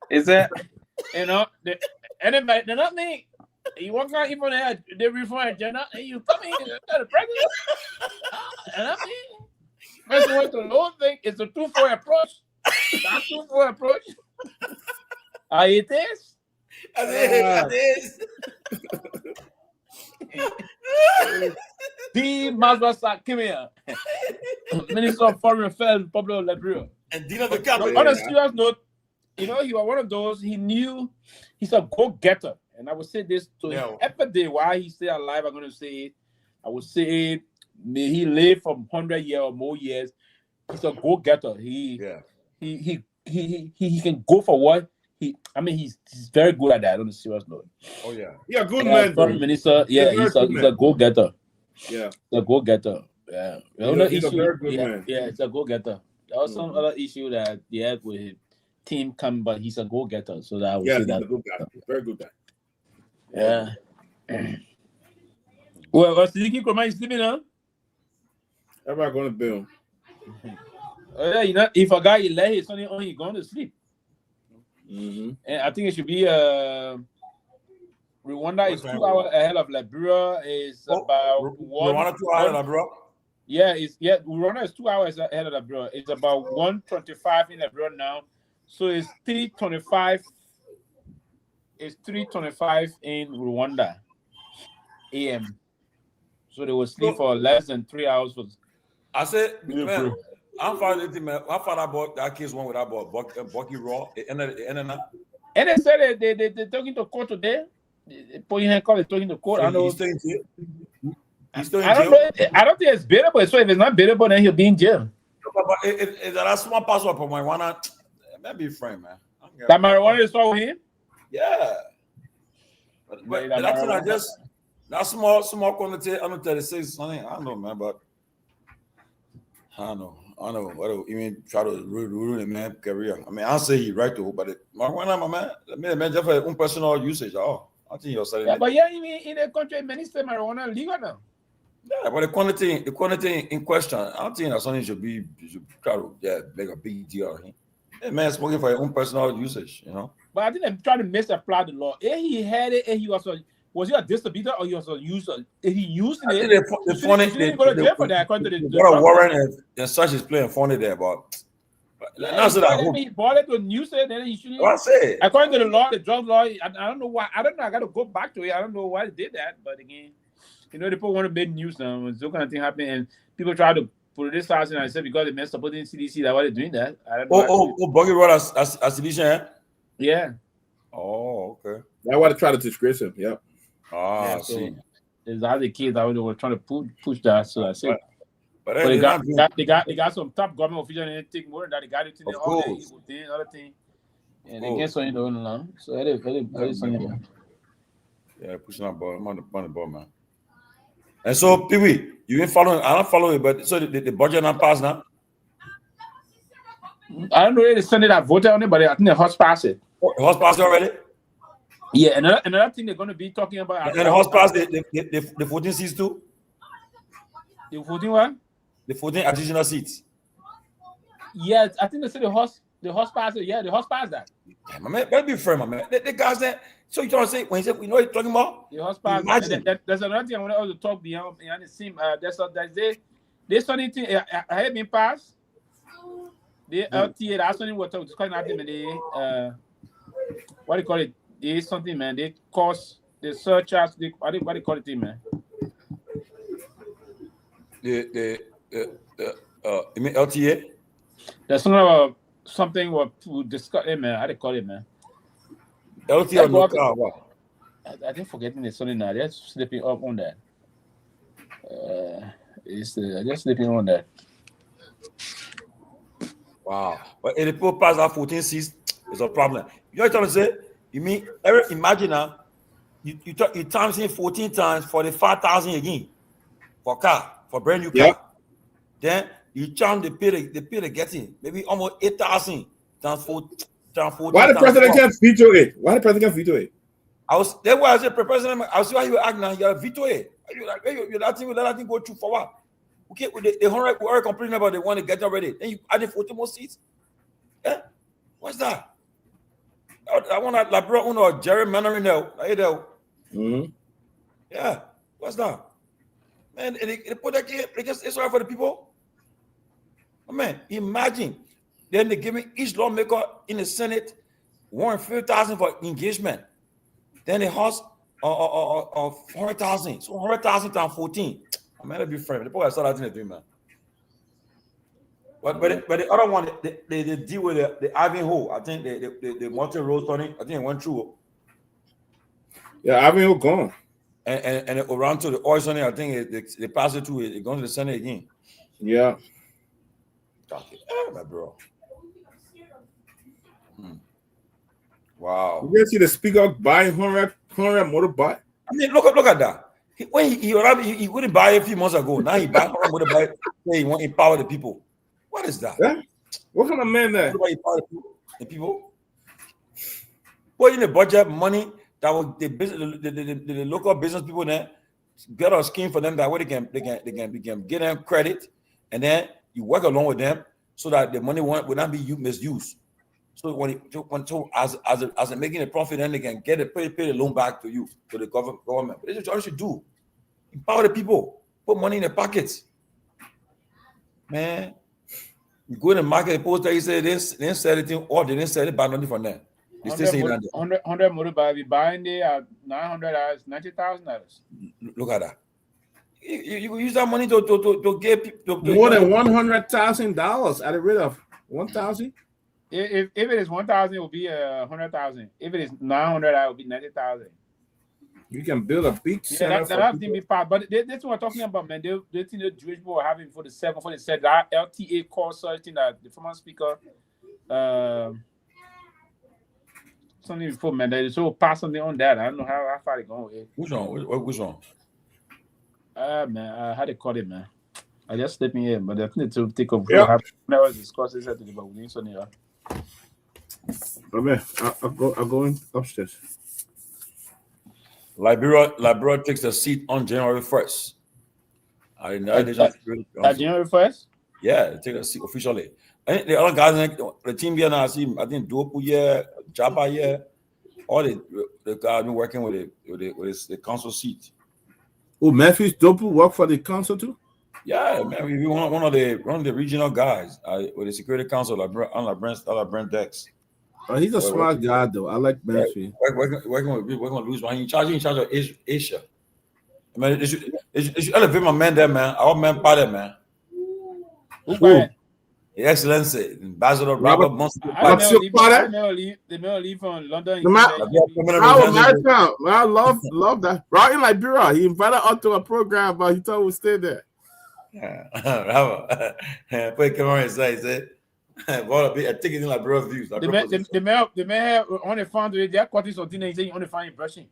Is that, you know, anybody, they're not me. You walk out even there, they reform agenda, and you come in, the president. And I mean, person went to the whole thing. It's a 2-4 approach. That 2-4 approach. It is. It is. The Mazbasa Kimia, Minister of Foreign Affairs, Republic of Liberia. And Dino the Capital. On a serious note, you know, he was one of those, he knew he's a go-getter. And I would say this to him every day while he's still alive. I'm going to say it. I would say may he live for 100 years or more years. He's a go-getter. He can go for what he's very good at that on a serious note. Oh yeah, yeah, good man. Foreign minister, yeah, he's a go-getter. Yeah, a go-getter. Yeah, he's a very good man. Yeah, it's a go-getter. There was some other issue that he had with his team come, but he's a go-getter. So that I would say that. He's a good guy. Very good guy. Yeah. Well, Seleke Kromah is sleeping, huh? Everybody going to bill. Yeah, you know, if a guy is late, it's only he's going to sleep. And I think it should be Rwanda is 2 hours ahead of Liberia. Is about Rwanda 2 hours ahead of Liberia. Rwanda is 2 hours ahead of Liberia. It's about 1:25 in Liberia now, so it's 3:25. It's 3:25 in Rwanda AM. So they will sleep for less than 3 hours. I said, man, how far about that case one with that ball? Bucky Raw, and they said they're talking to court today. They're talking to court. I know. He's still in jail. I don't know. I don't think it's bearable. So if it's not bearable, then he'll be in jail. But if that's one password for marijuana, maybe friend, man. That marijuana is all with him? Yeah. But that's not just that small quantity under 36. I don't know, man, but I don't know. What do you mean try to ruin a man's career? I mean, I'll say he right to, but marijuana, my man, man, just for own personal usage. I think you're saying. Yeah, but yeah, you mean in the country, many states marijuana legal now. Yeah, but the quantity in question, I don't think that something should try to make a big deal. Hey, man, smoking for your own personal usage, you know. But I think they're trying to misapply the law. If he had it, and he was he a distributor or he was a user? If he used it, they go to jail for that. What a warrant and such is playing funny there, but not so that he bought it to use it, then he shouldn't. What I say? According to the law, the drug law, I don't know why. I don't know. I got to go back to it. I don't know why they did that, but again, you know, people want to make news now when this kind of thing happen, and people try to put this house in. I said because they messed up in CDC, that's why they're doing that. I don't know. Buggy Road as CDC, yeah. Oh, okay. That's why they try to disgrace him. Yep. Ah, so see. There's other kids that were trying to push that. So I said, but they got some top government officials and anything more than that. They got it in the other thing, and they get something going on. So it is something. Yeah, pushing that ball. I'm on the ball, man. And so, Pewee, You ain't following. I don't follow it, but so the budget not passed now. I don't know if the Senate that voted on it, but I think the House passed it. Oh, the House passed already? Yeah, another thing they're going to be talking about. And the House passed the 14 seats too? The 14 what? The 14 additional seats. Yeah, I think they said the House passed it. Yeah, the House passed that. Yeah, my man, better be fair, my man. The guys there. So you trying to say when he said we know what you're talking about? The House passed that. There's another thing I want to talk behind the scene. There's something I have been passed. The LTA, that's something we're talking about. What do you call it? There's something, man. They cost the surcharge. What do you call it, man? You mean LTA? There's something what to discuss, man. How do you call it, man? LTA or no car? What? I didn't forget the something now. They're slipping up on that. They're slipping on that. Wow. But if the people pass out 14 seats, it's a problem. You know what I'm trying to say? You mean, imagine now, you times in 14 times for the 5,000 again for car, for brand new car. Yeah. Then you charge the pay to get in, maybe almost 8,000 times 14. Why the president can't veto it? Why the president can't veto it? That's why I said, president, I see why you act now, you're veto it. You're that thing go through for what? Okay, the 100 we already complaining about, they want to get already. Then you added 40 more seats. Yeah, what's that? I want to Liberia or Jerome Gayman now. Yeah, what's that? Man, they put that against Israel for the people. Oh, man, imagine. Then they give me each lawmaker in the Senate $150,000 for engagement. Then the House 100,000. So 100,000 times 14. I might be friend. The people I saw that in the dream, man. But the other one, they deal with the Ivanhoe. I think the Monte Rose Tony, I think it went through. Yeah, Ivanhoe gone. And around to the oil Tony, I think they passed it through. It going to the Senate again. Yeah. My bro. Wow. You can see the speaker buying 100 motorbike. I mean, look at that. When he wouldn't buy it a few months ago. Now he buy 100 motorbike. He want to empower the people. What is that? Yeah. What kind of man that? The people. Put in the budget money that will the local business people there get a scheme for them that way they can get them credit, and then you work along with them so that the money will not be misused. So as making a profit, then they can get it, pay the loan back to you, to the government. But this is what you should do. Empower the people. Put money in their pockets. Man, you go in the market, the post that you say this, they didn't sell it, or they didn't sell it, buy nothing from them. They still say that. 100 motorbike, we buying there at $900, $90,000. Look at that. You use that money to get people more than $100,000 at a rate of 1,000. If it is 1,000, it will be 100,000. If it is 900, it will be 90,000. You can build a big center. That thing be part. But that's what I'm talking about, man. They think the Jewish people are having for the said that LTA call something that the former speaker something before, man. They so pass something on that. I don't know how far it going. Which one? Man, how they call it, man. I just stepped in here, but I think to take over. Yeah. Never discuss this today, but we need something. I'll go in upstairs. Liberia takes a seat on January 1st. January 1st? Yeah, they take a seat officially. I think the other guys, the team here now, I think Dopoh here, Jabba here, all the guys been working with the council seat. Oh, Memphis Dopoh work for the council too? Yeah, man, we want one of the regional guys with the Security Council, like Brent Dex. Oh, he's a smart guy, though. I like Memphis. Working with Louis, man. In charge of Asia. I mean, they should elevate my man there, man. Our man part there, man. Who? His Excellency, Ambassador Robert Monson. They may leave from London. I love that. Right in Liberia, he invited us to a program, but he told us to stay there. Yeah, Robert. Put Kamara inside. He said, Well, I take it in like broad views. The man have on the phone today. They're cutting something and saying on the phone brushing.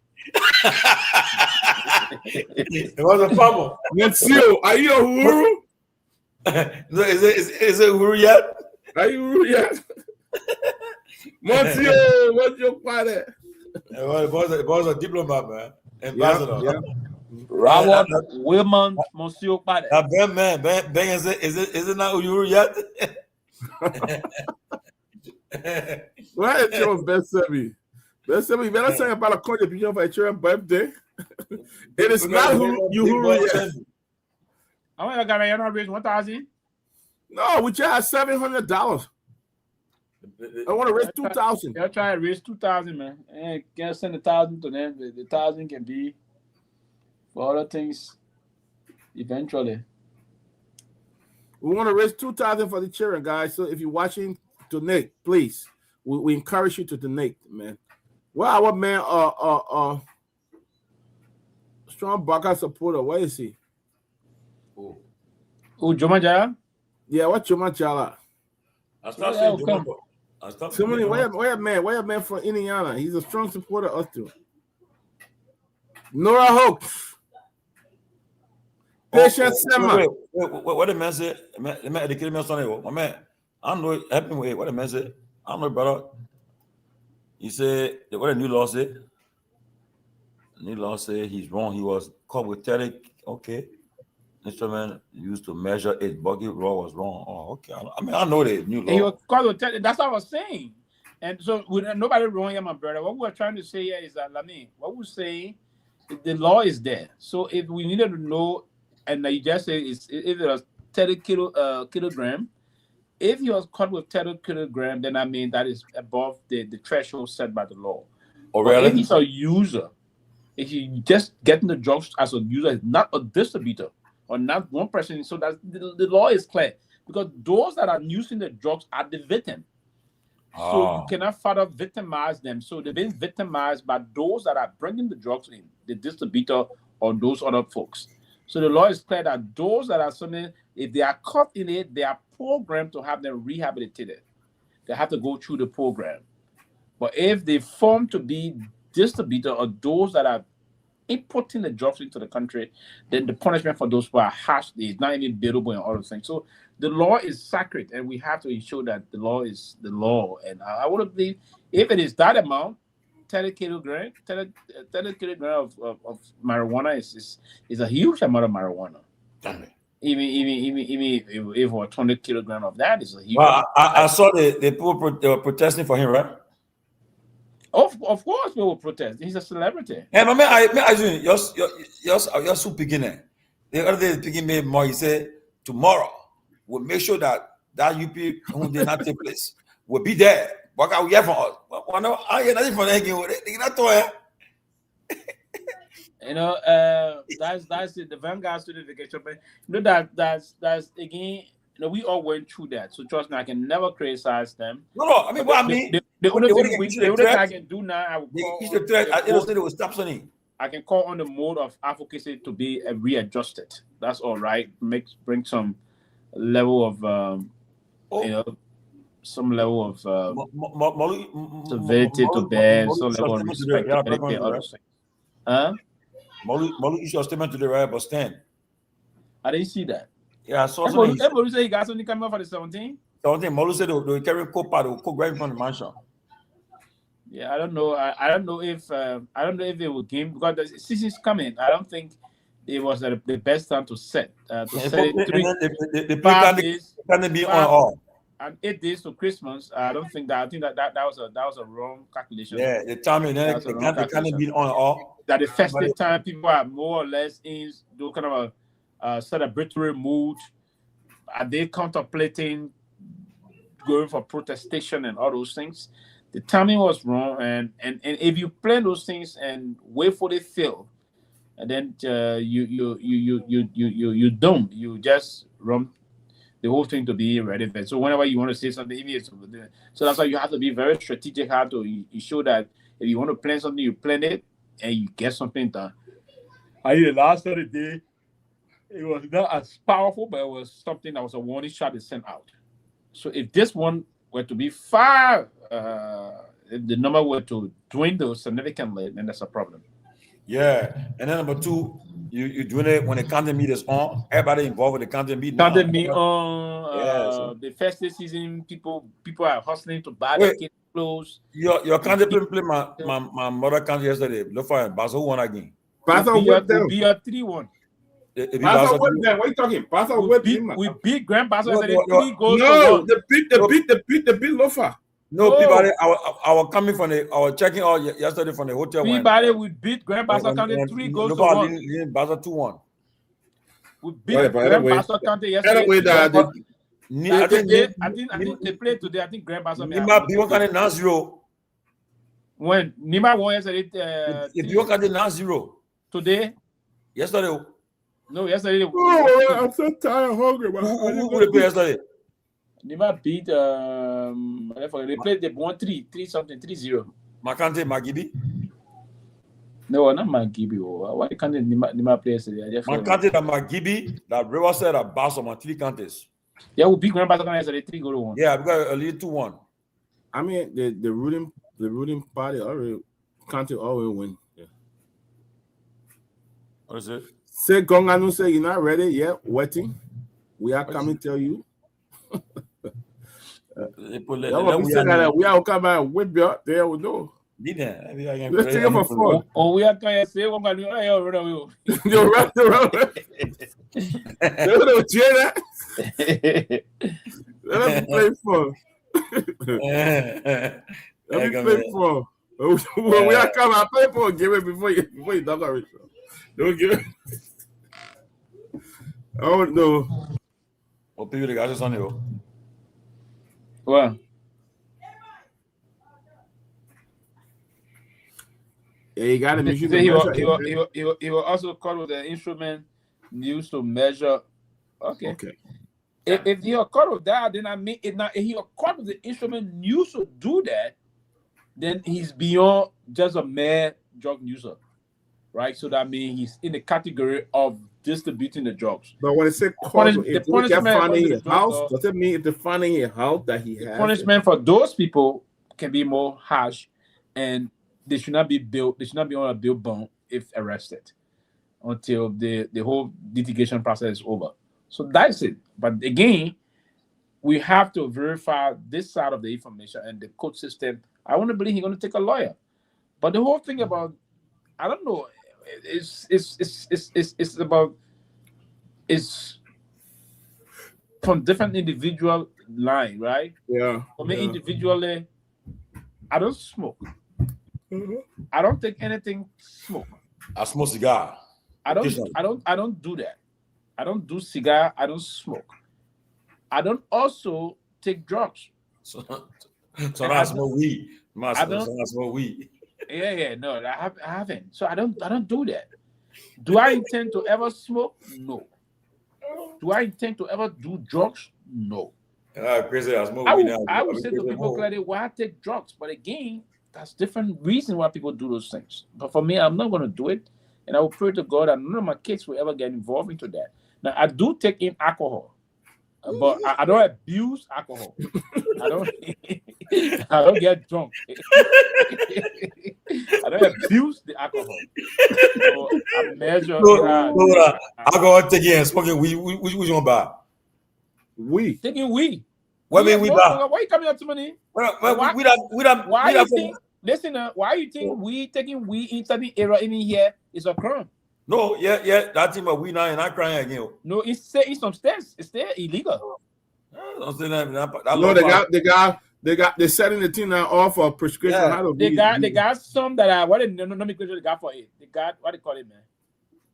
It was a problem. Monsieur, are you a Uhuru? No, is it Uhuru yet? Are you Uhuru yet? Monsieur, what's your father? Well, it was a diplomat, man. Ambassador. Yeah. Robert Wilman, Monsieur Pade. Ben, is it not Uhuru yet? Why is your Ben Sanvee? Ben Sanvee, you better say about a contribution for a children's birthday. It is not Uhuru yet. How much I got? You not raise 1,000? No, we just have $700. I want to raise 2,000. They'll try to raise 2,000, man. And can't send 1,000 to them. The 1,000 can be for other things eventually. We want to raise 2,000 for the children, guys. So if you're watching, donate, please. We encourage you to donate, man. Well, our man, strong Baka supporter. Where is he? Oh, Joma Jala? Yeah, what Joma Jala? I start saying Joma. Somebody, where man from Indiana? He's a strong supporter of us too. Nora Hawks. Patient Sema. What the man said? The man educated me on Sunday. My man, I don't know. Help me with what the man said. I don't know, brother. He said, what the new law said? The new law said he's wrong. He was caught with 30. Okay. Instrument used to measure it. Buggy law was wrong. Oh, okay. I mean, I know the new law. He was caught with 30. That's what I was saying. And so, nobody wrong here, my brother. What we're trying to say here is that, what we're saying, the law is there. So if we needed to know, and you just say if it was 30 kilogram, if he was caught with 30 kilogram, then I mean that is above the threshold set by the law. Oh, really? If he's a user, if you just getting the drugs as a user, not a distributor or not one person, so that the law is clear because those that are using the drugs are the victim. So you cannot further victimize them. So they're being victimized by those that are bringing the drugs in, the distributor or those other folks. So the law is clear that those that are something, if they are caught in it, they are programmed to have them rehabilitated. They have to go through the program. But if they form to be distributor or those that are importing the drugs into the country, then the punishment for those who are harsh. It's not even bearable and all those things. So the law is sacred, and we have to ensure that the law is the law. And I want to believe if it is that amount, 30 kilogram of marijuana is a huge amount of marijuana. Even if it were 20 kilogram of that is a huge. Well, I saw the people protesting for him, right? Of course, we will protest. He's a celebrity. Hey, my man, I you're so beginner. The other day, the made more. He said tomorrow we'll make sure that UP who did not take place will be there. What are we here for? I hear nothing from them. You know, that's it. The Vanguard certification, but you know that's again. You know, we all went through that. So trust me, I can never criticize them. No. I mean, what I mean, the only thing I can do now, I will I can call on the mode of advocacy to be readjusted. That's all right. Bring some level of you know, some level of civility to bear, some level of respect. Molu issued a statement today, right? But Stan, I didn't see that. Yeah, I saw something. Everybody say he got something coming up for the 17th. 17. Molu said they were carrying coke right from the mansion. Yeah, I don't know. I don't know if it will game because the season's coming. I don't think it was the best time to set. The 5 days can be on all. And 8 days to Christmas. I don't think that. I think that was a wrong calculation. Yeah, the timing they can't be on all. That the festive time people are more or less in do kind of a celebratory mood. Are they contemplating going for protestation and all those things? The timing was wrong, and if you plan those things and wait for the fail, and then you don't, you just run the whole thing to be relevant. So whenever you want to say something, so that's why you have to be very strategic how to ensure that if you want to plan something, you plan it and you get something done. I think the last of the day, it was not as powerful, but it was something that was a warning shot they sent out. So if this one were to be far, if the number were to dwindle significantly, then that's a problem. Yeah, and then number two, you're doing it when the content meet is on. Everybody involved with the content meet now. Content meet on the festive season. People are hustling to buy their kids clothes. Your content play my mother content yesterday. Look for it. Basel won again. Basel whipped them. Be a 3-1. Basel whipped them. What are you talking? Basel whipped them. We beat Grand Basel yesterday. 3 goals. No, they beat Lofa. No, Peabody, I was coming from I was checking out yesterday from the hotel. Peabody, we beat Grand Basel County 3 goals to 1. Basel 2-1. We beat Grand Basel County yesterday. I think they played today. I think Grand Basel. Nima beat 9-0. When Nima won yesterday. If you got the 9-0. Today? Yesterday. No, yesterday. Oh, I'm so tired and hungry. Who they play yesterday? Nima beat they played, they won 3-0. Makante Magibi? No, not Magibi. Why can't Nima play yesterday? Makante and Magibi, that Brewer said that Basel on 3 counties. Yeah, we beat Grand Basel yesterday 3-1. Yeah, because a lead 2-1. I mean, the ruling party already can't always win. Yeah. What is it? Say Gonganu say you're not ready yet. Waiting. We are coming to tell you. We are coming and whip you out there. We know. Let's take it for fun. Oh, we are going to say we're going to run away. You're right. They don't cheer that. Let us play fun. Let me play fun. When we are coming, I play for give it before you dog it. Don't give it. Oh no. What people got this on you? Well. Yeah, you got to make sure he will also call with the instrument used to measure. Okay. If he caught with that, then I mean, if he caught with the instrument used to do that, then he's beyond just a mere drug user, right? So that means he's in the category of distributing the drugs. But when it says if they get finding a house, does it mean if they're finding a house that he has? Punishment for those people can be more harsh, and they should not be built. They should not be on a bail bond if arrested until the whole litigation process is over. So that's it. But again, we have to verify this side of the information and the court system. I want to believe he's going to take a lawyer. But the whole thing about, I don't know, it's from different individual line, right? Yeah. For me individually, I don't smoke. I don't take anything smoke. I smoke cigar. I don't do that. I don't do cigar. I don't smoke. I don't also take drugs. So I smoke weed. I smoke weed. Yeah, no, I haven't. So I don't do that. Do I intend to ever smoke? No. Do I intend to ever do drugs? No. Crazy. I would say to people clearly, why I take drugs? But again, that's different reason why people do those things. But for me, I'm not going to do it. And I will pray to God that none of my kids will ever get involved into that. Now, I do take in alcohol, but I don't abuse alcohol. I don't get drunk. I don't abuse the alcohol. So I measure. Alcohol taking and smoking weed. Which one buy? Weed. Taking weed. What mean we buy? Why you coming up to money? Why you think? Listen, why you think taking weed in certain area in here is a crime? No, yeah, that thing, but we now not crying again. No, it's in some states. It's still illegal. No, they're setting the thing now off for prescription. Yeah. They got some that are what nomenclature they got for it. They got what they call it, man.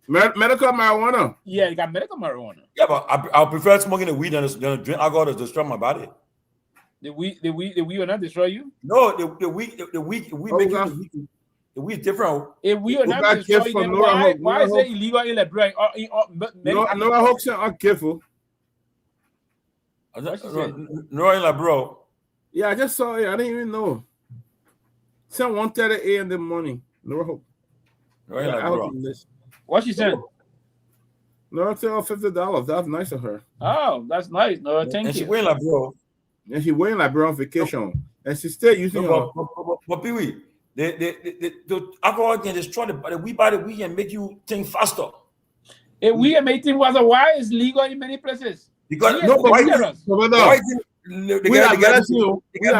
Medical marijuana. Yeah, you got medical marijuana. Yeah, but I prefer smoking the weed than drink alcohol to destroy my body. The weed will not destroy you. No, the weed weed different. If we are not destroy them, why is it illegal in Liberia? No, I hope so. I'm careful. No, in Liberia. Yeah, I just saw it. I didn't even know. It's at 1:30 a.m. in the morning. No hope. What she said? No, it's $50. That's nice of her. Oh, that's nice. No, thank you. And she went like, bro. And she went in Liberia on vacation, and she still using her. But Pewee, the alcohol can destroy the weed by the weed and make you think faster. We are making was why is legal in many places. Because yes, why they get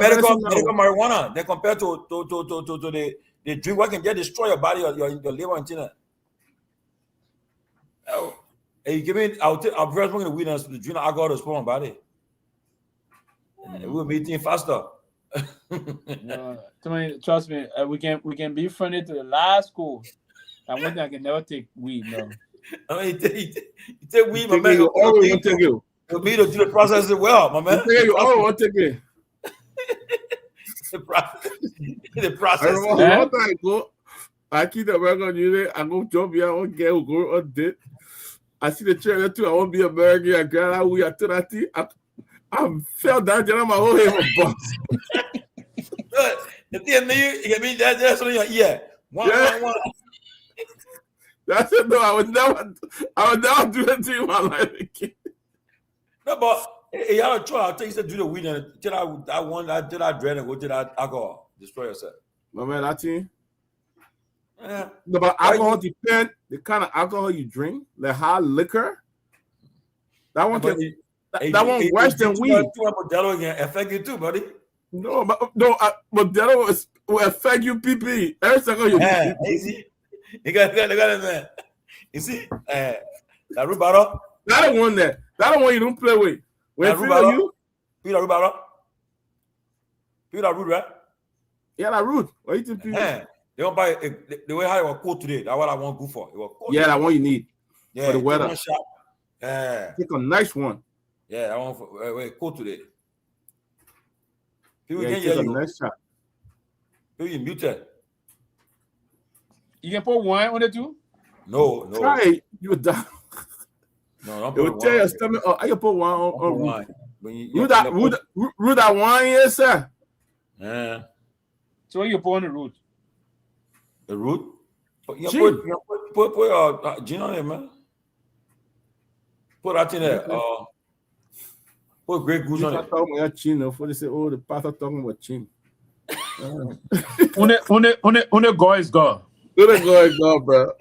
medical marijuana. They compare to the drink what can just destroy your body or your liver and things. Hey, give me. I'll first bring the weed and the drink alcohol to spoil my body. It will make things faster. Trust me, we can be friendly to the last school. And one thing I can never take weed. No. I mean, you take weed, my man. You always want to take it. You need to do the process as well, my man. You always want to take it. The process. I remember a long time ago, I keep the American Union. I go jump here. I want to get who go on date. I see the trailer too. I want to be American. I grab that weed. I turn that thing. I fell down. Then my whole head was bust. The thing you mean that's on your ear. One. That's it. No, I would never do that to in my life again. No, but you have a choice. I'll take you to do the weed and till I dread and go to that alcohol. Destroy yourself. My man, that thing. Yeah. No, but alcohol depends the kind of alcohol you drink, like hard liquor. That one can that one worse than weed. Modelo can affect you too, buddy. No, Modelo will affect you, PP. Every second you easy. You got it, man. You see, that root bottle. That the one there. That the one you don't play with. When that root bottle. You that root bottle. You that root, right? Yeah, that root. What you think? They don't buy the way how it was cold today. That's what I want to go for. It was cold. Yeah, that one you need. Yeah, for the weather. Yeah. Take a nice one. Yeah, I want for cold today. People yeah, can hear you. Nice shot. People you muted. You can put wine on it too? No. Try you down. No, it will tear your stomach. Oh, I can put wine on wine. Root that wine, yes, sir. Yeah. So what you put on the root? The root? You put gin on it, man. Put that in there. Put great goose on it. Talking about chin, before they say, "Oh, the pastor talking about chin." Une go is go. Une go is go, bro.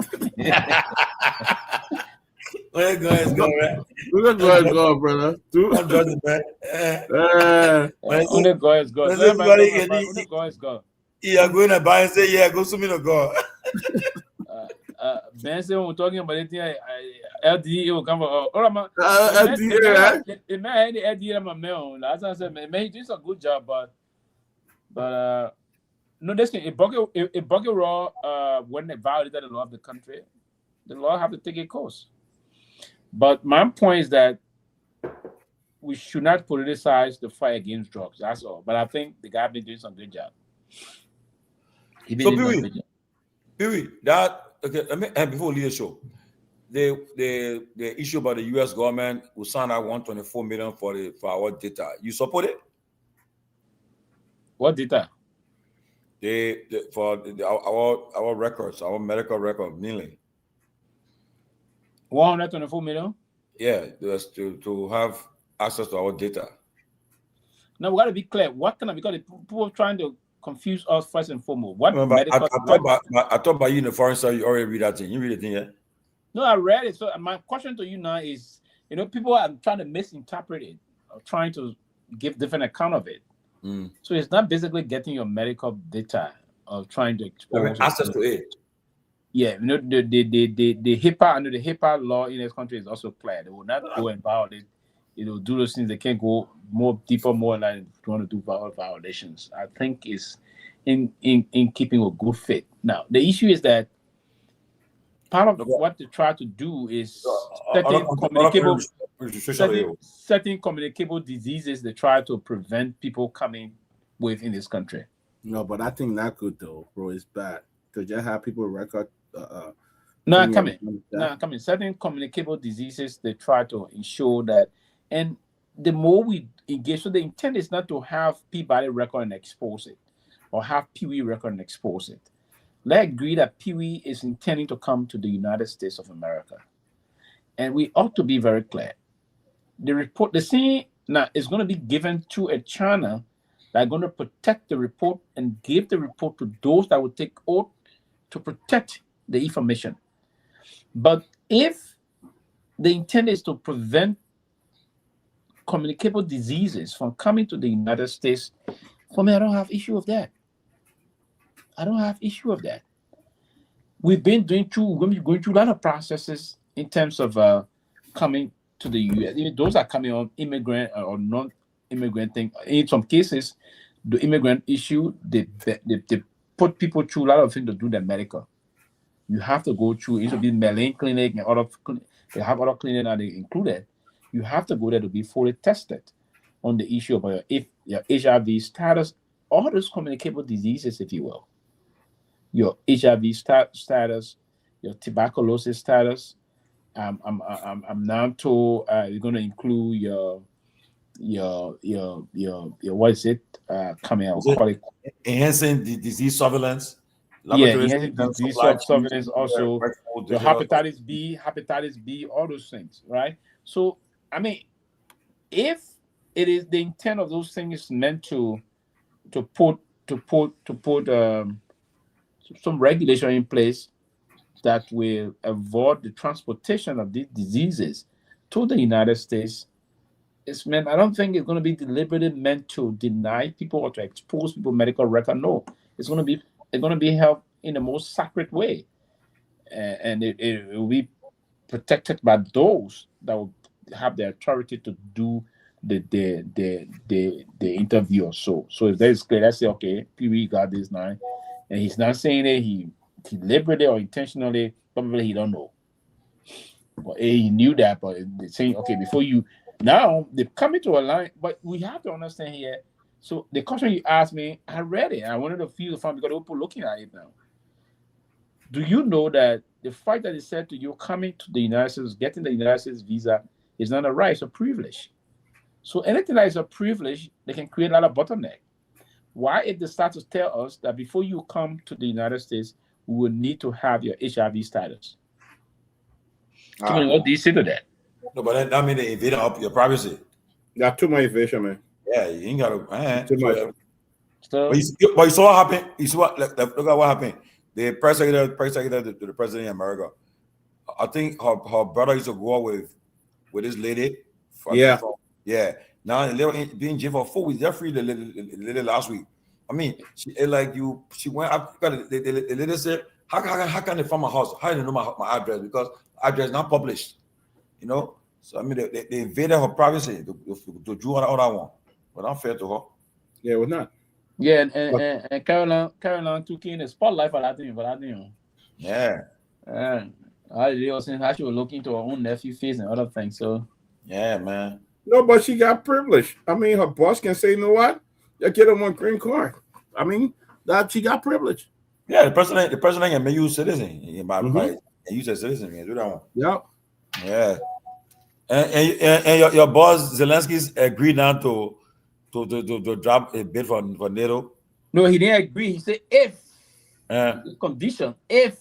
Une go is go, man. Une go is go, brother. I'm judging, man. Une go is go. Une go is go. Yeah, going to buy and say, yeah, go to me to go. Ben said when we're talking about anything, LDE will come for LDE. It may have the LDE on my mail. Last time I said, man, he does a good job, but no, this thing, a bucket raw when they violated the law of the country, the law have to take a course. But my point is that we should not politicize the fight against drugs. That's all. But I think the guy been doing some good job. So Pewee, that okay. Let me and before we leave the show, the issue about the U.S. government will sign out $124 million for our data. You support it? What data? Our records, our medical record, mainly. 124 million. Yeah, to have access to our data. Now we got to be clear. What kind of, because people are trying to confuse us first and foremost. What Remember, medical? I thought about you in the foreign side. You already read that thing. You read the thing, yeah? No, I read it. So my question to you now is, people are trying to misinterpret it, or trying to give different account of it. So it's not basically getting your medical data or trying to expose access to it. Yeah, the HIPAA under the HIPAA law in this country is also clear. They will not go and violate. Do those things. They can't go more deeper, more than want to do violations. I think is in keeping with good faith. Now the issue is that part of what they try to do is certain communicable diseases they try to prevent people coming with in this country. No, but I think not good though, bro. It's bad because you have people record. Coming. Certain communicable diseases they try to ensure that, and the more we engage, so the intent is not to have Peabody record and expose it, or have Pewee record and expose it. Let's agree that Pewee is intending to come to the United States of America, and we ought to be very clear. The report, the same Now, it's going to be given to a channel that are going to protect the report and give the report to those that will take oath to protect the information. But if the intent is to prevent communicable diseases from coming to the United States, for me, I don't have issue of that. I don't have issue of that. We're going to be going through a lot of processes in terms of coming to the U.S. Those are coming on immigrant or non-immigrant thing. In some cases, the immigrant issue, they put people through a lot of things to do their medical. You have to go through, it should be Myean clinic and other, they have other clinics that they included. You have to go there to be fully tested on the issue of your HIV status, all those communicable diseases, if you will. Your HIV status, your tuberculosis status. I'm now told you're going to include your what is it coming out? Call it enhancing the disease surveillance. Yeah, enhancing disease surveillance also. The hepatitis B, all those things, right? So I mean, if it is the intent of those things meant to put some regulation in place that will avoid the transportation of these diseases to the United States, it's meant. I don't think it's going to be deliberately meant to deny people or to expose people medical record. No, it's going to be held in the most sacred way, and it will be protected by those that will have the authority to do the interview or so. So if that is clear, let's say, okay, Pewee got this now, and he's not saying that he deliberately or intentionally, probably he don't know. But he knew that, but they're saying, okay, before you, now they're coming to a line, but we have to understand here. So the question you asked me, I read it. I wanted to feel the fun because people looking at it now. Do you know that the fact that they said to you coming to the United States, getting the United States visa is not a right, it's a privilege. So anything that is a privilege, they can create a lot of bottleneck. Why if they start to tell us that before you come to the United States, we will need to have your HIV status? What do you say to that? No, but that means they invaded up your privacy. Got too much invasion, man. Yeah, you ain't got to. Too much. But you saw what happened. You saw what? Look at what happened. The press secretary to the president of America. I think her brother used to go out with this lady. Yeah. Now they're being in jail for 4 weeks. They're free the lady last week. I mean, she went up. The lady said, "How can they find my house? How do they know my address? Because address not published." You know. So I mean, they invaded her privacy to do another one. But unfair to her. Yeah, it was not. Yeah, and Caroline took in the spotlight for that thing. Yeah. They were saying how she was looking to her own nephew face and other things. So yeah, man. No, but she got privilege. I mean, her boss can say, you know what? You get her one green card. I mean, that she got privilege. Yeah, the president can make you a citizen. By you a citizen, man. Do that one. Yep. Yeah. And your boss Zelensky's agreed now to drop a bid for NATO. No, he didn't agree. He said if the condition, if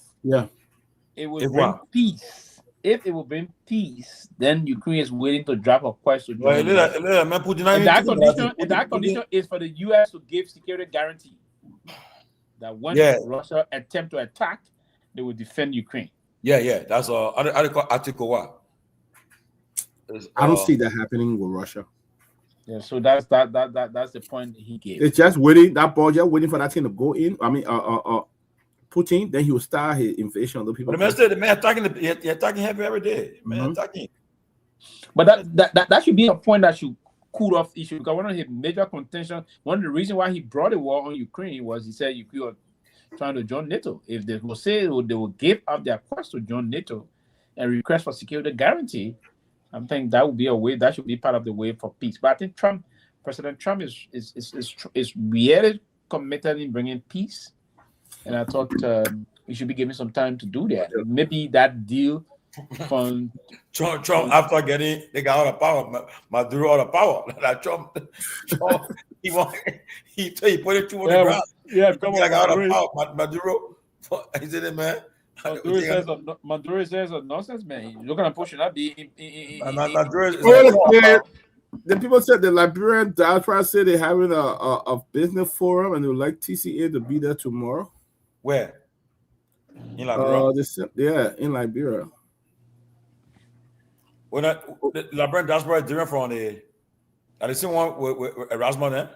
it will bring peace. If it will bring peace, then Ukraine is willing to drop a question. And that condition is for the U.S. to give security guarantee that when Russia attempt to attack, they will defend Ukraine. Yeah. That's Article what? I don't see that happening with Russia. Yeah, so that's the point he gave. It's just waiting. That ball just waiting for that thing to go in. I mean, Putin, then he will start his invasion of the people. But the man attacking heavy every day. Man attacking. But that should be a point that should cool off issue, because one of his major contention, one of the reasons why he brought the war on Ukraine was he said Ukraine was trying to join NATO. If they will say they will give up their quest to join NATO and request for security guarantee, I think that would be a way that should be part of the way for peace. But I think President Trump is really committed in bringing peace. And I thought he should be given some time to do that. Maybe that deal from Trump after they got all the power, Maduro all the power. Like Trump he put it to the ground. Yeah, come on, all the power. Maduro, he said it, man. Maduro says a nonsense, man. You're gonna push it up. The people said the Liberian diaspora said they're having a business forum and they would like TCA to be there tomorrow. Where? In Liberia? In Liberia. When the Liberian diaspora is different from the same one with Erasmus, eh?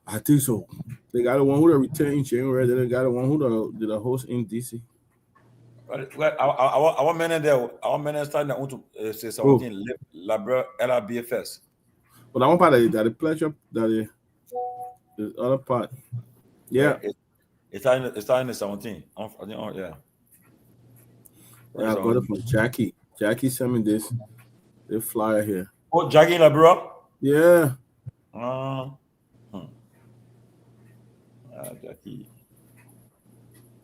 I think so. They got the one who returned in January, then they got the one who did a host in DC. Our men there, our men starting to say something Liberia LRBFS. But that one part that the pleasure that the other part. Yeah. It's starting the 17. Yeah. Yeah, I got it from Jackie. Jackie sent me this flyer here. Oh, Jackie in Liberia? Yeah. Jackie.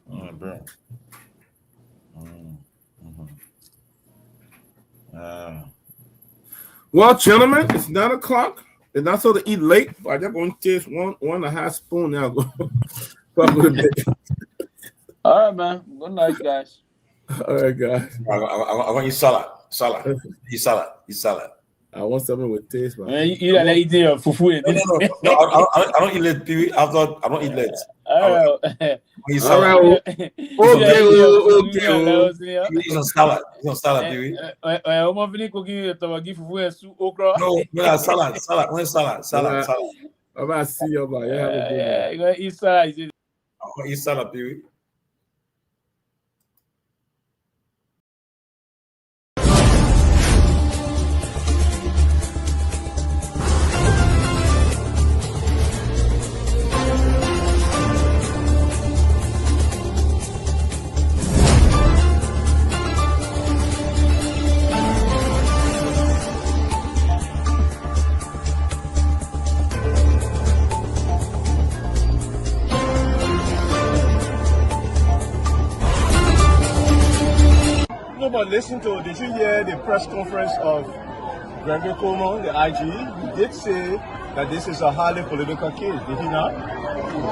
Bro. Well, gentlemen, it's 9 o'clock. It's not so to eat late, but I just want to taste one and a half spoon now. All right, man. Good night, guys. All right, guys. I want to eat salad. Eat salad. I want something with taste, man. You don't eat your fufu. No, I don't eat late, Pewee. I don't eat late. All right. Eat salad, Pewee. No, salad. When salad. I'm about to see you, man. Yeah, you eat salad. I want to eat salad, Pewee. But did you hear the press conference of Seleke Kromah, the IG? He did say that this is a highly political case, did he not?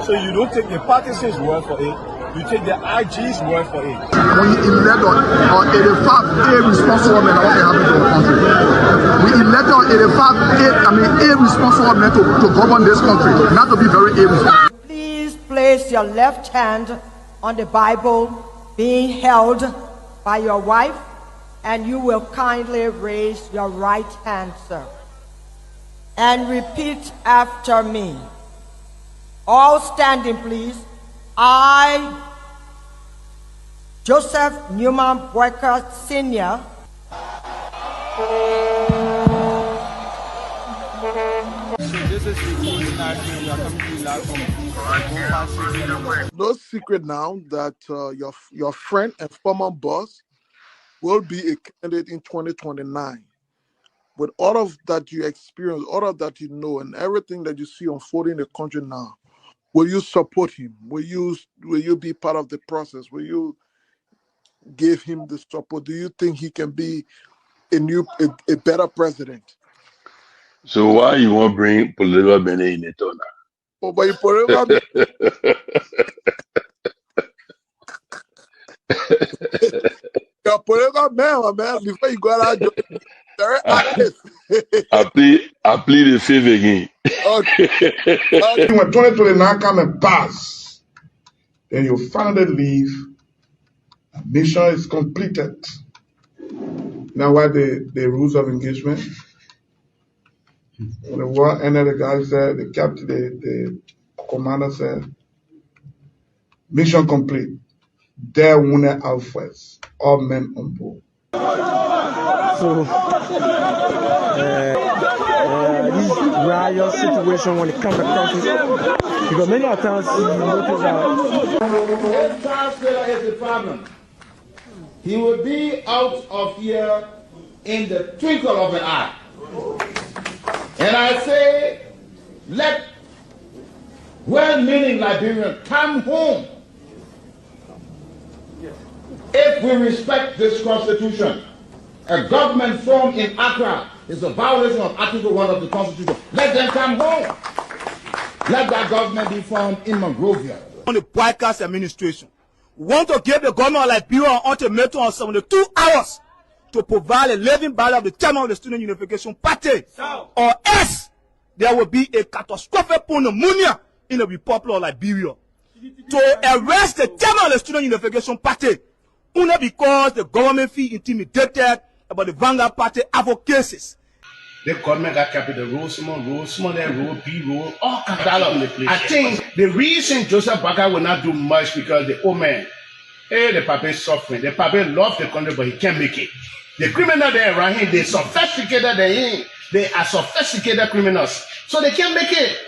So you don't take the partisans' word for it, you take the IG's word for it. We elect on 85 irresponsible men what happened to the country. We elect on 85 irresponsible men to govern this country, not to be very irresponsible. Please place your left hand on the Bible being held by your wife, and you will kindly raise your right hand, sir, and repeat after me. All standing, please. I, Joseph Newman Boyka Sr., No secret now that your friend and former boss will be a candidate in 2029. With all of that you experience, all of that you know, and everything that you see unfolding in the country now, will you support him? Will you be part of the process? Will you give him the support? Do you think he can be a better president? So why you want to bring political men in it or not? Oh, but you political you're political man, before you go out, very active. I plead the fifth again. Okay. When 2029 come and pass, then you finally leave. Mission is completed. Now what the rules of engagement? When the war ended, the guy said, the captain, the commander said, mission complete. There wounded out first. All men on board. So this riot situation when it comes to country, because many times you notice that If Charles Taylor is the problem, he will be out of here in the twinkle of an eye. And I say, let well-meaning Liberians come home. If we respect this constitution, a government formed in Accra is a violation of Article 1 of the Constitution. Let them come home. Let that government be formed in Monrovia. On the Boyka's administration, we want to give the government like Liberia an ultimatum of 72 hours to provide a living ballot of the chairman of the Student Unification Party, or else there will be a catastrophic pneumonia in the Republic of Liberia. To arrest the chairman of the Student Unification Party, only because the government feel intimidated about the Vanguard Party advocacies. The government got kept the road, small, that road, B road, all kinds of. I think the reason Joseph Baker will not do much because the old man, the Papa is suffering. The Papa loves the country, but he can't make it. The criminal there around him, they sophisticated than him. They are sophisticated criminals, so they can't make it.